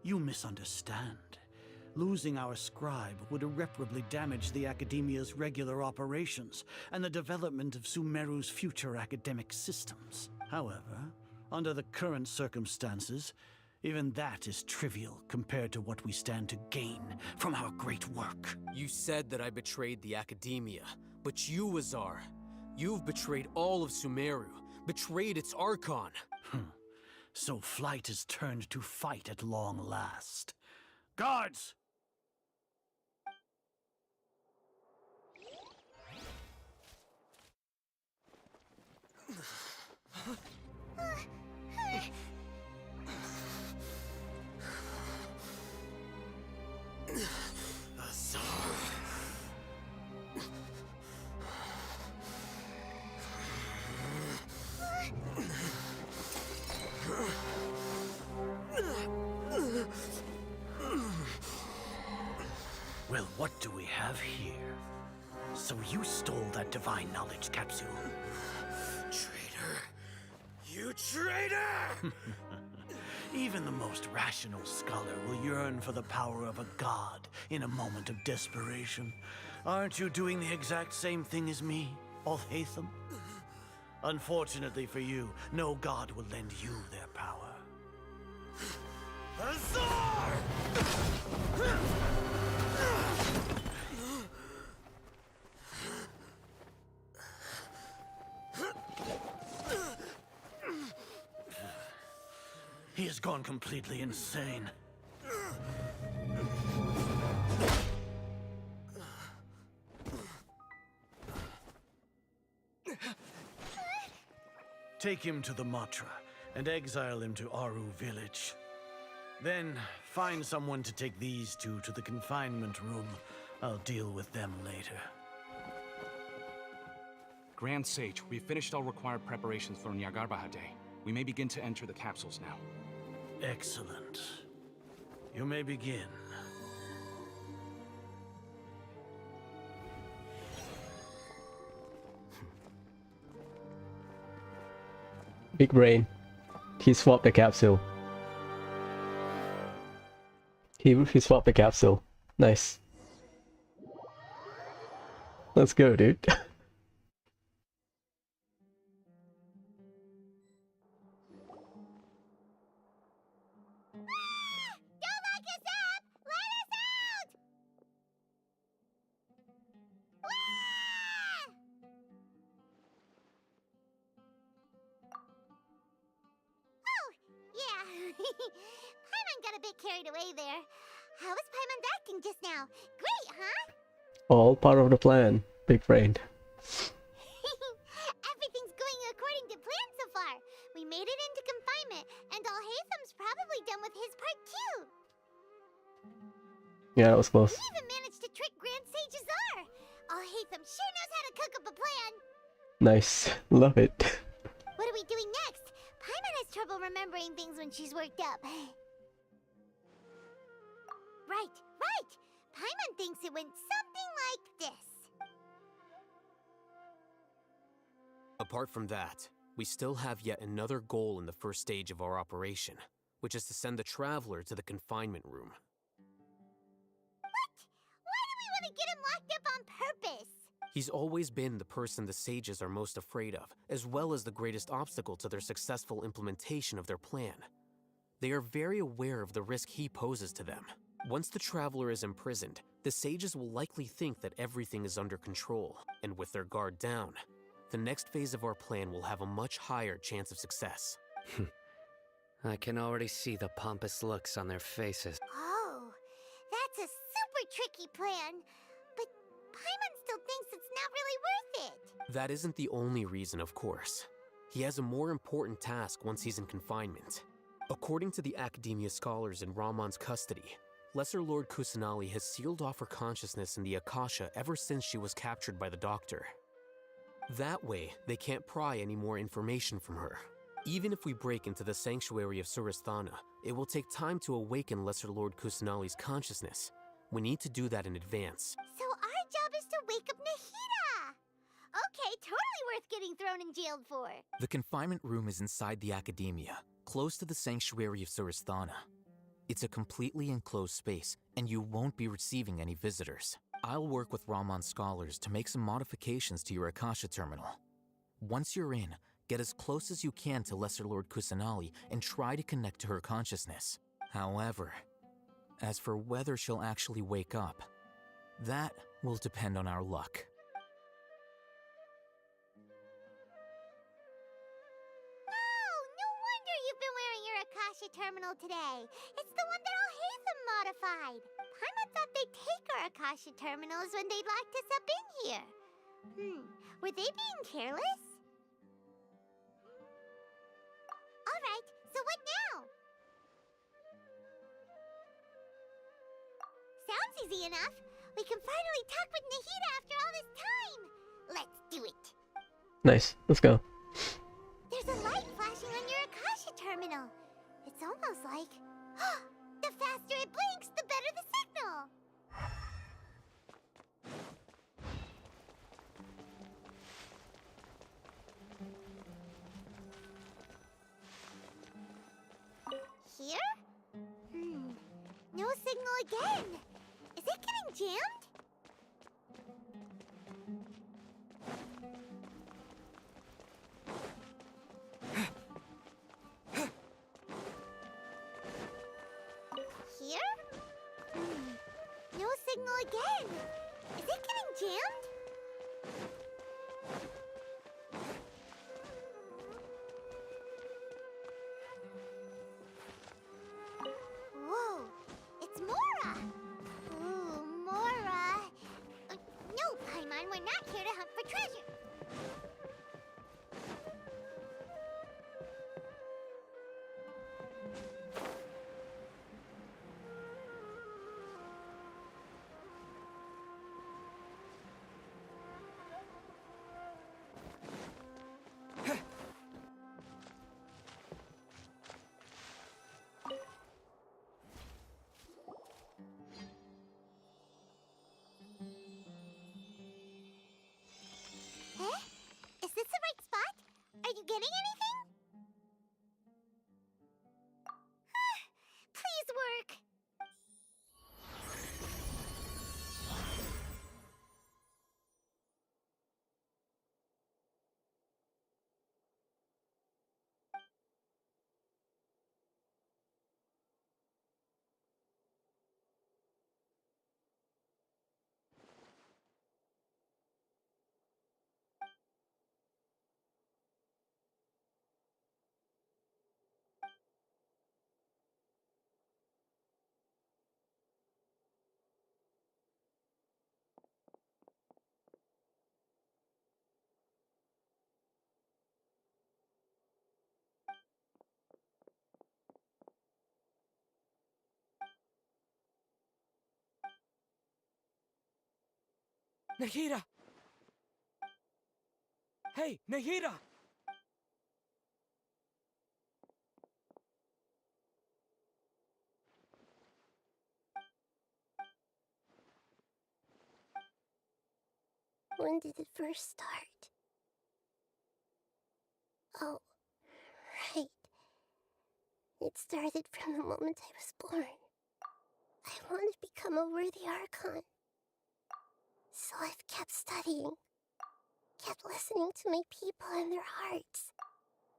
You misunderstand. Losing our scribe would irreparably damage the Academia's regular operations and the development of Sumeru's future academic systems. However, under the current circumstances, even that is trivial compared to what we stand to gain from our great work. You said that I betrayed the Academia, but you, Azar, you've betrayed all of Sumeru, betrayed its Archon. So flight is turned to fight at long last. Guards! Azar. Well, what do we have here? So you stole that divine knowledge capsule? Traitor! You traitor! Even the most rational scholar will yearn for the power of a god in a moment of desperation. Aren't you doing the exact same thing as me, Alhaitham? Unfortunately for you, no god will lend you their power. Azar! He has gone completely insane. Take him to the Matra and exile him to Aru village. Then find someone to take these two to the confinement room. I'll deal with them later. Grand Sage, we've finished all required preparations for Nyagarbha Day. We may begin to enter the capsules now. Excellent. You may begin. Big brain. He swapped the capsule. He swapped the capsule. Nice. Let's go, dude. Don't lock us up! Let us out! Oh, yeah. Paimon got a bit carried away there. How was Paimon acting just now? Great, huh? All part of the plan. Big brain. Everything's going according to plan so far. We made it into confinement, and Alhaitham's probably done with his part too. Yeah, that was close. We even managed to trick Grand Sage Azar. Alhaitham sure knows how to cook up a plan. Nice. Love it. What are we doing next? Paimon has trouble remembering things when she's worked up. Right. Paimon thinks it went something like this. Apart from that, we still have yet another goal in the first stage of our operation, which is to send the Traveler to the confinement room. What? Why do we want to get him locked up on purpose? He's always been the person the sages are most afraid of, as well as the greatest obstacle to their successful implementation of their plan. They are very aware of the risk he poses to them. Once the Traveler is imprisoned, the sages will likely think that everything is under control, and with their guard down, the next phase of our plan will have a much higher chance of success. I can already see the pompous looks on their faces. Oh, that's a super tricky plan. But Paimon still thinks it's not really worth it. That isn't the only reason, of course. He has a more important task once he's in confinement. According to the Academia scholars in Ramon's custody, Lesser Lord Kusanali has sealed off her consciousness in the Akasha ever since she was captured by the Doctor. That way, they can't pry any more information from her. Even if we break into the sanctuary of Surasthana, it will take time to awaken Lesser Lord Kusanali's consciousness. We need to do that in advance. So our job is to wake up Nahida! Okay, totally worth getting thrown and jailed for. The confinement room is inside the Academia, close to the sanctuary of Surasthana. It's a completely enclosed space, and you won't be receiving any visitors. I'll work with Ramon's scholars to make some modifications to your Akasha terminal. Once you're in, get as close as you can to Lesser Lord Kusanali and try to connect to her consciousness. However, as for whether she'll actually wake up, that will depend on our luck. Oh, no wonder you've been wearing your Akasha terminal today. It's the one that Alhaitham modified. Paimon thought they'd take our Akasha terminals when they locked us up in here. Were they being careless? Alright, so what now? Sounds easy enough. We can finally talk with Nahida after all this time. Let's do it. Nice. Let's go. There's a light flashing on your Akasha terminal. It's almost like... the faster it blinks, the better the signal. Here? No signal again. Is it getting jammed? Here? No signal again. Is it getting jammed? Whoa, it's Mora! Ooh, Mora! No, Paimon, we're not here to hunt for treasure. Nahida! Hey, Nahida! When did it first start? Oh, right. It started from the moment I was born. I wanted to become a worthy Archon. So I've kept studying, kept listening to my people and their hearts,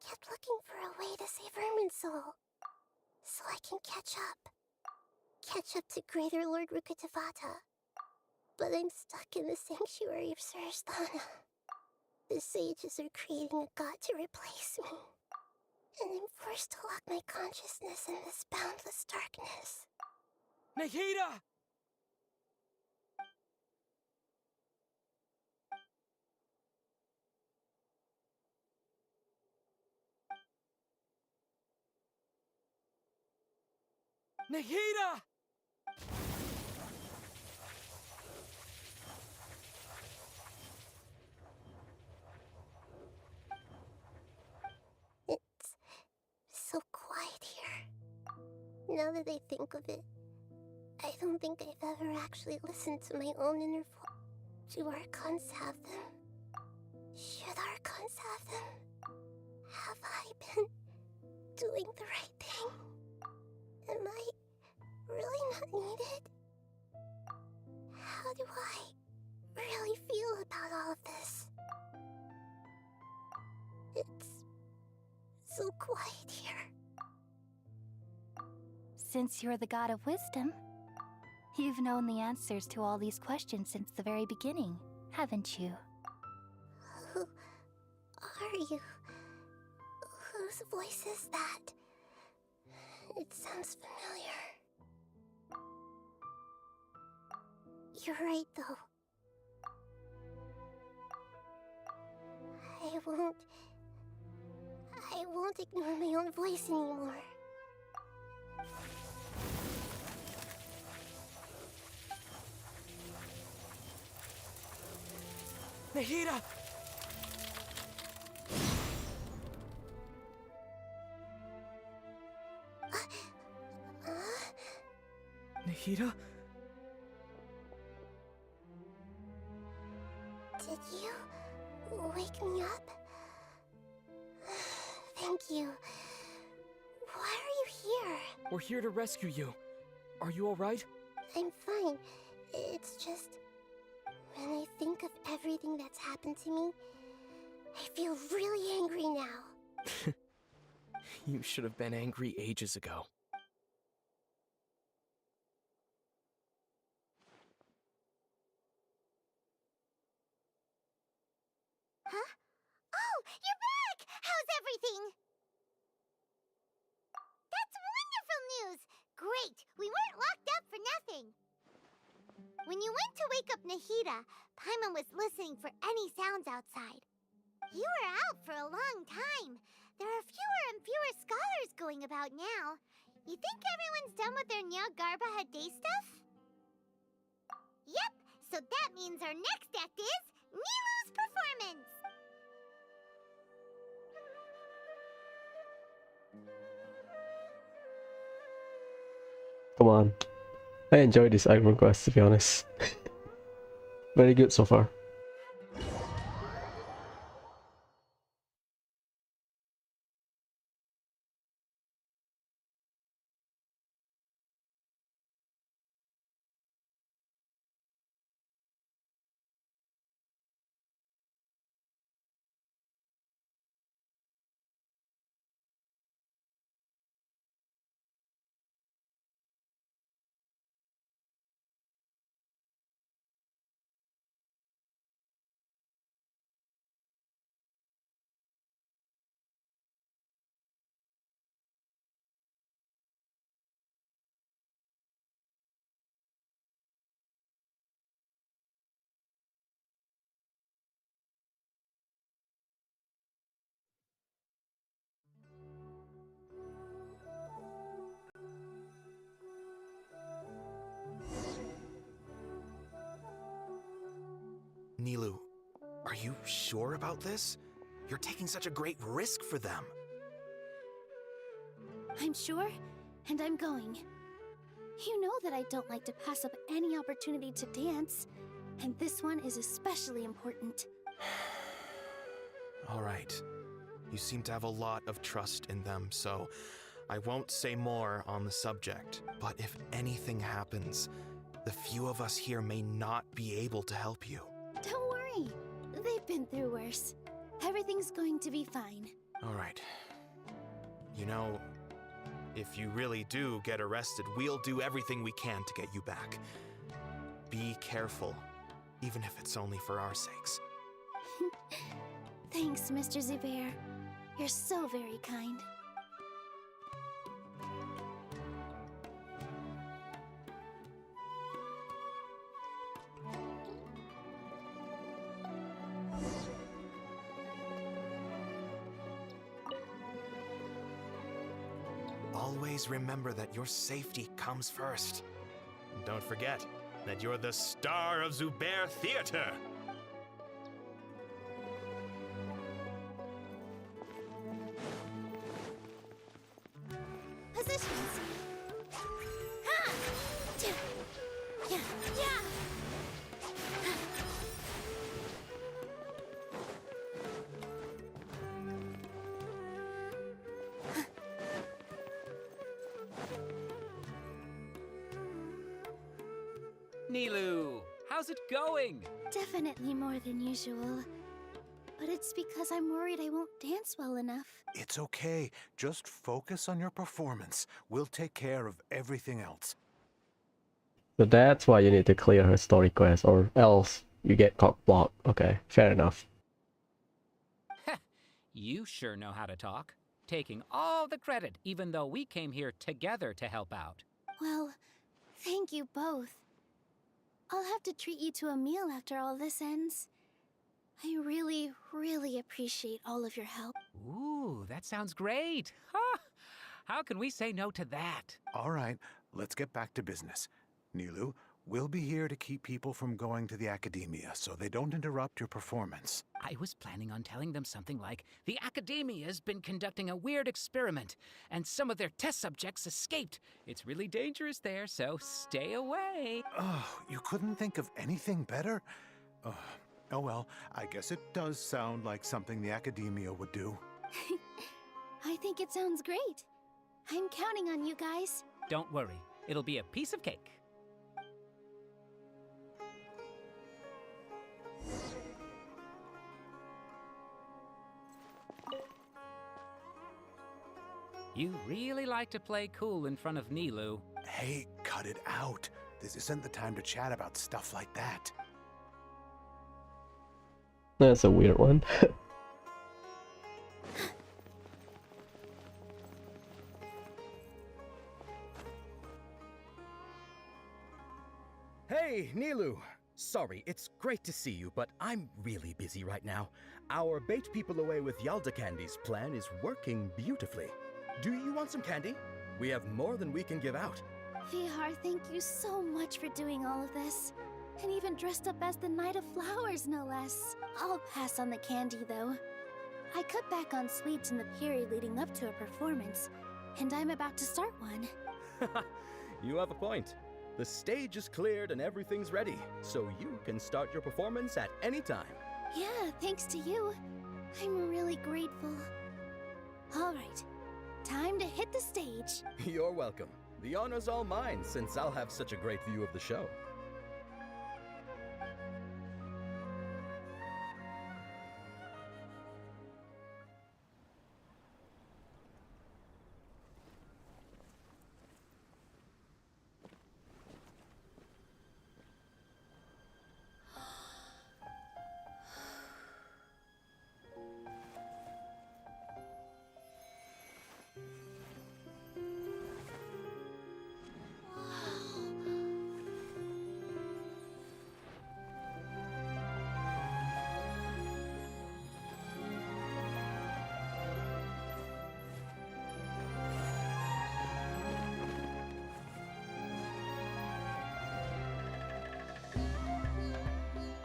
kept looking for a way to save Irminsul, so I can catch up to Greater Lord Rukkhadevata. But I'm stuck in the sanctuary of Surasthana. The sages are creating a god to replace me, and I'm forced to lock my consciousness in this boundless darkness. Nahida! Nahida! It's so quiet here. Now that I think of it, I don't think I've ever actually listened to my own inner voice. Do Archons have them? Should Archons have them? Have I been doing the right thing? Am I really not needed? How do I really feel about all of this? It's so quiet here. Since you're the god of wisdom, you've known the answers to all these questions since the very beginning, haven't you? Who are you? Whose voice is that? It sounds familiar. You're right, though. I won't ignore my own voice anymore. Nahida! Nahida? Did you wake me up? Thank you. Why are you here? We're here to rescue you. Are you alright? I'm fine. It's just... when I think of everything that's happened to me, I feel really angry now. You should have been angry ages ago. Huh? Oh, you're back! How's everything? That's wonderful news! Great! We weren't locked up for nothing. When you went to wake up Nahida, Paimon was listening for any sounds outside. You were out for a long time. There are fewer and fewer scholars going about now. You think everyone's done with their Nya Garba day stuff? Yep, so that means our next act is Nilou's performance! Come on. I enjoyed this item quest, to be honest. Very good so far. Nilou, are you sure about this? You're taking such a great risk for them. I'm sure, and I'm going. You know that I don't like to pass up any opportunity to dance, and this one is especially important. All right. You seem to have a lot of trust in them, so I won't say more on the subject. But if anything happens, the few of us here may not be able to help you. Don't worry. They've been through worse. Everything's going to be fine. All right. You know, if you really do get arrested, we'll do everything we can to get you back. Be careful, even if it's only for our sakes. Thanks, Mr. Zubair. You're so very kind. Always remember that your safety comes first. And don't forget that you're the star of Zubair Theater! Positions! Ha! Yeah! Yeah! Nilou, how's it going? Definitely more than usual. But it's because I'm worried I won't dance well enough. It's okay. Just focus on your performance. We'll take care of everything else. So that's why you need to clear her story quest, or else you get cock-blocked. Okay, fair enough. You sure know how to talk. Taking all the credit, even though we came here together to help out. Well, thank you both. I'll have to treat you to a meal after all this ends. I really, really appreciate all of your help. Ooh, that sounds great. Ha! How can we say no to that? All right, let's get back to business. Nilou, we'll be here to keep people from going to the academia so they don't interrupt your performance. I was planning on telling them something like, the Academia's been conducting a weird experiment, and some of their test subjects escaped. It's really dangerous there, so stay away. Oh, you couldn't think of anything better? Oh well, I guess it does sound like something the Academia would do. I think it sounds great. I'm counting on you guys. Don't worry, it'll be a piece of cake. You really like to play cool in front of Nilou. Hey, cut it out. This isn't the time to chat about stuff like that. That's a weird one. Hey, Nilou! Sorry, it's great to see you, but I'm really busy right now. Our Bait People Away with Yalda Candies plan is working beautifully. Do you want some candy? We have more than we can give out. Vihar, thank you so much for doing all of this. And even dressed up as the Knight of Flowers, no less. I'll pass on the candy, though. I cut back on sweets in the period leading up to a performance, and I'm about to start one. You have a point. The stage is cleared and everything's ready, so you can start your performance at any time. Yeah, thanks to you. I'm really grateful. All right, time to hit the stage. You're welcome. The honor's all mine, since I'll have such a great view of the show.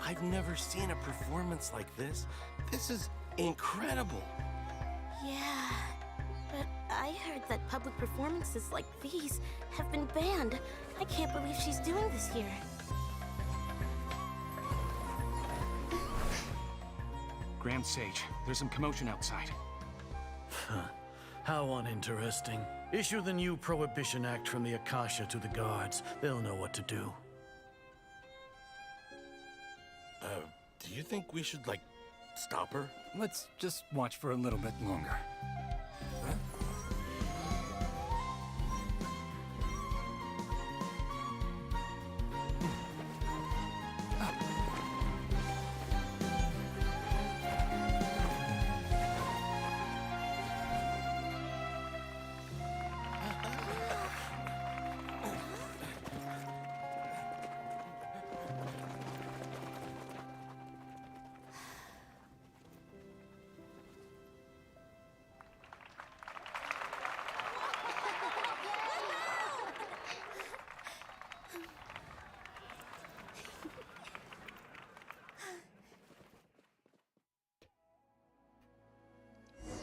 I've never seen a performance like this. This is incredible. Yeah, but I heard that public performances like these have been banned. I can't believe she's doing this here. Grand Sage, there's some commotion outside. How uninteresting. Issue the new Prohibition Act from the Akasha to the guards. They'll know what to do. Do you think we should, like, stop her? Let's just watch for a little bit longer.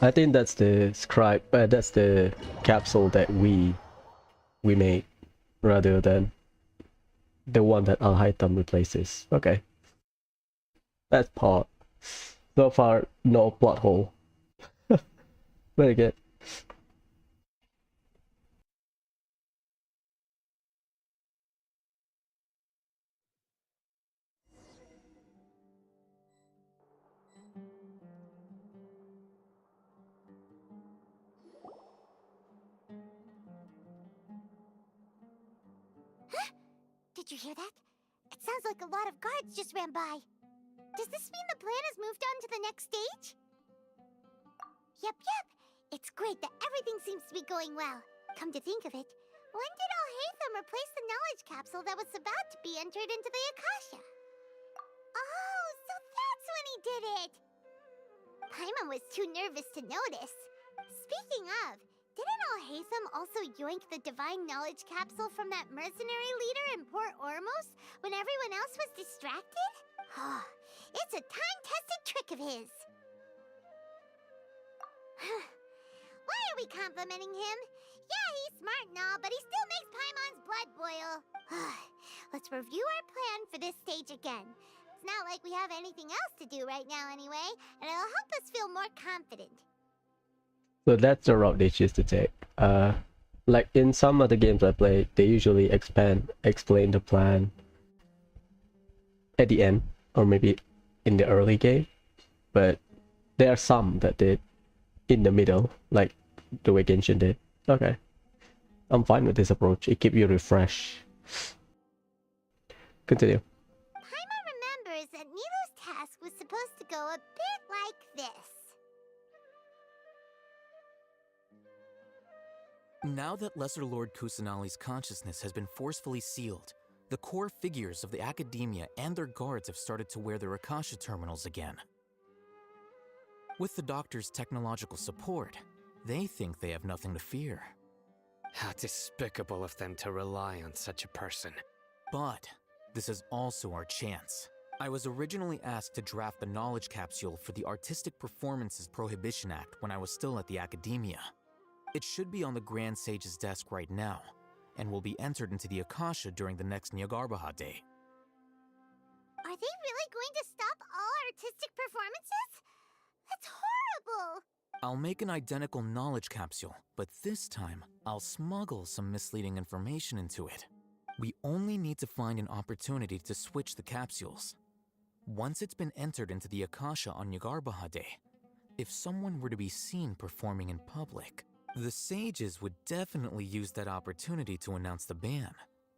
I think that's the that's the capsule that we made, rather than the one that Al-Haytham replaces. Okay. That's part. So far, no plot hole. Very good. Did you hear that? It sounds like a lot of guards just ran by. Does this mean the plan has moved on to the next stage? Yep. It's great that everything seems to be going well. Come to think of it, when did Al-Haytham replace the knowledge capsule that was about to be entered into the Akasha? Oh, so that's when he did it! Paimon was too nervous to notice. Speaking of, didn't Al-Haytham also yoink the divine knowledge capsule from that mercenary leader in Port Ormos when everyone else was distracted? It's a time-tested trick of his. Why are we complimenting him? Yeah, he's smart and all, but he still makes Paimon's blood boil. Let's review our plan for this stage again. It's not like we have anything else to do right now anyway, and it'll help us feel more confident. So that's the route they choose to take. Like in some other games I play, they usually explain the plan at the end, or maybe in the early game. But there are some that did in the middle, like the way Genshin did. Okay. I'm fine with this approach. It keeps you refreshed. Continue. Paimon remembers that Nilou's task was supposed to go a bit like this. Now that Lesser Lord Kusanali's consciousness has been forcefully sealed, the core figures of the Academia and their guards have started to wear their Akasha terminals again. With the Doctor's technological support, they think they have nothing to fear. How despicable of them to rely on such a person. But this is also our chance. I was originally asked to draft the knowledge capsule for the Artistic Performances Prohibition Act when I was still at the Academia. It should be on the Grand Sage's desk right now, and will be entered into the Akasha during the next Nyargarbaha Day. Are they really going to stop all artistic performances? That's horrible! I'll make an identical knowledge capsule, but this time, I'll smuggle some misleading information into it. We only need to find an opportunity to switch the capsules. Once it's been entered into the Akasha on Nyargarbaha Day, if someone were to be seen performing in public, the sages would definitely use that opportunity to announce the ban,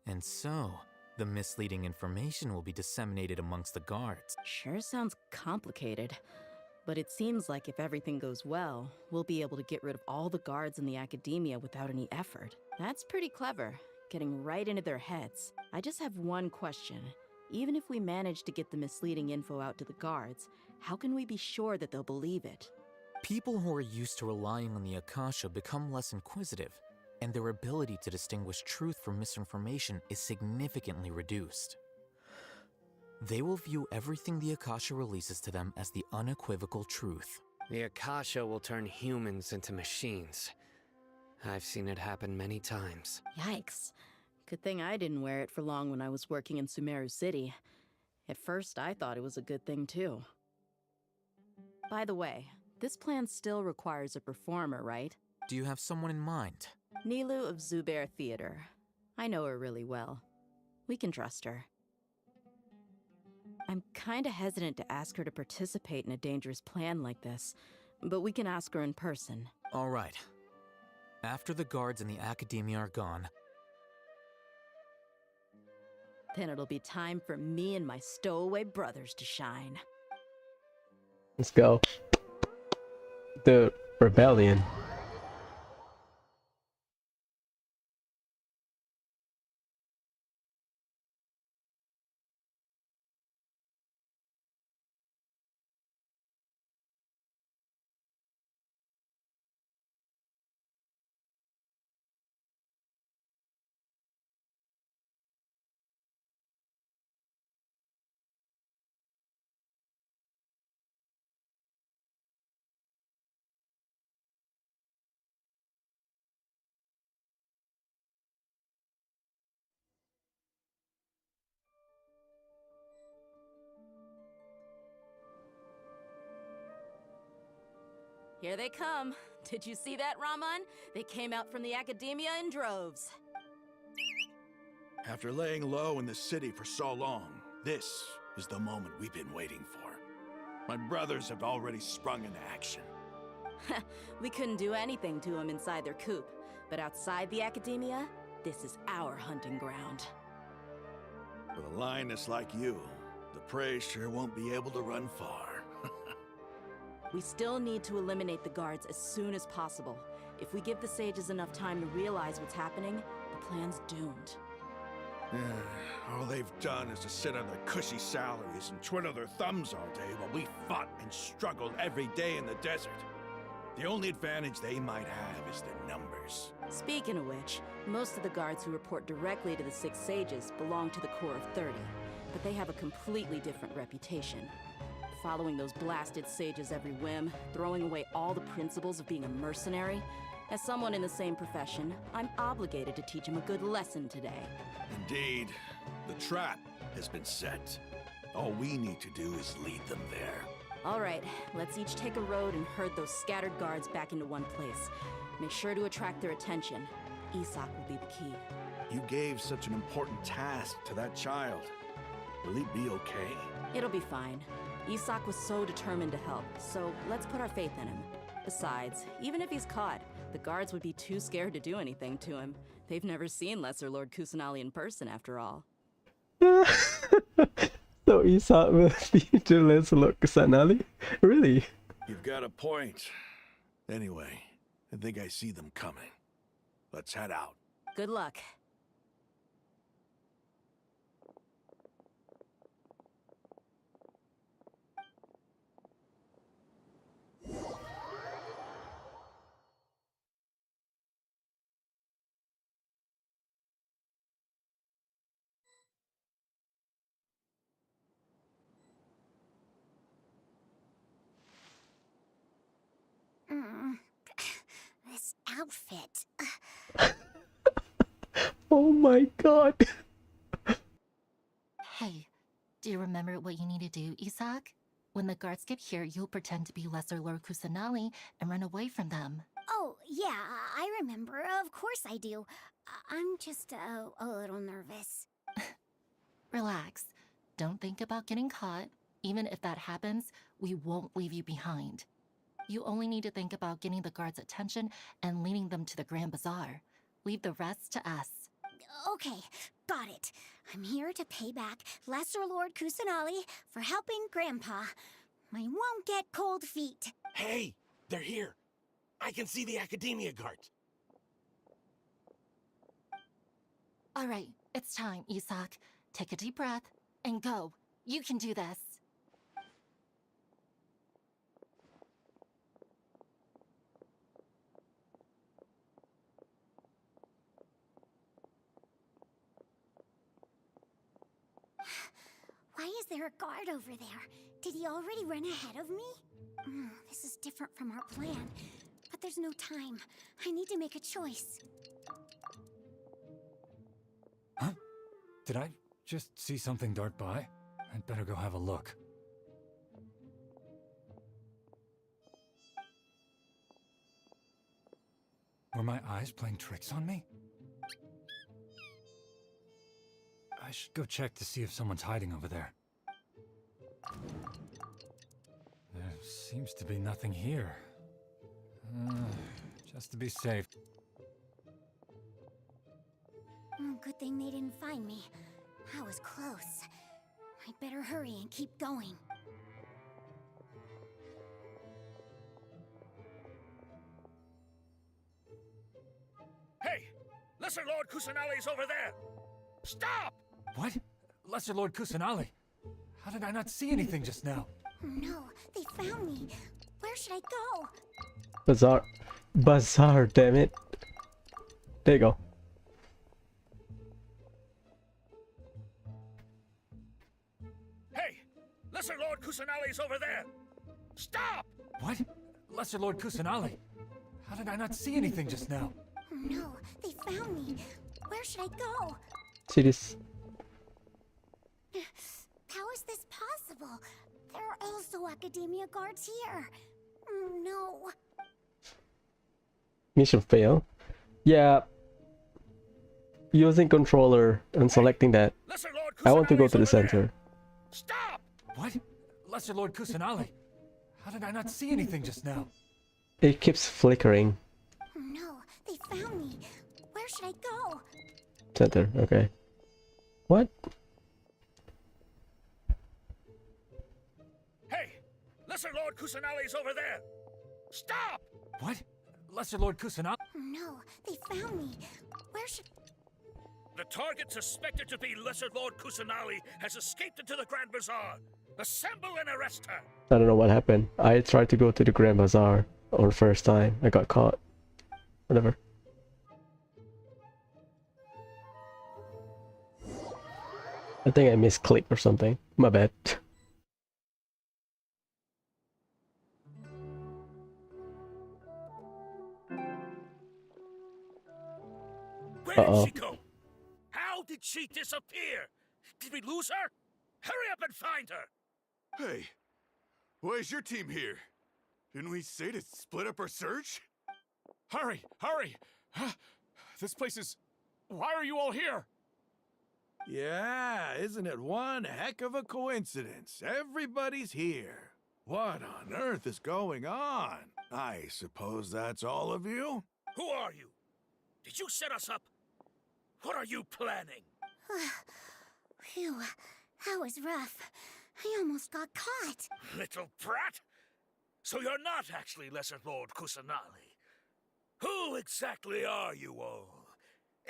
and so the misleading information will be disseminated amongst the guards. Sure sounds complicated, but it seems like if everything goes well, we'll be able to get rid of all the guards in the Academia without any effort. That's pretty clever, getting right into their heads. I just have one question. Even if we manage to get the misleading info out to the guards, how can we be sure that they'll believe it? People who are used to relying on the Akasha become less inquisitive, and their ability to distinguish truth from misinformation is significantly reduced. They will view everything the Akasha releases to them as the unequivocal truth. The Akasha will turn humans into machines. I've seen it happen many times. Yikes. Good thing I didn't wear it for long when I was working in Sumeru City. At first, I thought it was a good thing too. By the way, this plan still requires a performer, right? Do you have someone in mind? Nilou of Zubair Theater. I know her really well. We can trust her. I'm kinda hesitant to ask her to participate in a dangerous plan like this, but we can ask her in person. All right. After the guards in the Academia are gone, then it'll be time for me and my stowaway brothers to shine. Let's go. The rebellion. Here they come. Did you see that, Raman? They came out from the Academia in droves. After laying low in the city for so long, this is the moment we've been waiting for. My brothers have already sprung into action. We couldn't do anything to them inside their coop, but outside the Academia, this is our hunting ground. With a lioness like you, the prey sure won't be able to run far. We still need to eliminate the guards as soon as possible. If we give the sages enough time to realize what's happening, the plan's doomed. All they've done is to sit on their cushy salaries and twiddle their thumbs all day while we fought and struggled every day in the desert. The only advantage they might have is their numbers. Speaking of which, most of the guards who report directly to the Six Sages belong to the Corps of 30, but they have a completely different reputation. Following those blasted sages every whim, throwing away all the principles of being a mercenary. As someone in the same profession, I'm obligated to teach them a good lesson today. Indeed, the trap has been set. All we need to do is lead them there. All right, let's each take a road and herd those scattered guards back into one place. Make sure to attract their attention. Isak will be the key. You gave such an important task to that child. Will he be okay? It'll be fine. Isak was so determined to help, so let's put our faith in him. Besides, even if he's caught, the guards would be too scared to do anything to him. They've never seen Lesser Lord Kusanali in person, after all. So Isak will feature Lesser Lord Kusanali? Really? You've got a point. Anyway, I think I see them coming. Let's head out. Good luck. This outfit. Oh my god. Hey, do you remember what you need to do, Isak? When the guards get here, you'll pretend to be Lesser Lord Kusanali and run away from them. Oh, yeah, I remember. Of course I do. I'm just a little nervous. Relax. Don't think about getting caught. Even if that happens, we won't leave you behind. You only need to think about getting the guards' attention and leading them to the Grand Bazaar. Leave the rest to us. Okay, got it. I'm here to pay back Lesser Lord Kusanali for helping Grandpa. I won't get cold feet. Hey, they're here. I can see the Academia guards. All right, it's time, Isak. Take a deep breath and go. You can do this. Why is there a guard over there? Did he already run ahead of me? This is different from our plan. But there's no time. I need to make a choice. Huh? Did I just see something dart by? I'd better go have a look. Were my eyes playing tricks on me? I should go check to see if someone's hiding over there. There seems to be nothing here. Just to be safe. Good thing they didn't find me. I was close. I'd better hurry and keep going. Hey! Lesser Lord Kusanali's over there! Stop! What? Lesser Lord Kusanali? How did I not see anything just now? No, they found me. Where should I go? Bazaar. Bazaar, damn it. There you go. Hey! Lesser Lord Kusanali's over there! Stop! What? Lesser Lord Kusanali? How did I not see anything just now? No, they found me. Where should I go? See this? How is this possible? There are also Academia guards here. No. Mission fail. Yeah. Using controller and selecting that. I want to go to the center. Stop! What? Lesser Lord Kusanali? How did I not see anything just now? It keeps flickering. No, they found me. Where should I go? Center, okay. What? Hey! Lesser Lord Kusanali's over there! Stop! What? Lesser Lord Kusanali? No, they found me. Where should... The target suspected to be Lesser Lord Kusanali has escaped into the Grand Bazaar. Assemble and arrest her! I don't know what happened. I tried to go to the Grand Bazaar on the first time. I got caught. Whatever. I think I misclicked or something. My bad. Where did she go? How did she disappear? Did we lose her? Hurry up and find her! Hey, why is your team here? Didn't we say to split up our search? Hurry! Hurry! This place is... Why are you all here? Yeah, isn't it one heck of a coincidence? Everybody's here. What on earth is going on? I suppose that's all of you? Who are you? Did you set us up? What are you planning? Phew, that was rough. I almost got caught. Little brat! So you're not actually Lesser Lord Kusanali. Who exactly are you all?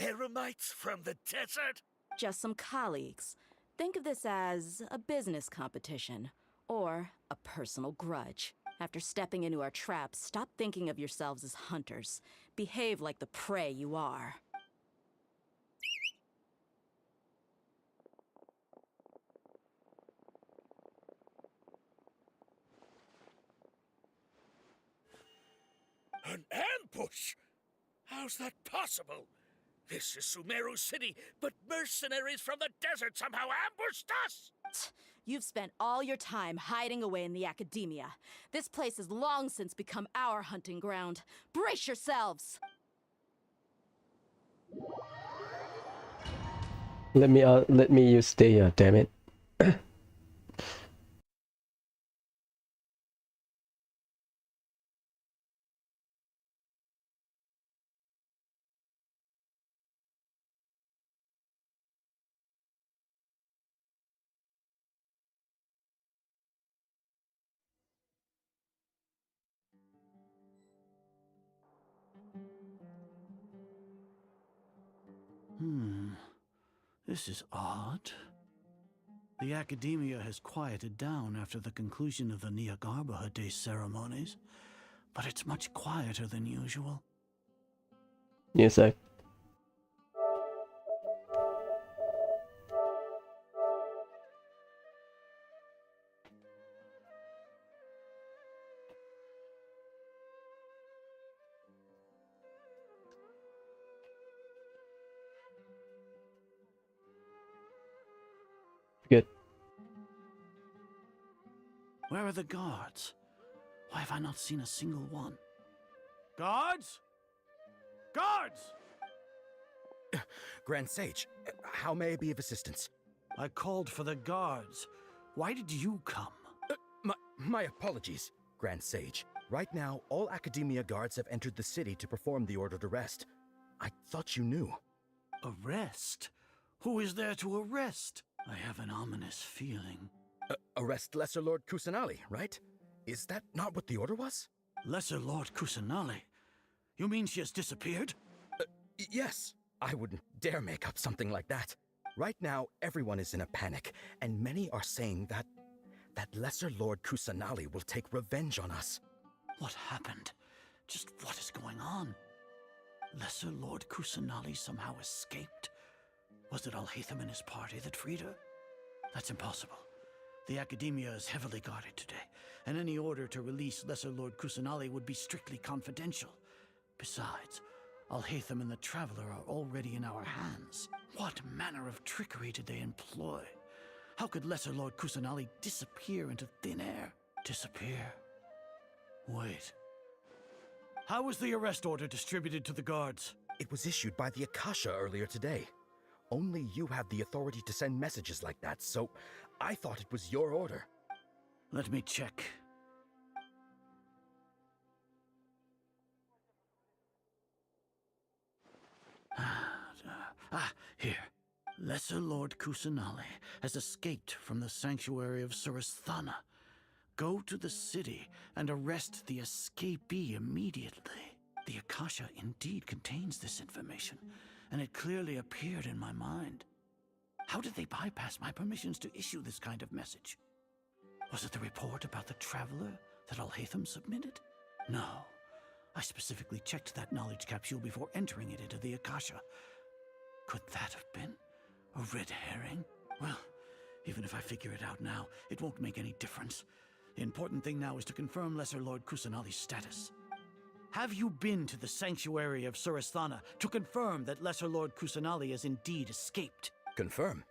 Eremites from the desert? Just some colleagues. Think of this as a business competition, or a personal grudge. After stepping into our traps, stop thinking of yourselves as hunters. Behave like the prey you are. An ambush? How's that possible? This is Sumeru City, but mercenaries from the desert somehow ambushed us! You've spent all your time hiding away in the academia. This place has long since become our hunting ground. Brace yourselves! Let me use the damn it. This is odd. The Academia has quieted down after the conclusion of the Niagarbaha Day ceremonies, but it's much quieter than usual. Yes, I. Where are the guards? Why have I not seen a single one? Guards? Guards! Grand Sage, how may I be of assistance? I called for the guards. Why did you come? My apologies, Grand Sage. Right now, all Academia guards have entered the city to perform the ordered arrest. I thought you knew. Arrest? Who is there to arrest? I have an ominous feeling. Arrest Lesser Lord Kusanali, right? Is that not what the order was? Lesser Lord Kusanali? You mean she has disappeared? Yes. I wouldn't dare make up something like that. Right now, everyone is in a panic, and many are saying that Lesser Lord Kusanali will take revenge on us. What happened? Just what is going on? Lesser Lord Kusanali somehow escaped? Was it Alhaitham and his party that freed her? That's impossible. The Academia is heavily guarded today, and any order to release Lesser Lord Kusanali would be strictly confidential. Besides, Alhaitham and the Traveler are already in our hands. What manner of trickery did they employ? How could Lesser Lord Kusanali disappear into thin air? Disappear? Wait. How was the arrest order distributed to the guards? It was issued by the Akasha earlier today. Only you have the authority to send messages like that, so I thought it was your order. Let me check. Here. Lesser Lord Kusanali has escaped from the sanctuary of Surasthana. Go to the city and arrest the escapee immediately. The Akasha indeed contains this information, and it clearly appeared in my mind. How did they bypass my permissions to issue this kind of message? Was it the report about the Traveler that Alhaitham submitted? No. I specifically checked that knowledge capsule before entering it into the Akasha. Could that have been a red herring? Well, even if I figure it out now, it won't make any difference. The important thing now is to confirm Lesser Lord Kusanali's status. Have you been to the sanctuary of Surasthana to confirm that Lesser Lord Kusanali has indeed escaped? Confirm?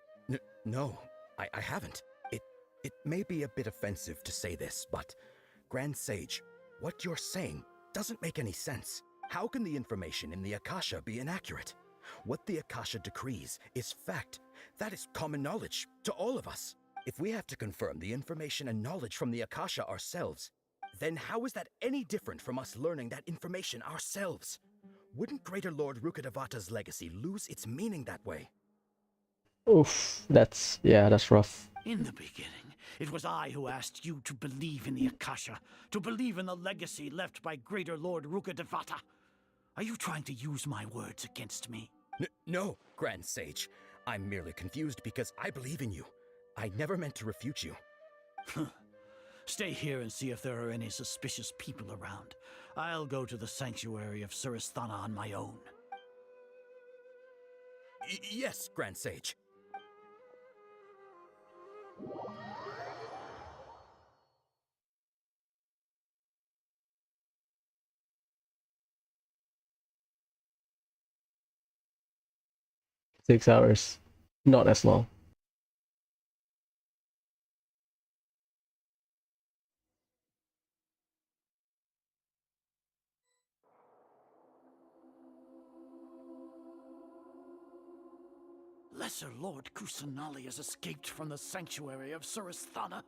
No, I haven't. It may be a bit offensive to say this, but Grand Sage, what you're saying doesn't make any sense. How can the information in the Akasha be inaccurate? What the Akasha decrees is fact. That is common knowledge to all of us. If we have to confirm the information and knowledge from the Akasha ourselves, then how is that any different from us learning that information ourselves? Wouldn't Greater Lord Rukkhadevata's legacy lose its meaning that way? Oof, that's rough. In the beginning, it was I who asked you to believe in the Akasha, to believe in the legacy left by Greater Lord Rukkhadevata. Are you trying to use my words against me? No, Grand Sage. I'm merely confused because I believe in you. I never meant to refute you. Stay here and see if there are any suspicious people around. I'll go to the sanctuary of Surasthana on my own. Yes, Grand Sage. Six hours. Not as long. Lesser Lord Kusanali has escaped from the sanctuary of Surasthana.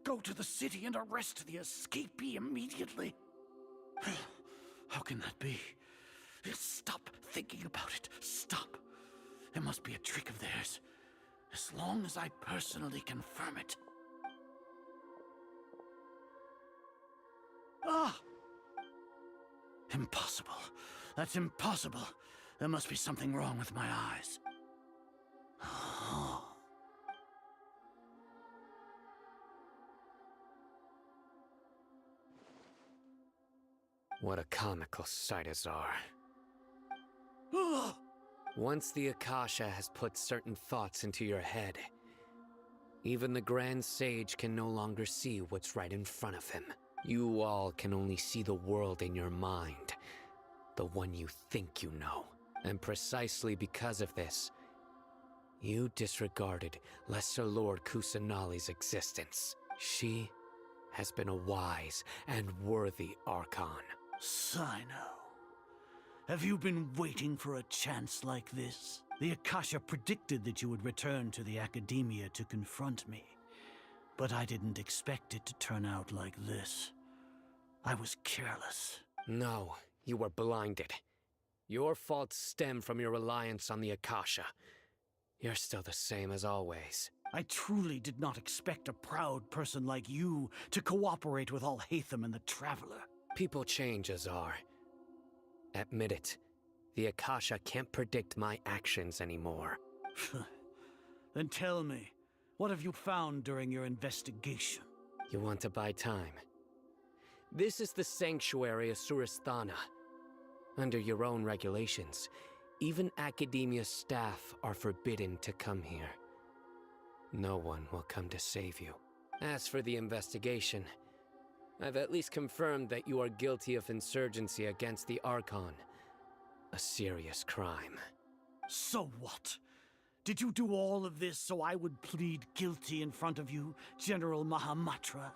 Go to the city and arrest the escapee immediately. How can that be? Stop thinking about it. Stop. It must be a trick of theirs. As long as I personally confirm it. Ah! Impossible. That's impossible. There must be something wrong with my eyes. What a comical sight as are. Once the Akasha has put certain thoughts into your head, even the Grand Sage can no longer see what's right in front of him. You all can only see the world in your mind, the one you think you know. And precisely because of this, you disregarded Lesser Lord Kusanali's existence. She has been a wise and worthy Archon. Sino, have you been waiting for a chance like this? The Akasha predicted that you would return to the Academia to confront me, but I didn't expect it to turn out like this. I was careless. No, you were blinded. Your faults stem from your reliance on the Akasha. You're still the same as always. I truly did not expect a proud person like you to cooperate with Alhaitham and the Traveler. People change, Azar. Admit it. The Akasha can't predict my actions anymore. Then tell me, what have you found during your investigation? You want to buy time? This is the sanctuary of Surasthana. Under your own regulations, even Academia staff are forbidden to come here. No one will come to save you. As for the investigation, I've at least confirmed that you are guilty of insurgency against the Archon. A serious crime. So what? Did you do all of this so I would plead guilty in front of you, General Mahamatra?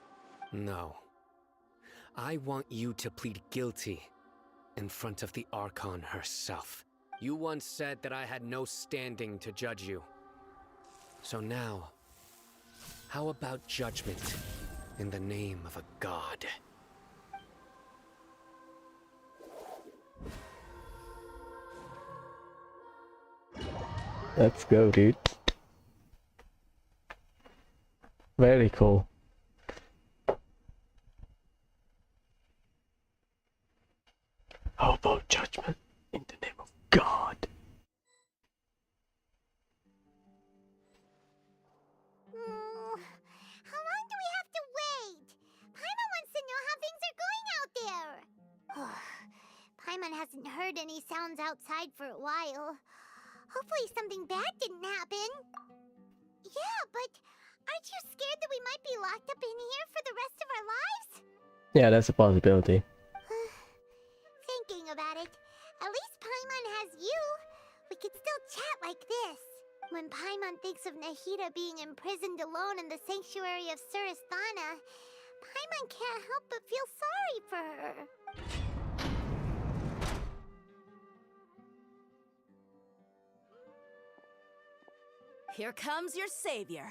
No. I want you to plead guilty in front of the Archon herself. You once said that I had no standing to judge you. So now, how about judgment in the name of a god? Let's go, dude. Very cool. How about judgment in the name of God? How long do we have to wait? Paimon wants to know how things are going out there. Paimon hasn't heard any sounds outside for a while. Hopefully something bad didn't happen. Yeah, but aren't you scared that we might be locked up in here for the rest of our lives? Yeah, that's a possibility. Thinking about it, at least Paimon has you. We could still chat like this. When Paimon thinks of Nahida being imprisoned alone in the sanctuary of Surasthana, Paimon can't help but feel sorry for her. Here comes your savior.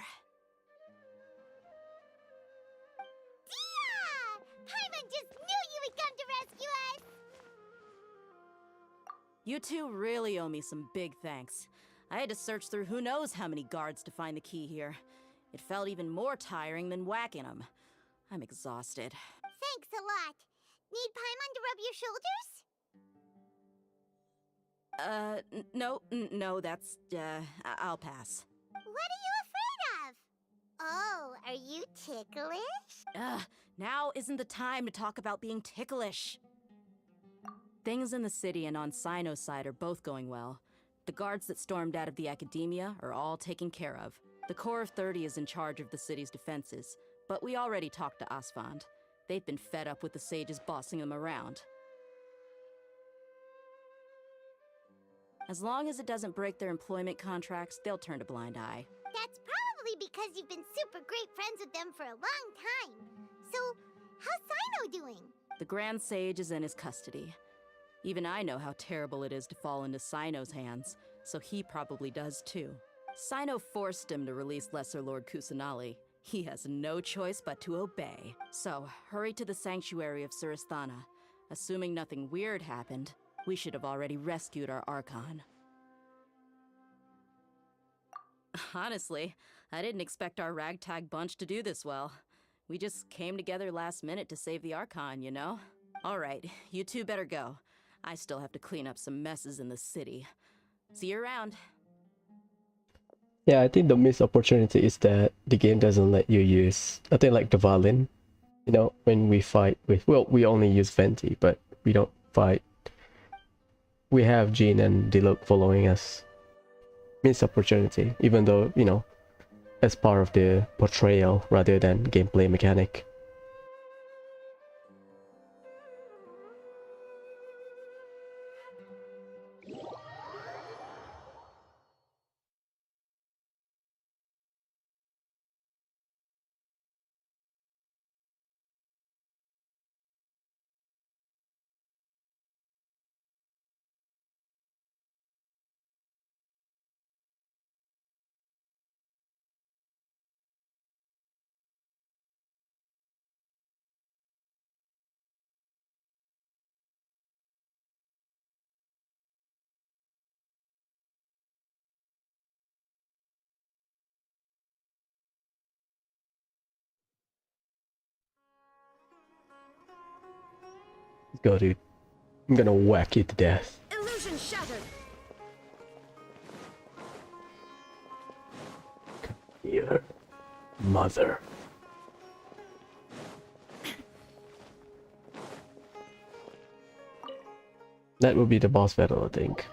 Dia! Paimon just knew you would come to rescue us! You two really owe me some big thanks. I had to search through who knows how many guards to find the key here. It felt even more tiring than whacking them. I'm exhausted. Thanks a lot. Need Paimon to rub your shoulders? No, that's, I'll pass. What are you afraid of? Oh, are you ticklish? Now isn't the time to talk about being ticklish. Things in the city and on Sino's side are both going well. The guards that stormed out of the Academia are all taken care of. The Corps of 30 is in charge of the city's defenses, but we already talked to Asfand. They've been fed up with the sages bossing them around. As long as it doesn't break their employment contracts, they'll turn a blind eye. That's probably because you've been super great friends with them for a long time. So, how's Sino doing? The Grand Sage is in his custody. Even I know how terrible it is to fall into Sino's hands, so he probably does too. Sino forced him to release Lesser Lord Kusanali. He has no choice but to obey. So, hurry to the sanctuary of Surasthana. Assuming nothing weird happened, we should have already rescued our Archon. Honestly, I didn't expect our ragtag bunch to do this well. We just came together last minute to save the Archon, you know? Alright, you two better go. I still have to clean up some messes in the city. See you around. Yeah, I think the missed opportunity is that the game doesn't let you use, I think, like the violin. You know, when we fight with, well, we only use Venti, but we don't fight. We have Jean and Diluc following us. Missed opportunity, even though, you know, as part of the portrayal rather than gameplay mechanic. go, dude. I'm gonna whack you to death. Illusion shattered. Here, mother. That would be the boss battle, I think.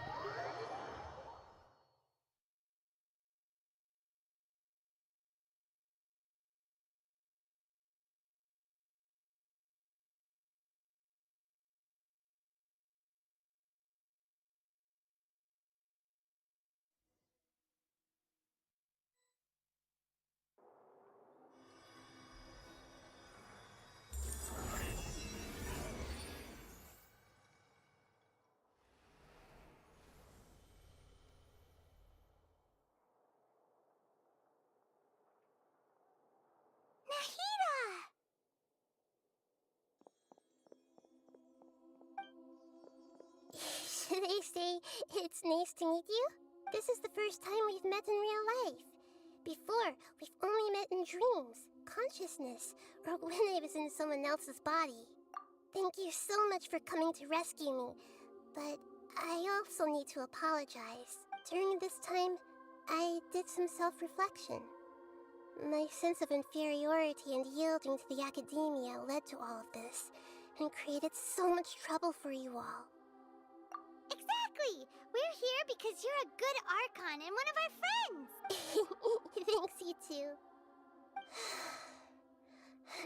Should I say, it's nice to meet you? This is the first time we've met in real life. Before, we've only met in dreams, consciousness, or when I was in someone else's body. Thank you so much for coming to rescue me, but I also need to apologize. During this time, I did some self-reflection. My sense of inferiority and yielding to the academia led to all of this, and created so much trouble for you all. Exactly! We're here because you're a good Archon and one of our friends! Thanks, you too.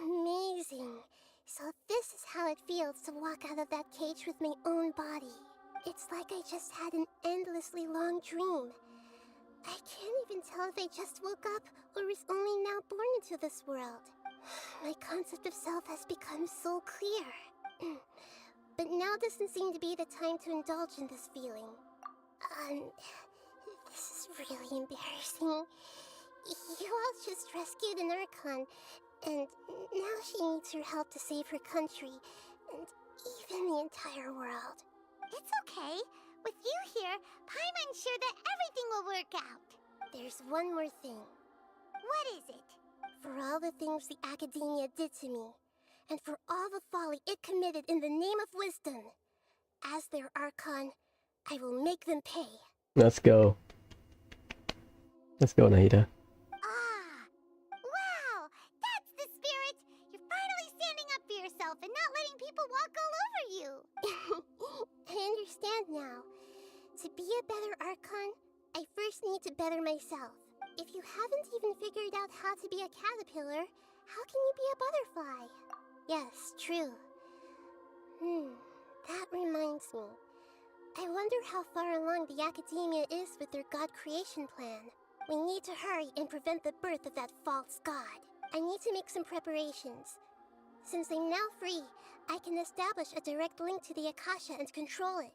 Amazing. So this is how it feels to walk out of that cage with my own body. It's like I just had an endlessly long dream. I can't even tell if I just woke up or was only now born into this world. My concept of self has become so clear. But now doesn't seem to be the time to indulge in this feeling. This is really embarrassing. You all just rescued an Archon, and now she needs your help to save her country, and even the entire world. It's okay. With you here, Paimon's sure that everything will work out. There's one more thing. What is it? For all the things the academia did to me, and for all the folly it committed in the name of wisdom, as their Archon, I will make them pay. Let's go. Let's go, Nahida. Wow! That's the spirit! You're finally standing up for yourself and not letting people walk all over you! I understand now. To be a better Archon, I first need to better myself. If you haven't even figured out how to be a caterpillar, how can you be a butterfly? Yes, true. That reminds me. I wonder how far along the academia is with their god creation plan. We need to hurry and prevent the birth of that false god. I need to make some preparations. Since I'm now free, I can establish a direct link to the Akasha and control it.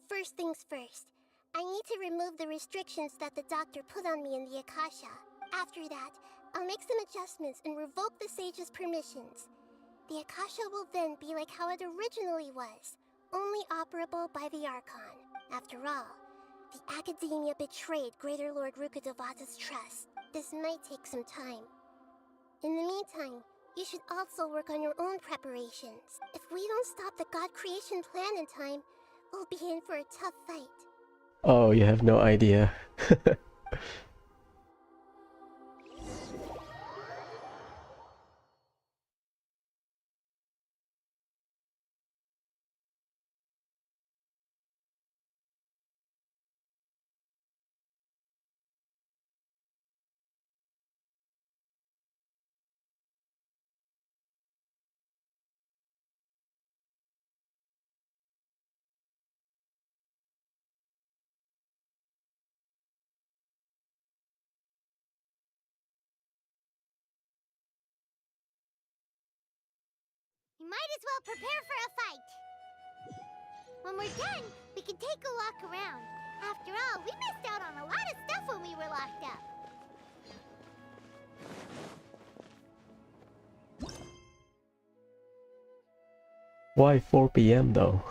First things first, I need to remove the restrictions that the doctor put on me in the Akasha. After that, I'll make some adjustments and revoke the sage's permissions. The Akasha will then be like how it originally was, only operable by the Archon. After all, the academia betrayed Greater Lord Rukkhadevata's trust. This might take some time. In the meantime, you should also work on your own preparations. If we don't stop the god creation plan in time, we'll be in for a tough fight. Oh, you have no idea. You might as well prepare for a fight. When we're done, we can take a walk around. After all, we missed out on a lot of stuff when we were locked up. Why 4 p.m. though?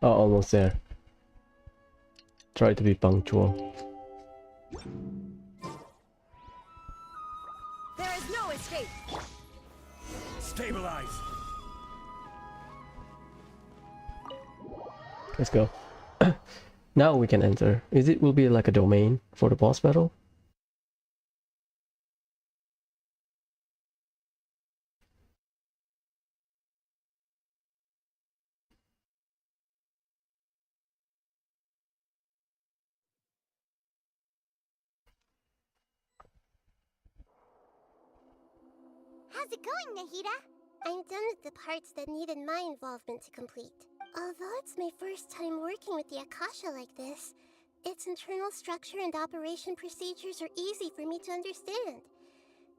Oh, almost there. Try to be punctual. There is escape. Stabilize. Let's go. Now we can enter. Will be like a domain for the boss battle? How's it going, Nahida? I'm done with the parts that needed my involvement to complete. Although it's my first time working with the Akasha like this, its internal structure and operation procedures are easy for me to understand.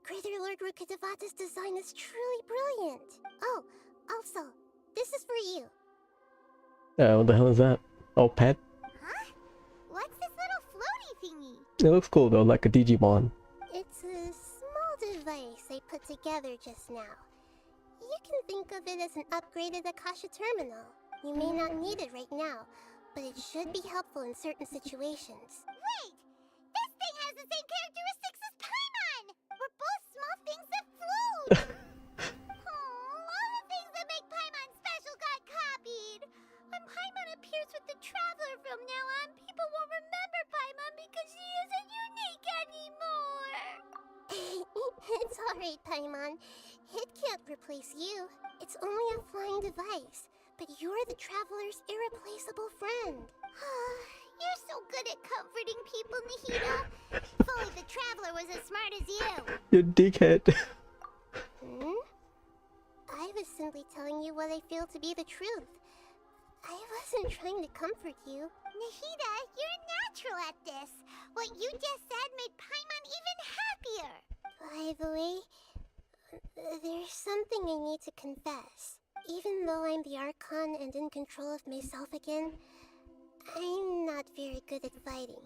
Greater Lord Rukkhadevata's design is truly brilliant. Oh, also, this is for you. What the hell is that? Oh, pet? Huh? What's this little floaty thingy? It looks cool though, like a Digimon. It's a small device I put together just now. You can think of it as an upgraded Akasha terminal. You may not need it right now, but it should be helpful in certain situations. Wait! This thing has the same characteristics as Paimon! We're both small things that float! All the things that make Paimon special got copied! When Paimon appears with the Traveler from now on, people won't remember Paimon because she isn't unique anymore! It's alright, Paimon. It can't replace you. It's only a flying device, but you're the Traveler's irreplaceable friend. You're so good at comforting people, Nahida. If only the Traveler was as smart as you. You dickhead. I was simply telling you what I feel to be the truth. I wasn't trying to comfort you. Nahida, you're natural at this. What you just said made Paimon even happier. By the way, there's something I need to confess. Even though I'm the Archon and in control of myself again, I'm not very good at fighting.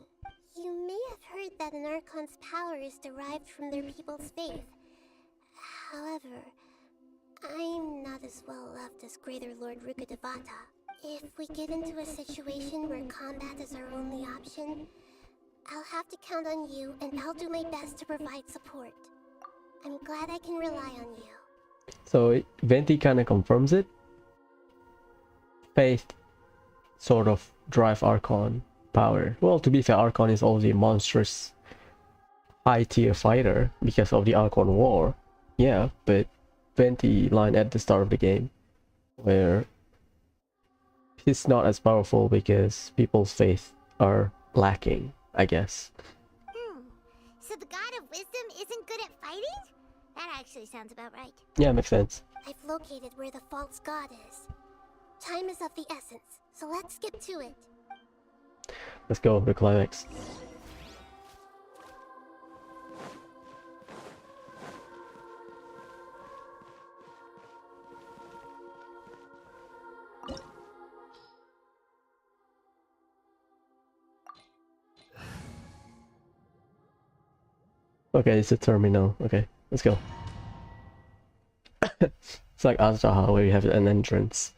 You may have heard that an Archon's power is derived from their people's faith. However, I'm not as well loved as Greater Lord Rukkhadevata. If we get into a situation where combat is our only option, I'll have to count on you, and I'll do my best to provide support. I'm glad I can rely on you. So Venti kind of confirms it. Faith sort of drive Archon power. Well, to be fair, Archon is already a monstrous high tier fighter because of the Archon War. Yeah, but Venti line at the start of the game where he's not as powerful because people's faith are lacking, I guess. So the God of Wisdom isn't good at fighting? That actually sounds about right. Yeah, makes sense. I've located where the false god is. Time is of the essence, so let's skip to it. Let's go, the climax. Okay, it's a terminal. Okay, let's go. It's like Azraha where you have an entrance.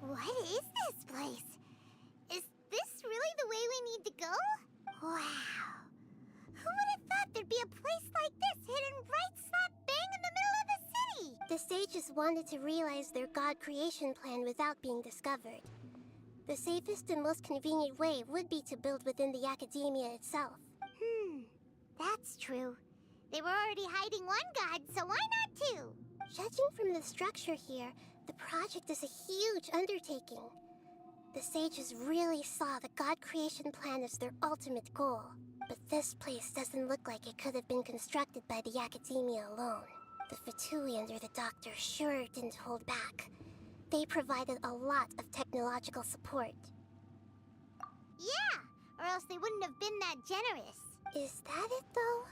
What is this place? Is this really the way we need to go? Wow. Who would have thought there'd be a place like this hidden right slap bang in the middle of the city? The sages wanted to realize their god creation plan without being discovered. The safest and most convenient way would be to build within the academia itself. That's true. They were already hiding one god, so why not two? Judging from the structure here, the project is a huge undertaking. The sages really saw the god creation plan as their ultimate goal. But this place doesn't look like it could have been constructed by the academia alone. The Fatui under the doctor sure didn't hold back. They provided a lot of technological support. Yeah, or else they wouldn't have been that generous. Is that it though?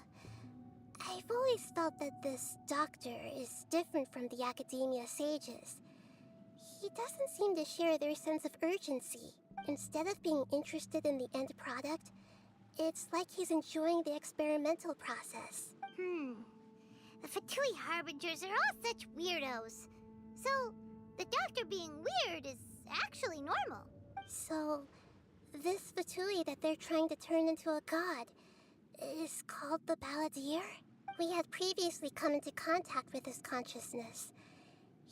I've always felt that this doctor is different from the academia sages. He doesn't seem to share their sense of urgency. Instead of being interested in the end product, it's like he's enjoying the experimental process. The Fatui Harbingers are all such weirdos. So, the doctor being weird is actually normal. So, this Fatui that they're trying to turn into a god is called the Balladeer? We had previously come into contact with his consciousness.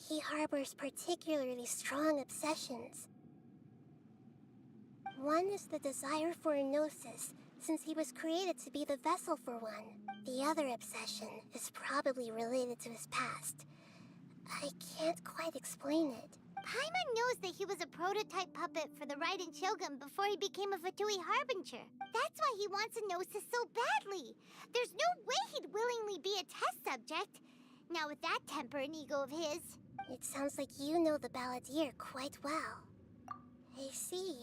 He harbors particularly strong obsessions. One is the desire for a gnosis, since he was created to be the vessel for one. The other obsession is probably related to his past. I can't quite explain it. Paimon knows that he was a prototype puppet for the Raiden Shogun before he became a Fatui Harbinger. That's why he wants a gnosis so badly. There's no way he'd willingly be a test subject. Now with that temper and ego of his. It sounds like you know the Balladeer quite well. I see.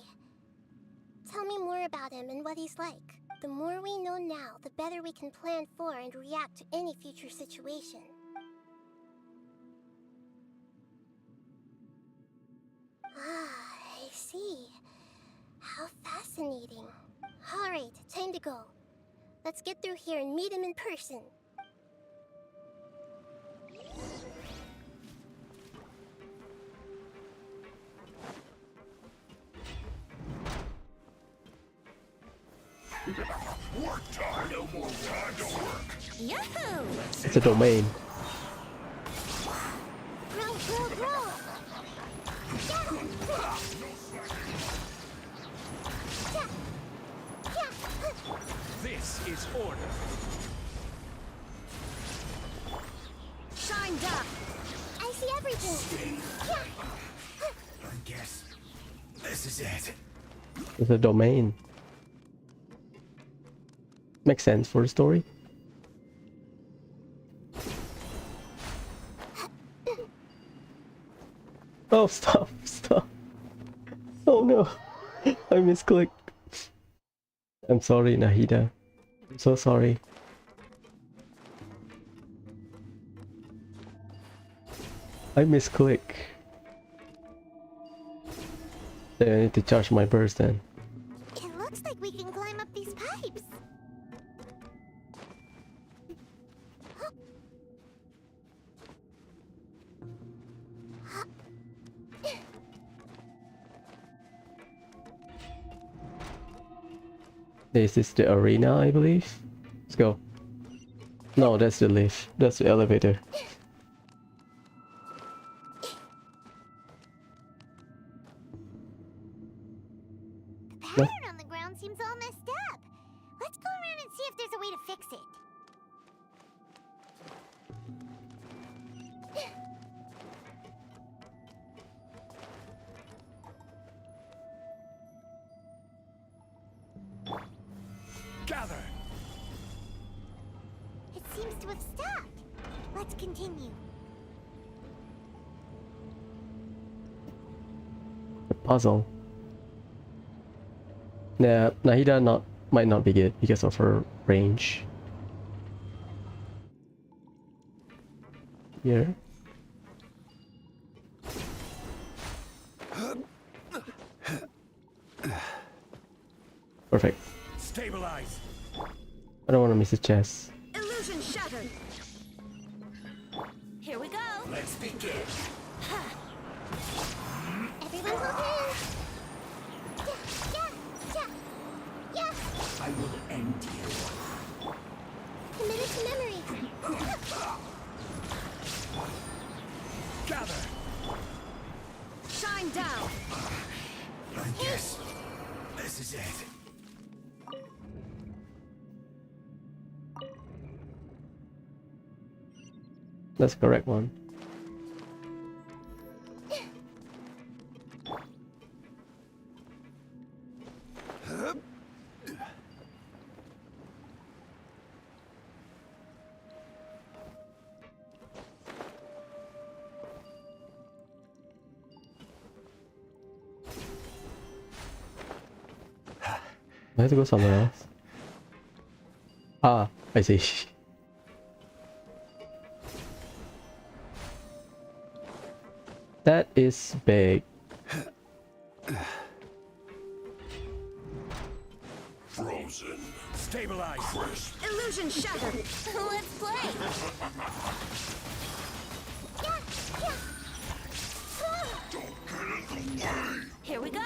Tell me more about him and what he's like. The more we know now, the better we can plan for and react to any future situation. I see. How fascinating. Alright, time to go. Let's get through here and meet him in person. Work time! No more time to work! Yahoo! It's a domain. Grow, grow, grow! This is order. Shined up! I see everything! I guess this is it. It's a domain. Makes sense for the story. Oh, stop, stop. Oh no, I misclicked. I'm sorry, Nahida. I'm so sorry. I misclick. Then I need to charge my burst then. It looks like we can climb up these pipes. This is the arena, I believe. Let's go. No, that's the lift. That's the elevator. The pattern on the ground seems all messed up. Let's go around and see if there's a way to fix it. Gather! It seems to have stopped. Let's continue. The puzzle. Yeah, Nahida might not be good because of her range. Here. Perfect. Stabilize. I don't want to miss a chest. Illusion shattered. Here we go. Let's begin. Everyone hold hands. Yeah. I will end you. Committed to memory. Gather. Shine down. I guess this is it. That's the correct one. I have to go somewhere else. Ah, I see. That is big. Illusion shattered. Let's play. Don't get in the way! Here we go.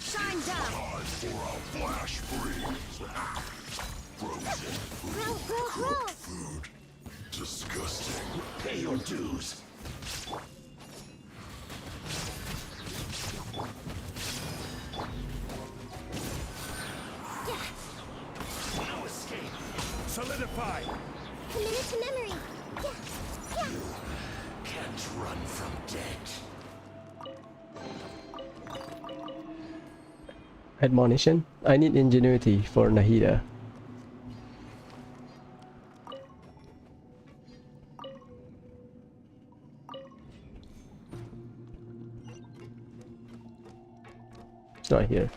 Shine down. Time for a flash freeze. Frozen food. Grow. Cooked food. Disgusting. Pay your dues. No escape. Solidify. Committed to memory. Can't run from death. Admonition. I need ingenuity for Nahida. It's not here.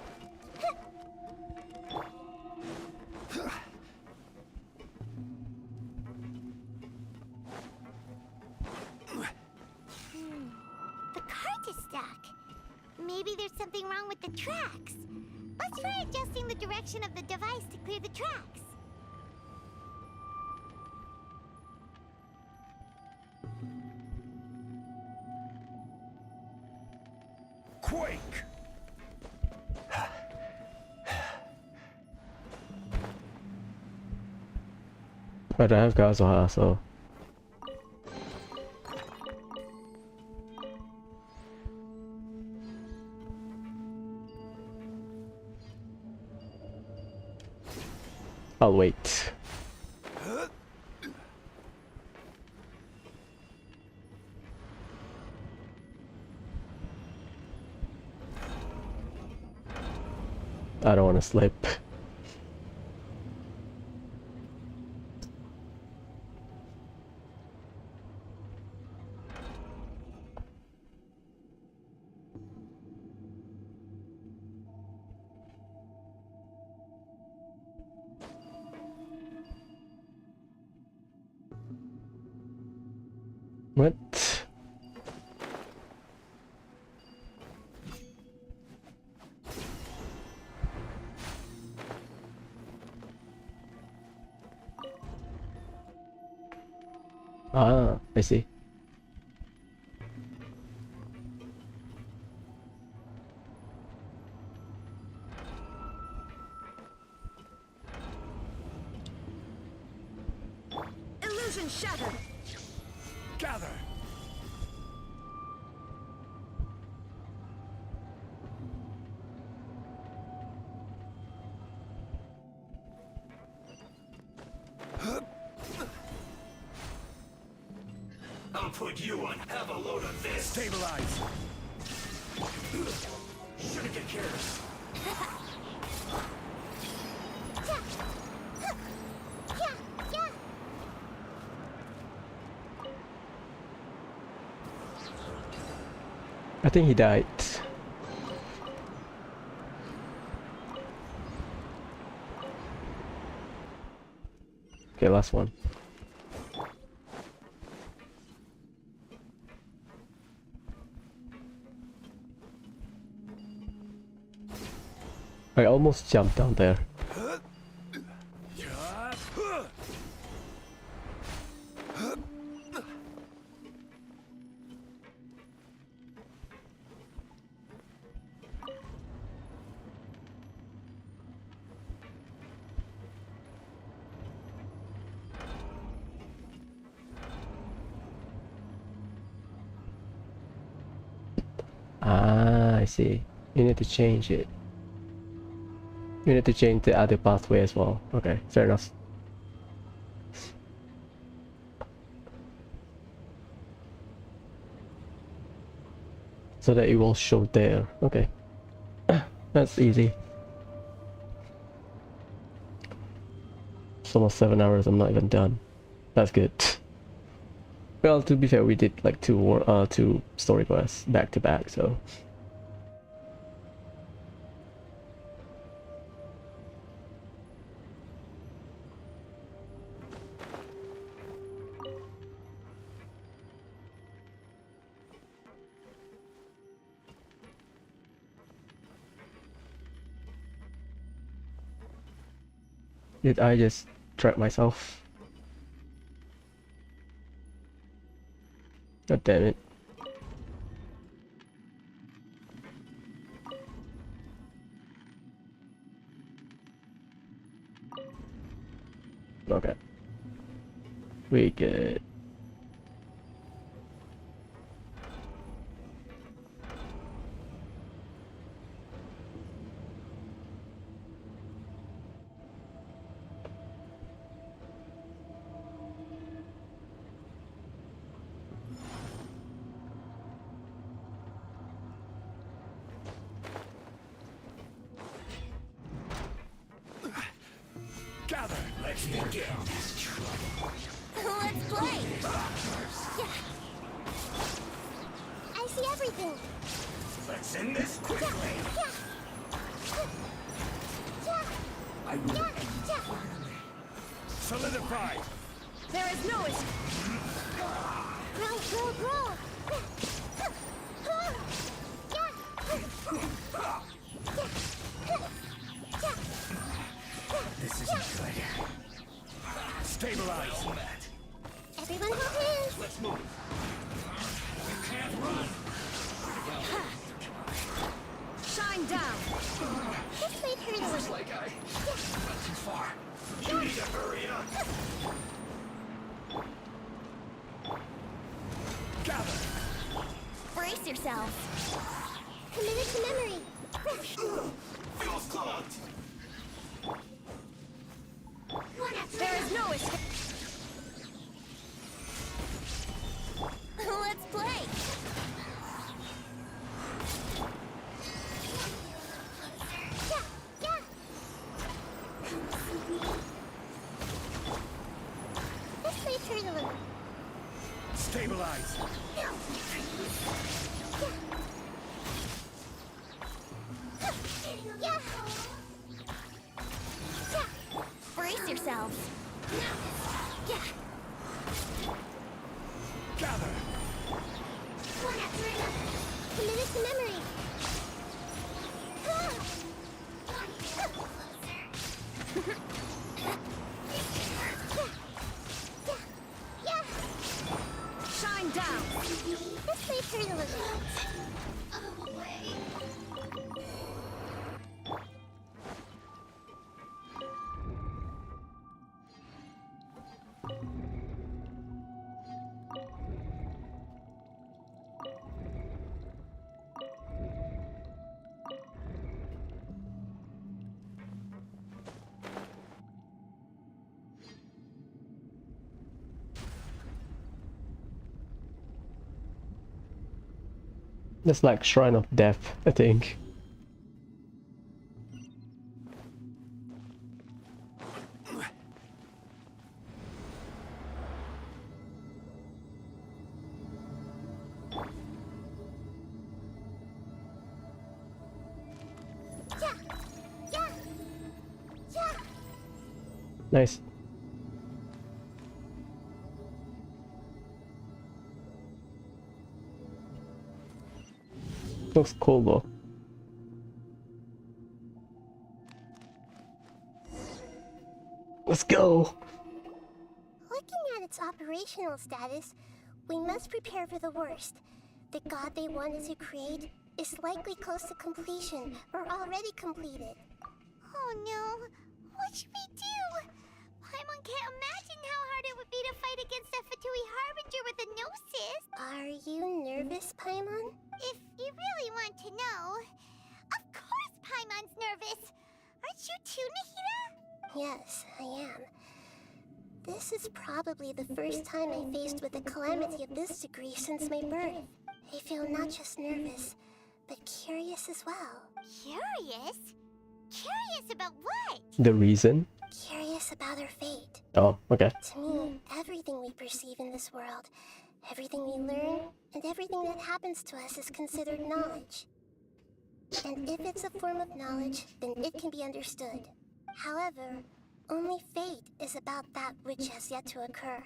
The cart is stuck. Maybe there's something wrong with the tracks. Let's try adjusting the direction of the device to clear the tracks. Quake! But I have Kazuha, so I'll wait. I don't want to slip. What? Ah, I see. Illusion shattered. Gather. I'll put you on. Have a load of this. Stabilize. Shouldn't get careless. I think he died. Okay, last one. I almost jumped down there. Ah, I see. You need to change it. You need to change the other pathway as well. Okay, fair enough. So that it will show there. Okay. That's easy. It's almost 7 hours, I'm not even done. That's good. Well, to be fair, we did like two story quests back to back, so Did I just trap myself? God damn it. Okay. We good. Gather! Let's begin this trouble. Let's play! Yeah. I see everything. Let's end this quickly. I will end finally. Solidify! There is no escape. Grow! This isn't good. Stabilize. Everyone hold hands. Let's move. You can't run. Shine down. This might hurt a Looks little. like I went too far. You need to hurry up. Gather. Brace yourself. Committed to memory. Feels clogged. There is no escape. Let's play. Yeah. This might hurt a little. Stabilize. Yeah. Brace yourselves. Yeah. Gather. Committed to memory. Yeah. Shine down. This might hurt a little. That's like Shrine of Death, I think. Nice. Looks cool though. Let's go! Looking at its operational status, we must prepare for the worst. The god they wanted to create is likely close to completion or already completed. Oh no, what should we do? Paimon can't imagine how hard it would be to fight against the Fatui Harbinger with a Gnosis. Are you nervous, Paimon? If you really want to know, of course Paimon's nervous. Aren't you too, Nahida? Yes, I am. This is probably the first time I faced with a calamity of this degree since my birth. I feel not just nervous, but curious as well. Curious? Curious about what? The reason? Curious about our fate. Oh, okay. To me, everything we perceive in this world, everything we learn, and everything that happens to us is considered knowledge. And if it's a form of knowledge, then it can be understood. However, only fate is about that which has yet to occur,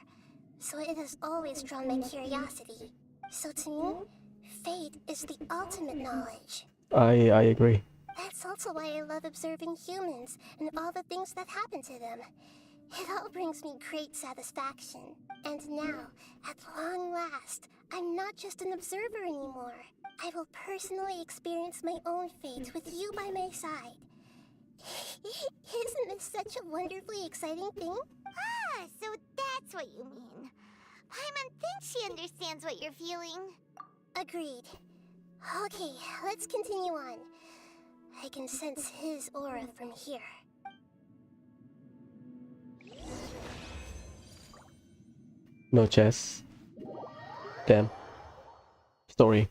so it has always drawn my curiosity. So to me, fate is the ultimate knowledge. I agree. That's also why I love observing humans and all the things that happen to them. It all brings me great satisfaction. And now, at long last, I'm not just an observer anymore. I will personally experience my own fate with you by my side. Isn't this such a wonderfully exciting thing? Ah, so that's what you mean. Paimon thinks she understands what you're feeling. Agreed. Okay, let's continue on. I can sense his aura from here. No chess. Damn. Story.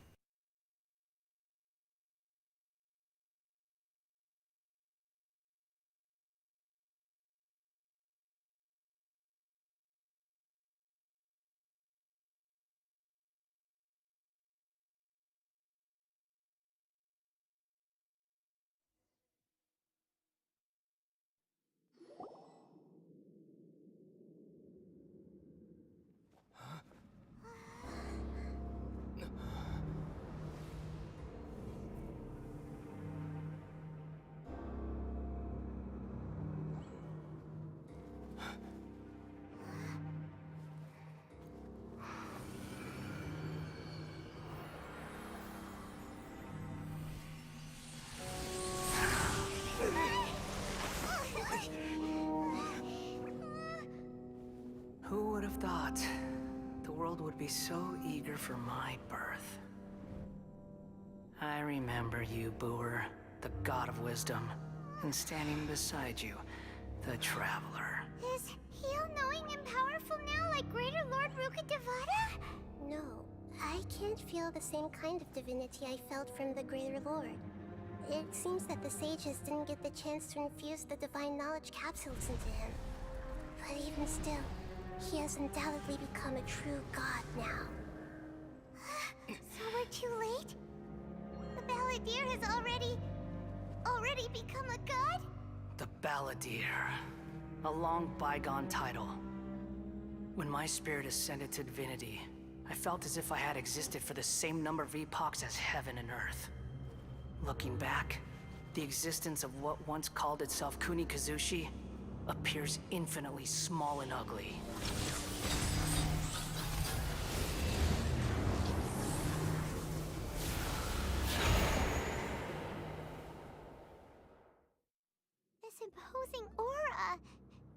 Who would have thought the world would be so eager for my birth? I remember you, Booer, the god of wisdom, and standing beside you, the traveler. Is he all-knowing and powerful now like Greater Lord Rukkhadevata? No, I can't feel the same kind of divinity I felt from the Greater Lord. It seems that the sages didn't get the chance to infuse the divine knowledge capsules into him. But even still, he has undoubtedly become a true god now. So we're too late? The Balladeer has already become a god? The Balladeer. A long bygone title. When my spirit ascended to divinity, I felt as if I had existed for the same number of epochs as heaven and earth. Looking back, the existence of what once called itself Kunikazushi appears infinitely small and ugly. This imposing aura,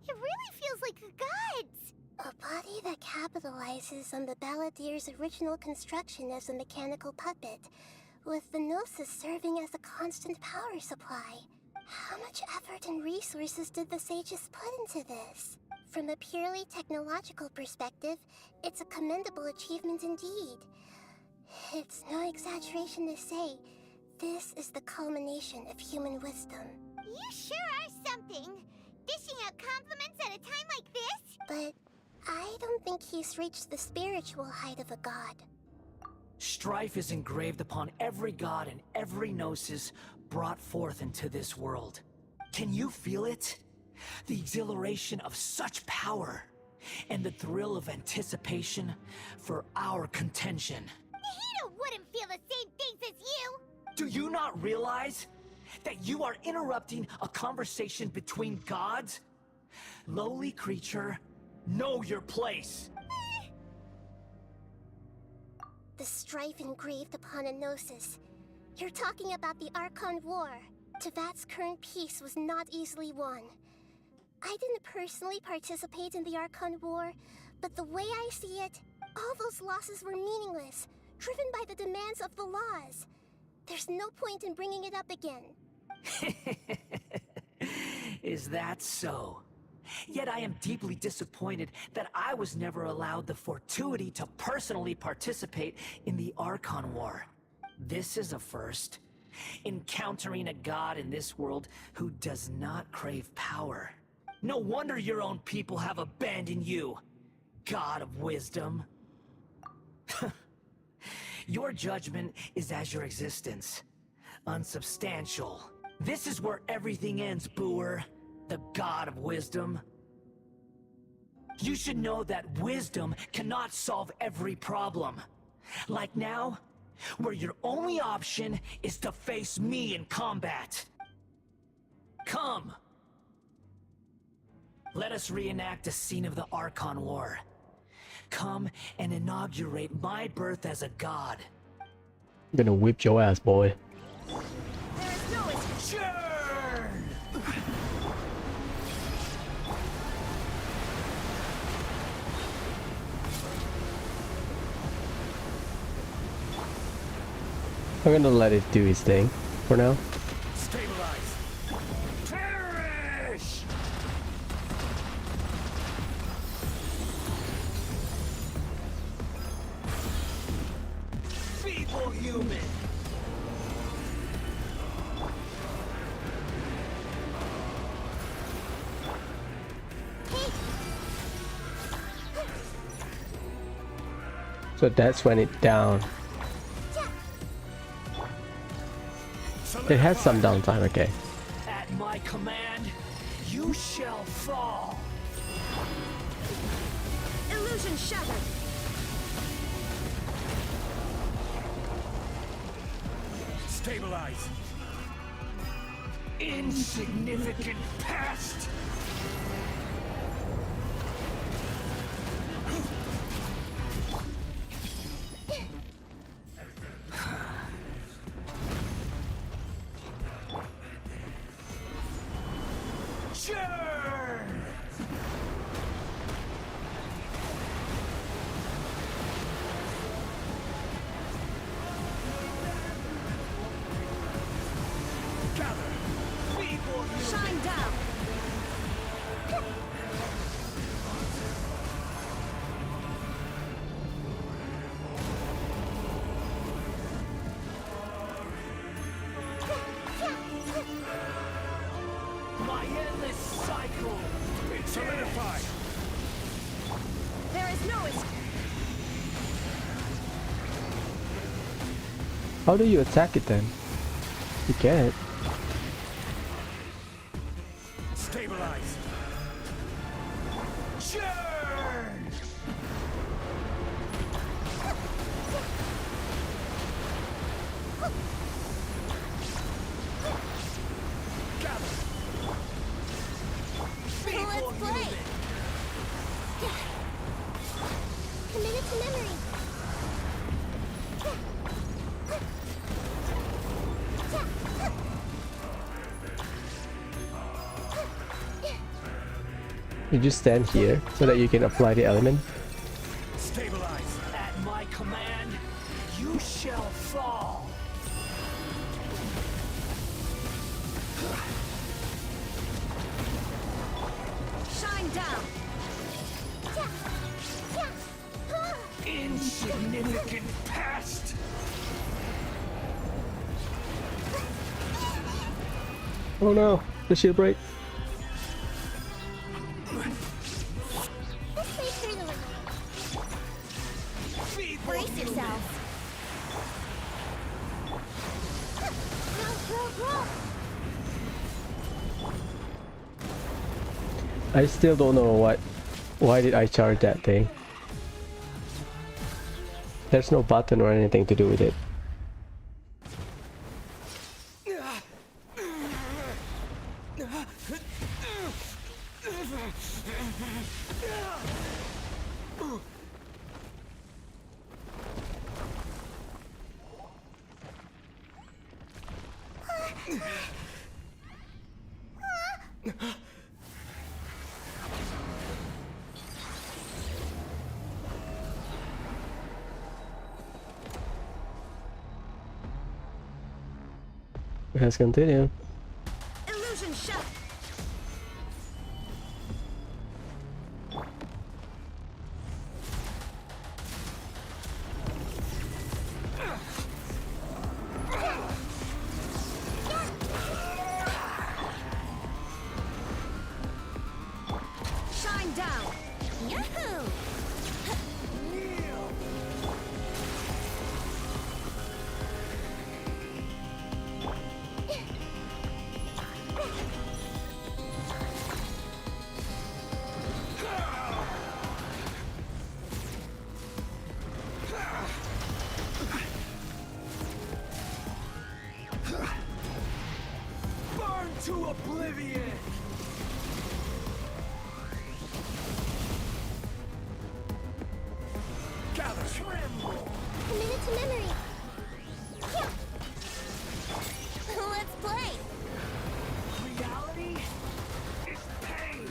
it really feels like the gods! A body that capitalizes on the Balladeer's original construction as a mechanical puppet, with the Gnosis serving as a constant power supply. How much effort and resources did the sages put into this? From a purely technological perspective, it's a commendable achievement indeed. It's no exaggeration to say, this is the culmination of human wisdom. You sure are something! Dishing out compliments at a time like this? But I don't think he's reached the spiritual height of a god. Strife is engraved upon every god and every gnosis brought forth into this world. Can you feel it? The exhilaration of such power, and the thrill of anticipation for our contention. Nihito wouldn't feel the same things as you! Do you not realize that you are interrupting a conversation between gods? Lowly creature, know your place! The strife engraved upon a Gnosis. You're talking about the Archon War. Tevat's current peace was not easily won. I didn't personally participate in the Archon War, but the way I see it, all those losses were meaningless, driven by the demands of the laws. There's no point in bringing it up again. Is that so? Yet I am deeply disappointed that I was never allowed the fortuity to personally participate in the Archon War. This is a first. Encountering a god in this world who does not crave power. No wonder your own people have abandoned you, god of wisdom. Your judgment is as your existence, unsubstantial. This is where everything ends, Booer, the god of wisdom. You should know that wisdom cannot solve every problem. Like now, where your only option is to face me in combat. Come! Let us reenact a scene of the Archon War. Come and inaugurate my birth as a god. I'm gonna whip your ass, boy. There is no churn! I'm gonna let it do its thing for now. Stabilize! Perish! Feeble human! So that's when it down. It has some downtime, okay. At my command, you shall fall. Illusion shattered. Stabilize. Insignificant pest. Shine down. My endless cycle. Solidify. There is no escape. How do you attack it then? You can't. Stabilize. Churn. Gather. Let's play. Committed to memory. You just stand here so that you can apply the element. Stabilize. At my command, you shall fall. Shine down. Insignificant pest. Oh no, the shield break. Brace yourselves. I still don't know why did I charge that thing. There's no button or anything to do with it. Let's continue. Illusion shut. Shine down. Yahoo! committed to memory. Let's play. Reality is pain.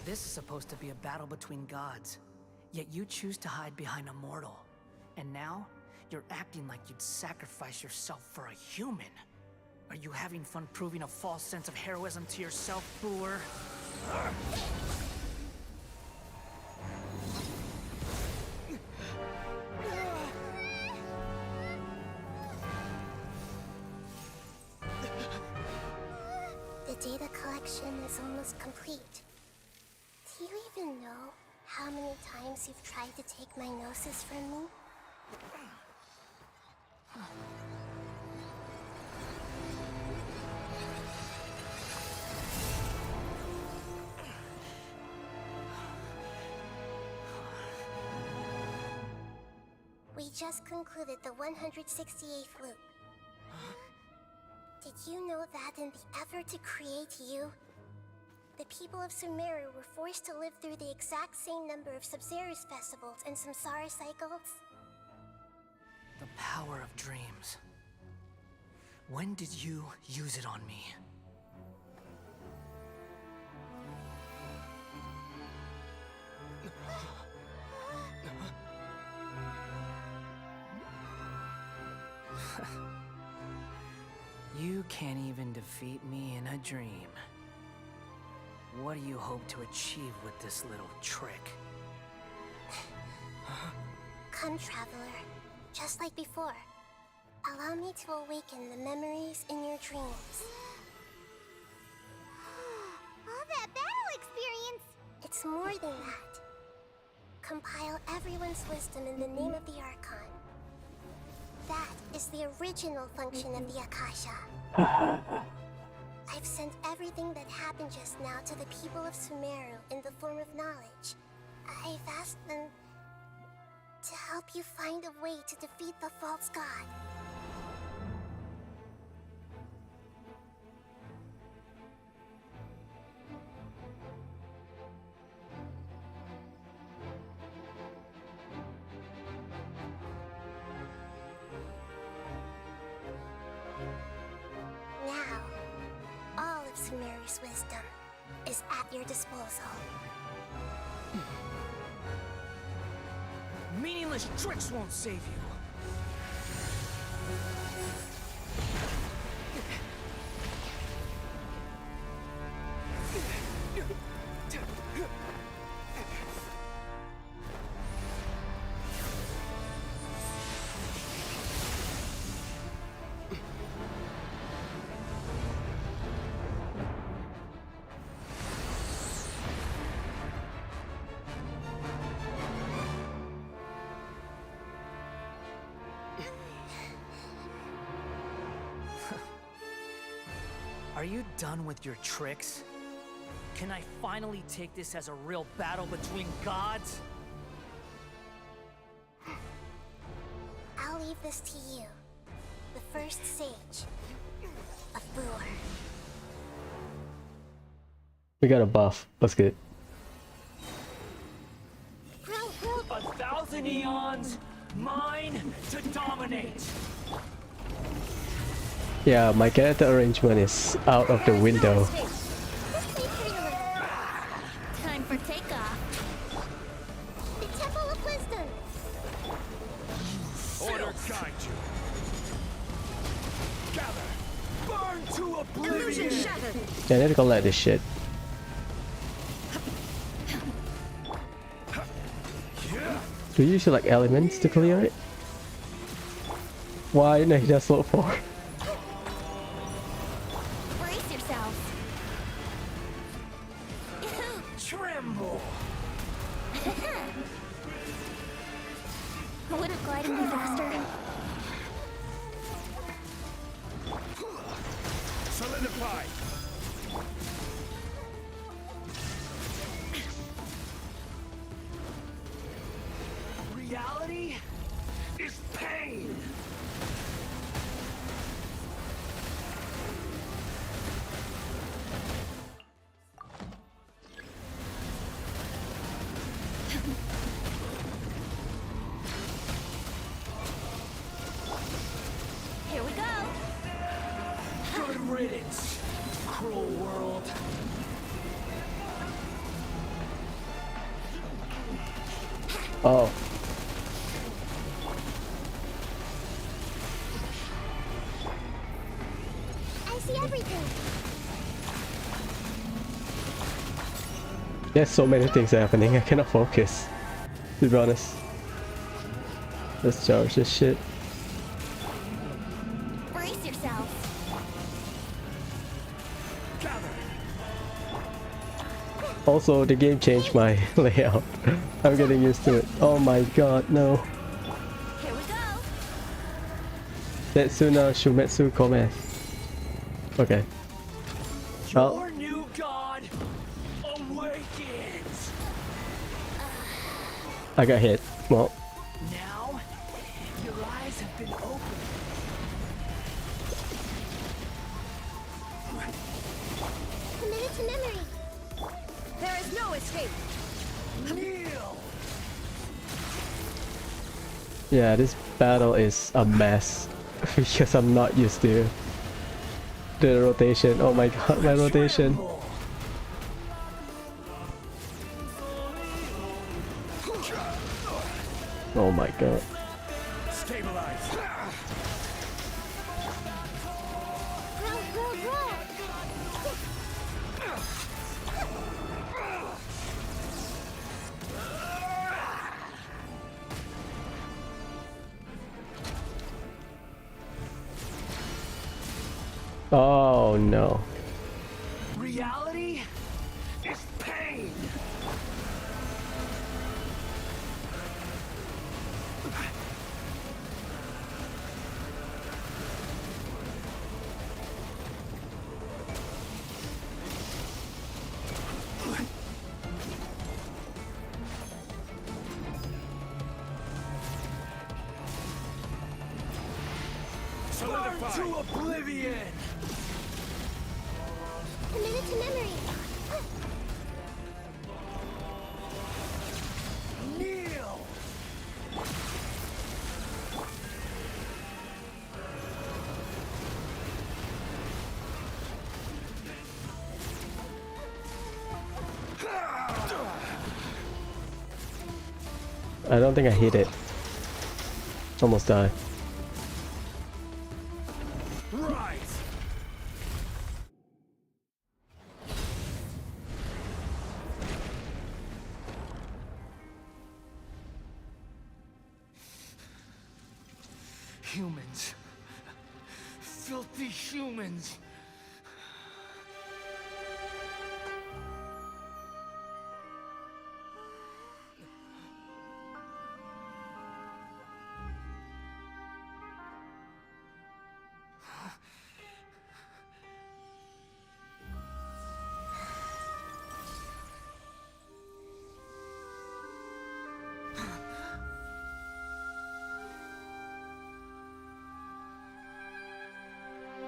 This is supposed to be a battle between gods, yet you choose to hide behind a mortal. And now, you're acting like you'd sacrifice yourself for a human. Are you having fun proving a false sense of heroism to yourself, Booer? The data collection is almost complete. Do you even know how many times you've tried to take my gnosis from me? We just concluded the 168th loop. Did you know that in the effort to create you, the people of Sumeru were forced to live through the exact same number of Sub-Zerus festivals and Samsara cycles? The power of dreams. When did you use it on me? You can't even defeat me in a dream. What do you hope to achieve with this little trick? Come, Traveler. Just like before. Allow me to awaken the memories in your dreams. All that battle experience! It's more than that. Compile everyone's wisdom in the name of the Archon. That is the original function of the Akasha. I've sent everything that happened just now to the people of Sumeru in the form of knowledge. I've asked them to help you find a way to defeat the false god. Now, all of Sumeru's wisdom is at your disposal. Meaningless tricks won't save you. Are you done with your tricks? Can I finally take this as a real battle between gods? I'll leave this to you, the first sage of Booer. We got a buff. That's good. 1,000 eons, mine to dominate. Yeah, my character arrangement is out of the window. Time for takeoff. The Temple of Wisdom. Order guide you. Gather. Burn to oblivion! Yeah, I need to collect this shit. Do you use like elements to clear it? Why no, just look for? Brace yourselves. Tremble! Wouldn't gliding be faster? Solidify! Reality is pain! Here we go. Good riddance, cruel world. Oh. I see everything. There's so many things happening, I cannot focus. To be honest. Let's charge this shit. Brace yourselves. Also, the game changed my layout. I'm getting used to it. Oh my god, no. Here we go. Tetsuna Shumetsu Kome. Okay. Oh, Your new god awakens! I got hit. Well, Now, your eyes have been opened. Committed to memory. There is no escape. Kneel! yeah, this battle is a mess. Because I'm not used to the rotation. Oh my god, my rotation. Oh my god. Stabilize. Grow. Oh no. Reality is pain. Solidify. To oblivion. Committed to memory. Kneel. I don't think I hit it. Almost died. Rise. Humans. Filthy humans.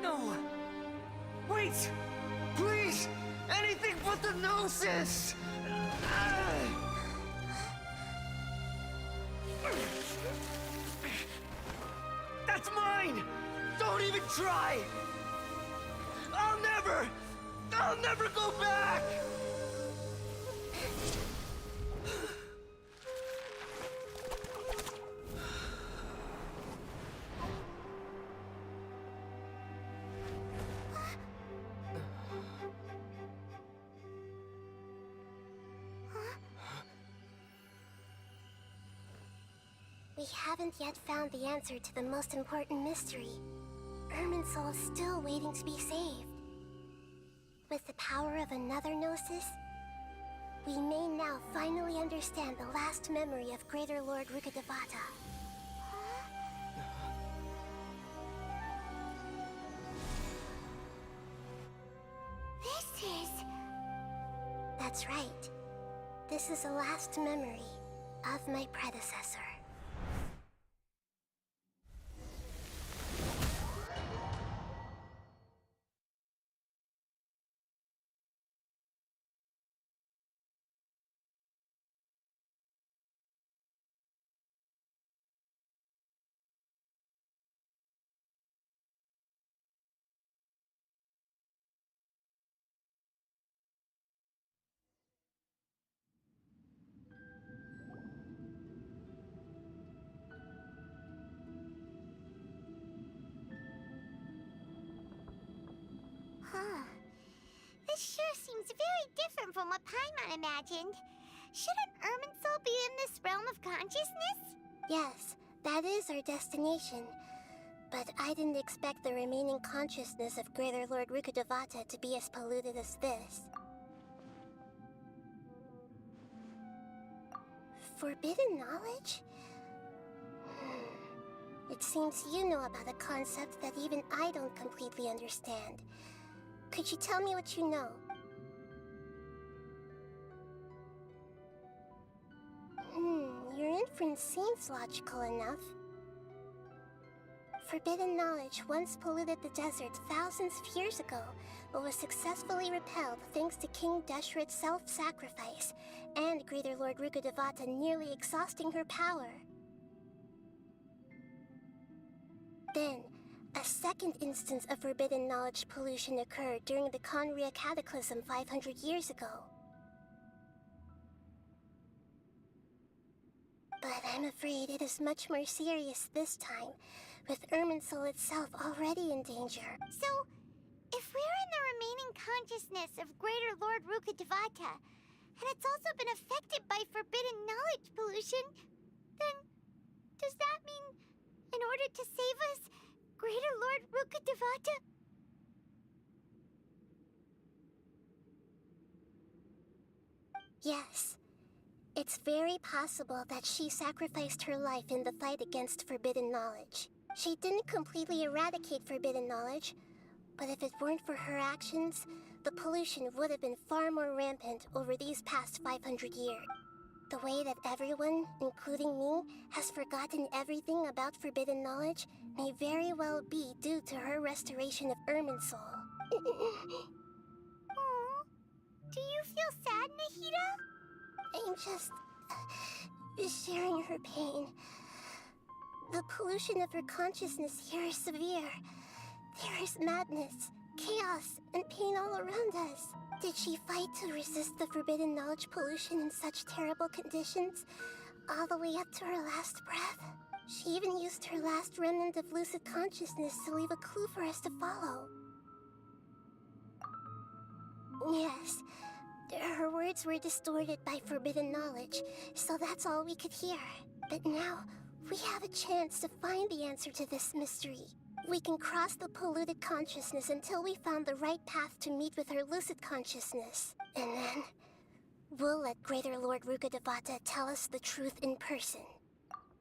No! Wait! Please! Anything but the gnosis! That's mine! Don't even try! I'll never go back! We haven't yet found the answer to the most important mystery. Irminsul is still waiting to be saved. With the power of another Gnosis, we may now finally understand the last memory of Greater Lord Rukkhadevata. This is... That's right. This is the last memory of my predecessor. Huh. This sure seems very different from what Paimon imagined. Shouldn't Irminsul be in this realm of consciousness? Yes, that is our destination. But I didn't expect the remaining consciousness of Greater Lord Rukkhadevata to be as polluted as this. Forbidden knowledge? It seems you know about a concept that even I don't completely understand. Could you tell me what you know? Your inference seems logical enough. Forbidden knowledge once polluted the desert thousands of years ago, but was successfully repelled thanks to King Deshret's self-sacrifice, and Greater Lord Rukkhadevata nearly exhausting her power. Then, a second instance of forbidden knowledge pollution occurred during the Conria Cataclysm 500 years ago. But I'm afraid it is much more serious this time, with Irminsul itself already in danger. So, if we're in the remaining consciousness of Greater Lord Rukkhadevata, and it's also been affected by forbidden knowledge pollution, then does that mean, in order to save us, Greater Lord Rukkhadevata? Yes. It's very possible that she sacrificed her life in the fight against forbidden knowledge. She didn't completely eradicate forbidden knowledge, but if it weren't for her actions, the pollution would have been far more rampant over these past 500 years. The way that everyone, including me, has forgotten everything about forbidden knowledge may very well be due to her restoration of Irminsul. Aww. Do you feel sad, Nahida? I'm just sharing her pain. The pollution of her consciousness here is severe. There is madness, chaos, and pain all around us. Did she fight to resist the forbidden knowledge pollution in such terrible conditions, all the way up to her last breath? She even used her last remnant of lucid consciousness to leave a clue for us to follow. Yes. Her words were distorted by forbidden knowledge, so that's all we could hear. But now, we have a chance to find the answer to this mystery. We can cross the polluted consciousness until we found the right path to meet with her lucid consciousness. And then, we'll let Greater Lord Rukkhadevata tell us the truth in person.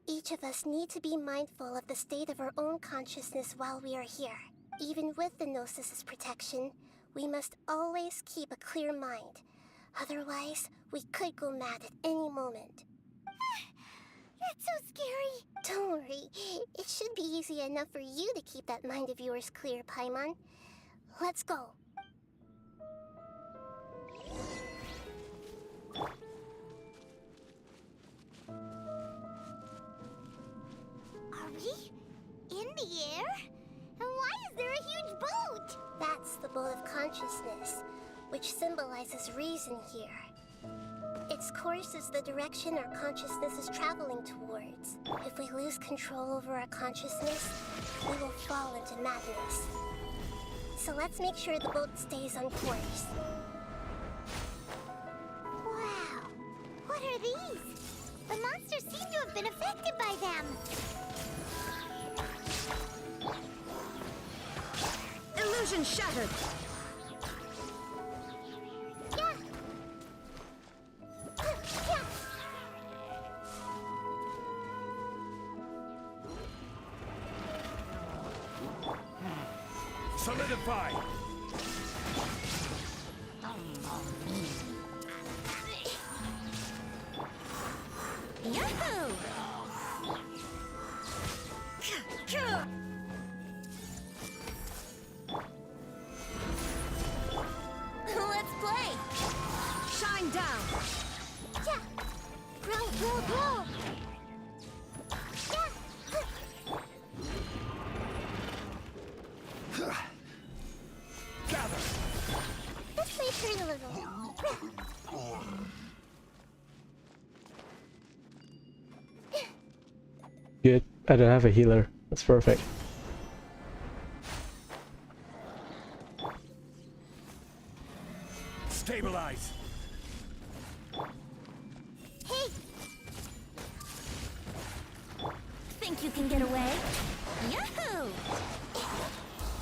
Each of us need to be mindful of the state of our own consciousness while we are here. Even with the Gnosis' protection, we must always keep a clear mind. Otherwise, we could go mad at any moment. That's so scary. Don't worry. It should be easy enough for you to keep that mind of yours clear, Paimon. Let's go. Are we in the air? And why is there a huge boat? That's the boat of consciousness, which symbolizes reason here. Its course is the direction our consciousness is traveling towards. If we lose control over our consciousness, we will fall into madness. So let's make sure the boat stays on course. Wow! What are these? The monsters seem to have been affected by them. Illusion shattered. Yeah. Yeah. Solidify! Yahoo! Let's play! Shine down! Yeah. Roll. Yeah. Gather! This may turn a little. Good. I don't have a healer. That's perfect. Stabilize! Hey! Think you can get away? Yahoo!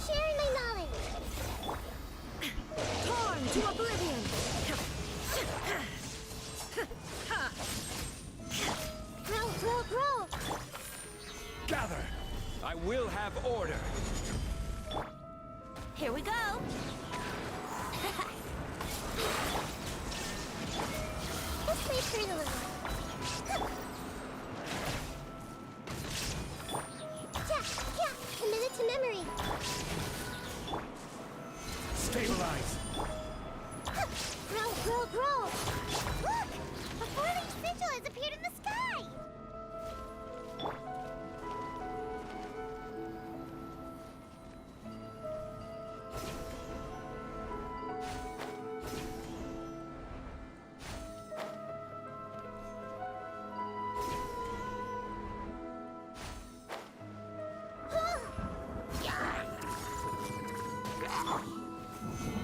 Sharing my knowledge. Torn to oblivion! Roll. Gather! I will have order! Here we go! This may turn a little. Yeah. Commit it to memory. Stabilize! Roll. Look! A four-leaf sigil has appeared in the sky!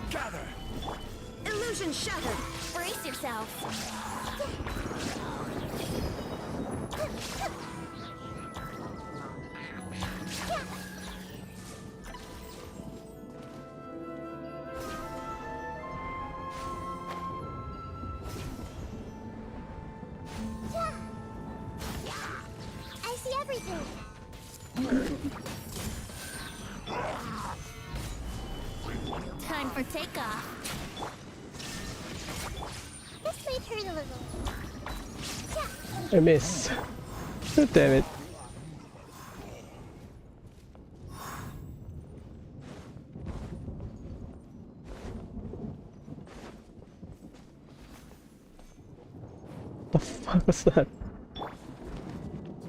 Gather! Illusion shattered! Brace yourself! I see everything. Time for takeoff! This may turn a little. I miss. God damn it. The fuck was that?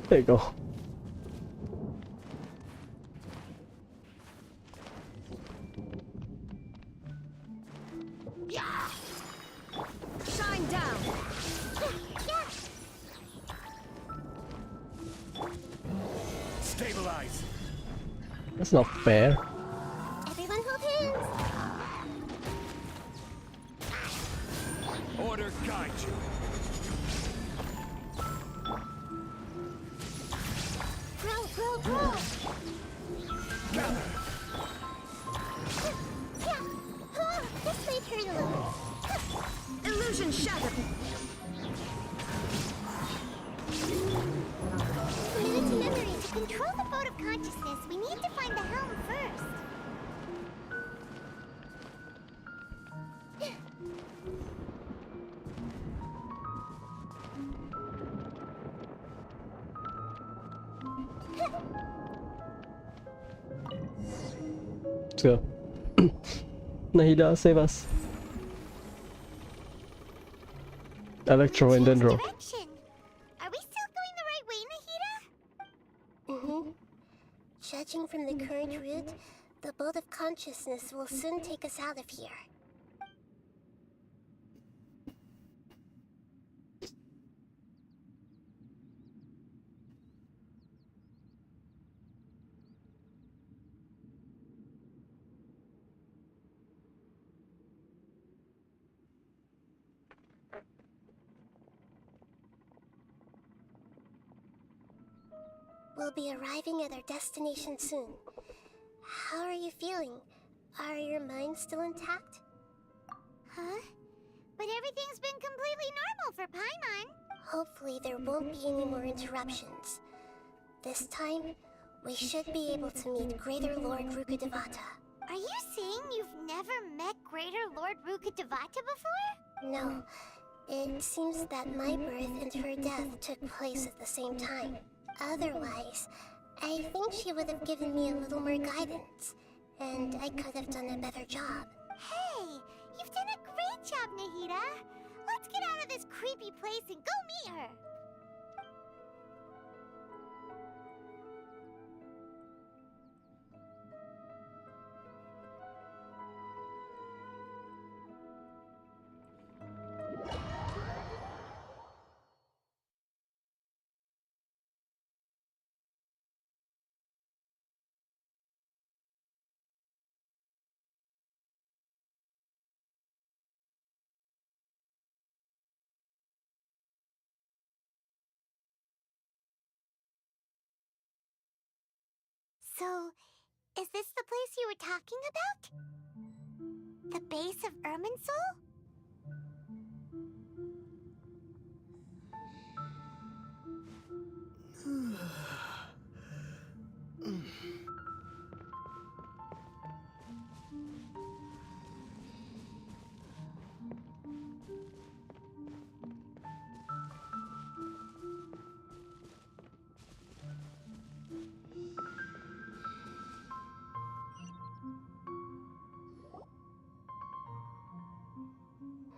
There you go. Shine down! Stabilize! That's not fair. Everyone hold hands. Order guide you! Roll. Gather! This may turn a little. Illusion shattered! Commit it to memory. To control the boat of consciousness, we need to find the helm first. Let's go. Nahida, save us. Electro and Dendro. Direction. Are we still going the right way, Nahida? Mm-hmm. Judging from the current route, the boat of consciousness will soon take us out of here. will be arriving at our destination soon. How are you feeling? Are your minds still intact? Huh? But everything's been completely normal for Paimon. Hopefully there won't be any more interruptions. This time, we should be able to meet Greater Lord Rukkhadevata. Are you saying you've never met Greater Lord Rukkhadevata before? No. It seems that my birth and her death took place at the same time. Otherwise, I think she would have given me a little more guidance, and I could have done a better job. Hey, you've done a great job, Nahida. Let's get out of this creepy place and go meet her. So, is this the place you were talking about? The base of Irminsul?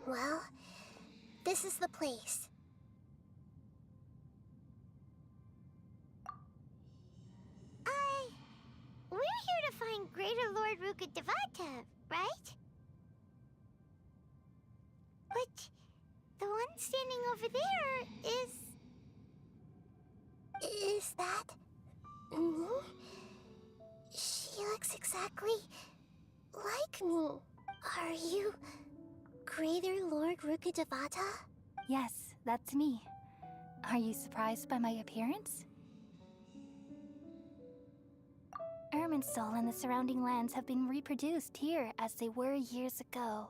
Well, this is the place. We're here to find Greater Lord Rukkhadevata, right? But the one standing over there is... Is that me? She looks exactly like me. Are you Greater Lord Rukkhadevata? Yes, that's me. Are you surprised by my appearance? Irminsul and the surrounding lands have been reproduced here as they were years ago.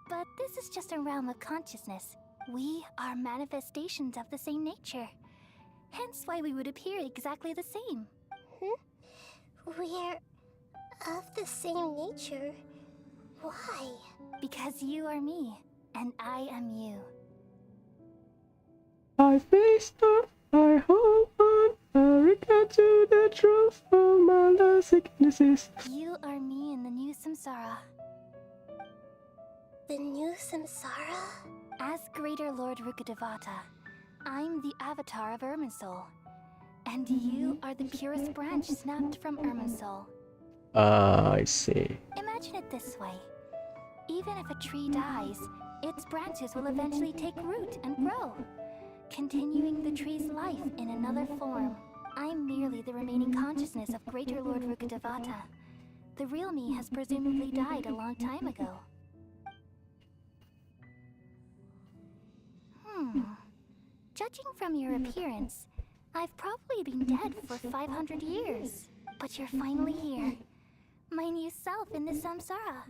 But this is just a realm of consciousness. We are manifestations of the same nature. Hence why we would appear exactly the same. We're of the same nature? Why? Because you are me, and I am you. I face up, I hold on, I regret to the truth of my last sicknesses. You are me in the new samsara. The new samsara? As Greater Lord Rukkhadevata, I'm the avatar of Irminsul. And you are the purest branch snapped from Irminsul. I see. Imagine it this way. Even if a tree dies, its branches will eventually take root and grow, continuing the tree's life in another form. I'm merely the remaining consciousness of Greater Lord Rukkhadevata. The real me has presumably died a long time ago. Judging from your appearance, I've probably been dead for 500 years. But you're finally here. My new self in the samsara.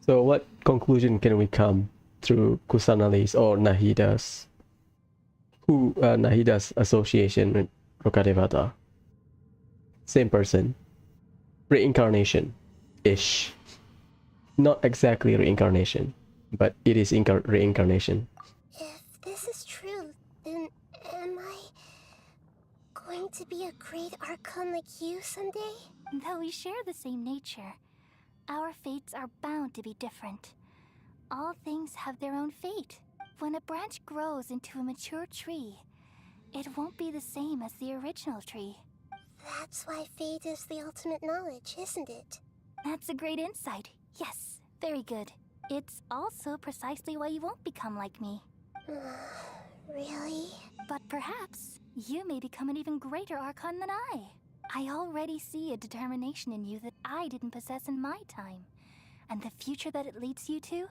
So what conclusion can we come through Kusanali's or Nahida's Nahida's association with Rukkhadevata? Same person. Reincarnation-ish. Not exactly reincarnation, but it is reincarnation. If this is true, then am I going to be a great Archon like you someday? Though we share the same nature, our fates are bound to be different. All things have their own fate. When a branch grows into a mature tree, it won't be the same as the original tree. That's why fate is the ultimate knowledge, isn't it? That's a great insight. Yes, very good. It's also precisely why you won't become like me. Really? But perhaps you may become an even greater Archon than I. I already see a determination in you that I didn't possess in my time. And the future that it leads you to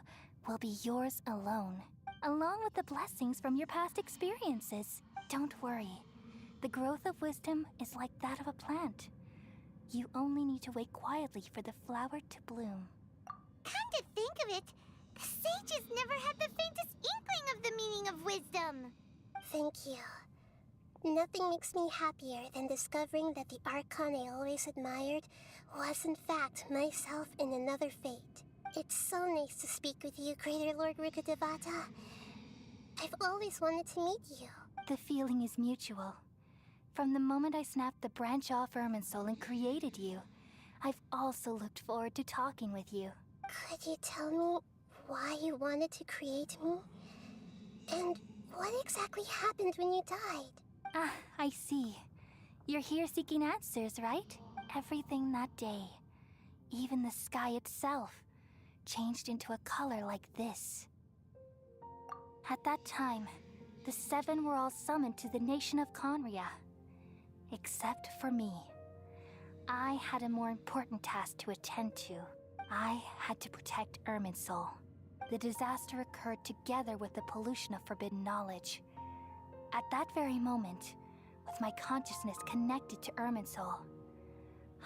will be yours alone, along with the blessings from your past experiences. Don't worry. The growth of wisdom is like that of a plant. You only need to wait quietly for the flower to bloom. Come to think of it, the sages never had the faintest inkling of the meaning of wisdom. Thank you. Nothing makes me happier than discovering that the Archon I always admired was in fact myself in another fate. It's so nice to speak with you, Greater Lord Rukkhadevata. I've always wanted to meet you. The feeling is mutual. From the moment I snapped the branch off Irminsul and created you, I've also looked forward to talking with you. Could you tell me why you wanted to create me? And what exactly happened when you died? Ah, I see. You're here seeking answers, right? Everything that day, even the sky itself, changed into a color like this. At that time, the seven were all summoned to the nation of Conria. Except for me. I had a more important task to attend to. I had to protect Irminsul. The disaster occurred together with the pollution of forbidden knowledge. At that very moment, with my consciousness connected to Irminsul,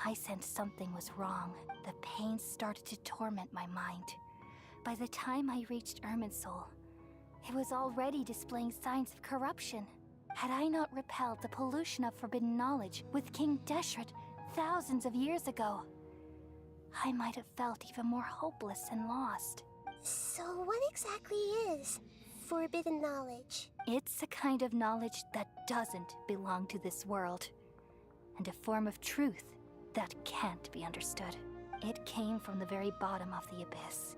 I sensed something was wrong. The pain started to torment my mind. By the time I reached Irminsul, it was already displaying signs of corruption. Had I not repelled the pollution of forbidden knowledge with King Deshret thousands of years ago, I might have felt even more hopeless and lost. So what exactly is forbidden knowledge? It's a kind of knowledge that doesn't belong to this world, and a form of truth that can't be understood. It came from the very bottom of the abyss.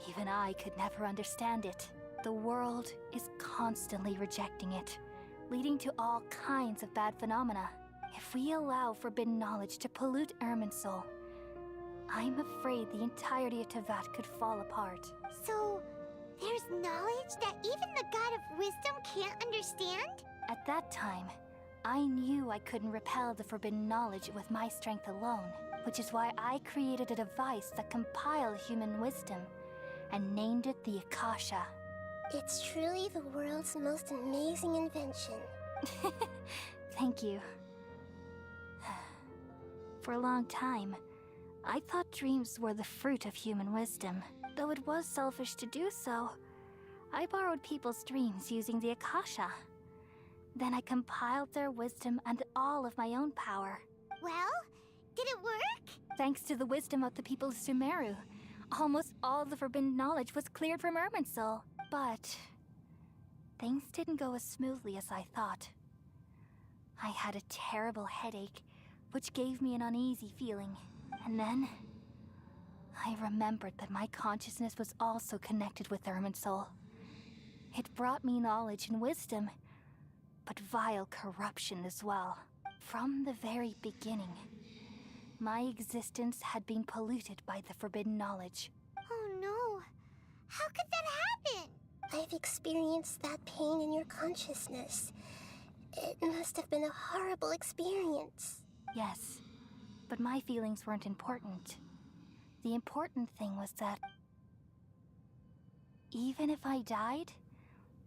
Even I could never understand it. The world is constantly rejecting it, leading to all kinds of bad phenomena. If we allow forbidden knowledge to pollute Irminsul, I'm afraid the entirety of Tevat could fall apart. So, there's knowledge that even the God of Wisdom can't understand? At that time, I knew I couldn't repel the forbidden knowledge with my strength alone, which is why I created a device that compiled human wisdom and named it the Akasha. It's truly the world's most amazing invention. Thank you. For a long time, I thought dreams were the fruit of human wisdom. Though it was selfish to do so, I borrowed people's dreams using the Akasha. Then I compiled their wisdom and all of my own power. Well, did it work? Thanks to the wisdom of the people of Sumeru, almost all the forbidden knowledge was cleared from Irminsul. But things didn't go as smoothly as I thought. I had a terrible headache, which gave me an uneasy feeling. And then I remembered that my consciousness was also connected with Irminsul. It brought me knowledge and wisdom, but vile corruption as well. From the very beginning, my existence had been polluted by the forbidden knowledge. Oh no! How could that happen? I've experienced that pain in your consciousness. It must have been a horrible experience. Yes, but my feelings weren't important. The important thing was that even if I died,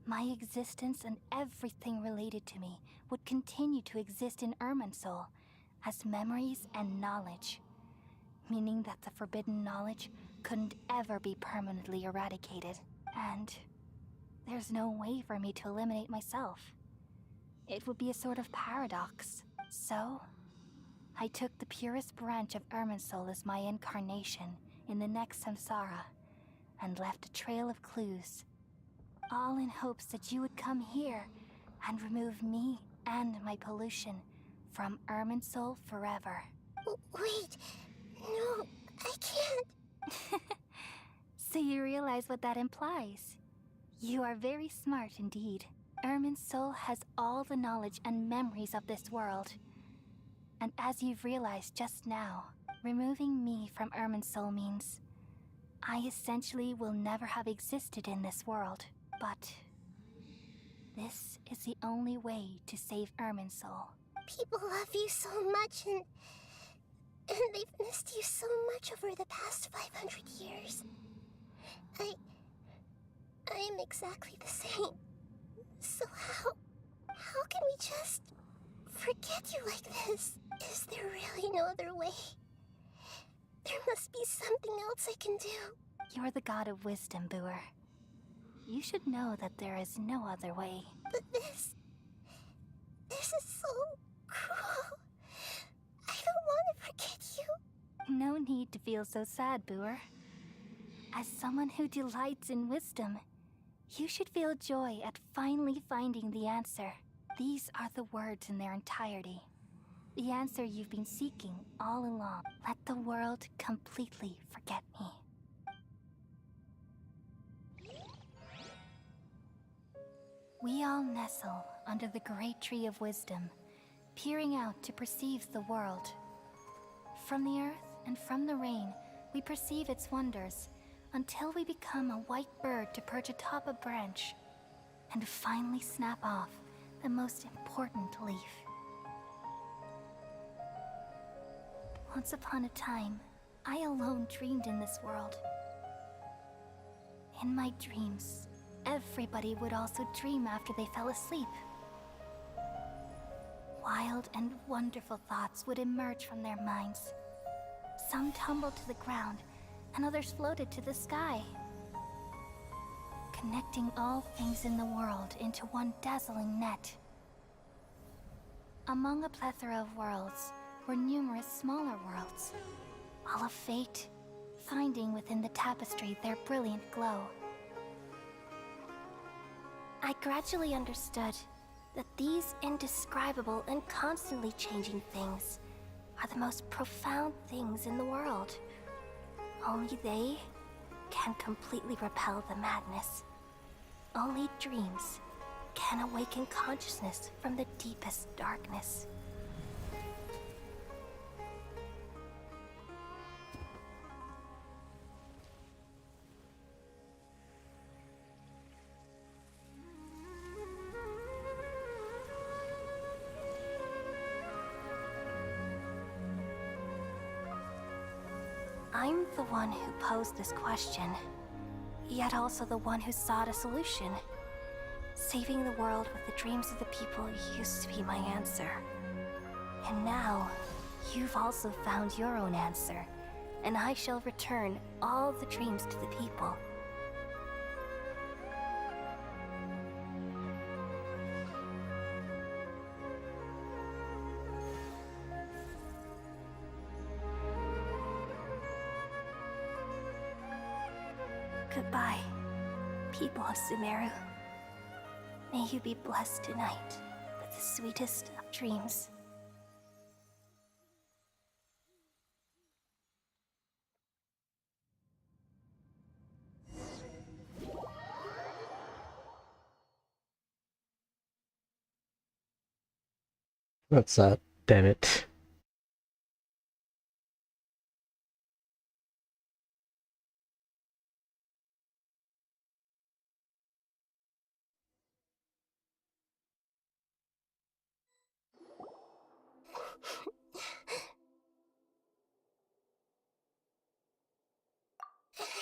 my existence and everything related to me would continue to exist in Irminsul as memories and knowledge, meaning that the forbidden knowledge couldn't ever be permanently eradicated. And there's no way for me to eliminate myself. It would be a sort of paradox. So, I took the purest branch of Irminsul as my incarnation in the next samsara and left a trail of clues, all in hopes that you would come here and remove me and my pollution from Irminsul forever. Wait, no, I can't. So you realize what that implies? You are very smart indeed. Irminsul has all the knowledge and memories of this world. And as you've realized just now, removing me from Irminsul means I essentially will never have existed in this world. But this is the only way to save Irminsul. People love you so much and they've missed you so much over the past 500 years. I am exactly the same. So how How can we just forget you like this? Is there really no other way? There must be something else I can do. You're the god of wisdom, Booer. You should know that there is no other way. But this is so cruel. I don't want to forget you. No need to feel so sad, Booer. As someone who delights in wisdom, you should feel joy at finally finding the answer. These are the words in their entirety. The answer you've been seeking all along. Let the world completely forget me. We all nestle under the great tree of wisdom, peering out to perceive the world. From the earth and from the rain, we perceive its wonders, until we become a white bird to perch atop a branch, and finally snap off the most important leaf. Once upon a time, I alone dreamed in this world. In my dreams, everybody would also dream after they fell asleep. Wild and wonderful thoughts would emerge from their minds. Some tumbled to the ground, and others floated to the sky, connecting all things in the world into one dazzling net. Among a plethora of worlds were numerous smaller worlds, all of fate, finding within the tapestry their brilliant glow. I gradually understood that these indescribable and constantly changing things are the most profound things in the world. Only they can completely repel the madness. Only dreams can awaken consciousness from the deepest darkness. I'm the one who posed this question, yet also the one who sought a solution. Saving the world with the dreams of the people used to be my answer. And now, you've also found your own answer, and I shall return all the dreams to the people. Goodbye, people of Sumeru. May you be blessed tonight with the sweetest of dreams. That's sad. Damn it.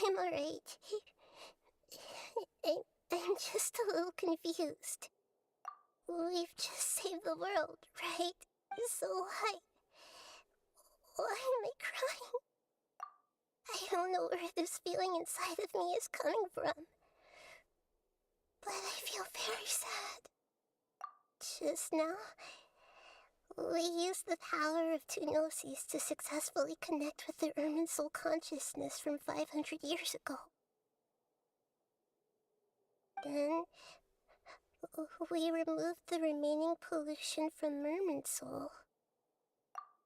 I'm alright. I'm just a little confused. We've just saved the world, right? So why am I crying? I don't know where this feeling inside of me is coming from, but I feel very sad. Just now, we used the power of two gnosis to successfully connect with the Ermin soul consciousness from 500 years ago. Then, we removed the remaining pollution from Merman soul.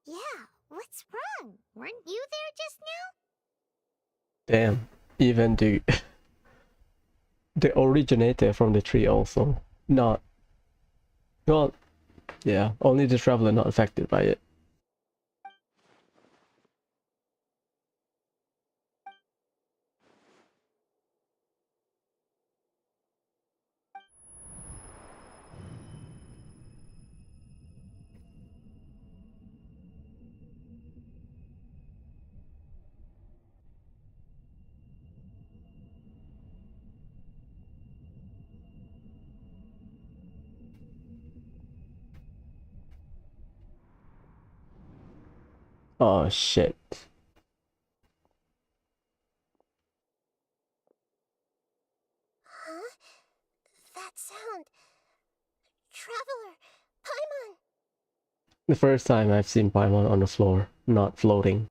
Yeah, what's wrong? Weren't you there just now? Damn. Even the originator from the tree also not. Well, yeah, only the traveler not affected by it. Oh shit. Huh? That sound. Traveler, Paimon. The first time I've seen Paimon on the floor, not floating.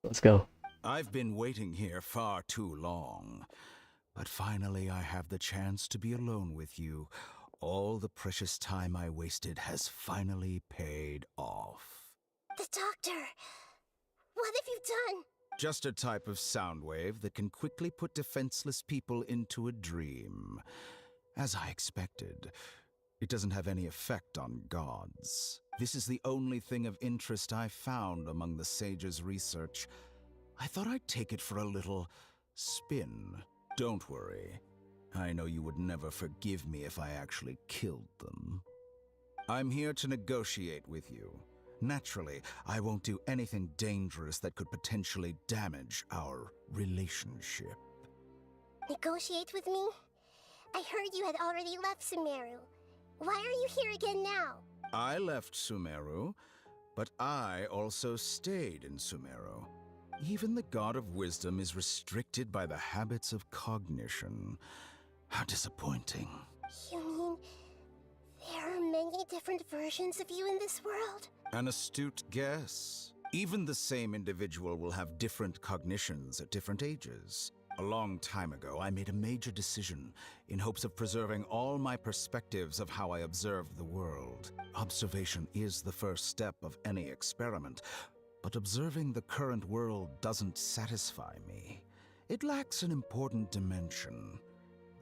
Let's go. I've been waiting here far too long. But finally I have the chance to be alone with you. All the precious time I wasted has finally paid off. The doctor. What have you done? Just a type of sound wave that can quickly put defenseless people into a dream. As I expected, it doesn't have any effect on gods. This is the only thing of interest I found among the sage's research. I thought I'd take it for a little spin. Don't worry. I know you would never forgive me if I actually killed them. I'm here to negotiate with you. Naturally, I won't do anything dangerous that could potentially damage our relationship. Negotiate with me? I heard you had already left Sumeru. Why are you here again now? I left Sumeru, but I also stayed in Sumeru. Even the God of Wisdom is restricted by the habits of cognition. How disappointing. You mean there are many different versions of you in this world? An astute guess. Even the same individual will have different cognitions at different ages. A long time ago, I made a major decision in hopes of preserving all my perspectives of how I observe the world. Observation is the first step of any experiment, but observing the current world doesn't satisfy me. It lacks an important dimension,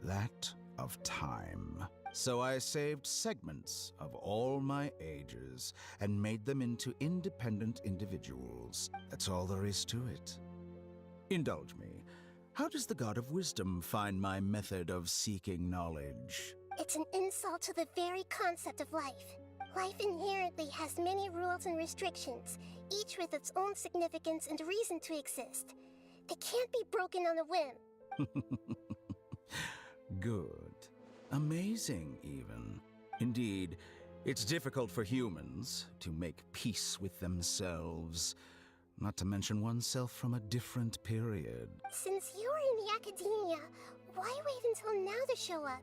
that of time. So I saved segments of all my ages and made them into independent individuals. That's all there is to it. Indulge me. How does the God of Wisdom find my method of seeking knowledge? It's an insult to the very concept of life. Life inherently has many rules and restrictions, each with its own significance and reason to exist. They can't be broken on a whim. Good. Amazing, even. Indeed, it's difficult for humans to make peace with themselves, not to mention oneself from a different period. Since you were in the academia, why wait until now to show up?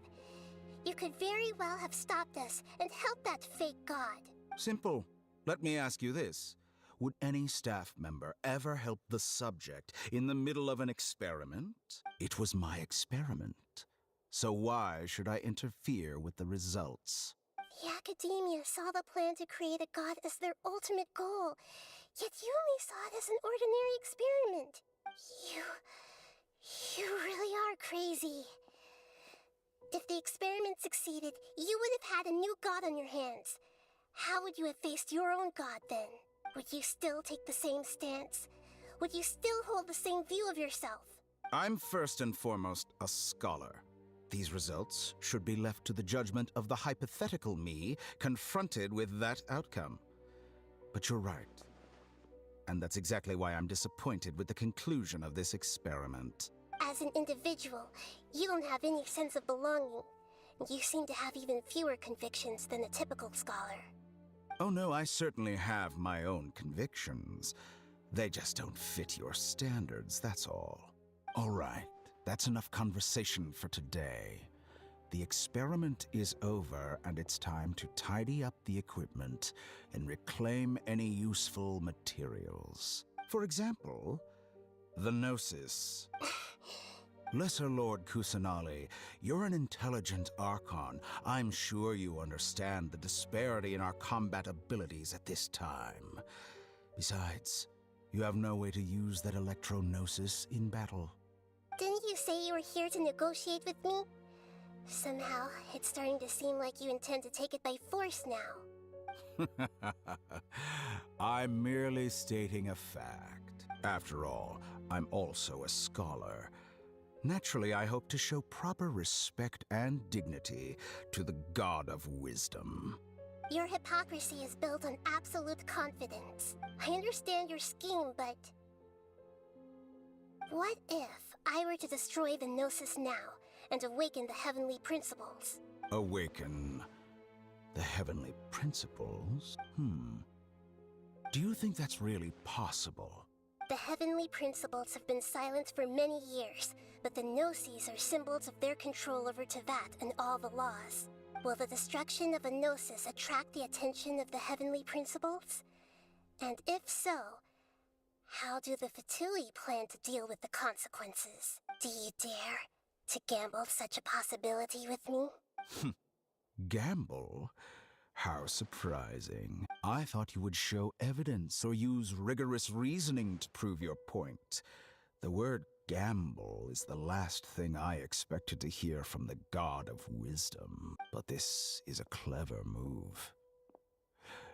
You could very well have stopped us and helped that fake god. Simple. Let me ask you this. Would any staff member ever help the subject in the middle of an experiment? It was my experiment. So why should I interfere with the results? The academia saw the plan to create a god as their ultimate goal, yet you only saw it as an ordinary experiment. You really are crazy. If the experiment succeeded, you would have had a new god on your hands. How would you have faced your own god then? Would you still take the same stance? Would you still hold the same view of yourself? I'm first and foremost a scholar. These results should be left to the judgment of the hypothetical me confronted with that outcome. But you're right. And that's exactly why I'm disappointed with the conclusion of this experiment. As an individual, you don't have any sense of belonging. You seem to have even fewer convictions than a typical scholar. Oh no, I certainly have my own convictions. They just don't fit your standards, that's all. All right, that's enough conversation for today. The experiment is over, and it's time to tidy up the equipment and reclaim any useful materials. For example, the Gnosis. Lesser Lord Kusanali, you're an intelligent Archon. I'm sure you understand the disparity in our combat abilities at this time. Besides, you have no way to use that Electro-Gnosis in battle. Didn't you say you were here to negotiate with me? Somehow, it's starting to seem like you intend to take it by force now. I'm merely stating a fact. After all, I'm also a scholar. Naturally, I hope to show proper respect and dignity to the God of Wisdom. Your hypocrisy is built on absolute confidence. I understand your scheme, but... what if I were to destroy the Gnosis now and awaken the heavenly principles? Awaken the heavenly principles? Do you think that's really possible? The heavenly principles have been silent for many years, but the Gnosis are symbols of their control over Tevat and all the laws. Will the destruction of a Gnosis attract the attention of the heavenly principles? And if so, how do the Fatui plan to deal with the consequences? Do you dare to gamble such a possibility with me? Gamble? How surprising. I thought you would show evidence or use rigorous reasoning to prove your point. The word gamble is the last thing I expected to hear from the god of wisdom. But this is a clever move.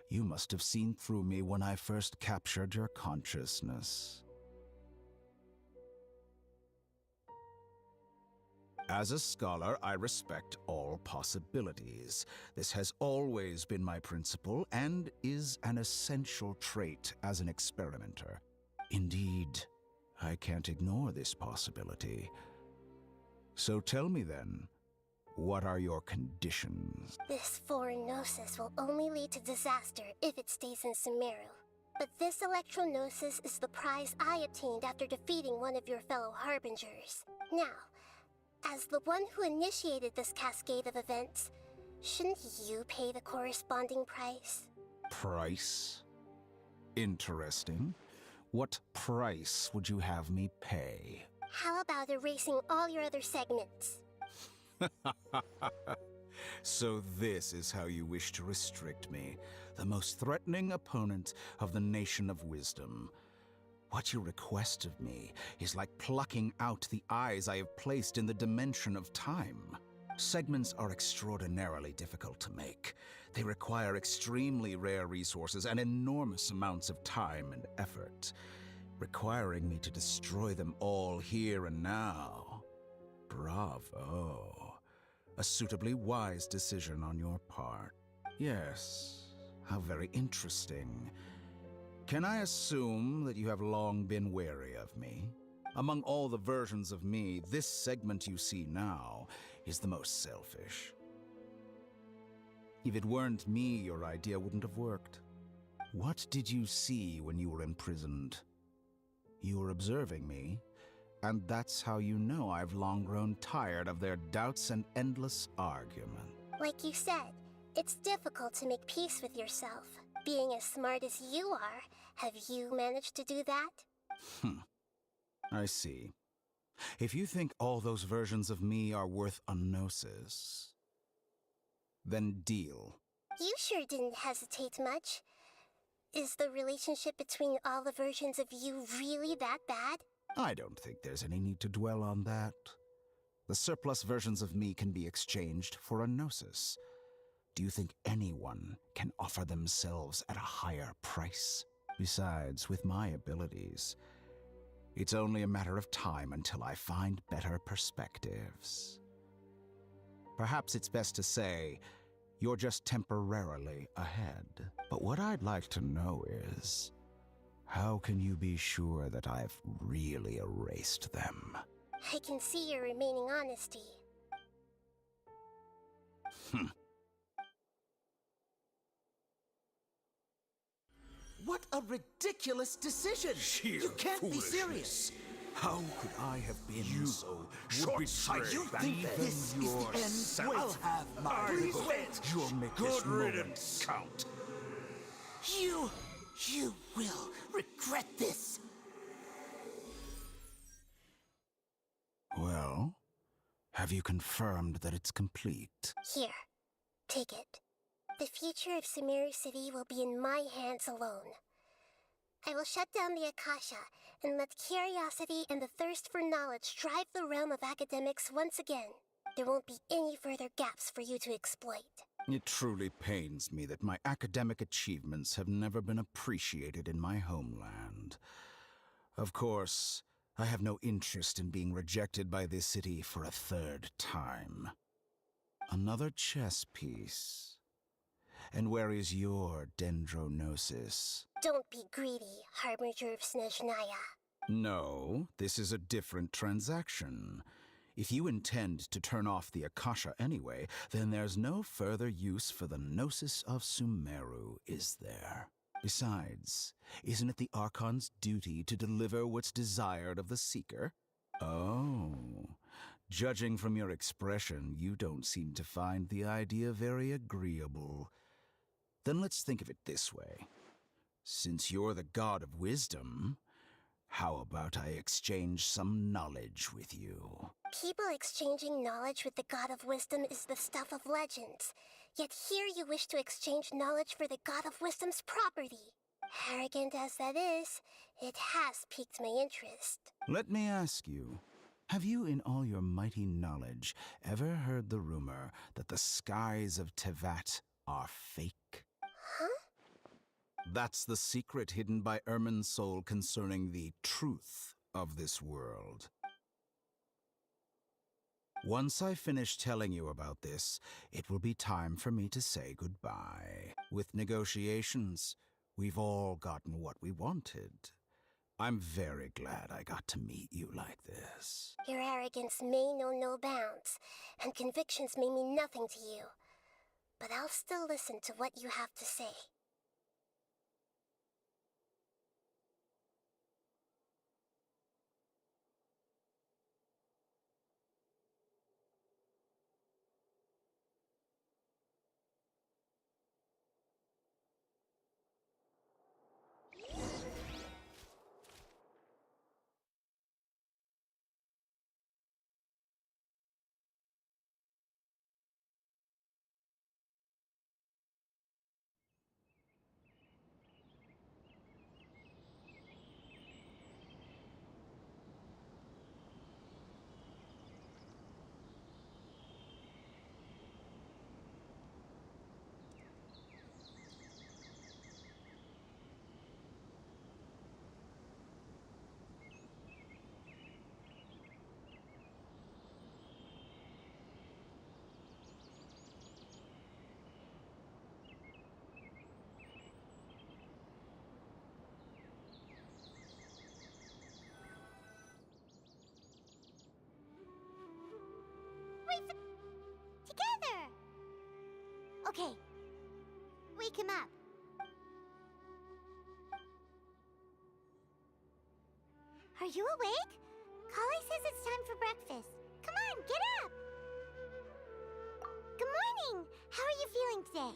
You must have seen through me when I first captured your consciousness. As a scholar, I respect all possibilities. This has always been my principle and is an essential trait as an experimenter. Indeed, I can't ignore this possibility. So tell me then, what are your conditions? This foreign Gnosis will only lead to disaster if it stays in Sumeru. But this Electro-Gnosis is the prize I obtained after defeating one of your fellow Harbingers. Now, as the one who initiated this cascade of events, shouldn't you pay the corresponding price? Price? Interesting. What price would you have me pay? How about erasing all your other segments? So this is how you wish to restrict me, the most threatening opponent of the Nation of Wisdom. What you request of me is like plucking out the eyes I have placed in the dimension of time. Segments are extraordinarily difficult to make. They require extremely rare resources and enormous amounts of time and effort, requiring me to destroy them all here and now. Bravo. A suitably wise decision on your part. Yes, how very interesting. Can I assume that you have long been wary of me? Among all the versions of me, this segment you see now is the most selfish. If it weren't me, your idea wouldn't have worked. What did you see when you were imprisoned? You were observing me, and that's how you know I've long grown tired of their doubts and endless argument. Like you said, it's difficult to make peace with yourself. Being as smart as you are, have you managed to do that? I see. If you think all those versions of me are worth a gnosis, then deal. You sure didn't hesitate much. Is the relationship between all the versions of you really that bad? I don't think there's any need to dwell on that. The surplus versions of me can be exchanged for a gnosis. Do you think anyone can offer themselves at a higher price? Besides, with my abilities, it's only a matter of time until I find better perspectives. Perhaps it's best to say, you're just temporarily ahead. But what I'd like to know is, how can you be sure that I've really erased them? I can see your remaining honesty. What a ridiculous decision! Sheer You can't be foolishness. serious! How could I have been so short-sighted. You think that this is the end? I'll have my Please revenge. wait. You'll make Good this moment riddance. count. You will regret this! Well, have you confirmed that it's complete? Here, take it. The future of Sumeru City will be in my hands alone. I will shut down the Akasha and let curiosity and the thirst for knowledge drive the realm of academics once again. There won't be any further gaps for you to exploit. It truly pains me that my academic achievements have never been appreciated in my homeland. Of course, I have no interest in being rejected by this city for a third time. Another chess piece. And where is your dendronosis? Don't be greedy, Harbinger of Snezhnaya. No, this is a different transaction. If you intend to turn off the Akasha anyway, then there's no further use for the Gnosis of Sumeru, is there? Besides, isn't it the Archon's duty to deliver what's desired of the Seeker? Oh, judging from your expression, you don't seem to find the idea very agreeable. Then let's think of it this way. Since you're the god of wisdom, how about I exchange some knowledge with you? People exchanging knowledge with the God of Wisdom is the stuff of legends. Yet here you wish to exchange knowledge for the God of Wisdom's property. Arrogant as that is, it has piqued my interest. Let me ask you, have you in all your mighty knowledge ever heard the rumor that the skies of Tevat are fake? Huh? That's the secret hidden by Ermin's soul concerning the truth of this world. Once I finish telling you about this, it will be time for me to say goodbye. With negotiations, we've all gotten what we wanted. I'm very glad I got to meet you like this. Your arrogance may know no bounds, and convictions may mean nothing to you. But I'll still listen to what you have to say. Together! Okay. Wake him up. Are you awake? Kali says it's time for breakfast. Come on, get up! Good morning! How are you feeling today?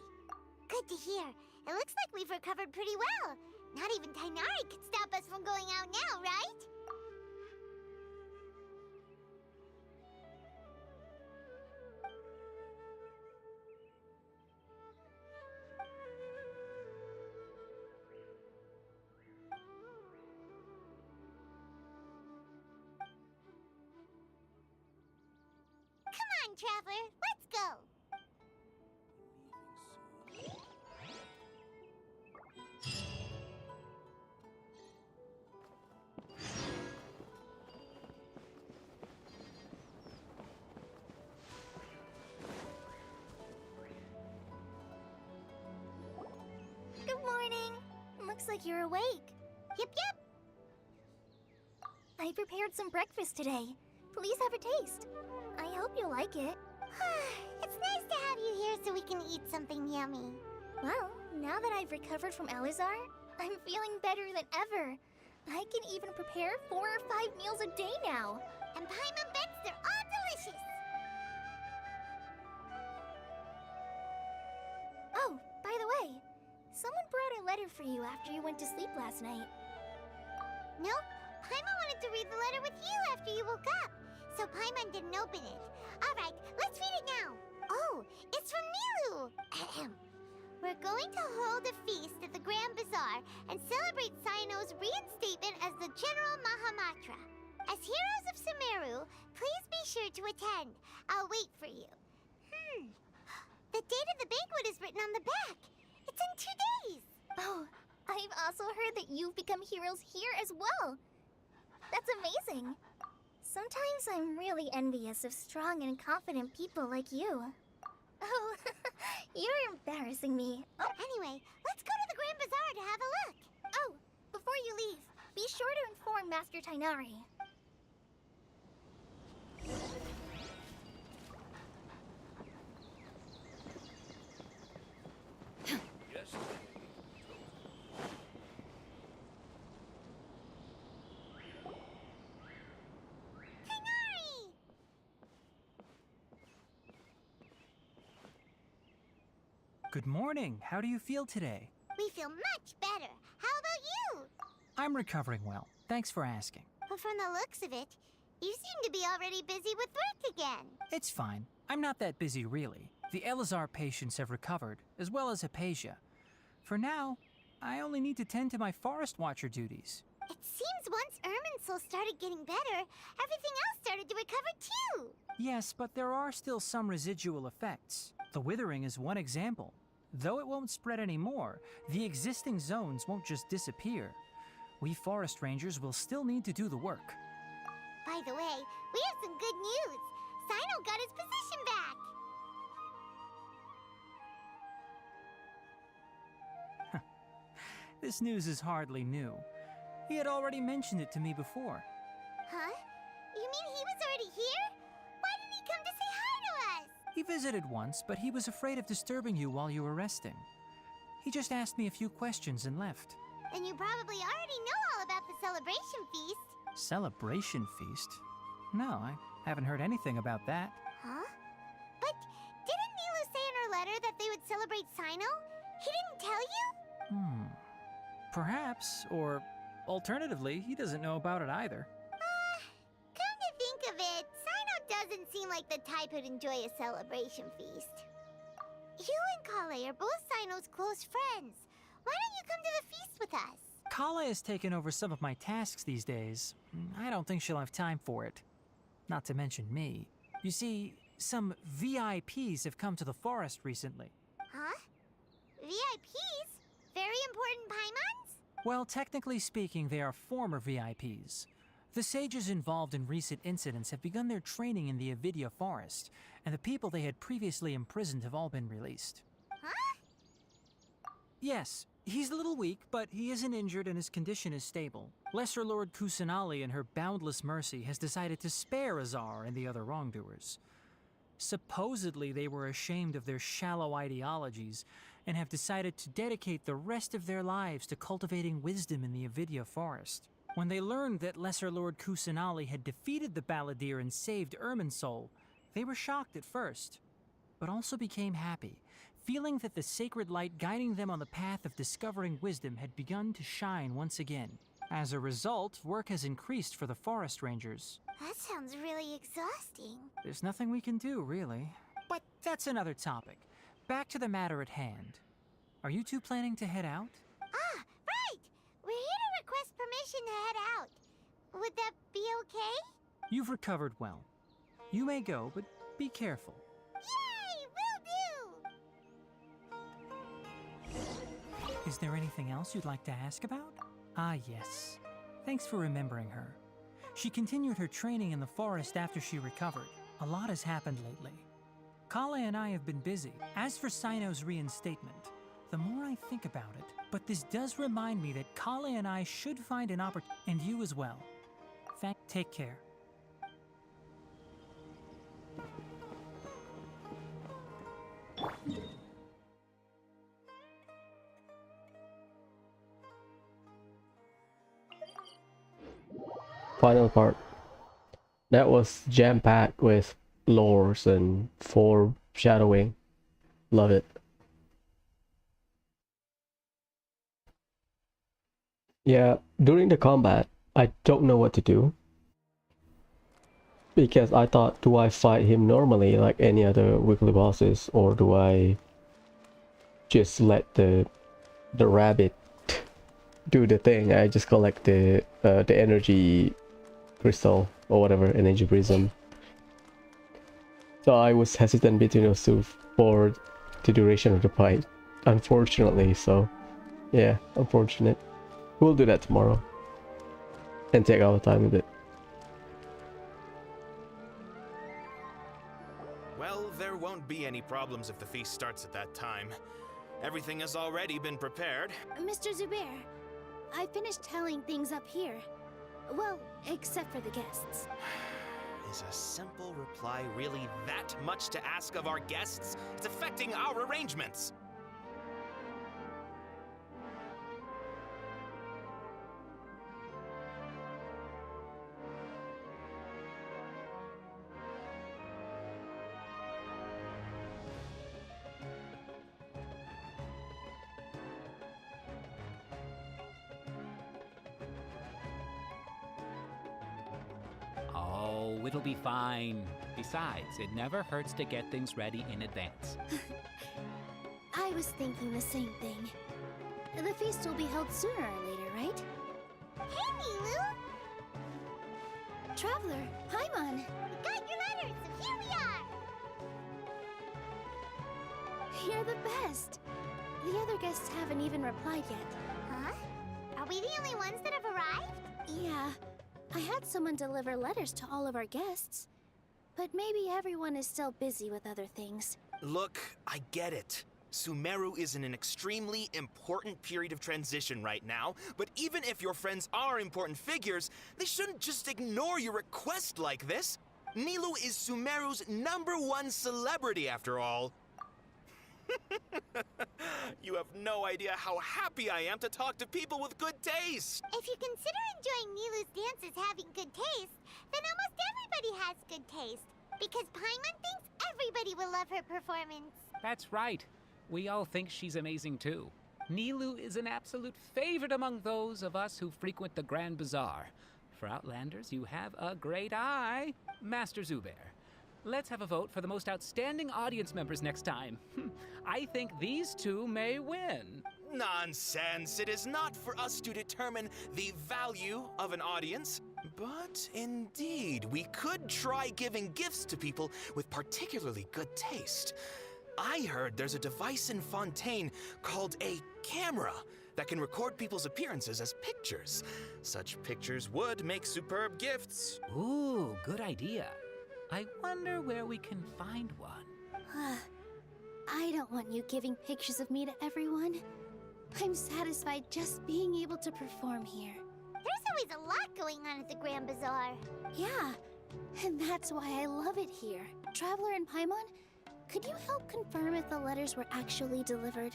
Good to hear. It looks like we've recovered pretty well. Not even Tainari could stop us from going out now, right? Come on, Traveler, let's go! Good morning. Looks like you're awake. Yep. I prepared some breakfast today. Please have a taste. I hope you'll like it. It's nice to have you here so we can eat something yummy. Well, now that I've recovered from Alizar, I'm feeling better than ever. I can even prepare 4 or 5 meals a day now. And Paimon bets they're all delicious. Oh, by the way, someone brought a letter for you after you went to sleep last night. Nope, Paimon wanted to read the letter with you after you woke up, so Paimon didn't open it. Alright, let's read it now. Oh, it's from Nilou. Ahem. We're going to hold a feast at the Grand Bazaar and celebrate Cyano's reinstatement as the General Mahamatra. As heroes of Sumeru, please be sure to attend. I'll wait for you. The date of the banquet is written on the back. It's in 2 days. Oh, I've also heard that you've become heroes here as well. That's amazing. Sometimes I'm really envious of strong and confident people like you. Oh, you're embarrassing me. Oh, anyway, let's go to the Grand Bazaar to have a look. Oh, before you leave, be sure to inform Master Tainari. Good morning. How do you feel today? We feel much better. How about you? I'm recovering well. Thanks for asking. But from the looks of it, you seem to be already busy with work again. It's fine. I'm not that busy, really. The Elazar patients have recovered, as well as Hypatia. For now, I only need to tend to my Forest Watcher duties. It seems once Irminsul started getting better, everything else started to recover too. Yes, but there are still some residual effects. The withering is one example. Though it won't spread anymore, the existing zones won't just disappear. We forest rangers will still need to do the work. By the way, we have some good news. Sino got his position back. This news is hardly new. He had already mentioned it to me before. Huh? You mean he was already here? Why didn't he come to say hi to us? He visited once, but he was afraid of disturbing you while you were resting. He just asked me a few questions and left. Then you probably already know all about the celebration feast. Celebration feast? No, I haven't heard anything about that. Huh? But didn't Nilou say in her letter that they would celebrate Sino? He didn't tell you? Perhaps, or alternatively, he doesn't know about it either. Come to think of it, Sino doesn't seem like the type who'd enjoy a celebration feast. You and Kale are both Sino's close friends. Why don't you come to the feast with us? Kale has taken over some of my tasks these days. I don't think she'll have time for it. Not to mention me. You see, some VIPs have come to the forest recently. Huh? VIPs? Very important Paimons? Well, technically speaking, they are former VIPs. The sages involved in recent incidents have begun their training in the Avidya forest, and the people they had previously imprisoned have all been released. Huh? Yes, he's a little weak, but he isn't injured and his condition is stable. Lesser Lord Kusanali, in her boundless mercy, has decided to spare Azar and the other wrongdoers. Supposedly, they were ashamed of their shallow ideologies and have decided to dedicate the rest of their lives to cultivating wisdom in the Avidya forest. When they learned that Lesser Lord Kusanali had defeated the Balladeer and saved Irminsul, they were shocked at first, but also became happy, feeling that the sacred light guiding them on the path of discovering wisdom had begun to shine once again. As a result, work has increased for the forest rangers. That sounds really exhausting. There's nothing we can do, really. But that's another topic. Back to the matter at hand. Are you two planning to head out? Ah, right! We're here to request permission to head out. Would that be okay? You've recovered well. You may go, but be careful. Yay! Will do! Is there anything else you'd like to ask about? Ah, yes. Thanks for remembering her. She continued her training in the forest after she recovered. A lot has happened lately. Kale and I have been busy. As for Sino's reinstatement, the more I think about it, but this does remind me that Kale and I should find an opportunity, and you as well. Take care. Final part. That was jam-packed with lores and foreshadowing. Love it. Yeah, during the combat, I don't know what to do. Because I thought, do I fight him normally like any other weekly bosses, or do I just let the rabbit do the thing? I just collect the energy crystal or whatever, energy prism. So I was hesitant between those two for the duration of the fight, unfortunately. So yeah, unfortunate. We'll do that tomorrow and take our time with it. Well, there won't be any problems if the feast starts at that time. Everything has already been prepared. Mr. Zubair, I finished telling things up here. Well, except for the guests. Is a simple reply really that much to ask of our guests? It's affecting our arrangements. Oh, it'll be fine. Besides, it never hurts to get things ready in advance. I was thinking the same thing. The feast will be held sooner or later, right? Hey, Nilou! Traveler, Paimon! We got your letter, so here we are! You're the best! The other guests haven't even replied yet. Huh? Are we the only ones that have arrived? Yeah. I had someone deliver letters to all of our guests. But maybe everyone is still busy with other things. Look, I get it. Sumeru is in an extremely important period of transition right now, but even if your friends are important figures, they shouldn't just ignore your request like this. Nilou is Sumeru's #1 celebrity, after all. You have no idea how happy I am to talk to people with good taste. If you consider enjoying Nilou's dances having good taste, then almost everybody has good taste. Because Paimon thinks everybody will love her performance. That's right. We all think she's amazing too. Nilou is an absolute favorite among those of us who frequent the Grand Bazaar. For Outlanders, you have a great eye. Master Zubair, let's have a vote for the most outstanding audience members next time. I think these two may win. Nonsense! It is not for us to determine the value of an audience. But indeed, we could try giving gifts to people with particularly good taste. I heard there's a device in Fontaine called a camera that can record people's appearances as pictures. Such pictures would make superb gifts. Ooh, good idea. I wonder where we can find one. I don't want you giving pictures of me to everyone. I'm satisfied just being able to perform here. There's always a lot going on at the Grand Bazaar. Yeah, and that's why I love it here. Traveler and Paimon, could you help confirm if the letters were actually delivered?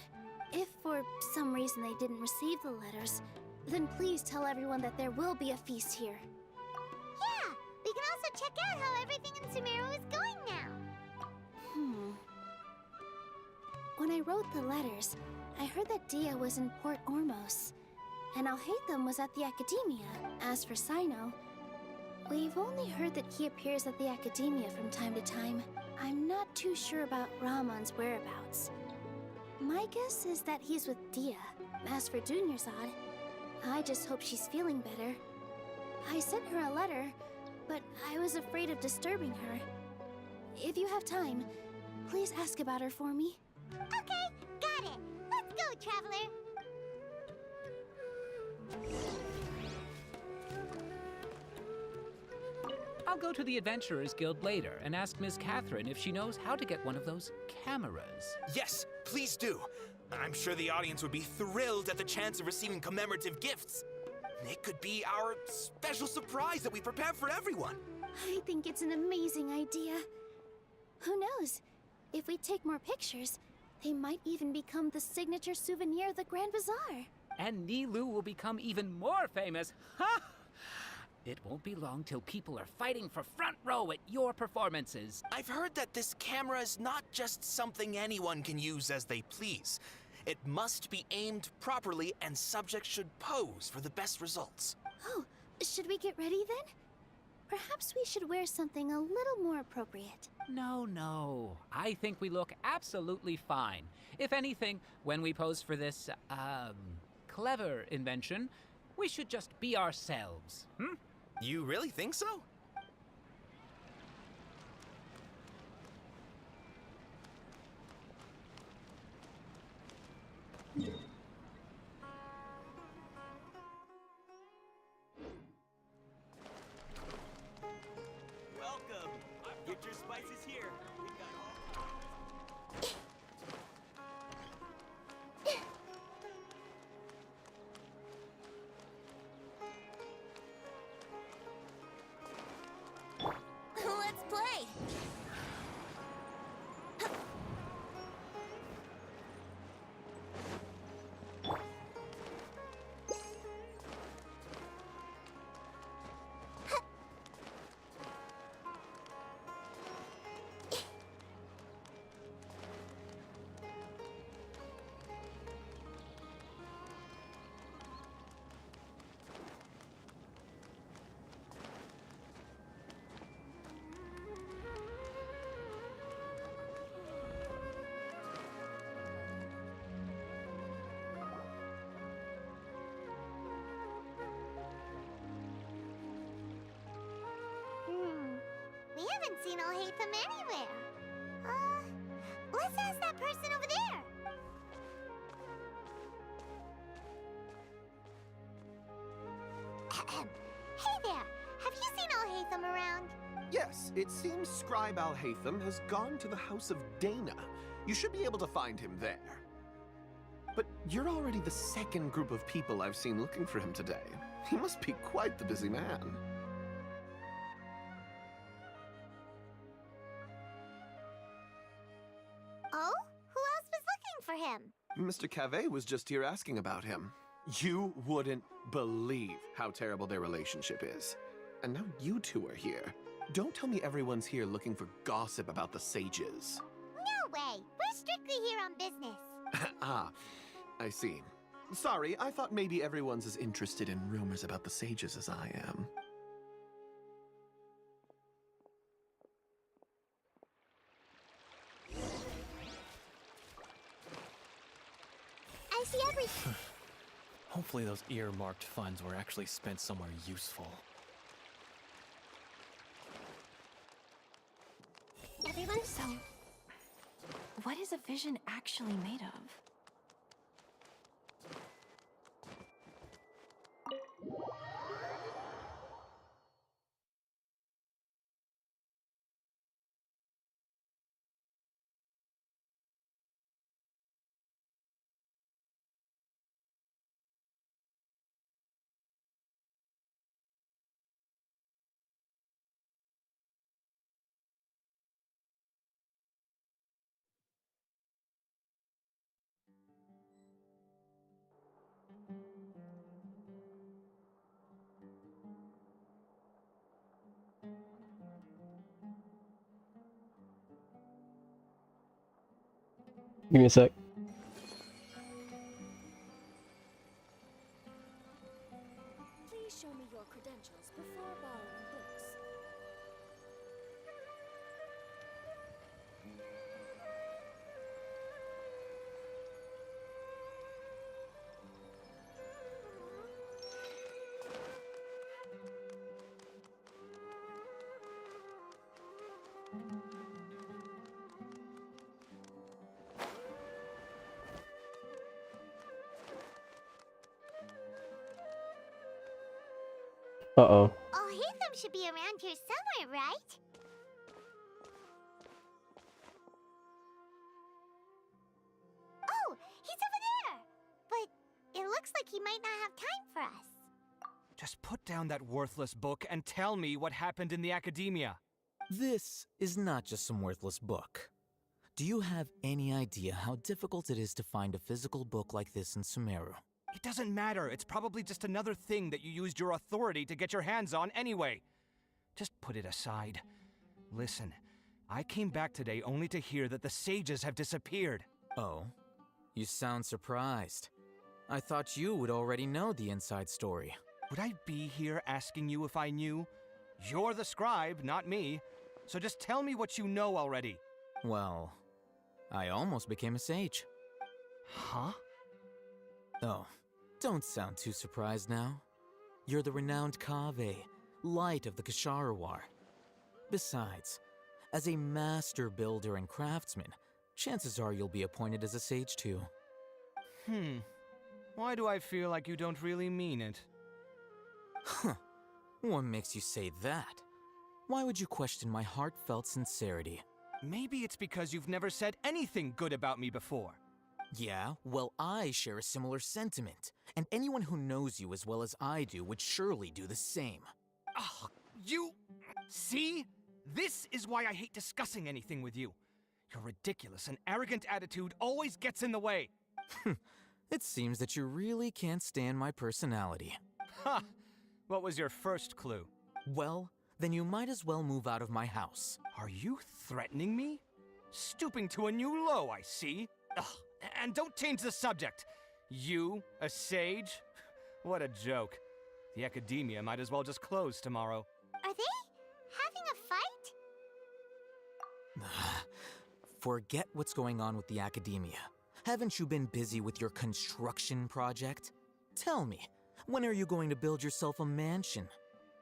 If for some reason they didn't receive the letters, then please tell everyone that there will be a feast here. Yeah, we can also check out how everything in Sumeru is going now. When I wrote the letters, I heard that Dia was in Port Ormos, and Alhaitham was at the Academia. As for Sino, we've only heard that he appears at the Academia from time to time. I'm not too sure about Rahman's whereabouts. My guess is that he's with Dia. As for Dunyarzad, I just hope she's feeling better. I sent her a letter, but I was afraid of disturbing her. If you have time, please ask about her for me. Okay, got it. Let's go, Traveler. I'll go to the Adventurers Guild later and ask Ms. Catherine if she knows how to get one of those cameras. Yes, please do. I'm sure the audience would be thrilled at the chance of receiving commemorative gifts. It could be our special surprise that we prepare for everyone. I think it's an amazing idea. Who knows? If we take more pictures, they might even become the signature souvenir of the Grand Bazaar. And Nilou will become even more famous. Ha! It won't be long till people are fighting for front row at your performances. I've heard that this camera is not just something anyone can use as they please. It must be aimed properly, and subjects should pose for the best results. Oh, should we get ready then? Perhaps we should wear something a little more appropriate. No. I think we look absolutely fine. If anything, when we pose for this, clever invention, we should just be ourselves, You really think so? Welcome. Get your spices here. We got all... seen Alhaitham anywhere. Let's ask that person over there. Hey there, have you seen Alhaitham around? Yes, it seems Scribe Alhaitham has gone to the House of Dana. You should be able to find him there. But you're already the second group of people I've seen looking for him today. He must be quite the busy man. Oh? Who else was looking for him? Mr. Cave was just here asking about him. You wouldn't believe how terrible their relationship is. And now you two are here. Don't tell me everyone's here looking for gossip about the sages. No way! We're strictly here on business. Ah, I see. Sorry, I thought maybe everyone's as interested in rumors about the sages as I am. I see everything. Hopefully those earmarked funds were actually spent somewhere useful. Everyone, so what is a vision actually made of? Give me a sec. Please show me your credentials before borrowing books. Uh-oh. Alhaitham should be around here somewhere, right? Oh, he's over there! But it looks like he might not have time for us. Just put down that worthless book and tell me what happened in the academia. This is not just some worthless book. Do you have any idea how difficult it is to find a physical book like this in Sumeru? It doesn't matter. It's probably just another thing that you used your authority to get your hands on anyway. Just put it aside. Listen, I came back today only to hear that the sages have disappeared. Oh? You sound surprised. I thought you would already know the inside story. Would I be here asking you if I knew? You're the scribe, not me. So just tell me what you know already. Well, I almost became a sage. Huh? Oh, don't sound too surprised now. You're the renowned Kaveh, light of the Ksharawar. Besides, as a master builder and craftsman, chances are you'll be appointed as a sage too. Why do I feel like you don't really mean it? Huh. What makes you say that? Why would you question my heartfelt sincerity? Maybe it's because you've never said anything good about me before. Yeah, well, I share a similar sentiment, and anyone who knows you as well as I do would surely do the same. Ugh, you... See? This is why I hate discussing anything with you. Your ridiculous and arrogant attitude always gets in the way. It seems that you really can't stand my personality. Ha! What was your first clue? Well, then you might as well move out of my house. Are you threatening me? Stooping to a new low, I see. Ugh, and don't change the subject. You, a sage? What a joke. The academia might as well just close tomorrow. Are they having a fight? Forget what's going on with the academia. Haven't you been busy with your construction project? Tell me, when are you going to build yourself a mansion?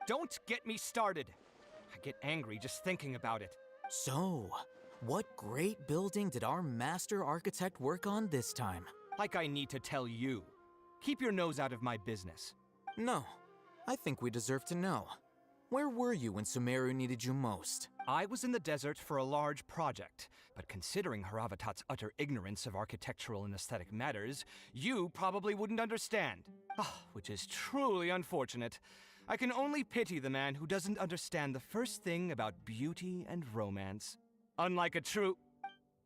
Don't get me started. I get angry just thinking about it. So, what great building did our master architect work on this time? Like I need to tell you. Keep your nose out of my business. No, I think we deserve to know. Where were you when Sumeru needed you most? I was in the desert for a large project, but considering Haravatat's utter ignorance of architectural and aesthetic matters, you probably wouldn't understand. Which is truly unfortunate. I can only pity the man who doesn't understand the first thing about beauty and romance. Unlike a true...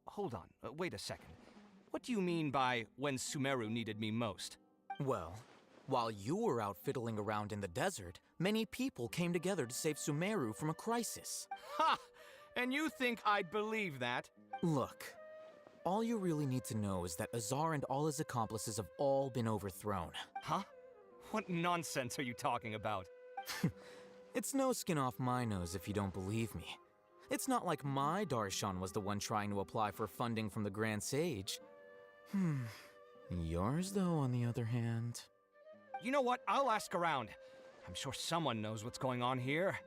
Hold on, wait a second. What do you mean by when Sumeru needed me most? Well, while you were out fiddling around in the desert, many people came together to save Sumeru from a crisis. Ha! And you think I'd believe that? Look, all you really need to know is that Azar and all his accomplices have all been overthrown. Huh? What nonsense are you talking about? It's no skin off my nose if you don't believe me. It's not like my Darshan was the one trying to apply for funding from the Grand Sage. Yours, though, on the other hand... You know what? I'll ask around. I'm sure someone knows what's going on here.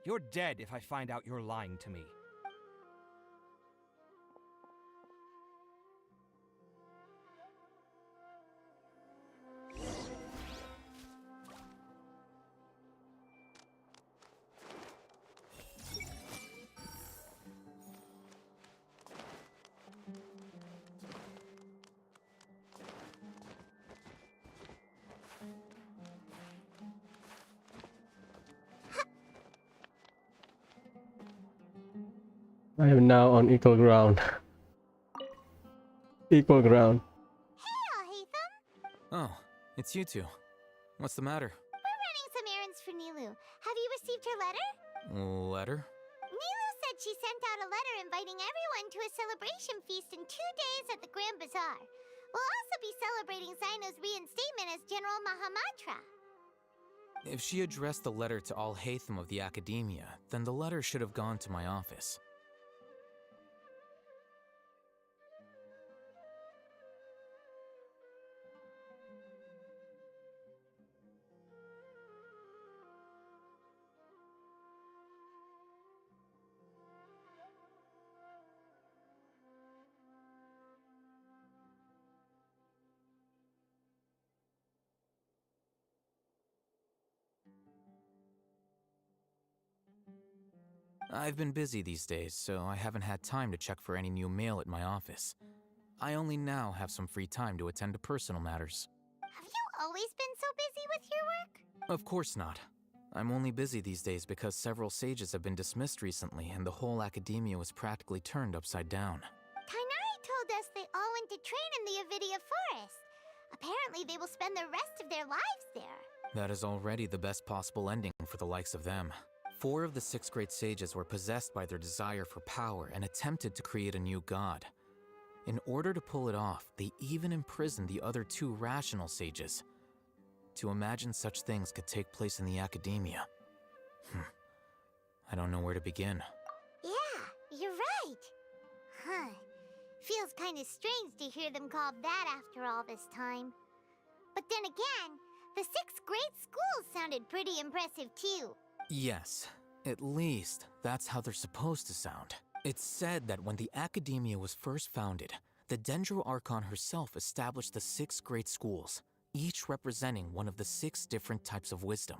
You're dead if I find out you're lying to me. I am now on equal ground. Equal ground. Oh, it's you two. What's the matter? We're running some errands for Nilou. Have you received her letter? Letter? Nilou said she sent out a letter inviting everyone to a celebration feast in 2 days at the Grand Bazaar. We'll also be celebrating Zaino's reinstatement as General Mahamatra. If she addressed the letter to all Hatham of the Academia, then the letter should have gone to my office. I've been busy these days, so I haven't had time to check for any new mail at my office. I only now have some free time to attend to personal matters. Have you always been so busy with your work? Of course not. I'm only busy these days because several sages have been dismissed recently and the whole academia was practically turned upside down. Tainari told us they all went to train in the Avidia Forest. Apparently they will spend the rest of their lives there. That is already the best possible ending for the likes of them. 4 of the 6 great sages were possessed by their desire for power and attempted to create a new god. In order to pull it off, they even imprisoned the other 2 rational sages. To imagine such things could take place in the academia. I don't know where to begin. Yeah, you're right. Huh. Feels kind of strange to hear them called that after all this time. But then again, the 6 great schools sounded pretty impressive too. Yes, at least that's how they're supposed to sound. It's said that when the Academia was first founded, the Dendro Archon herself established the 6 great schools, each representing one of the 6 different types of wisdom.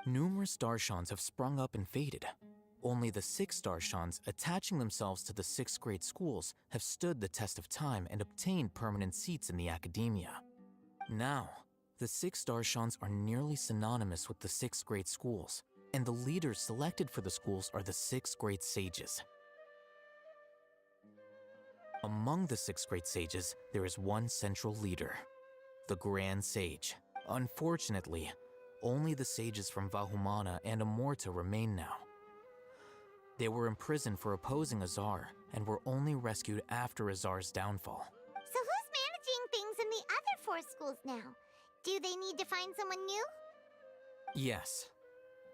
Numerous Darshans have sprung up and faded. Only the 6 Darshans attaching themselves to the 6 great schools have stood the test of time and obtained permanent seats in the Academia. Now, the 6 Darshans are nearly synonymous with the 6 great schools, and the leaders selected for the schools are the 6 great sages. Among the 6 great sages, there is one central leader, the Grand Sage. Unfortunately, only the sages from Vahumana and Amorta remain now. They were imprisoned for opposing Azar, and were only rescued after Azar's downfall. So who's managing things in the other 4 schools now? Do they need to find someone new? Yes.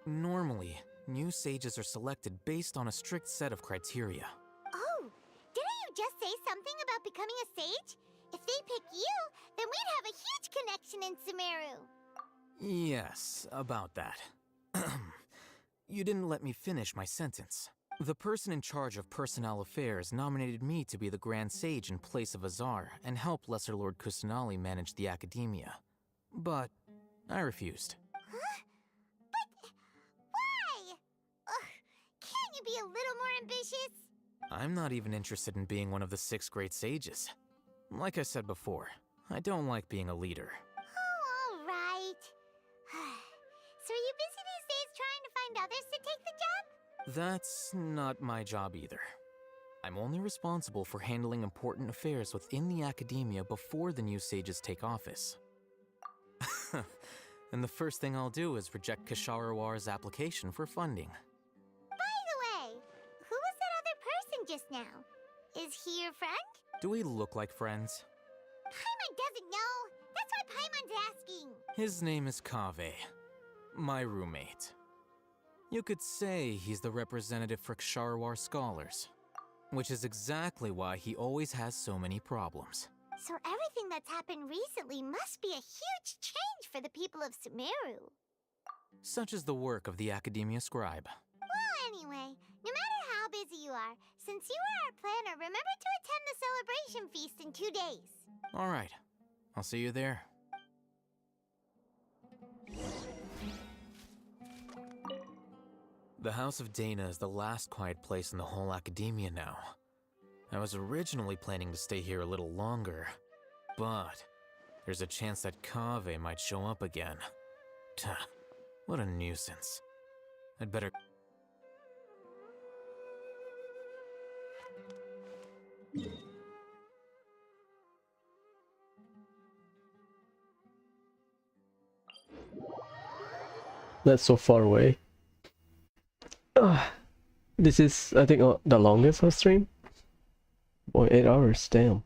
Normally, new sages are selected based on a strict set of criteria. Oh, didn't you just say something about becoming a sage? If they pick you, then we'd have a huge connection in Sumeru. Yes, about that. You didn't let me finish my sentence. The person in charge of personnel affairs nominated me to be the Grand Sage in place of Azar and help Lesser Lord Kusanali manage the academia. But I refused. Huh? But why? Ugh, can't you be a little more ambitious? I'm not even interested in being one of the 6 great sages. Like I said before, I don't like being a leader. Oh, all right. So are you busy these days trying to find others to take the job? That's not my job either. I'm only responsible for handling important affairs within the academia before the new sages take office. And the first thing I'll do is reject Kasharawar's application for funding. By the way, who was that other person just now? Is he your friend? Do we look like friends? Paimon doesn't know. That's why Paimon's asking. His name is Kaveh, my roommate. You could say he's the representative for Ksharawar scholars, which is exactly why he always has so many problems. So everything that's happened recently must be a huge change for the people of Sumeru. Such is the work of the Academia Scribe. Well, anyway, no matter how busy you are, since you are our planner, remember to attend the celebration feast in 2 days. All right, I'll see you there. The House of Dana is the last quiet place in the whole academia now. I was originally planning to stay here a little longer, but there's a chance that Kaveh might show up again. Tuh, what a nuisance. I'd better... That's so far away. This is, I think, the longest I've streamed. Boy, 8 hours, damn.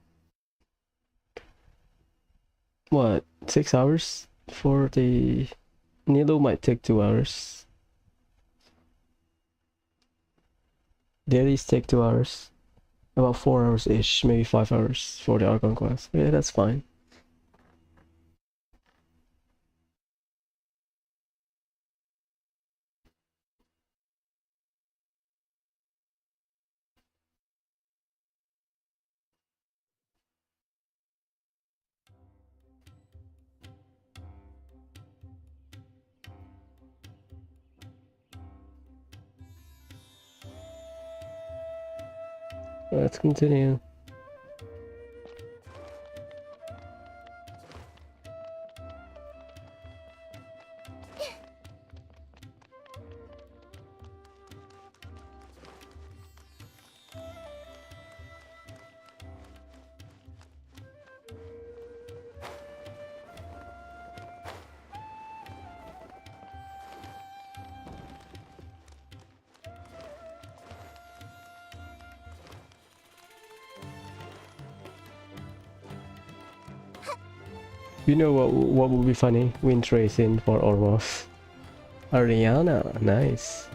What, 6 hours for the... Nilou might take 2 hours. Dailies take 2 hours. About 4 hours-ish, maybe 5 hours for the Archon class. Yeah, that's fine. Let's continue. You know what would be funny? Wind racing for Ormos. Ariana, nice.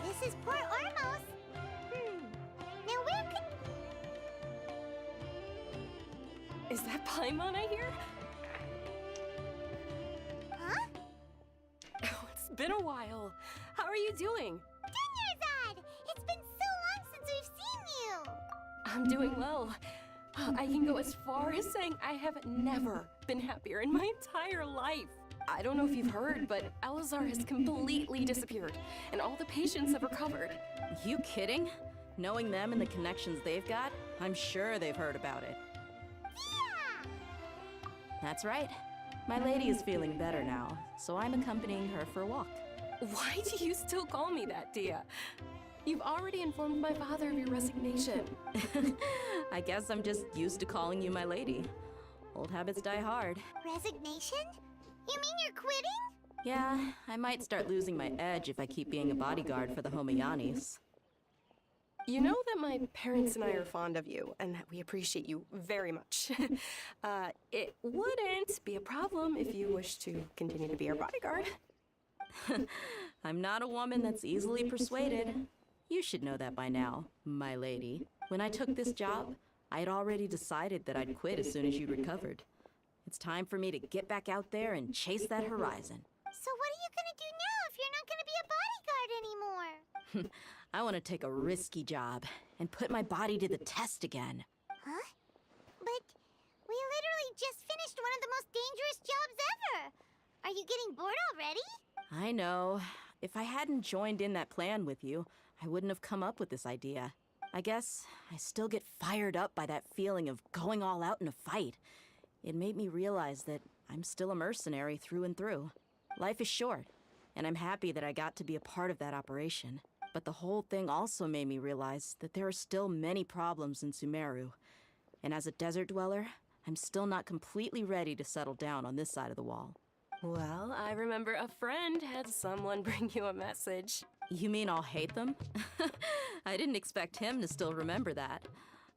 This is Port Ormos. Now where could... Is that Paimon I hear? Huh? Oh, it's been a while. How are you doing? Dinyarzad! It's been so long since we've seen you! I'm doing well. I can go as far as saying I have never been happier in my entire life. I don't know if you've heard, but Elazar has completely disappeared, and all the patients have recovered. You kidding? Knowing them and the connections they've got, I'm sure they've heard about it. Yeah! That's right. My lady is feeling better now, so I'm accompanying her for a walk. Why do you still call me that, Dia? You've already informed my father of your resignation. I guess I'm just used to calling you my lady. Old habits die hard. Resignation? You mean you're quitting? Yeah, I might start losing my edge if I keep being a bodyguard for the Homayanis. You know that my parents and I are fond of you, and that we appreciate you very much. It wouldn't be a problem if you wish to continue to be our bodyguard. I'm not a woman that's easily persuaded. You should know that by now, my lady. When I took this job, I had already decided that I'd quit as soon as you recovered. It's time for me to get back out there and chase that horizon. So what are you gonna do now if you're not gonna be a bodyguard anymore? I want to take a risky job and put my body to the test again. Huh? But we literally just finished one of the most dangerous jobs ever. Are you getting bored already? I know. If I hadn't joined in that plan with you, I wouldn't have come up with this idea. I guess I still get fired up by that feeling of going all out in a fight. It made me realize that I'm still a mercenary through and through. Life is short, and I'm happy that I got to be a part of that operation. But the whole thing also made me realize that there are still many problems in Sumeru. And as a desert dweller, I'm still not completely ready to settle down on this side of the wall. Well, I remember a friend had someone bring you a message. You mean I'll hate them? I didn't expect him to still remember that.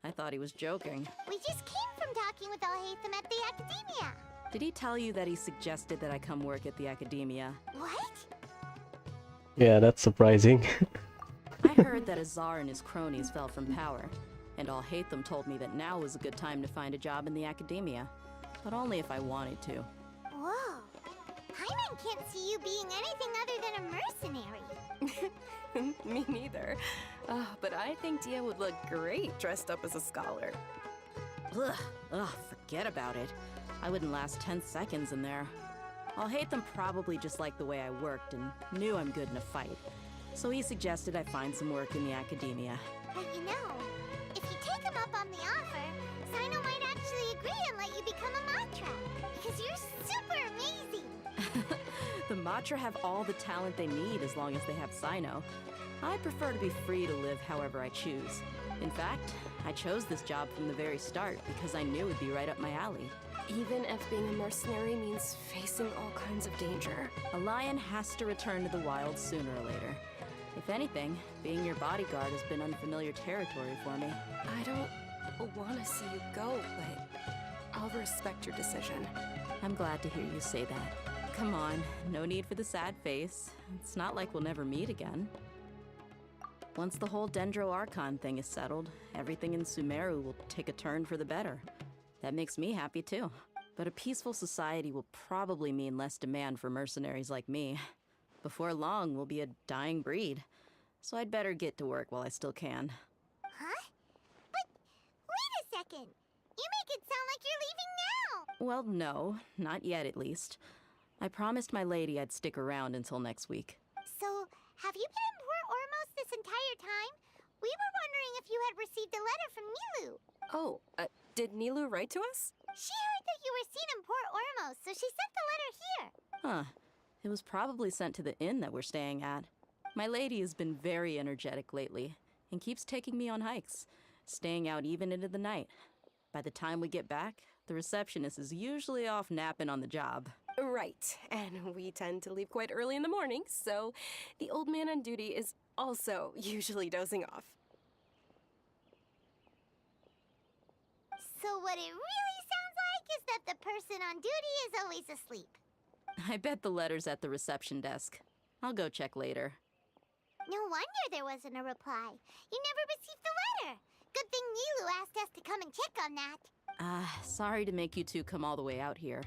I thought he was joking. We just came from talking with Alhaitham at the Academia. Did he tell you that he suggested that I come work at the Academia? What? Yeah, that's surprising. I heard that Azar and his cronies fell from power, and Alhaitham told me that now was a good time to find a job in the Academia, but only if I wanted to. Whoa. Paimon can't see you being anything other than a mercenary. Me neither. But I think Dia would look great dressed up as a scholar. Ugh, forget about it. I wouldn't last 10 seconds in there. Alhaitham probably just liked the way I worked and knew I'm good in a fight. So he suggested I find some work in the Academia. But you know, if you take him up on the offer, Sino might actually agree and let you become a Matra. Because you're super amazing. The Matra have all the talent they need as long as they have Sino. I prefer to be free to live however I choose. In fact, I chose this job from the very start because I knew it'd be right up my alley. Even if being a mercenary means facing all kinds of danger. A lion has to return to the wild sooner or later. If anything, being your bodyguard has been unfamiliar territory for me. I don't want to see you go, but I'll respect your decision. I'm glad to hear you say that. Come on, no need for the sad face. It's not like we'll never meet again. Once the whole Dendro Archon thing is settled, everything in Sumeru will take a turn for the better. That makes me happy too. But a peaceful society will probably mean less demand for mercenaries like me. Before long, we'll be a dying breed. So I'd better get to work while I still can. Huh? But wait a second. You make it sound like you're leaving now. Well, no, not yet at least. I promised my lady I'd stick around until next week. So, have you been in Port Ormos this entire time? We were wondering if you had received a letter from Nilou. Oh, did Nilou write to us? She heard that you were seen in Port Ormos, so she sent the letter here. Huh. It was probably sent to the inn that we're staying at. My lady has been very energetic lately and keeps taking me on hikes, staying out even into the night. By the time we get back, the receptionist is usually off napping on the job. Right, and we tend to leave quite early in the morning, so the old man on duty is also usually dozing off. So what it really sounds like is that the person on duty is always asleep. I bet the letter's at the reception desk. I'll go check later. No wonder there wasn't a reply. You never received the letter. Good thing Nilou asked us to come and check on that. Sorry to make you two come all the way out here.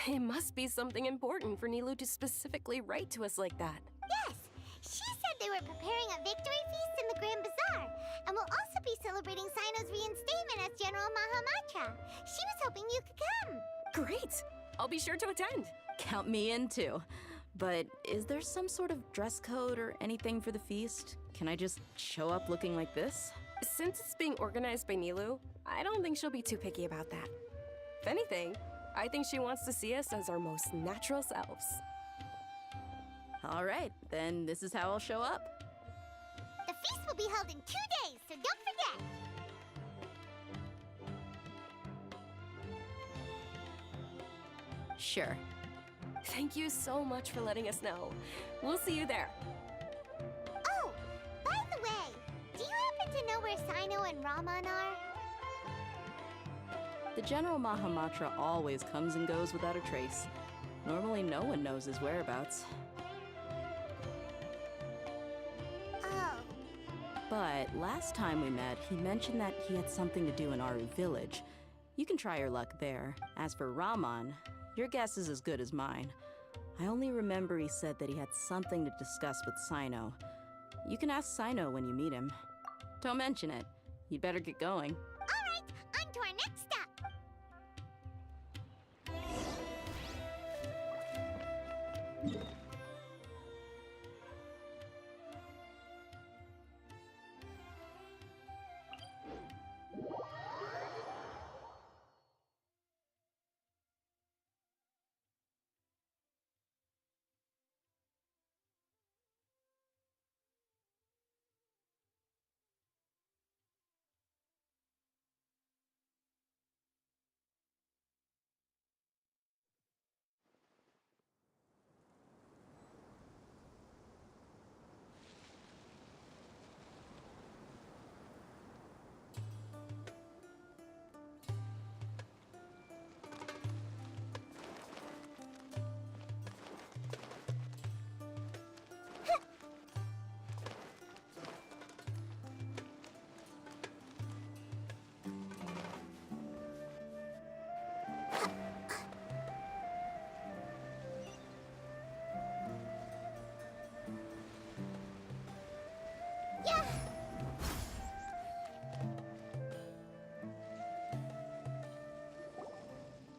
It must be something important for Nilou to specifically write to us like that. Yes! She said they were preparing a victory feast in the Grand Bazaar, and will also be celebrating Sino's reinstatement as General Mahamatra. She was hoping you could come. Great! I'll be sure to attend. Count me in too. But is there some sort of dress code or anything for the feast? Can I just show up looking like this? Since it's being organized by Nilou, I don't think she'll be too picky about that. If anything, I think she wants to see us as our most natural selves. All right, then this is how I'll show up. The feast will be held in 2 days, so don't forget. Sure. Thank you so much for letting us know. We'll see you there. Oh, by the way, do you happen to know where Sino and Raman are? The General Mahamatra always comes and goes without a trace. Normally no one knows his whereabouts. Oh. But last time we met, he mentioned that he had something to do in Aru Village. You can try your luck there. As for Rahman, your guess is as good as mine. I only remember he said that he had something to discuss with Sino. You can ask Sino when you meet him. Don't mention it. You'd better get going. All right, on to our next stop.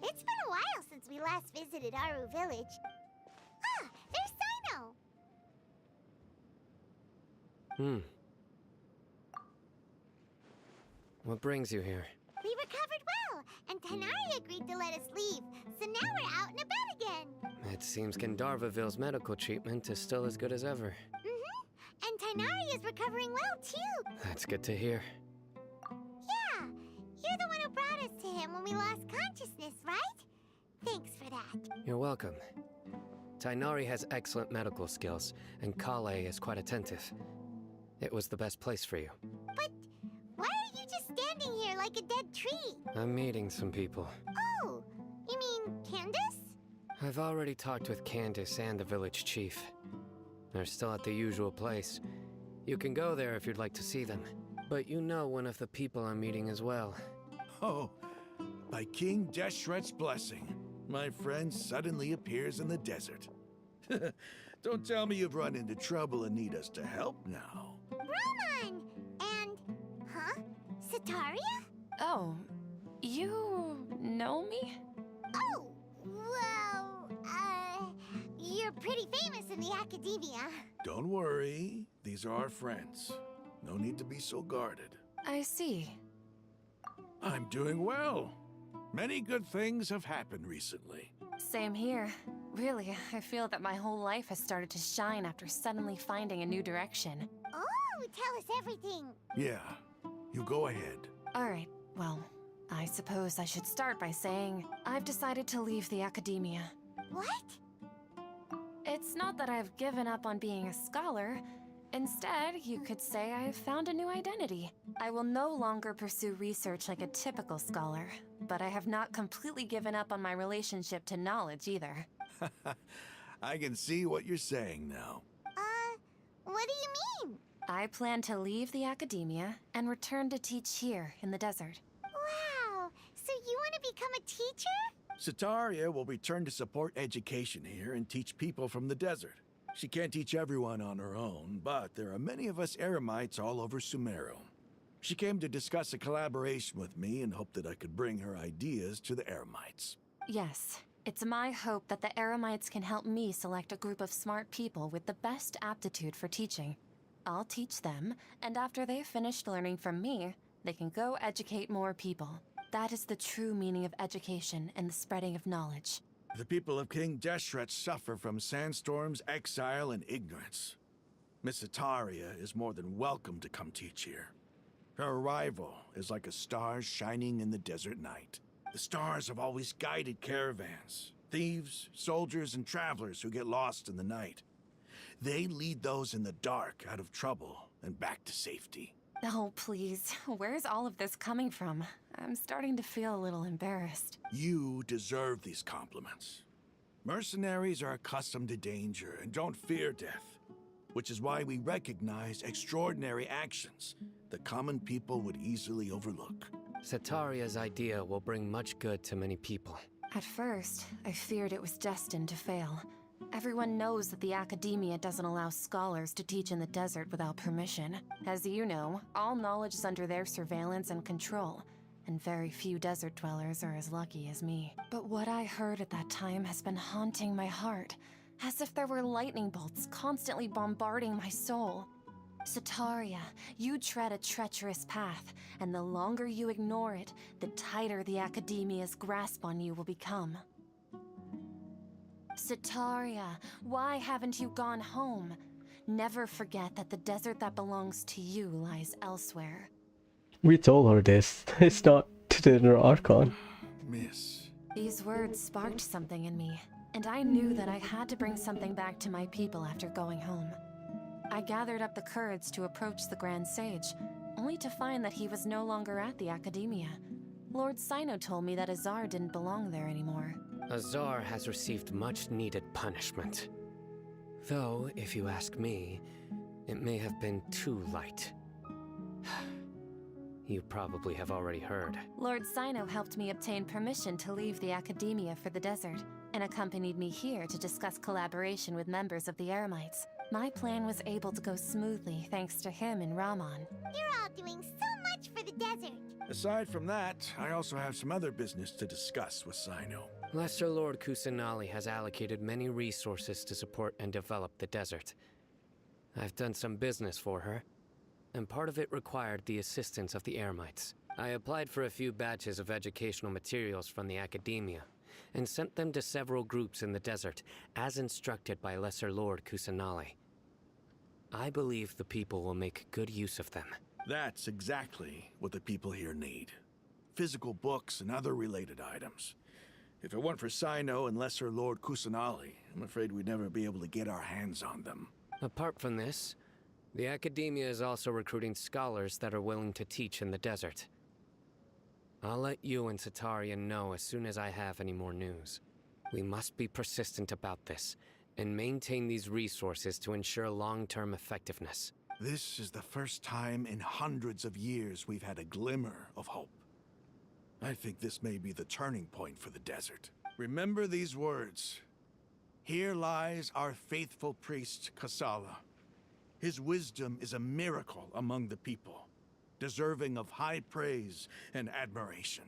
It's been a while since we last visited Aru Village. Ah, there's Sino! What brings you here? We recovered well, and Tanari agreed to let us leave, so now we're out and about again. It seems Gandharvaville's medical treatment is still as good as ever. And Tanari is recovering well, too. That's good to hear. Yeah, you're the one who brought us to him when we lost consciousness, right? Thanks for that. You're welcome. Tainari has excellent medical skills, and Kale is quite attentive. It was the best place for you. But why are you just standing here like a dead tree? I'm meeting some people. Oh, you mean Candace? I've already talked with Candace and the village chief. They're still at the usual place. You can go there if you'd like to see them. But you know one of the people I'm meeting as well. Oh, by King Deshret's blessing, my friend suddenly appears in the desert. Don't tell me you've run into trouble and need us to help now. Roman! And, Sataria? Oh, you know me? Oh, well, you're pretty famous in the academia. Don't worry, these are our friends. No need to be so guarded. I see. I'm doing well. Many good things have happened recently. Same here. Really, I feel that my whole life has started to shine after suddenly finding a new direction. Oh, tell us everything. Yeah, you go ahead. Alright, well, I suppose I should start by saying I've decided to leave the academia. What? It's not that I've given up on being a scholar. Instead, you could say I've found a new identity. I will no longer pursue research like a typical scholar, but I have not completely given up on my relationship to knowledge either. I can see what you're saying now. What do you mean? I plan to leave the academia and return to teach here in the desert. Wow, so you want to become a teacher? Sataria will return to support education here and teach people from the desert. She can't teach everyone on her own, but there are many of us Eremites all over Sumeru. She came to discuss a collaboration with me and hoped that I could bring her ideas to the Eremites. Yes, it's my hope that the Eremites can help me select a group of smart people with the best aptitude for teaching. I'll teach them, and after they've finished learning from me, they can go educate more people. That is the true meaning of education and the spreading of knowledge. The people of King Deshret suffer from sandstorms, exile, and ignorance. Miss Ataria is more than welcome to come teach here. Her arrival is like a star shining in the desert night. The stars have always guided caravans, thieves, soldiers, and travelers who get lost in the night. They lead those in the dark out of trouble and back to safety. Oh, please. Where's all of this coming from? I'm starting to feel a little embarrassed. You deserve these compliments. Mercenaries are accustomed to danger and don't fear death. which is why we recognize extraordinary actions that common people would easily overlook. Sataria's idea will bring much good to many people. At first, I feared it was destined to fail. Everyone knows that the Academia doesn't allow scholars to teach in the desert without permission. As you know, all knowledge is under their surveillance and control, and very few desert dwellers are as lucky as me. But what I heard at that time has been haunting my heart, as if there were lightning bolts constantly bombarding my soul. Sataria, you tread a treacherous path, and the longer you ignore it, the tighter the Academia's grasp on you will become. Sataria, why haven't you gone home? Never forget that the desert that belongs to you lies elsewhere. We told her this. It's not to the Archon. Miss. These words sparked something in me, and I knew that I had to bring something back to my people after going home. I gathered up the courage to approach the Grand Sage, only to find that he was no longer at the Academia. Lord Sino told me that Azar didn't belong there anymore. Azar has received much needed punishment. Though, if you ask me, it may have been too light. You probably have already heard. Lord Sino helped me obtain permission to leave the Academia for the desert, and accompanied me here to discuss collaboration with members of the Eremites. My plan was able to go smoothly thanks to him and Rahman. You're all doing so much for the desert. Aside from that, I also have some other business to discuss with Sino. Lesser Lord Kusanali has allocated many resources to support and develop the desert. I've done some business for her, and part of it required the assistance of the Eremites. I applied for a few batches of educational materials from the Academia, and sent them to several groups in the desert, as instructed by Lesser Lord Kusanali. I believe the people will make good use of them. That's exactly what the people here need. Physical books and other related items. If it weren't for Sino and Lesser Lord Kusanali, I'm afraid we'd never be able to get our hands on them. Apart from this, the Academia is also recruiting scholars that are willing to teach in the desert. I'll let you and Sataria know as soon as I have any more news. We must be persistent about this, and maintain these resources to ensure long-term effectiveness. This is the first time in hundreds of years we've had a glimmer of hope. I think this may be the turning point for the desert. Remember these words. Here lies our faithful priest, Kasala. His wisdom is a miracle among the people, deserving of high praise and admiration.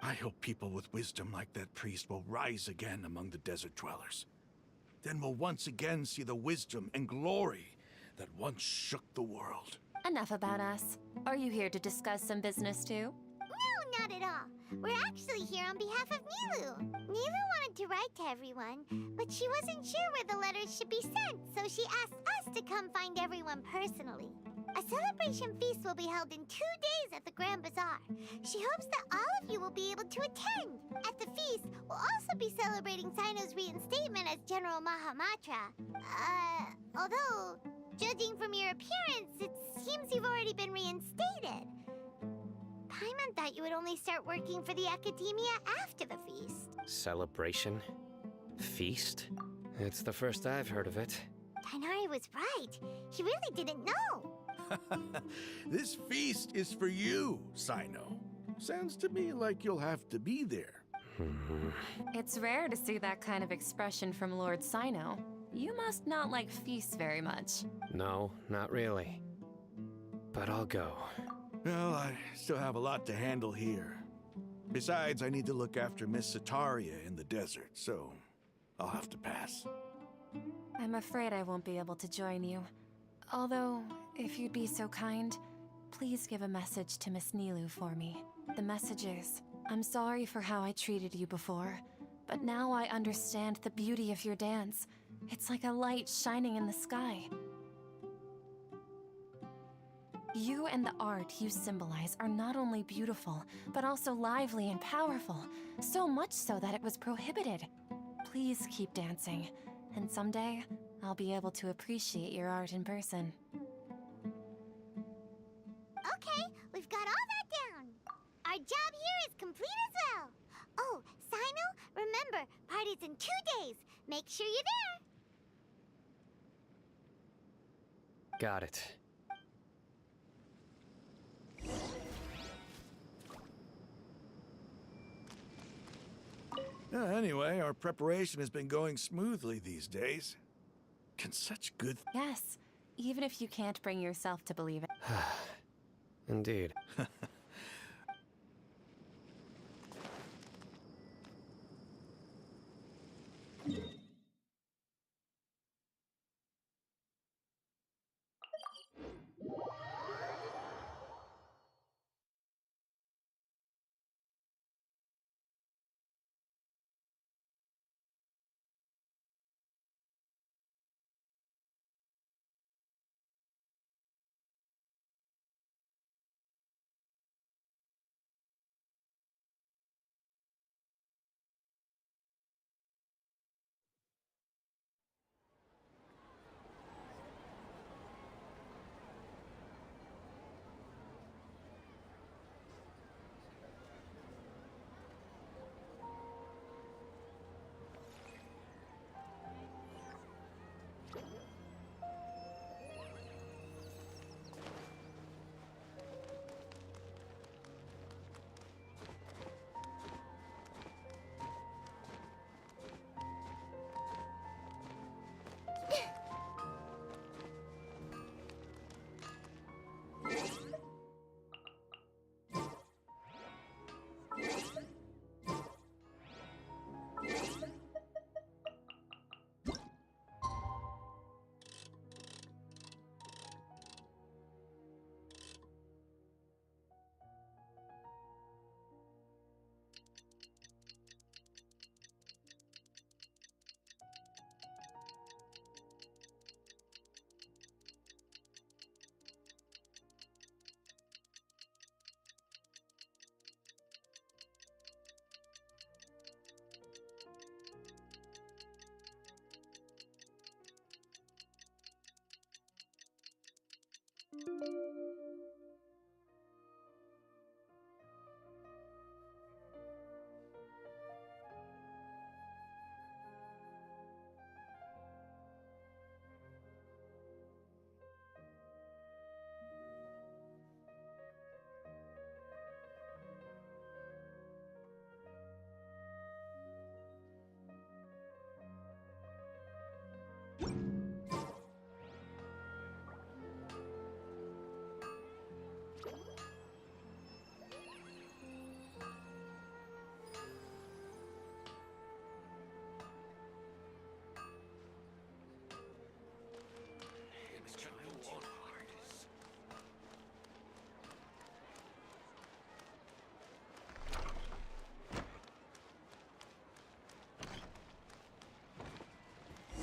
I hope people with wisdom like that priest will rise again among the desert dwellers. Then we'll once again see the wisdom and glory that once shook the world. Enough about us. Are you here to discuss some business too? No, not at all. We're actually here on behalf of Nilou. Nilou wanted to write to everyone, but she wasn't sure where the letters should be sent, so she asked us to come find everyone personally. A celebration feast will be held in 2 days at the Grand Bazaar. She hopes that all of you will be able to attend. At the feast, we'll also be celebrating Sino's reinstatement as General Mahamatra. Although, judging from your appearance, it seems you've already been reinstated. Paimon thought you would only start working for the Academia after the feast. Celebration? Feast? It's the first I've heard of it. Tighnari was right. He really didn't know. This feast is for you, Sino. Sounds to me like you'll have to be there. It's rare to see that kind of expression from Lord Sino. You must not like feasts very much. No, not really. But I'll go. Well, I still have a lot to handle here. Besides, I need to look after Miss Sataria in the desert, so I'll have to pass. I'm afraid I won't be able to join you. Although, if you'd be so kind, please give a message to Miss Nilou for me. The message is, I'm sorry for how I treated you before, but now I understand the beauty of your dance. It's like a light shining in the sky. You and the art you symbolize are not only beautiful, but also lively and powerful, so much so that it was prohibited. Please keep dancing, and someday, I'll be able to appreciate your art in person. Okay, we've got all that down. Our job here is complete as well. Oh, Sino, remember, party's in 2 days. Make sure you're there. Got it. Anyway, our preparation has been going smoothly these days. Can such good... Yes, even if you can't bring yourself to believe it. Indeed.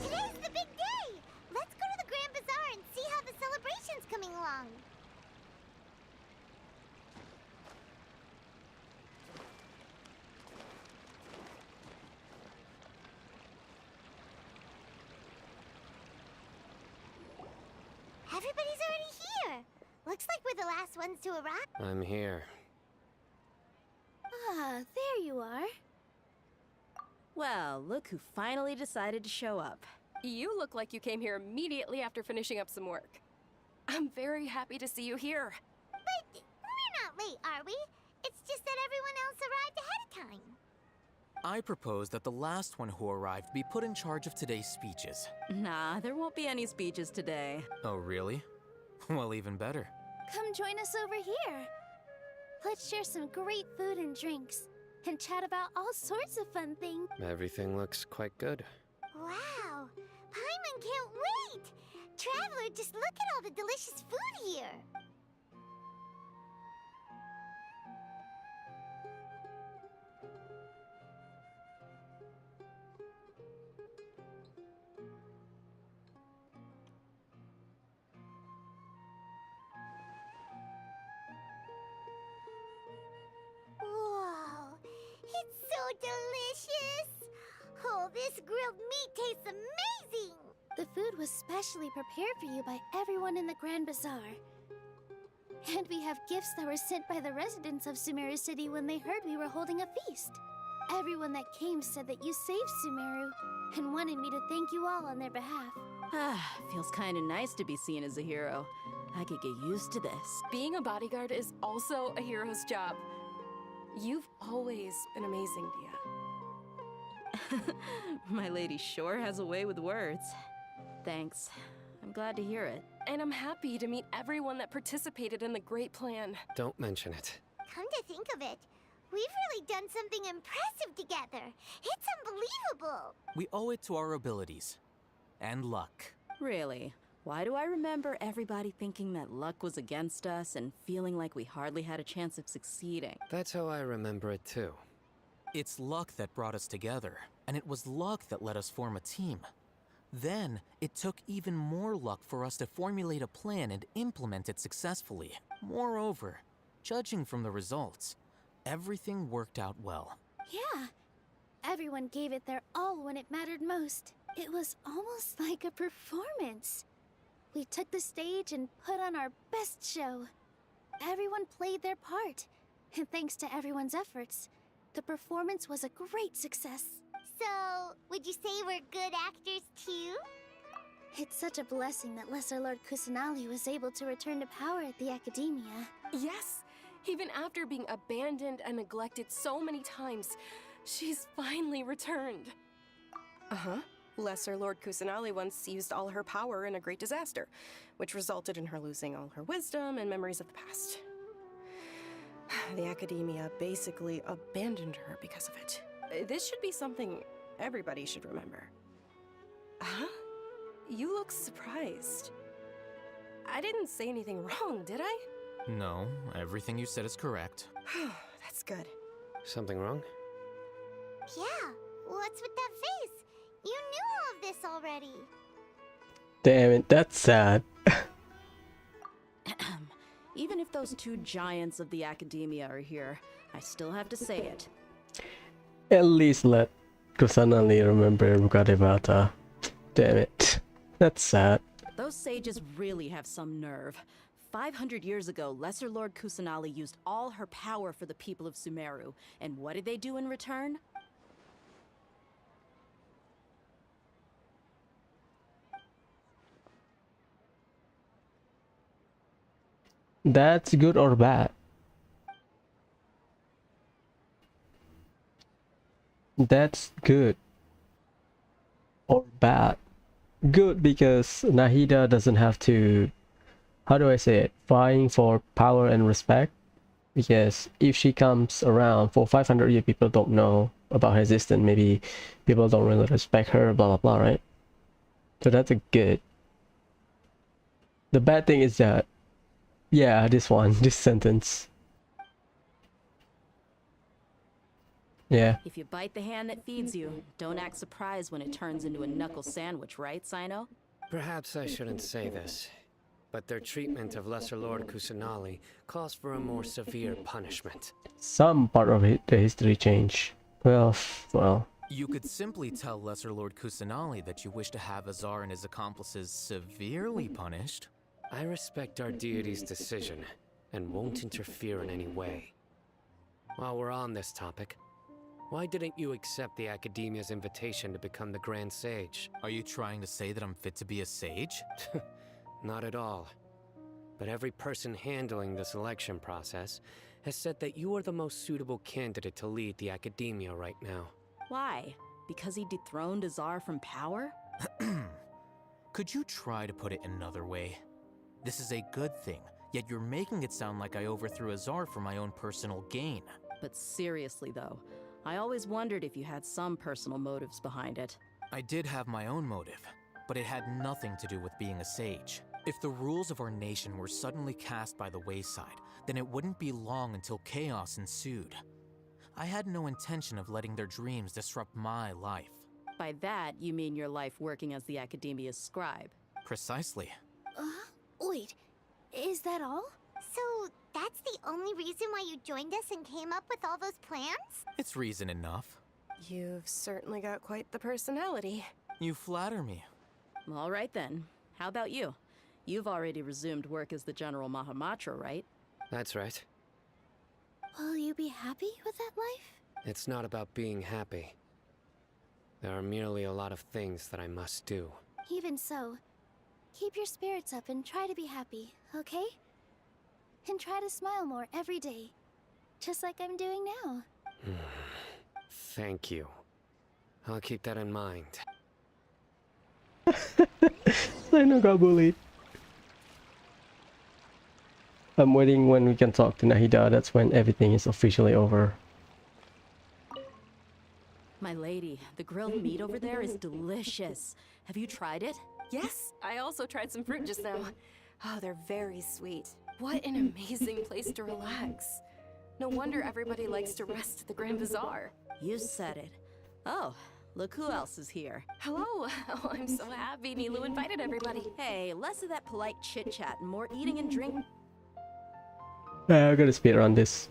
Today's the big day! Let's go to the Grand Bazaar and see how the celebration's coming along. Everybody's already here. Looks like we're the last ones to arrive. I'm here. Ah, there you are. Well, look who finally decided to show up. You look like you came here immediately after finishing up some work. I'm very happy to see you here. But we're not late, are we? It's just that everyone else arrived ahead of time. I propose that the last one who arrived be put in charge of today's speeches. Nah, there won't be any speeches today. Oh, really? Well, even better. Come join us over here. Let's share some great food and drinks, and chat about all sorts of fun things. Everything looks quite good. Wow! Paimon can't wait! Traveler, just look at all the delicious food here! Whoa! It's so delicious! Oh, this grilled meat tastes amazing! The food was specially prepared for you by everyone in the Grand Bazaar. And we have gifts that were sent by the residents of Sumeru City when they heard we were holding a feast. Everyone that came said that you saved Sumeru and wanted me to thank you all on their behalf. Feels kind of nice to be seen as a hero. I could get used to this. Being a bodyguard is also a hero's job. You've always been amazing, Dia. My lady sure has a way with words. Thanks. I'm glad to hear it. And I'm happy to meet everyone that participated in the great plan. Don't mention it. Come to think of it, we've really done something impressive together. It's unbelievable. We owe it to our abilities. And luck. Really? Why do I remember everybody thinking that luck was against us and feeling like we hardly had a chance of succeeding? That's how I remember it too. It's luck that brought us together, and it was luck that let us form a team. Then, it took even more luck for us to formulate a plan and implement it successfully. Moreover, judging from the results, everything worked out well. Yeah. Everyone gave it their all when it mattered most. It was almost like a performance. We took the stage and put on our best show. Everyone played their part, and thanks to everyone's efforts, the performance was a great success. So, would you say we're good actors too? It's such a blessing that Lesser Lord Kusanali was able to return to power at the Academia. Yes, even after being abandoned and neglected so many times, she's finally returned. Uh-huh. Lesser Lord Kusanali once used all her power in a great disaster, which resulted in her losing all her wisdom and memories of the past. The Academia basically abandoned her because of it. This should be something everybody should remember. Huh? You look surprised. I didn't say anything wrong, did I? No, everything you said is correct. That's good. Something wrong? Yeah, what's with that face? You knew all of this already. Damn it, that's sad. Even if those two giants of the Academia are here, I still have to say it. At least let Kusanali remember Rugadevata. Damn it. That's sad. Those sages really have some nerve. 500 years ago, Lesser Lord Kusanali used all her power for the people of Sumeru. And what did they do in return? That's good or bad? That's good or bad? Good because Nahida doesn't have to, how do I say it, vying for power and respect. Because if she comes around for 500 years, people don't know about her existence. Maybe people don't really respect her, blah blah blah, right? So that's a good. The bad thing is that, yeah, this sentence. Yeah. If you bite the hand that feeds you, don't act surprised when it turns into a knuckle sandwich, right, Sino? Perhaps I shouldn't say this, but their treatment of Lesser Lord Kusanali calls for a more severe punishment. Some part of it, the history change. Well. You could simply tell Lesser Lord Kusanali that you wish to have Azar and his accomplices severely punished. I respect our deity's decision, and won't interfere in any way. While we're on this topic, why didn't you accept the Academia's invitation to become the Grand Sage? Are you trying to say that I'm fit to be a sage? Not at all. But every person handling the selection process has said that you are the most suitable candidate to lead the Academia right now. Why? Because he dethroned Azar from power? Could you try to put it another way? This is a good thing, yet you're making it sound like I overthrew Azar for my own personal gain. But seriously though, I always wondered if you had some personal motives behind it. I did have my own motive, but it had nothing to do with being a sage. If the rules of our nation were suddenly cast by the wayside, then it wouldn't be long until chaos ensued. I had no intention of letting their dreams disrupt my life. By that, you mean your life working as the Academia's scribe? Precisely. Wait, is that all? So, that's the only reason why you joined us and came up with all those plans? It's reason enough. You've certainly got quite the personality. You flatter me. All right then. How about you? You've already resumed work as the General Mahamatra, right? That's right. Will you be happy with that life? It's not about being happy. There are merely a lot of things that I must do. Even so, keep your spirits up and try to be happy, okay? And try to smile more every day, just like I'm doing now. Thank you. I'll keep that in mind. I know got bullied. I'm waiting when we can talk to Nahida. That's when everything is officially over. My lady, the grilled meat over there is delicious. Have you tried it? Yes, I also tried some fruit just now. Oh, they're very sweet. What an amazing place to relax. No wonder everybody likes to rest at the Grand Bazaar. You said it. Oh, look who else is here. Hello. Oh, I'm so happy Nilou invited everybody. Hey, less of that polite chit-chat and more eating and drinking. I gotta speed around this.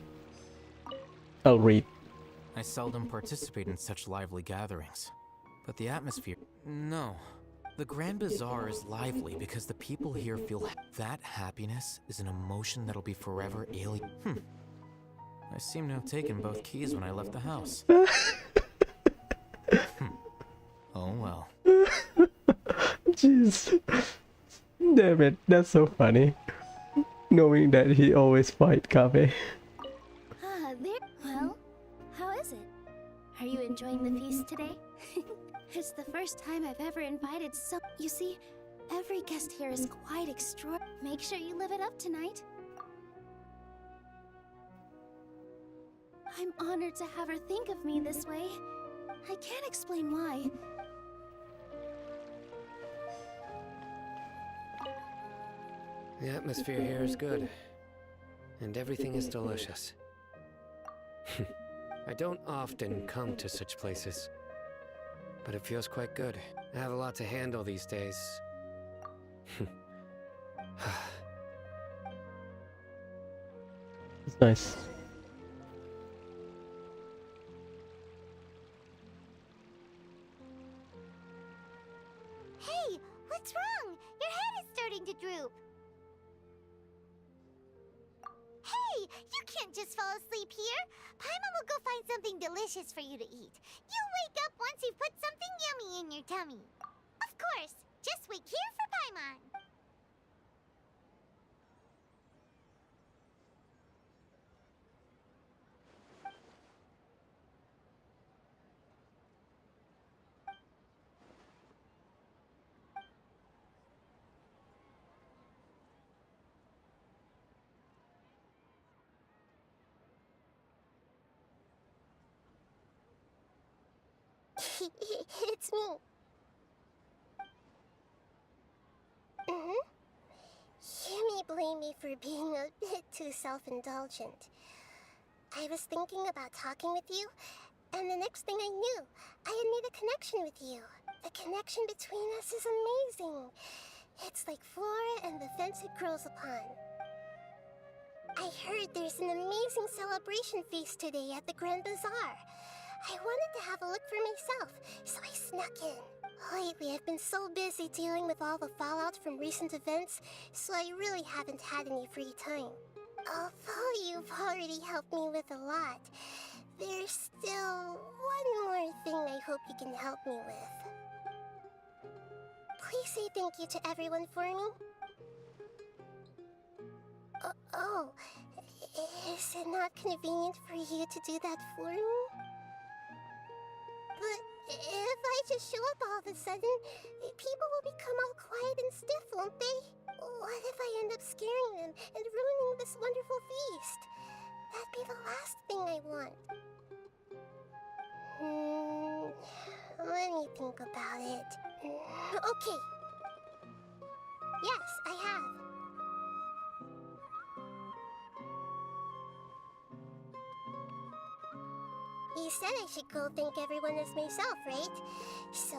I'll read. I seldom participate in such lively gatherings, but the atmosphere... No. The Grand Bazaar is lively because the people here feel that happiness is an emotion that'll be forever alien. I seem to have taken both keys when I left the house. Oh well. Jeez. Damn it, that's so funny. Knowing that he always fight Kaveh. Ah, there. Well, how is it? Are you enjoying the feast today? It's the first time I've ever invited some. You see, every guest here is quite extraordinary. Make sure you live it up tonight. I'm honored to have her think of me this way. I can't explain why. The atmosphere here is good, and everything is delicious. I don't often come to such places, but it feels quite good. I have a lot to handle these days. It's nice. Hey, what's wrong? Your head is starting to droop. Hey, you can't just fall asleep here. Paimon will go find something delicious for you to eat. You'll wake up once you've put something yummy in your tummy. Of course, just wait here for Paimon. It's me. You may blame me for being a bit too self-indulgent. I was thinking about talking with you, and the next thing I knew, I had made a connection with you. The connection between us is amazing. It's like flora and the fence it grows upon. I heard there's an amazing celebration feast today at the Grand Bazaar. I wanted to have a look for myself, so I snuck in. Lately, I've been so busy dealing with all the fallout from recent events, so I really haven't had any free time. Although you've already helped me with a lot, there's still one more thing I hope you can help me with. Please say thank you to everyone for me. Oh, is it not convenient for you to do that for me? But if I just show up all of a sudden, people will become all quiet and stiff, won't they? What if I end up scaring them and ruining this wonderful feast? That'd be the last thing I want. Let me think about it. Okay. Yes, I have. You said I should go thank everyone as myself, right? So,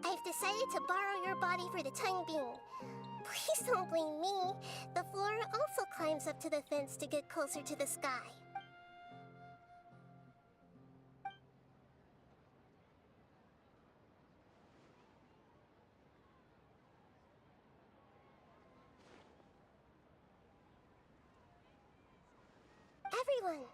I've decided to borrow your body for the time being. Please don't blame me. The flora also climbs up to the fence to get closer to the sky. Everyone!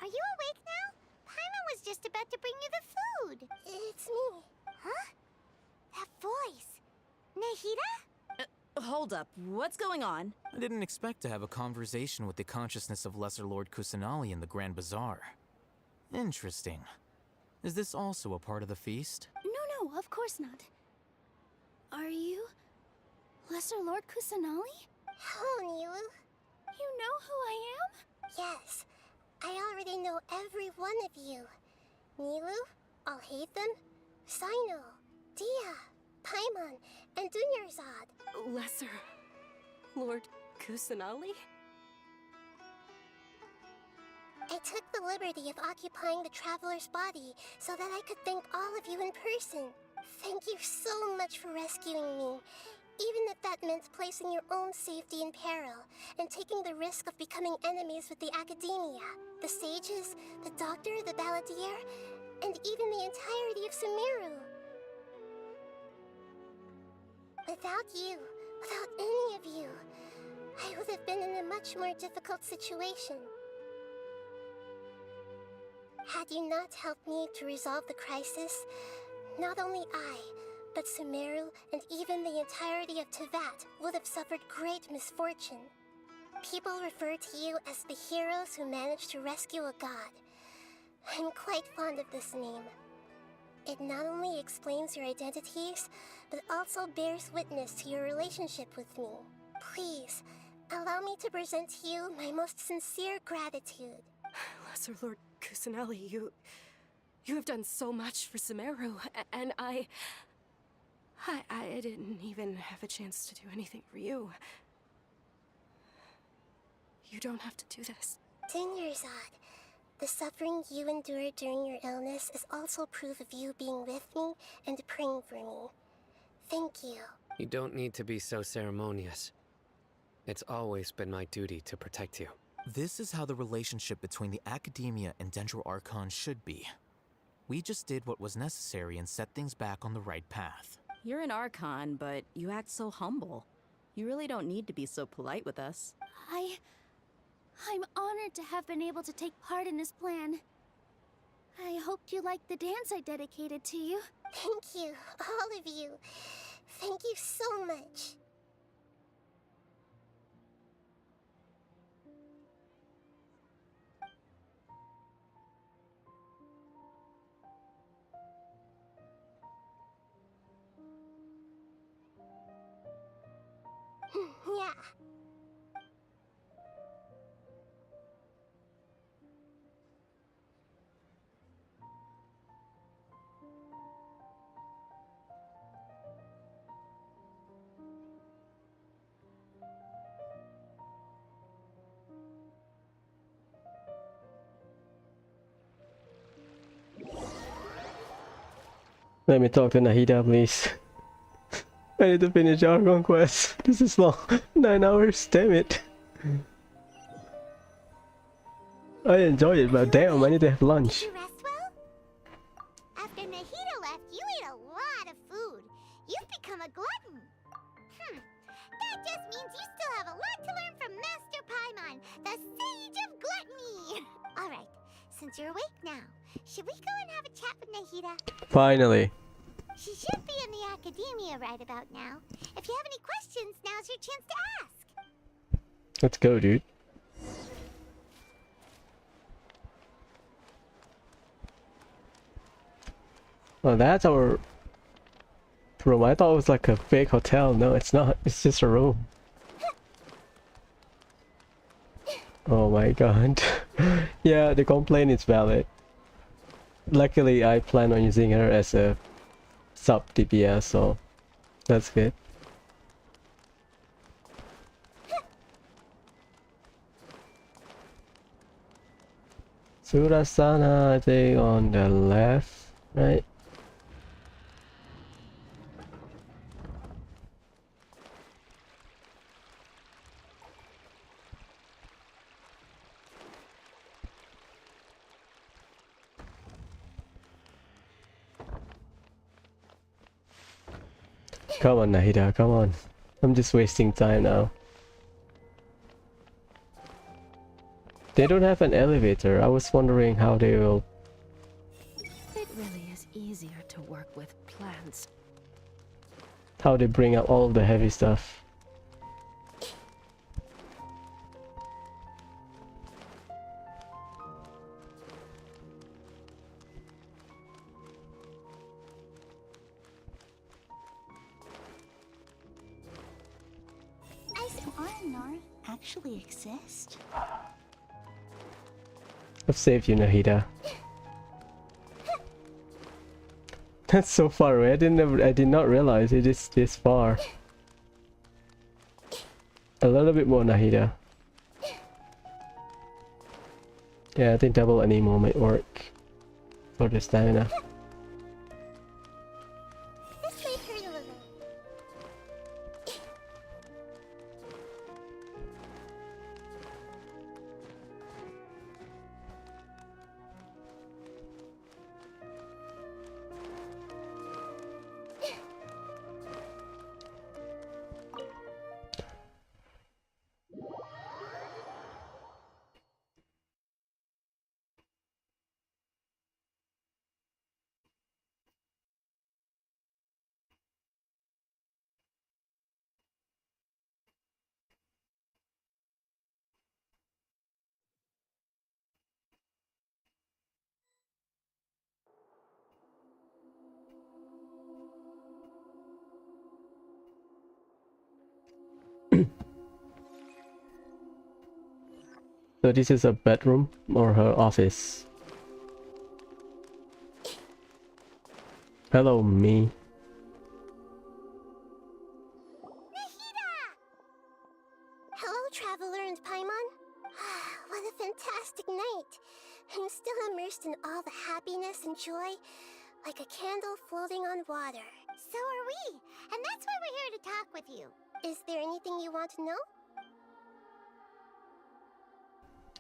Are you awake now? Paimon was just about to bring you the food. It's me. Huh? That voice. Nahida? Hold up, what's going on? I didn't expect to have a conversation with the consciousness of Lesser Lord Kusanali in the Grand Bazaar. Interesting. Is this also a part of the feast? No, of course not. Are you Lesser Lord Kusanali? Hello, Nilou. You know who I am? Yes, I already know every one of you. Nilou, Alhaitham, Sino, Dia, Paimon, and Dunyarzad. Lesser Lord Kusanali? I took the liberty of occupying the Traveler's body so that I could thank all of you in person. Thank you so much for rescuing me, even if that meant placing your own safety in peril and taking the risk of becoming enemies with the Academia, the sages, the doctor, the balladeer, and even the entirety of Sumeru. Without you, without any of you, I would have been in a much more difficult situation. Had you not helped me to resolve the crisis, not only I, but Sumeru and even the entirety of Tevat would have suffered great misfortune. People refer to you as the heroes who managed to rescue a god. I'm quite fond of this name. It not only explains your identities, but also bears witness to your relationship with me. Please, allow me to present to you my most sincere gratitude. Lesser Lord Kusanali, you have done so much for Sumeru, and I didn't even have a chance to do anything for you. You don't have to do this. Dunyarzad, the suffering you endured during your illness is also proof of you being with me and praying for me. Thank you. You don't need to be so ceremonious. It's always been my duty to protect you. This is how the relationship between the Academia and Dendro Archon should be. We just did what was necessary and set things back on the right path. You're an Archon, but you act so humble. You really don't need to be so polite with us. I'm honored to have been able to take part in this plan. I hoped you liked the dance I dedicated to you. Thank you, all of you. Thank you so much. Yeah. Let me talk to Nahida, please. I need to finish Archon quest. This is long. 9 hours, damn it. I enjoy it, but damn, I need to have lunch. Did you rest well? After Nahida left, you ate a lot of food. You've become a glutton. That just means you still have a lot to learn from Master Paimon, the Sage of Gluttony. Alright, since you're awake now, should we go and have a chat with Nahida? Finally. She should be in the Academia right about now. If you have any questions, now's your chance to ask. Let's go, dude. Well, that's our room. I thought it was like a fake hotel. No, it's not. It's just a room. Oh my god. Yeah, the complaint is valid. Luckily, I plan on using her as a sub DPS, so that's good. Surasana, I think on the left, right? Come on, Nahida, come on. I'm just wasting time now. They don't have an elevator. I was wondering how they will easier to work with plants. How they bring up all the heavy stuff. Ice Arnor actually exist? I've saved you, Nahida. That's so far away. I did not realize it is this far. A little bit more, Nahida. Yeah, I think double anymore might work for the stamina. This may hurt a little. So this is a bedroom or her office. Hello, me. Hello, Traveler and Paimon. What a fantastic night. I'm still immersed in all the happiness and joy, like a candle floating on water. So are we, and that's why we're here to talk with you. Is there anything you want to know?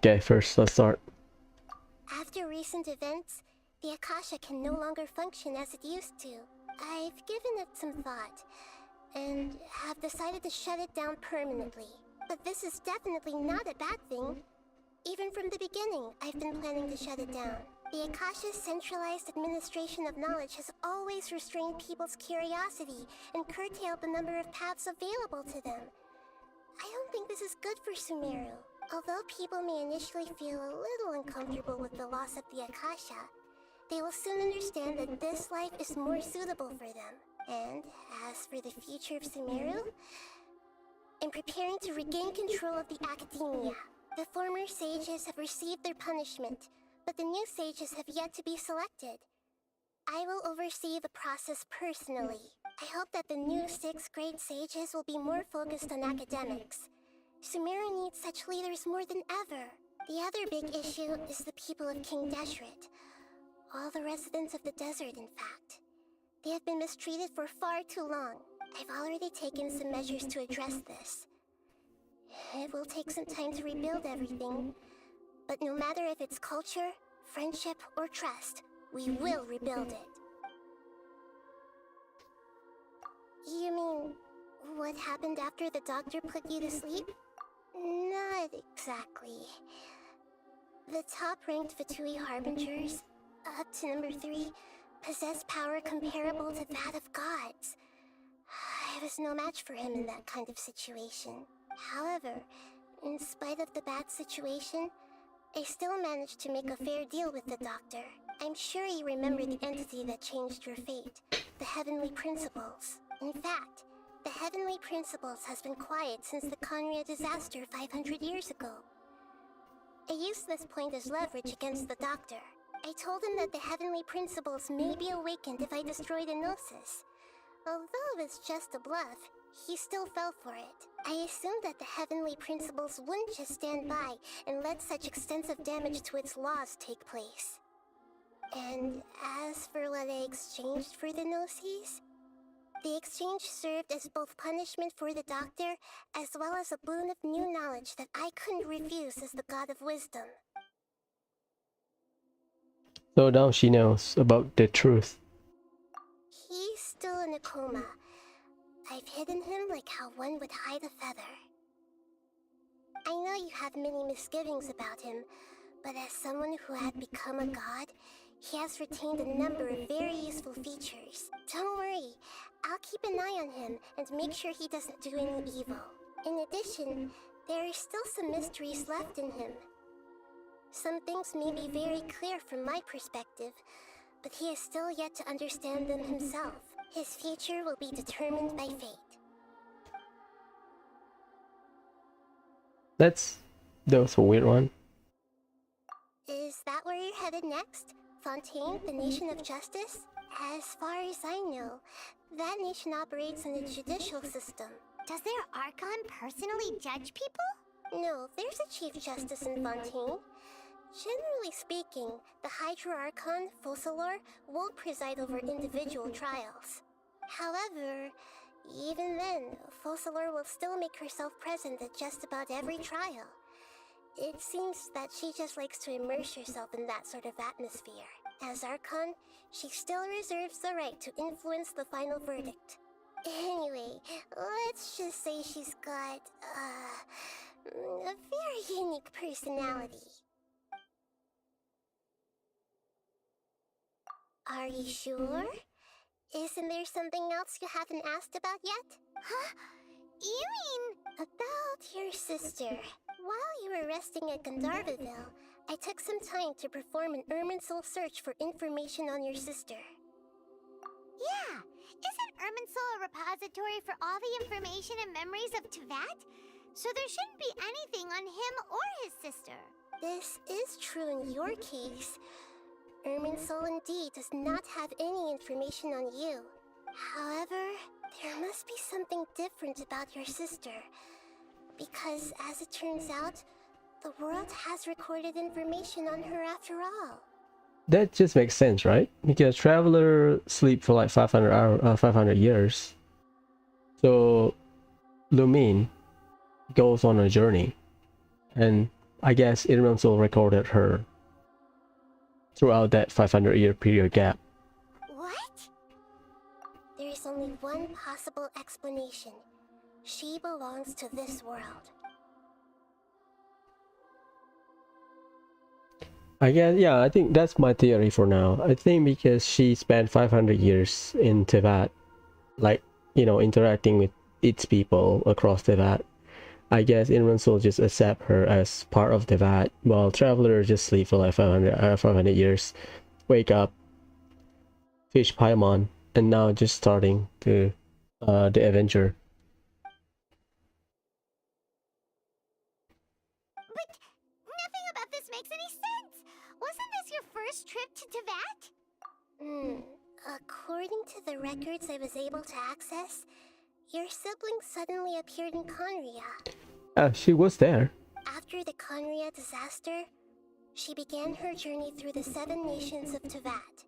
Okay, first let's start. After recent events, the Akasha can no longer function as it used to. I've given it some thought, and have decided to shut it down permanently. But this is definitely not a bad thing. Even from the beginning, I've been planning to shut it down. The Akasha's centralized administration of knowledge has always restrained people's curiosity and curtailed the number of paths available to them. I don't think this is good for Sumeru. Although people may initially feel a little uncomfortable with the loss of the Akasha, they will soon understand that this life is more suitable for them. And as for the future of Sumeru, I'm preparing to regain control of the academia. The former sages have received their punishment, but the new sages have yet to be selected. I will oversee the process personally. I hope that the new 6th grade sages will be more focused on academics. Sumeru needs such leaders more than ever. The other big issue is the people of King Deshret. All the residents of the desert, in fact. They have been mistreated for far too long. I've already taken some measures to address this. It will take some time to rebuild everything, but no matter if it's culture, friendship, or trust, we will rebuild it. You mean, what happened after the doctor put you to sleep? Not exactly. The top-ranked Fatui Harbingers, up to number 3, possess power comparable to that of gods. I was no match for him in that kind of situation. However, in spite of the bad situation, I still managed to make a fair deal with the doctor. I'm sure you remember the entity that changed your fate, the Heavenly Principles. In fact, the Heavenly Principles has been quiet since the Conria disaster 500 years ago. I used this point as leverage against the doctor. I told him that the Heavenly Principles may be awakened if I destroy the Gnosis. Although it's just a bluff, he still fell for it. I assumed that the Heavenly Principles wouldn't just stand by and let such extensive damage to its laws take place. And as for what I exchanged for the Gnosis, the exchange served as both punishment for the doctor, as well as a boon of new knowledge that I couldn't refuse as the God of Wisdom. So now she knows about the truth. He's still in a coma. I've hidden him like how one would hide a feather. I know you have many misgivings about him, but as someone who had become a god, He has retained a number of very useful features. Don't worry, I'll keep an eye on him and make sure he doesn't do any evil. In addition, there are still some mysteries left in him. Some things may be very clear from my perspective, but he is still yet to understand them himself. His future will be determined by fate. That was a weird one. Is that where you're headed next? Fontaine, the nation of justice? As far as I know, that nation operates in a judicial system. Does their Archon personally judge people? No, there's a Chief Justice in Fontaine. Generally speaking, the Hydra Archon, Focalor, won't preside over individual trials. However, even then, Focalor will still make herself present at just about every trial. It seems that she just likes to immerse herself in that sort of atmosphere. As Archon, she still reserves the right to influence the final verdict. Anyway, let's just say she's got, a very unique personality. Are you sure? Isn't there something else you haven't asked about yet? Huh? You mean... About your sister. While you were resting at Gandharvaville, I took some time to perform an Irminsul search for information on your sister. Yeah! Isn't Irminsul a repository for all the information and memories of Teyvat? So there shouldn't be anything on him or his sister. This is true in your case. Irminsul indeed does not have any information on you. However, there must be something different about your sister. Because, as it turns out, the world has recorded information on her after all. That just makes sense, right? Because traveler sleep for like 500 years. So Lumine goes on a journey, and I guess Irminsul recorded her throughout that 500-year period gap. What? There is only one possible explanation. She belongs to this world. I guess, yeah, I think that's my theory for now. I think because she spent 500 years in Teyvat, like, you know, interacting with its people across Teyvat, I guess Irminsul just accept her as part of Teyvat, while Traveler just sleep for like 500 years, wake up, fish Paimon, and now just starting the adventure. But nothing about this makes any sense! Wasn't this your first trip to Teyvat? According to the records I was able to access, your sibling suddenly appeared in Conria. She was there. After the Conria disaster, she began her journey through the 7 nations of Teyvat.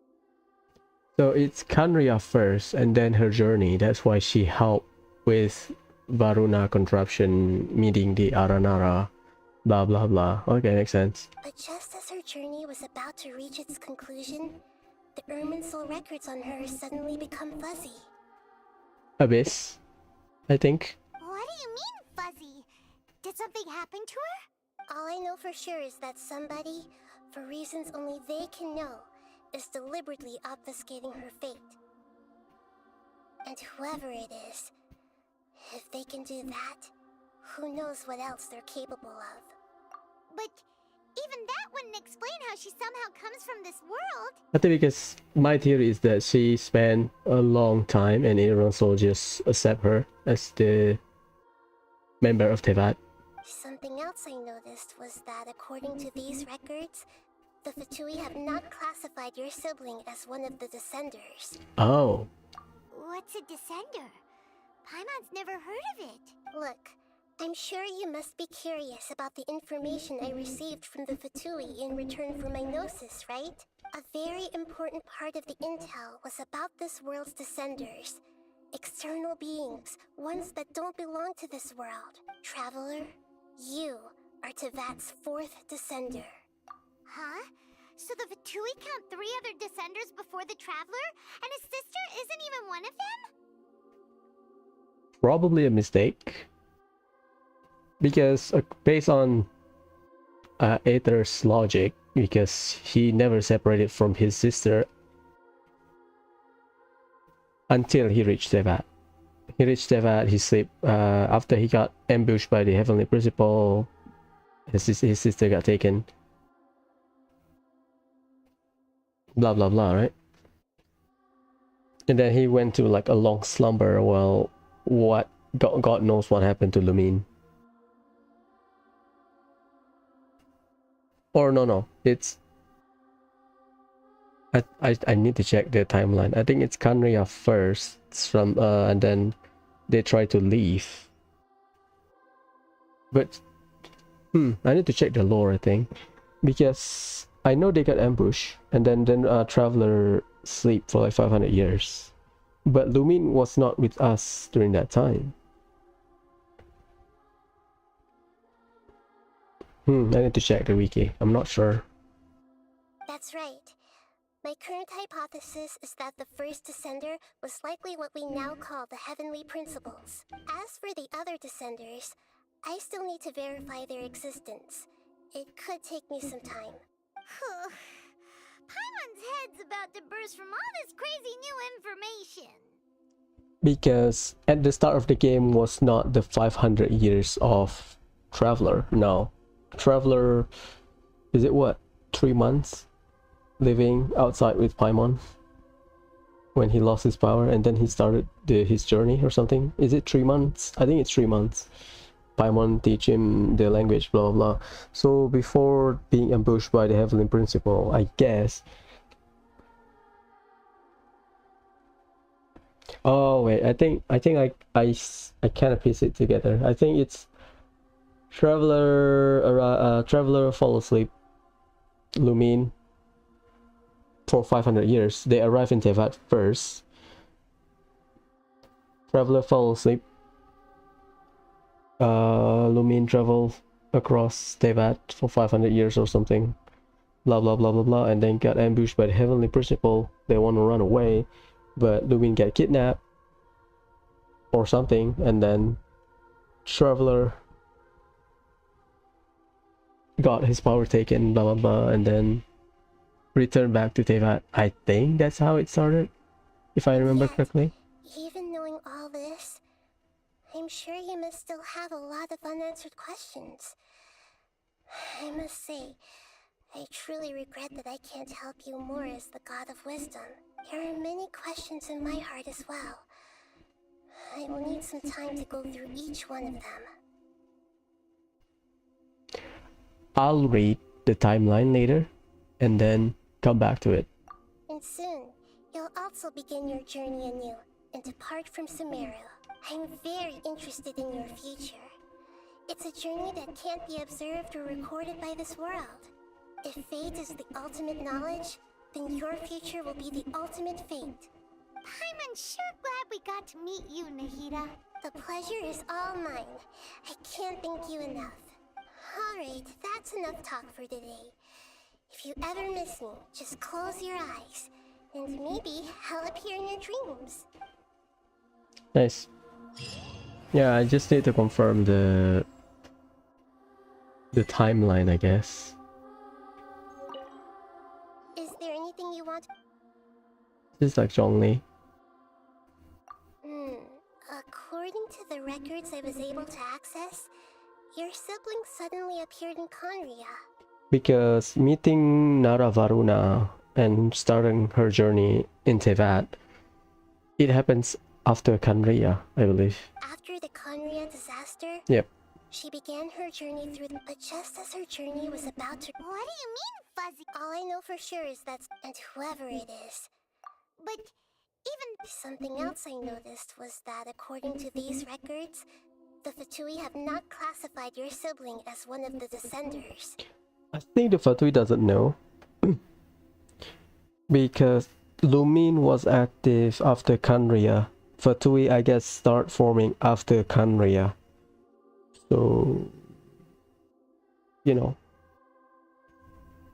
So it's Conria first, and then her journey. That's why she helped with Varuna contraption, meeting the Aranara, blah blah blah. Okay, makes sense. But just as her journey was about to reach its conclusion, the Irminsul records on her suddenly become fuzzy. Abyss, I think. What do you mean, fuzzy? Did something happen to her? All I know for sure is that somebody, for reasons only they can know, is deliberately obfuscating her fate. And whoever it is, if they can do that, who knows what else they're capable of. But even that wouldn't explain how she somehow comes from this world. I think because my theory is that she spent a long time and Irminsul just accept her as the member of Teyvat. Something else I noticed was that according to these records, the Fatui have not classified your sibling as one of the Descenders. Oh. What's a Descender? Paimon's never heard of it. Look, I'm sure you must be curious about the information I received from the Fatui in return for my gnosis, right? A very important part of the intel was about this world's Descenders. External beings, ones that don't belong to this world. Traveler, you are Teyvat's 4th Descender. Huh? So the Fatui count 3 other Descenders before the Traveler? And his sister isn't even one of them? Probably a mistake. Because based on Aether's logic, because he never separated from his sister until he reached Tevat. He reached Tevat, he slept, after he got ambushed by the Heavenly Principal, his sister got taken. Blah blah blah, right? And then he went to like a long slumber. Well, God knows what happened to Lumine. Or no, it's I need to check the timeline. I think it's Kanria first, from and then they try to leave. But I need to check the lore, I think, because I know they got ambushed and then Traveler sleep for like 500 years. But Lumine was not with us during that time. I need to check the wiki. I'm not sure. That's right. My current hypothesis is that the first descender was likely what we now call the Heavenly Principles. As for the other descenders, I still need to verify their existence. It could take me some time. Paimon's head's about to burst from all this crazy new information. Because at the start of the game was not the 500 years of Traveler. No. Traveler, is it what? 3 months? Living outside with Paimon? When he lost his power and then he started his journey or something? Is it 3 months? I think it's 3 months. Paimon teach him the language, blah blah. So before being ambushed by the Heavenly Principal, I guess. Oh wait, I think I kind of piece it together. I think it's Traveler fall asleep, Lumine for 500 years. They arrive in Tevat first. Traveler fall asleep. Lumine travel across Tevat for 500 years or something. Blah blah blah blah blah, and then got ambushed by the Heavenly Principal. They want to run away, but Lumine get kidnapped or something, and then Traveler got his power taken, blah blah blah, and then returned back to Tevat. I think that's how it started, if I remember correctly. Even knowing all this, I'm sure you must still have a lot of unanswered questions. I must say, I truly regret that I can't help you more as the God of Wisdom. There are many questions in my heart as well. I will need some time to go through each one of them. I'll read the timeline later and then come back to it. And soon, you'll also begin your journey anew and depart from Sumeru. I'm very interested in your future. It's a journey that can't be observed or recorded by this world. If fate is the ultimate knowledge, then your future will be the ultimate fate. Paimon's sure glad we got to meet you, Nahida. The pleasure is all mine. I can't thank you enough. Alright, that's enough talk for today. If you ever miss me, just close your eyes, and maybe I'll appear in your dreams. Nice. Yeah, I just need to confirm the timeline, I guess. Is there anything you want? This is like Zhongli. According to the records I was able to access, your sibling suddenly appeared in Conria. Because meeting Nara Varuna and starting her journey in Tevat, it happens after Kanria, I believe. After the Conria disaster? Yep. She began her journey through but just as her journey was about to— What do you mean, Fuzzy? All I know for sure is that— and whoever it is. But even— Something else I noticed was that according to these records, the Fatui have not classified your sibling as one of the descenders. I think the Fatui doesn't know. Because Lumine was active after Kanria. Fatui, I guess, start forming after Kanria. So, you know,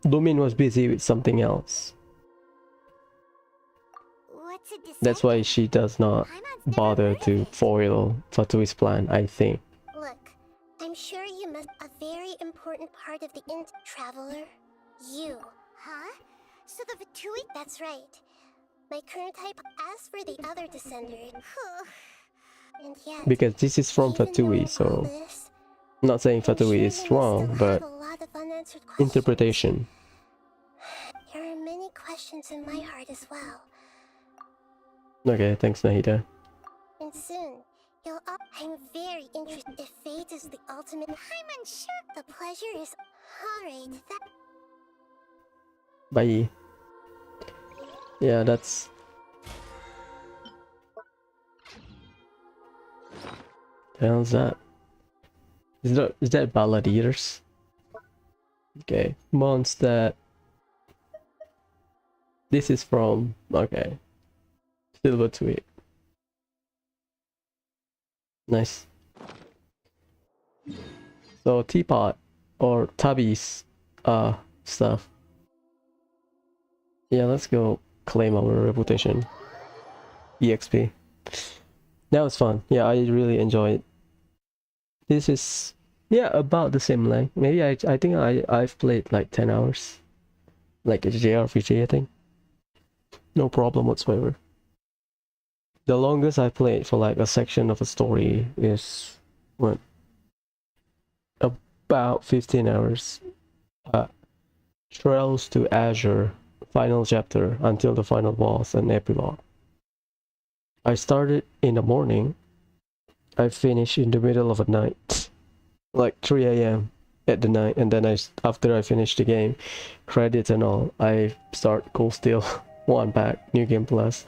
Lumine was busy with something else. What's a descender? That's why she does not bother to foil Fatui's plan, I think. Look, I'm sure you must— a very important part of the Traveler. You. Huh? So the Vatui? That's right. My current type. As for the other descender, and yet, Because this is from even Fatui, knowing all so this, I'm not saying I'm Fatui sure is you must wrong, still but have a lot of unanswered questions. interpretation. There are many questions in my heart as well. Okay, thanks, Nahida. And soon, you'll up. I'm very interested. If fate is the ultimate, I'm unsure. The pleasure is alright. That Bye. Yeah, that's... The hell's that? Is that Balladeers? Okay, Mondstadt. This is from... Okay. Silver Tweet. Nice. So teapot or tubbies stuff. Yeah, let's go claim our reputation. EXP. That was fun. Yeah, I really enjoyed it. This is, yeah, about the same length. Maybe I think I've played like 10 hours. Like a JRPG, I think. No problem whatsoever. The longest I played for like a section of a story is what? About 15 hours. Trails to Azure, final chapter until the final boss and epilogue. I started in the morning. I finished in the middle of the night, like 3 a.m. at the night, and then after I finished the game, credits and all, I start Cold Steel 1 pack, New Game Plus.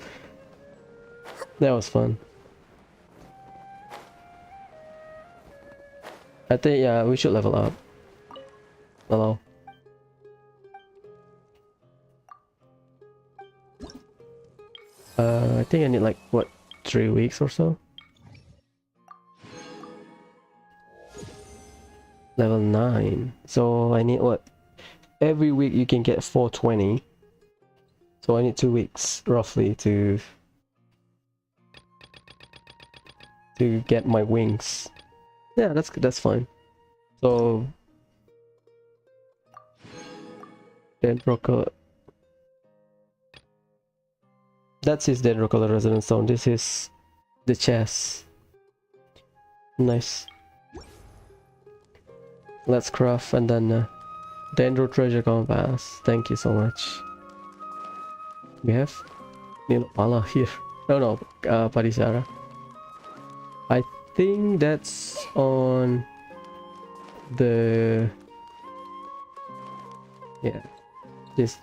That was fun. I think, yeah, we should level up. Hello. I think I need like, what, 3 weeks or so? Level 9. So I need what? Every week you can get 420. So I need 2 weeks roughly to get my wings. Yeah, that's fine. So Dendrocolor. That's his Dendrocolor Resonance Stone. This is the chest. Nice. Let's craft and then Dendro Treasure Compass. Thank you so much. We have Nilou here. No, Parisara. I think that's on the... Yeah, this.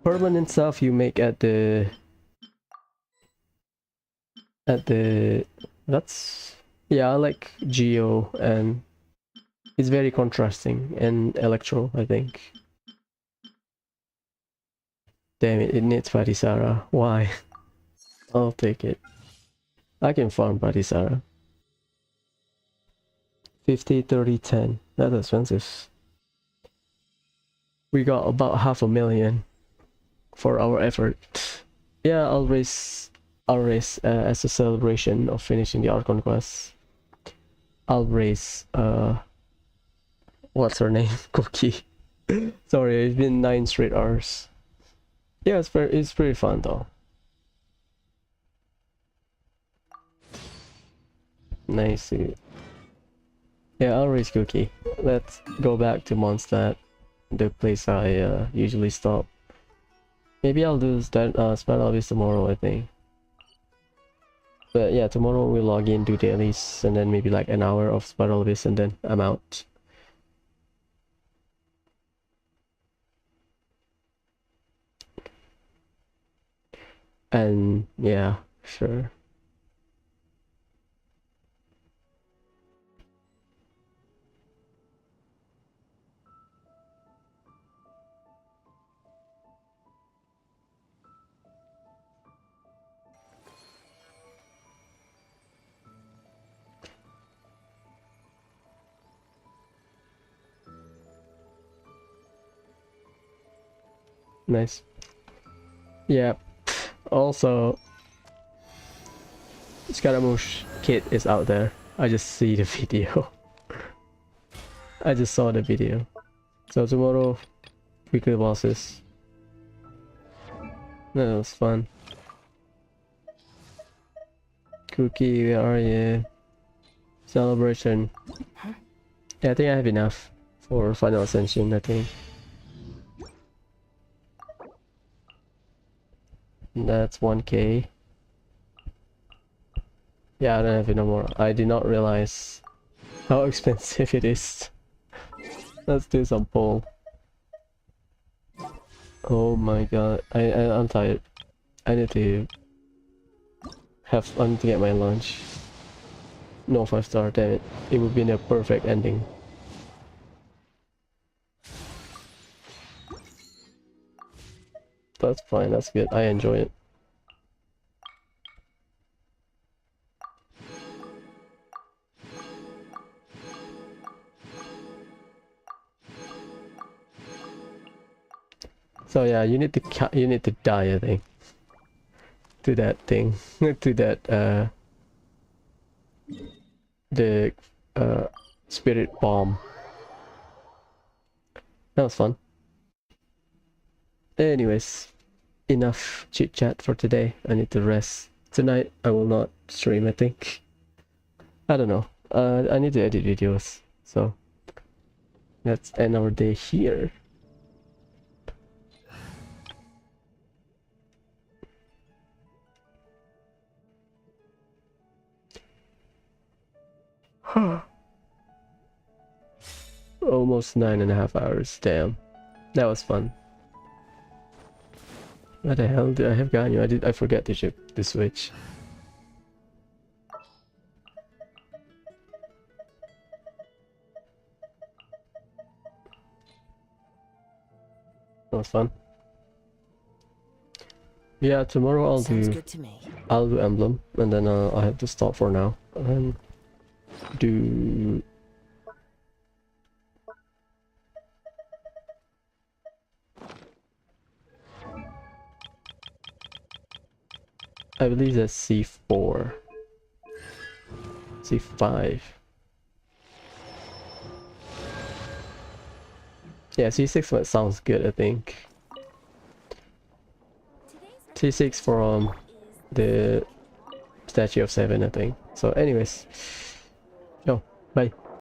Permanent stuff you make at the... That's... Yeah, I like Geo and it's very contrasting, and Electro, I think. Damn it, it needs Parisara. Why? I'll take it. I can farm Parisara. 50, 30, 10. That's expensive. We got about 500,000 for our effort. Yeah, I'll raise as a celebration of finishing the Archon quest. I'll raise what's her name? Cookie. Sorry, it's been 9 straight hours. Yeah, it's pretty fun though. Nice. Yeah, I'll raise Cookie. Let's go back to Mondstadt, the place I usually stop. Maybe I'll do Spiral Abyss tomorrow, I think. But yeah, tomorrow we'll log in, do dailies, and then maybe like an hour of Spiral Abyss, and then I'm out. And yeah, sure. Nice. Yeah. Also, Scaramouche kit is out there. I just see the video. I just saw the video. So tomorrow, weekly bosses. That was fun. Cookie, where are you? Celebration. Yeah, I think I have enough for Final Ascension, I think. That's 1k. Yeah, I don't have enough more. I did not realize how expensive it is. Let's do some poll. Oh my god, I'm tired. I need to get my lunch. No 5-star, damn it. It would be a perfect ending. That's fine, that's good. I enjoy it. So yeah, you need to die, I think. To that thing. To that the spirit bomb. That was fun. Anyways, enough chit chat for today. I need to rest. Tonight I will not stream, I think. I don't know. I need to edit videos. So let's end our day here. Almost 9.5 hours. Damn, that was fun. What the hell did I have Ganyu? I forget to switch. That was fun. Yeah, tomorrow I'll do Emblem, and then I have to stop for now and do. I believe that's C4. C5. Yeah, C6 sounds good, I think. C6 from the Statue of 7, I think. So anyways, yo, bye.